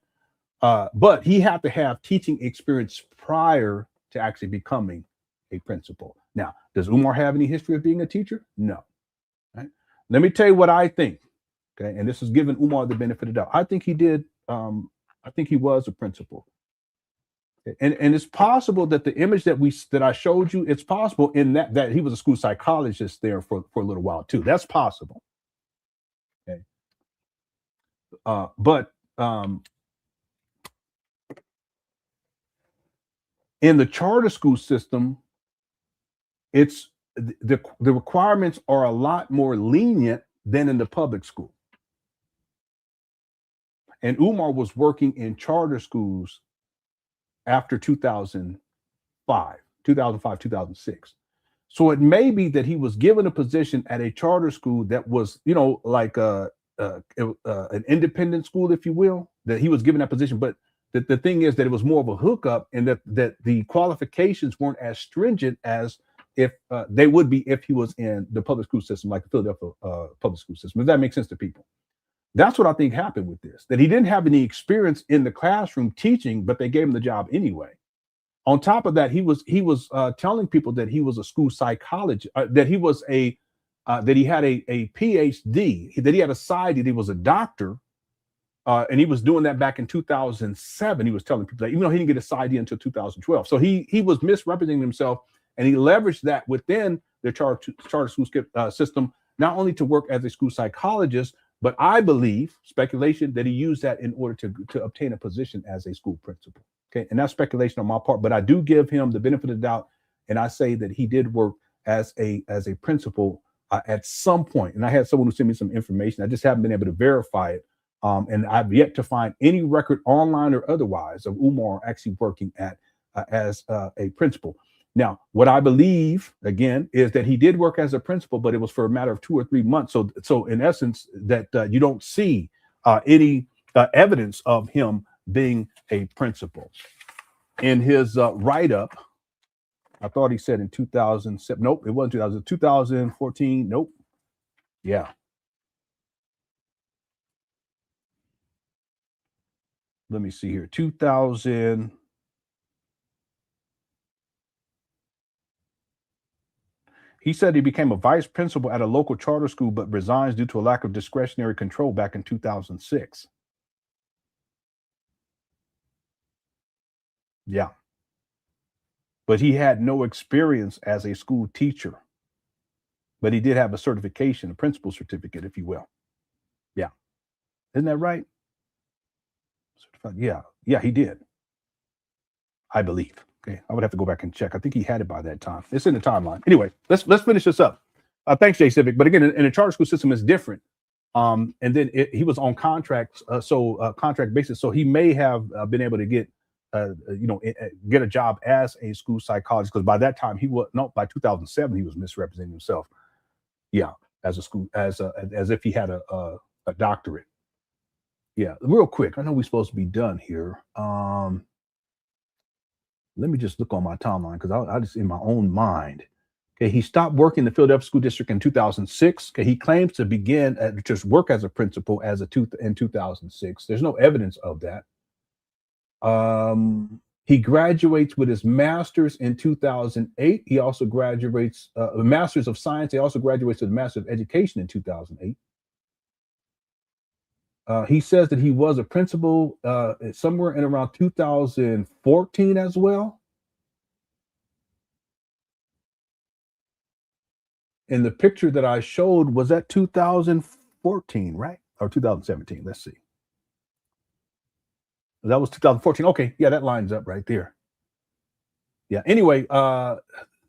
But he had to have teaching experience prior to actually becoming a principal. Now, does Umar have any history of being a teacher? No. Right? Let me tell you what I think. Okay, and this is giving Umar the benefit of the doubt. I think he did. I think he was a principal, and it's possible that the image that I showed you, it's possible in that he was a school psychologist there for a little while too. That's possible. Okay, but in the charter school system, it's the requirements are a lot more lenient than in the public school. And Umar was working in charter schools after 2005, 2006. So it may be that he was given a position at a charter school that was, like an independent school, if you will, that he was given that position. But the thing is that it was more of a hookup, and that the qualifications weren't as stringent as if they would be if he was in the public school system, like the Philadelphia public school system. Does that make sense to people? That's what I think happened with this, that he didn't have any experience in the classroom teaching, but they gave him the job anyway. On top of that, he was telling people that he was a school psychologist, that he was that he had a PhD, that he had a side, that he was a doctor, and he was doing that back in 2007. He was telling people that, even though he didn't get a side until 2012. So he was misrepresenting himself, and he leveraged that within the charter school system, not only to work as a school psychologist, but I believe, speculation, that he used that in order to obtain a position as a school principal. Okay, and that's speculation on my part, but I do give him the benefit of the doubt, and I say that he did work as a principal at some point. And I had someone who sent me some information. I just haven't been able to verify it, and I've yet to find any record online or otherwise of Umar actually working as a principal. Now, what I believe, again, is that he did work as a principal, but it was for a matter of 2 or 3 months. So in essence, that you don't see any evidence of him being a principal. In his write-up, I thought he said in 2007. Nope, it wasn't 2014. Nope. Yeah. Let me see here. 2000. He said he became a vice principal at a local charter school, but resigns due to a lack of discretionary control back in 2006. Yeah. But he had no experience as a school teacher. But he did have a certification, a principal certificate, if you will. Yeah. Isn't that right? Certified. Yeah. Yeah, he did. I believe. Okay. I would have to go back and check. I think he had it by that time. It's in the timeline. Anyway, let's finish this up. Thanks, Jay Civic. But again, in a charter school system, it's different. And then he was on contracts, contract basis. So he may have been able to get, get a job as a school psychologist, because by that time by 2007 he was misrepresenting himself. Yeah, as a school, as if he had a doctorate. Yeah, real quick. I know we're supposed to be done here. Let me just look on my timeline because I just in my own mind. Okay, he stopped working in the Philadelphia School District in 2006. Okay, he claims to begin just work as a principal in 2006. There's no evidence of that. He graduates with his master's in 2008. He also graduates a master's of science. He also graduates with a master's of education in 2008. He says that he was a principal somewhere in around 2014 as well. And the picture that I showed was at 2014, right? Or 2017. Let's see. That was 2014. Okay, yeah, that lines up right there. Yeah. Anyway,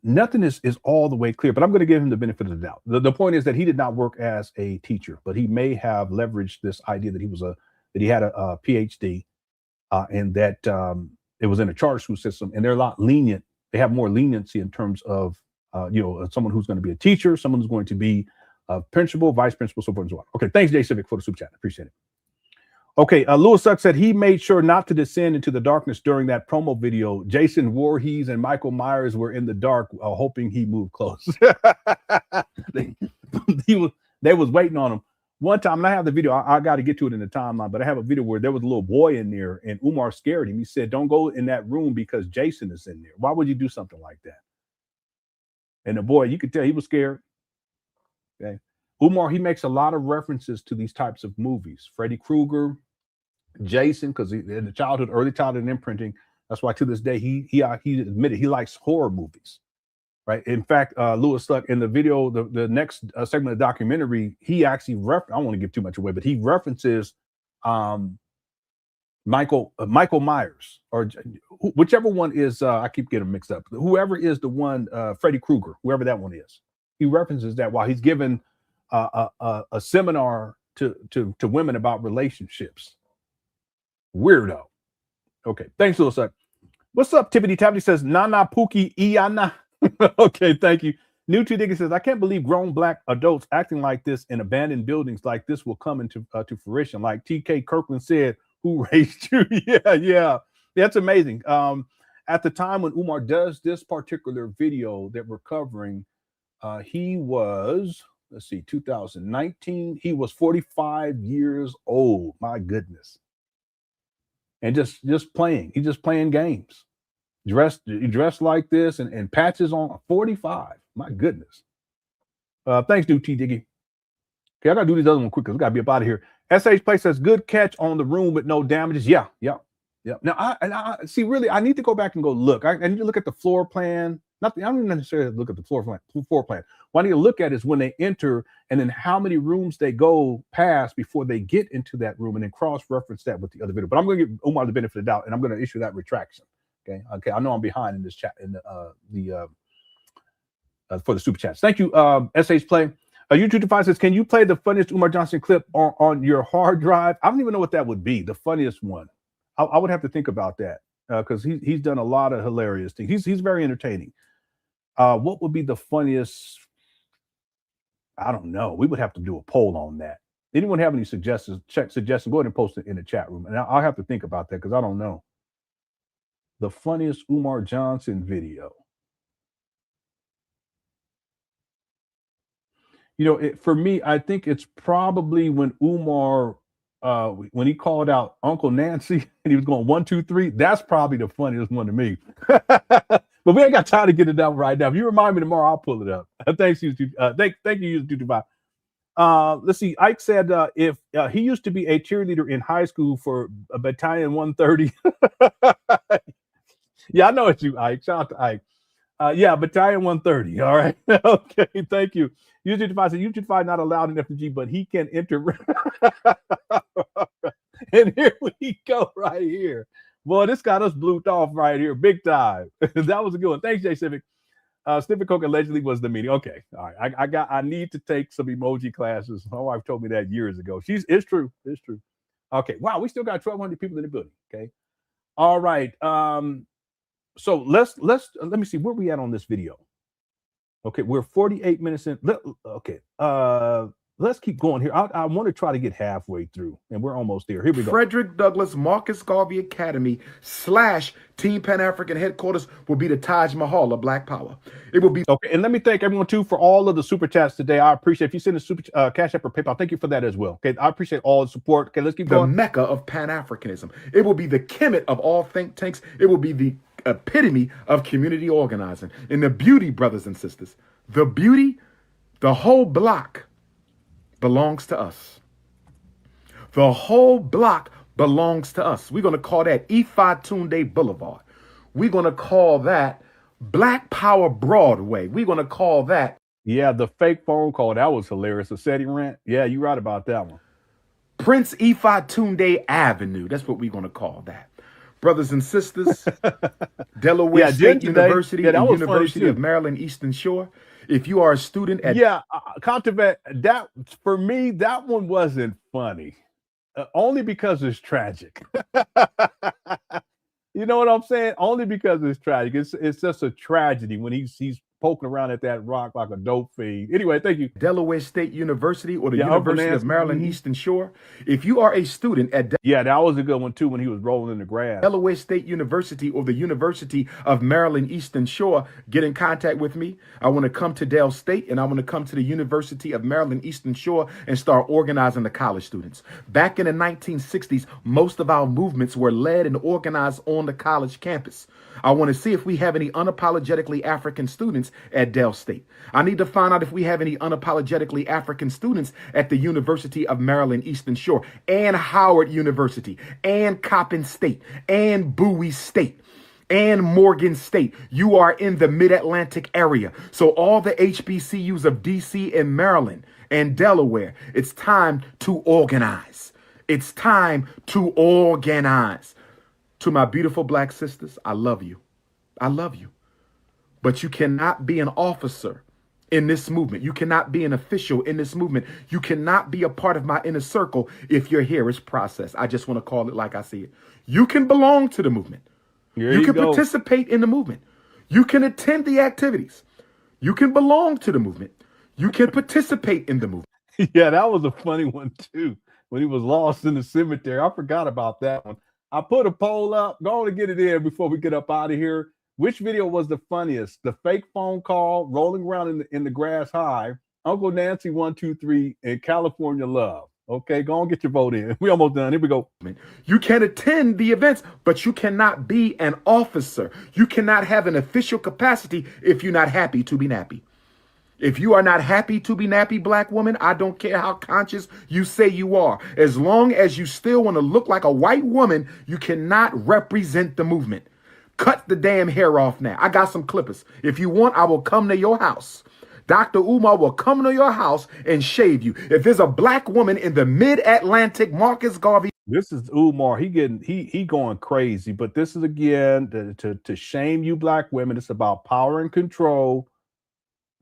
nothing is all the way clear, but I'm going to give him the benefit of the doubt. The point is that he did not work as a teacher, but he may have leveraged this idea that he had a PhD, and that it was in a charter school system, and they're a lot lenient. They have more leniency in terms of someone who's going to be a teacher, someone who's going to be a principal, vice principal, so forth and so on. Okay, thanks, Jay Civic, for the super chat. Appreciate it. Okay, Lewis Suck said he made sure not to descend into the darkness during that promo video. Jason Voorhees and Michael Myers were in the dark, hoping he moved close. They was waiting on him. One time, and I have the video. I got to get to it in the timeline, but I have a video where there was a little boy in there, and Umar scared him. He said, "Don't go in that room because Jason is in there." Why would you do something like that? And the boy, you could tell he was scared. Okay. Umar, he makes a lot of references to these types of movies. Freddy Krueger, Jason, because in the early childhood imprinting, that's why to this day he admitted he likes horror movies, right? In fact, Lewis Stuck in the video, the next segment of the documentary, he actually I don't want to give too much away, but he references Michael Myers, or whichever one is. I keep getting mixed up. Whoever is the one, Freddy Krueger, whoever that one is, he references that while he's given a seminar to women about relationships. Weirdo. Okay, thanks, Lewis. What's up, Tippity Tappity says, Nana Pookie Iana. Okay, thank you. New T Digger says, I can't believe grown black adults acting like this in abandoned buildings like this will come into to fruition. Like TK Kirkland said, who raised you? Yeah. That's amazing. At the time when Umar does this particular video that we're covering, he was, let's see, 2019. He was 45 years old. My goodness. And just playing. He's just playing games. Dressed like this and patches on. 45. My goodness. Thanks, dude, T Diggy. Okay, I gotta do this other one quick because we gotta be up out of here. SH Play says good catch on the room with no damages. Yeah. Now I see. Really, I need to go back and go look. I need to look at the floor plan. I don't even necessarily look at the floor plan. What I need to look at is when they enter, and then how many rooms they go past before they get into that room, and then cross-reference that with the other video. But I'm going to give Umar the benefit of the doubt, and I'm going to issue that retraction. Okay. I know I'm behind in this chat in for the super chats. Thank you, SH Play. YouTube Define says, can you play the funniest Umar Johnson clip on your hard drive? I don't even know what that would be. The funniest one. I would have to think about that because he's done a lot of hilarious things. He's very entertaining. What would be the funniest? I don't know. We would have to do a poll on that. Anyone have any suggestions? Go ahead and post it in the chat room. And I'll have to think about that because I don't know. The funniest Umar Johnson video. For me, I think it's probably when Umar, when he called out Uncle Nancy and he was going 1, 2, 3. That's probably the funniest one to me. But we ain't got time to get it down right now. If you remind me tomorrow, I'll pull it up. Thanks, you. Thank you, YouTube. Let's see. Ike said if he used to be a cheerleader in high school for a battalion 130. Yeah, I know it's you, Ike. Shout out to Ike. Yeah, battalion 130. All right. Okay. Thank you. U25 said U25 not allowed in FDMG, but he can enter. And here we go right here. Boy, this got us blooped off right here, big time. That was a good one. Thanks, Jay Civic. Snippet Coke allegedly was the meeting. Okay, all right. I need to take some emoji classes. My wife told me that years ago. It's true. It's true. Okay. Wow, we still got 1,200 people in the building. Okay. All right. So let me see where we at on this video. Okay, we're 48 minutes in. Okay. Let's keep going here. I want to try to get halfway through, and we're almost there. Here we go. Frederick Douglass Marcus Garvey Academy / Team Pan African headquarters will be the Taj Mahal of Black Power. It will be okay. And let me thank everyone too for all of the super chats today. I appreciate if you send a super cash app or PayPal. Thank you for that as well. Okay, I appreciate all the support. Okay, let's keep going. The Mecca of Pan Africanism. It will be the Kemet of all think tanks. It will be the epitome of community organizing. And the beauty, brothers and sisters, the beauty, the whole block belongs to us. The whole block belongs to us. We're going to call that Ifa Tunde Boulevard. We're going to call that Black Power Broadway. We're going to call that. Yeah, the fake phone call. That was hilarious. A SETI rant. Yeah, you're right about that one. Prince Ifa Tunde Avenue. That's what we're going to call that. Brothers and sisters, Delaware State University, the University of Maryland Eastern Shore. If you are a student at that for me, that one wasn't funny, only because it's tragic. You know what I'm saying? Only because it's tragic. It's just a tragedy when he's poking around at that rock like a dope fiend. Anyway, thank you. Delaware State University or the University of Maryland Eastern Shore. If you are a student at that was a good one too when he was rolling in the grass. Delaware State University or the University of Maryland Eastern Shore, get in contact with me. I want to come to Del State and I want to come to the University of Maryland Eastern Shore and start organizing the college students. Back in the 1960s, most of our movements were led and organized on the college campus. I want to see if we have any unapologetically African students at Del State. I need to find out if we have any unapologetically African students at the University of Maryland Eastern Shore and Howard University and Coppin State and Bowie State and Morgan State. You are in the Mid-Atlantic area. So all the HBCUs of DC and Maryland and Delaware, it's time to organize. It's time to organize. To my beautiful black sisters, I love you. I love you. But you cannot be an officer in this movement. You cannot be an official in this movement. You cannot be a part of my inner circle if your hair is processed. I just want to call it like I see it. You can belong to the movement. You can participate in the movement. You can attend the activities. You can belong to the movement. You can participate in the movement. Yeah, that was a funny one too. When he was lost in the cemetery. I forgot about that one. I put a poll up. Go on and get it in before we get up out of here. Which video was the funniest? The fake phone call, rolling around in the grass high, Uncle Nancy 123, and California Love. Okay, go on and get your vote in. We almost done. Here we go. You can attend the events, but you cannot be an officer. You cannot have an official capacity if you're not happy to be nappy. If you are not happy to be nappy, black woman, I don't care how conscious you say you are. As long as you still want to look like a white woman, you cannot represent the movement. Cut the damn hair off now. I got some clippers. If you want, I will come to your house. Dr. Umar will come to your house and shave you. If there's a black woman in the Mid-Atlantic, Marcus Garvey. This is Umar. He going crazy. But this is again to shame you black women. It's about power and control.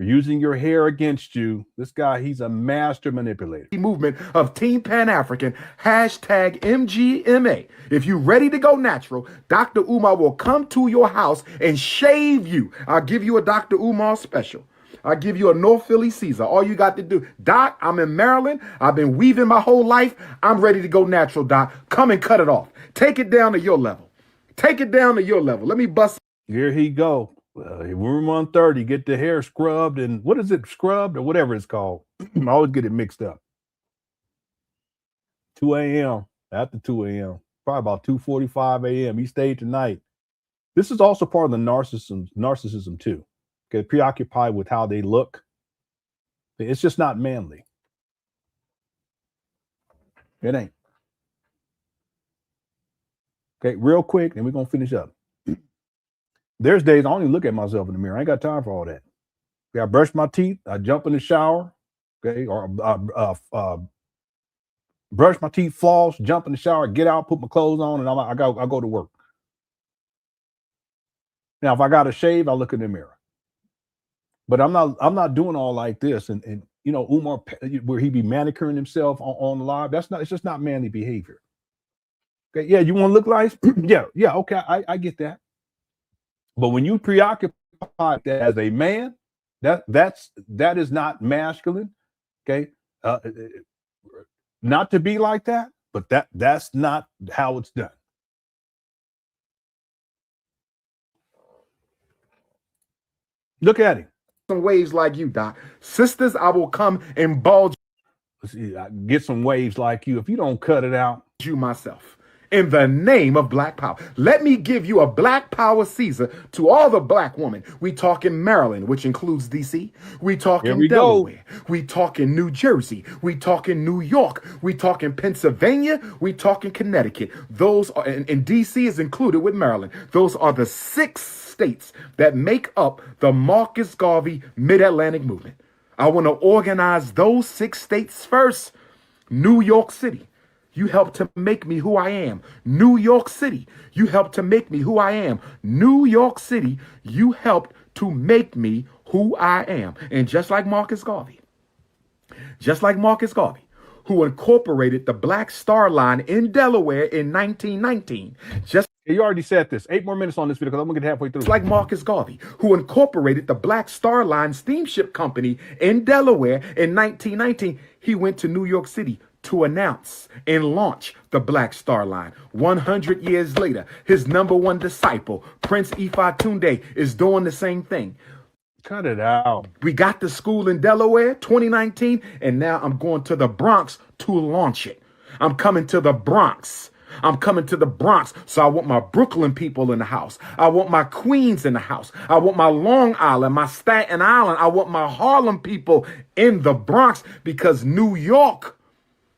Using your hair against you. This guy, he's a master manipulator. Movement of Team Pan African, #MGMA. If you're ready to go natural, Dr. Umar will come to your house and shave you. I'll give you a Dr. Umar special. I'll give you a North Philly Caesar. All you got to do, Doc, I'm in Maryland. I've been weaving my whole life. I'm ready to go natural, Doc. Come and cut it off. Take it down to your level. Take it down to your level. Let me bust. Here he go. Room 130, get the hair scrubbed and what is it, scrubbed or whatever it's called. I always get it mixed up. 2 a.m. after 2 a.m. Probably about 2:45 a.m. He stayed tonight. This is also part of the narcissism too. Okay, preoccupied with how they look. It's just not manly. It ain't. Okay, real quick, and we're gonna finish up. There's days I only look at myself in the mirror. I ain't got time for all that. Okay, I brush my teeth, I jump in the shower, okay, or brush my teeth, floss, jump in the shower, get out, put my clothes on, and I go to work. Now, if I got to shave, I look in the mirror. But I'm not doing all like this, and you know, Umar, where he be manicuring himself on the live. That's not. It's just not manly behavior. Okay, yeah, you want to look nice? yeah, okay, I get that. But when you preoccupy that as a man, that is not masculine. Okay, not to be like that, but that's not how it's done. Look at him. Some waves like you, Doc. Sisters, I will come and bulge. I get some waves like you. If you don't cut it out, you myself. In the name of Black Power. Let me give you a Black Power Caesar to all the black women. We talk in Maryland, which includes DC. We talk in Delaware. We talk in New Jersey. We talk in New York. We talk in Pennsylvania. We talk in Connecticut. Those are, and DC is included with Maryland. Those are the 6 states that make up the Marcus Garvey Mid-Atlantic movement. I want to organize those 6 states first. New York City. You helped to make me who I am. New York City, you helped to make me who I am. New York City, you helped to make me who I am. And just like Marcus Garvey, who incorporated the Black Star Line in Delaware in 1919, you already said this. 8 more minutes on this video because I'm going to get halfway through. It's like Marcus Garvey, who incorporated the Black Star Line steamship company in Delaware in 1919. He went to New York City to announce and launch the Black Star Line. 100 years later, his #1 disciple, Prince Ifatunde, is doing the same thing. Cut it out. We got the school in Delaware, 2019, and now I'm going to the Bronx to launch it. I'm coming to the Bronx. So I want my Brooklyn people in the house. I want my Queens in the house. I want my Long Island, my Staten Island. I want my Harlem people in the Bronx, because New York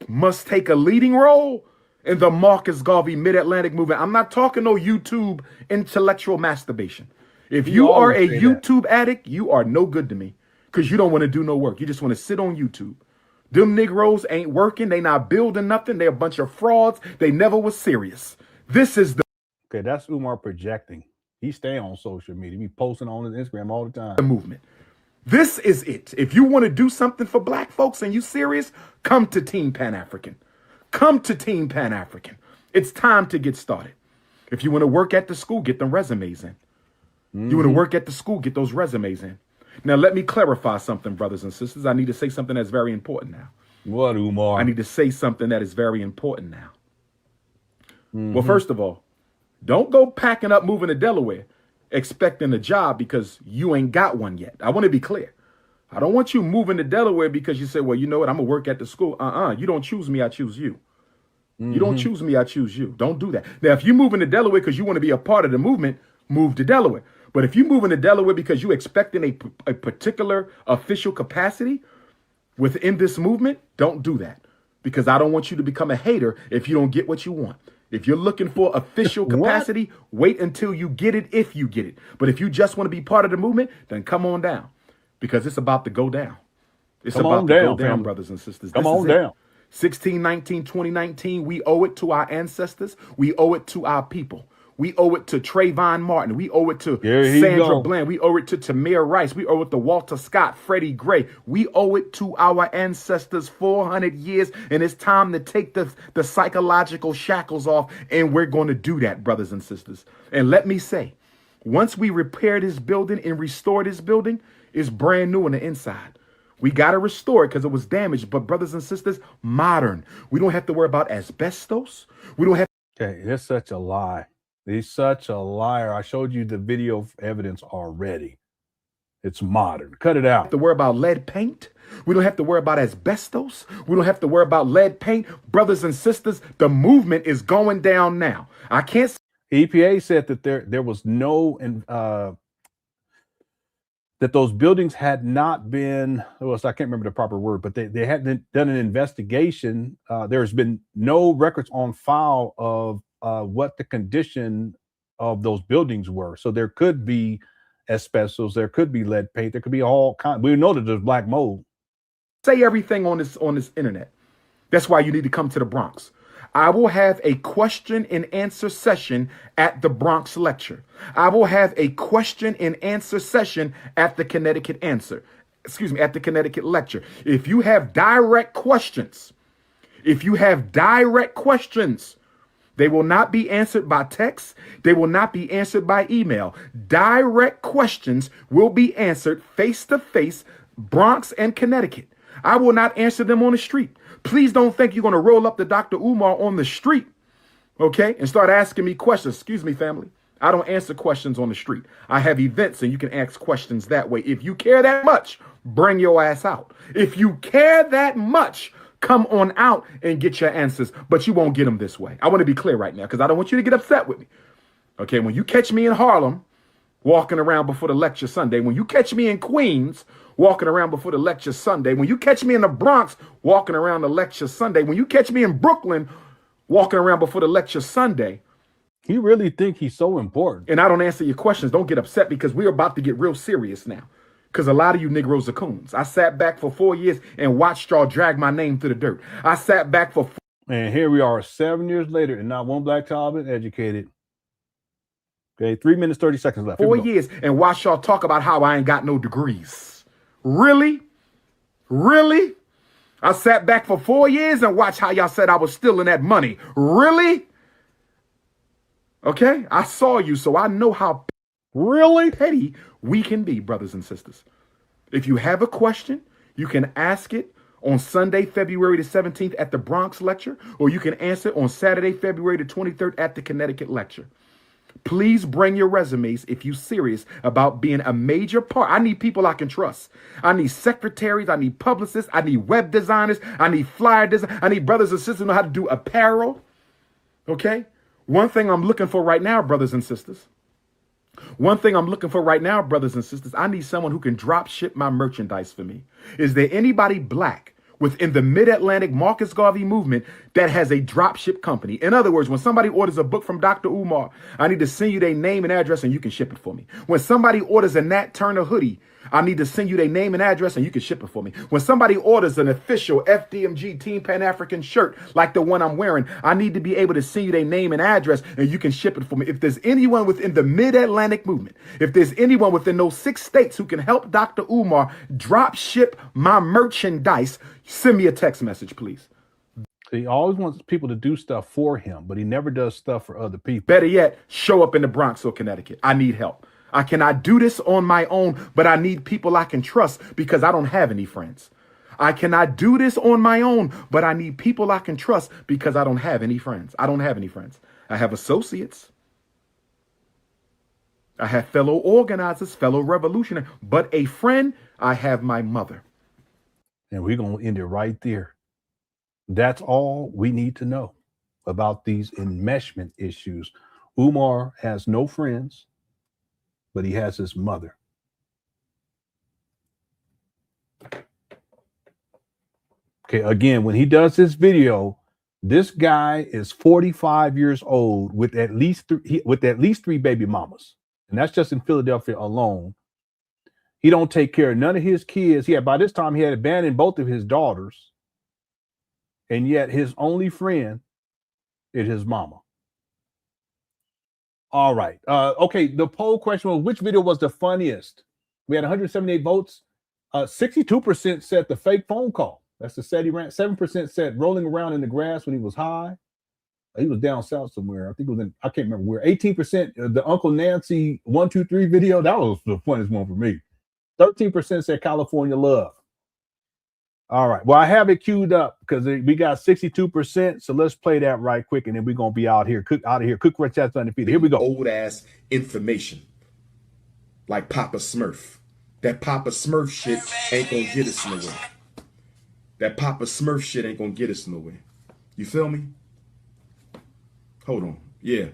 must take a leading role in the Marcus Garvey Mid-Atlantic movement. I'm not talking no YouTube intellectual masturbation. If you are a YouTube addict, you are no good to me, because you don't want to do no work. You just want to sit on YouTube. Them Negroes ain't working. They not building nothing. They a bunch of frauds. They never was serious. This is the... Okay, that's Umar projecting. He stay on social media. He be posting on his Instagram all the time. The movement. This is it. If you want to do something for black folks and you serious, come to Team Pan African. Come to Team Pan African. It's time to get started. If you want to work at the school, get them resumes in. You want to work at the school, get those resumes in. Now, let me clarify something, brothers and sisters. I need to say something that's very important now. What, Umar? I need to say something that is very important now. Well, first of all, don't go packing up, moving to Delaware, expecting a job because you ain't got one yet. I want to be clear. I don't want you moving to Delaware because you say, well, you know what, I'm going to work at the school. You don't choose me, I choose you. You don't choose me, I choose you. Don't do that. Now, if you move into Delaware because you want to be a part of the movement, move to Delaware. But if you move into Delaware because you're expecting a particular official capacity within this movement, don't do that. Because I don't want you to become a hater if you don't get what you want. If you're looking for official capacity, wait until you get it, if you get it. But if you just want to be part of the movement, then come on down. Because it's about to go down. It's about to go down, brothers and sisters. Come on down. 1619, 2019, we owe it to our ancestors. We owe it to our people. We owe it to Trayvon Martin. We owe it to Sandra Bland. We owe it to Tamir Rice. We owe it to Walter Scott, Freddie Gray. We owe it to our ancestors 400 years. And it's time to take the psychological shackles off. And we're going to do that, brothers and sisters. And let me say, once we repair this building and restore this building, it's brand new on the inside. We got to restore it because it was damaged. But brothers and sisters, modern. We don't have to worry about asbestos. We don't have. Okay, that's such a lie. He's such a liar. I showed you the video evidence already. It's modern. Cut it out. To worry about lead paint. We don't have to worry about asbestos. We don't have to worry about lead paint. Brothers and sisters, the movement is going down now. I can't. EPA said that there was no that those buildings had not been, well, I can't remember the proper word, but they hadn't done an investigation. There's been no records on file of what the condition of those buildings were. So there could be asbestos, there could be lead paint, there could be all kinds. We know that there's black mold. Say everything on this internet. That's why you need to come to the Bronx. I will have a question and answer session at the Bronx lecture. I will have a question and answer session at the Connecticut at the Connecticut lecture. If you have direct questions, they will not be answered by text. They will not be answered by email. Direct questions will be answered face to face, Bronx and Connecticut. I will not answer them on the street. Please don't think you're going to roll up to Dr. Umar on the street, okay, and start asking me questions. Excuse me, family. I don't answer questions on the street. I have events and you can ask questions that way. If you care that much, bring your ass out. If you care that much, come on out and get your answers, but you won't get them this way. I want to be clear right now because I don't want you to get upset with me. Okay, when you catch me in Harlem walking around before the lecture Sunday, when you catch me in Queens walking around before the lecture Sunday, when you catch me in the Bronx walking around the lecture Sunday, when you catch me in Brooklyn walking around before the lecture Sunday. He really think he's so important. And I don't answer your questions. Don't get upset because we're about to get real serious now. Because a lot of you Negroes are coons. I sat back for 4 years and watched y'all drag my name through the dirt. I sat back for... And here we are 7 years later and not one black child been educated. Okay, 3 minutes, 30 seconds left. 4 years and watch y'all talk about how I ain't got no degrees. Really? Really? I sat back for 4 years and watched how y'all said I was stealing that money. Really? Okay, I saw you, so I know how really petty we can be, brothers and sisters. If you have a question, you can ask it on Sunday, February the 17th at the Bronx lecture, or you can answer it on Saturday, February the 23rd at the Connecticut lecture. Please bring your resumes if you're serious about being a major part. I need people I can trust. I need secretaries. I need publicists. I need web designers. I need flyer designers. I need brothers and sisters who know how to do apparel. Okay? One thing I'm looking for right now, brothers and sisters. I need someone who can drop ship my merchandise for me. Is there anybody black within the Mid-Atlantic Marcus Garvey movement that has a drop ship company? In other words, when somebody orders a book from Dr. Umar, I need to send you their name and address and you can ship it for me. When somebody orders a Nat Turner hoodie, I need to send you their name and address and you can ship it for me. When somebody orders an official FDMG Team Pan African shirt like the one I'm wearing, I need to be able to send you their name and address and you can ship it for me. If there's anyone within the Mid-Atlantic movement, if there's anyone within those 6 states who can help Dr. Umar drop ship my merchandise, send me a text message, please. He always wants people to do stuff for him, but he never does stuff for other people. Better yet, show up in the Bronx or Connecticut. I need help. I cannot do this on my own, but I need people I can trust because I don't have any friends. I cannot do this on my own, but I need people I can trust because I don't have any friends. I have associates. I have fellow organizers, fellow revolutionaries, but a friend, I have my mother. And we're going to end it right there. That's all we need to know about these enmeshment issues. Umar has no friends, but he has his mother. Okay, again, when he does this video, this guy is 45 years old with at least three baby mamas. And that's just in Philadelphia alone. He don't take care of none of his kids. By this time he had abandoned both of his daughters. And yet his only friend is his mama. All right. Okay. The poll question was, which video was the funniest? We had 178 votes. 62% said the fake phone call. That's the set he ran. 7% said rolling around in the grass when he was high. He was down south somewhere. I think it was I can't remember where. 18% the Uncle Nancy 1, 2, 3 video. That was the funniest one for me. 13% said California love. All right. Well, I have it queued up because we got 62%. So let's play that right quick, and then we're gonna be out here. Quick red chats undefeated. Here we go. Old ass information, like Papa Smurf. That Papa Smurf shit ain't gonna get us nowhere. That Papa Smurf shit ain't gonna get us nowhere. You feel me? Hold on. Yeah.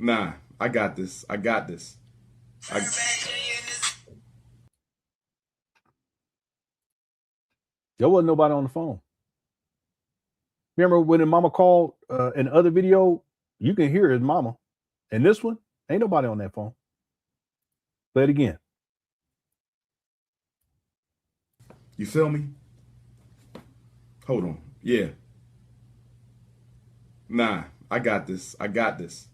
Nah, I got this. I got this. There wasn't nobody on the phone. Remember when the mama called in the other video, you can hear his mama. And this one, ain't nobody on that phone. Play it again. You feel me? Hold on. Yeah. Nah, I got this. I got this.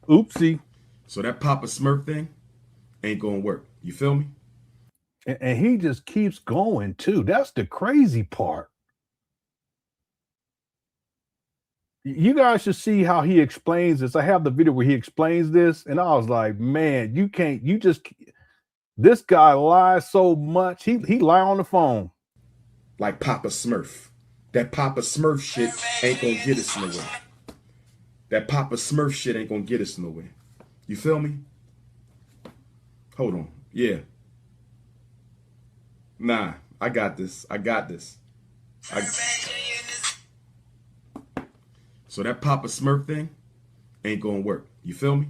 Oopsie. So that Papa Smurf thing ain't gonna work. You feel me? And he just keeps going too. That's the crazy part. You guys should see how he explains this. I have the video where he explains this, and I was like, man, this guy lies so much. He lie on the phone. Like Papa Smurf. That Papa Smurf shit ain't gonna get us nowhere. That Papa Smurf shit ain't gonna get us nowhere. You feel me? Hold on. Yeah. Nah, I got this. I got this. So that Papa Smurf thing ain't gonna work. You feel me?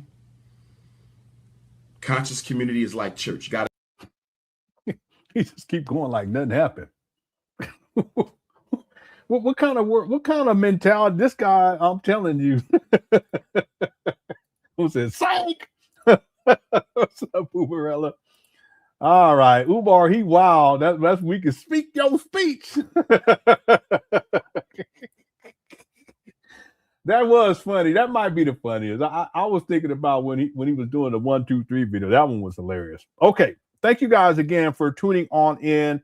Conscious community is like church. You gotta. He just keep going like nothing happened. What kind of work? What kind of mentality? This guy, I'm telling you. Who said psych? What's up, Umarella? All right, Umar, he wild. That's we can speak your speech. That was funny. That might be the funniest. I was thinking about when he was doing the 1, 2, 3 video. That one was hilarious. Okay, thank you guys again for tuning on in.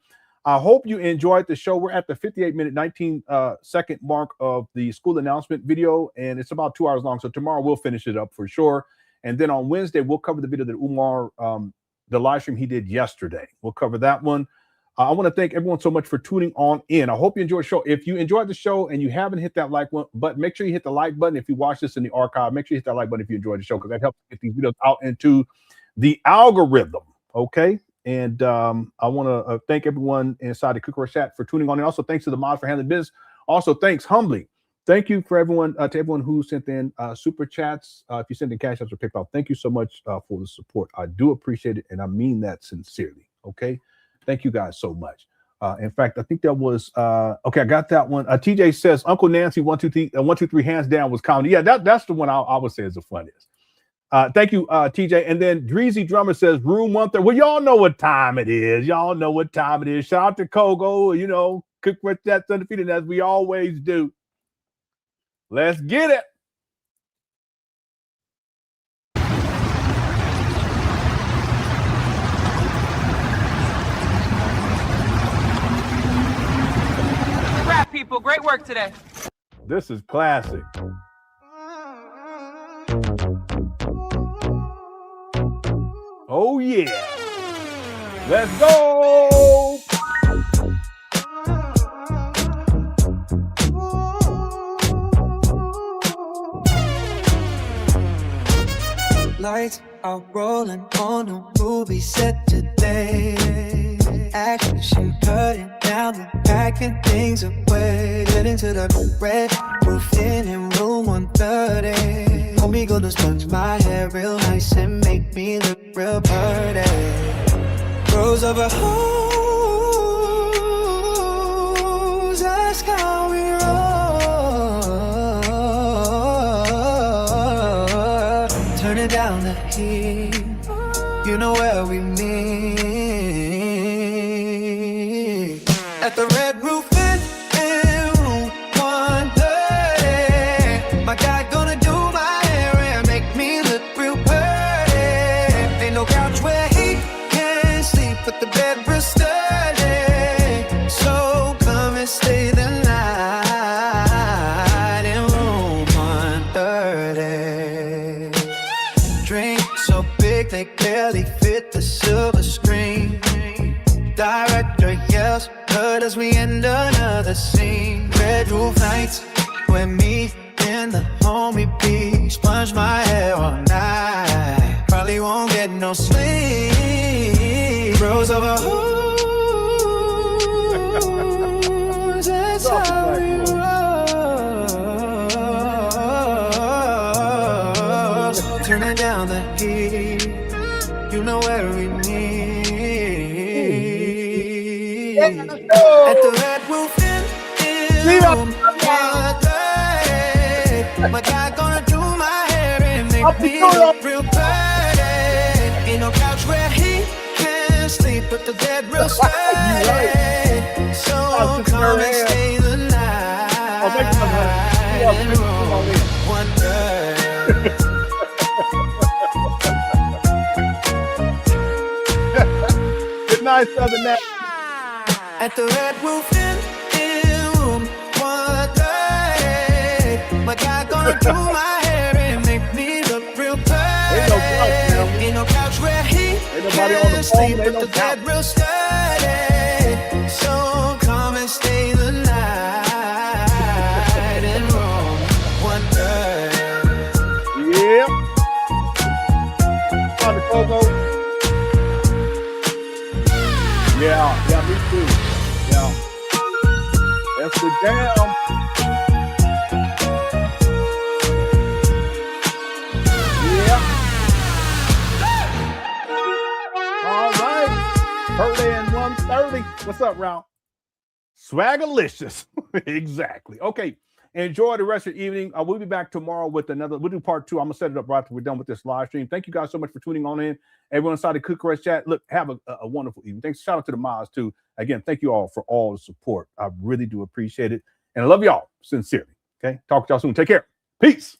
I hope you enjoyed the show. We're at the 58-minute, 19-second mark of the school announcement video, and it's about 2 hours long. So tomorrow we'll finish it up for sure. And then on Wednesday, we'll cover the video that Umar, the live stream he did yesterday. We'll cover that one. I want to thank everyone so much for tuning on in. I hope you enjoyed the show. If you enjoyed the show and you haven't hit that like button, make sure you hit the like button. If you watch this in the archive, make sure you hit that like button if you enjoyed the show, because that helps get these videos out into the algorithm. Okay. And I want to thank everyone inside the Cooker Chat for tuning on. And also thanks to the mods for handling business. Also, thanks humbly. Thank you for everyone to everyone who sent in super chats. If you sent in cash apps or PayPal, thank you so much for the support. I do appreciate it, and I mean that sincerely. Okay, thank you guys so much. In fact, I think that was okay. I got that one. TJ says Uncle Nancy 1, 2, 3, 1, 2, 3 hands down was comedy. Yeah, that's the one I would say is the funniest. Thank you, TJ. And then Dreezy Drummer says room 130. Well, y'all know what time it is. Y'all know what time it is. Shout out to Kogo. You know, cook with that undefeated as we always do. Let's get it. Rap people, great work today. This is classic. Oh yeah. Let's go. Lights are rolling on a movie set today. Action cutting down the packing things away. Get into the red roof in room 130. Homie gonna sponge my hair real nice and make me look real pretty. Rose over hoes, that's how we roll. Turning down the heat, you know where we meet. At the red roof in room 130. My guy gonna do my hair and make me look real pretty. Ain't no couch where he can sleep, but the bed real sturdy. So come and stay the night in room 130. Drink so big they barely fit the silver screen. Director yells, heard as we end another scene. Red roof nights, with me and the homie B. Sponge my hair all night, probably won't get no sleep. Rose over hoes, that's how we roll. turning down the heat. You know where we meet. At the Red Roof Inn in Watergate. My guy gonna do my hair and make me look real pretty. Ain't no couch where he can sleep, but the bed real steady. So come and stay the night in room 130. Good night, Southern Nat. At the Red Roof Inn in room 130. My guy gonna do my hair and make me look real pretty. Ain't no couch where he can sleep, but the bed real steady. So come and stay the night in room 130. Yep. On the Coco. Yeah, me too. Yeah. That's the jam. Yeah. All right. Birthday and 1:30. What's up, Ralph? Swagalicious. Exactly. Okay. Enjoy the rest of the evening. We'll be back tomorrow with another. We'll do part 2. I'm gonna set it up right after we're done with this live stream. Thank you guys so much for tuning on in. Everyone inside the Cook Rest chat. Look, have a wonderful evening. Thanks. Shout out to the Miles too. Again, thank you all for all the support. I really do appreciate it, and I love y'all sincerely. Okay. Talk to y'all soon. Take care. Peace.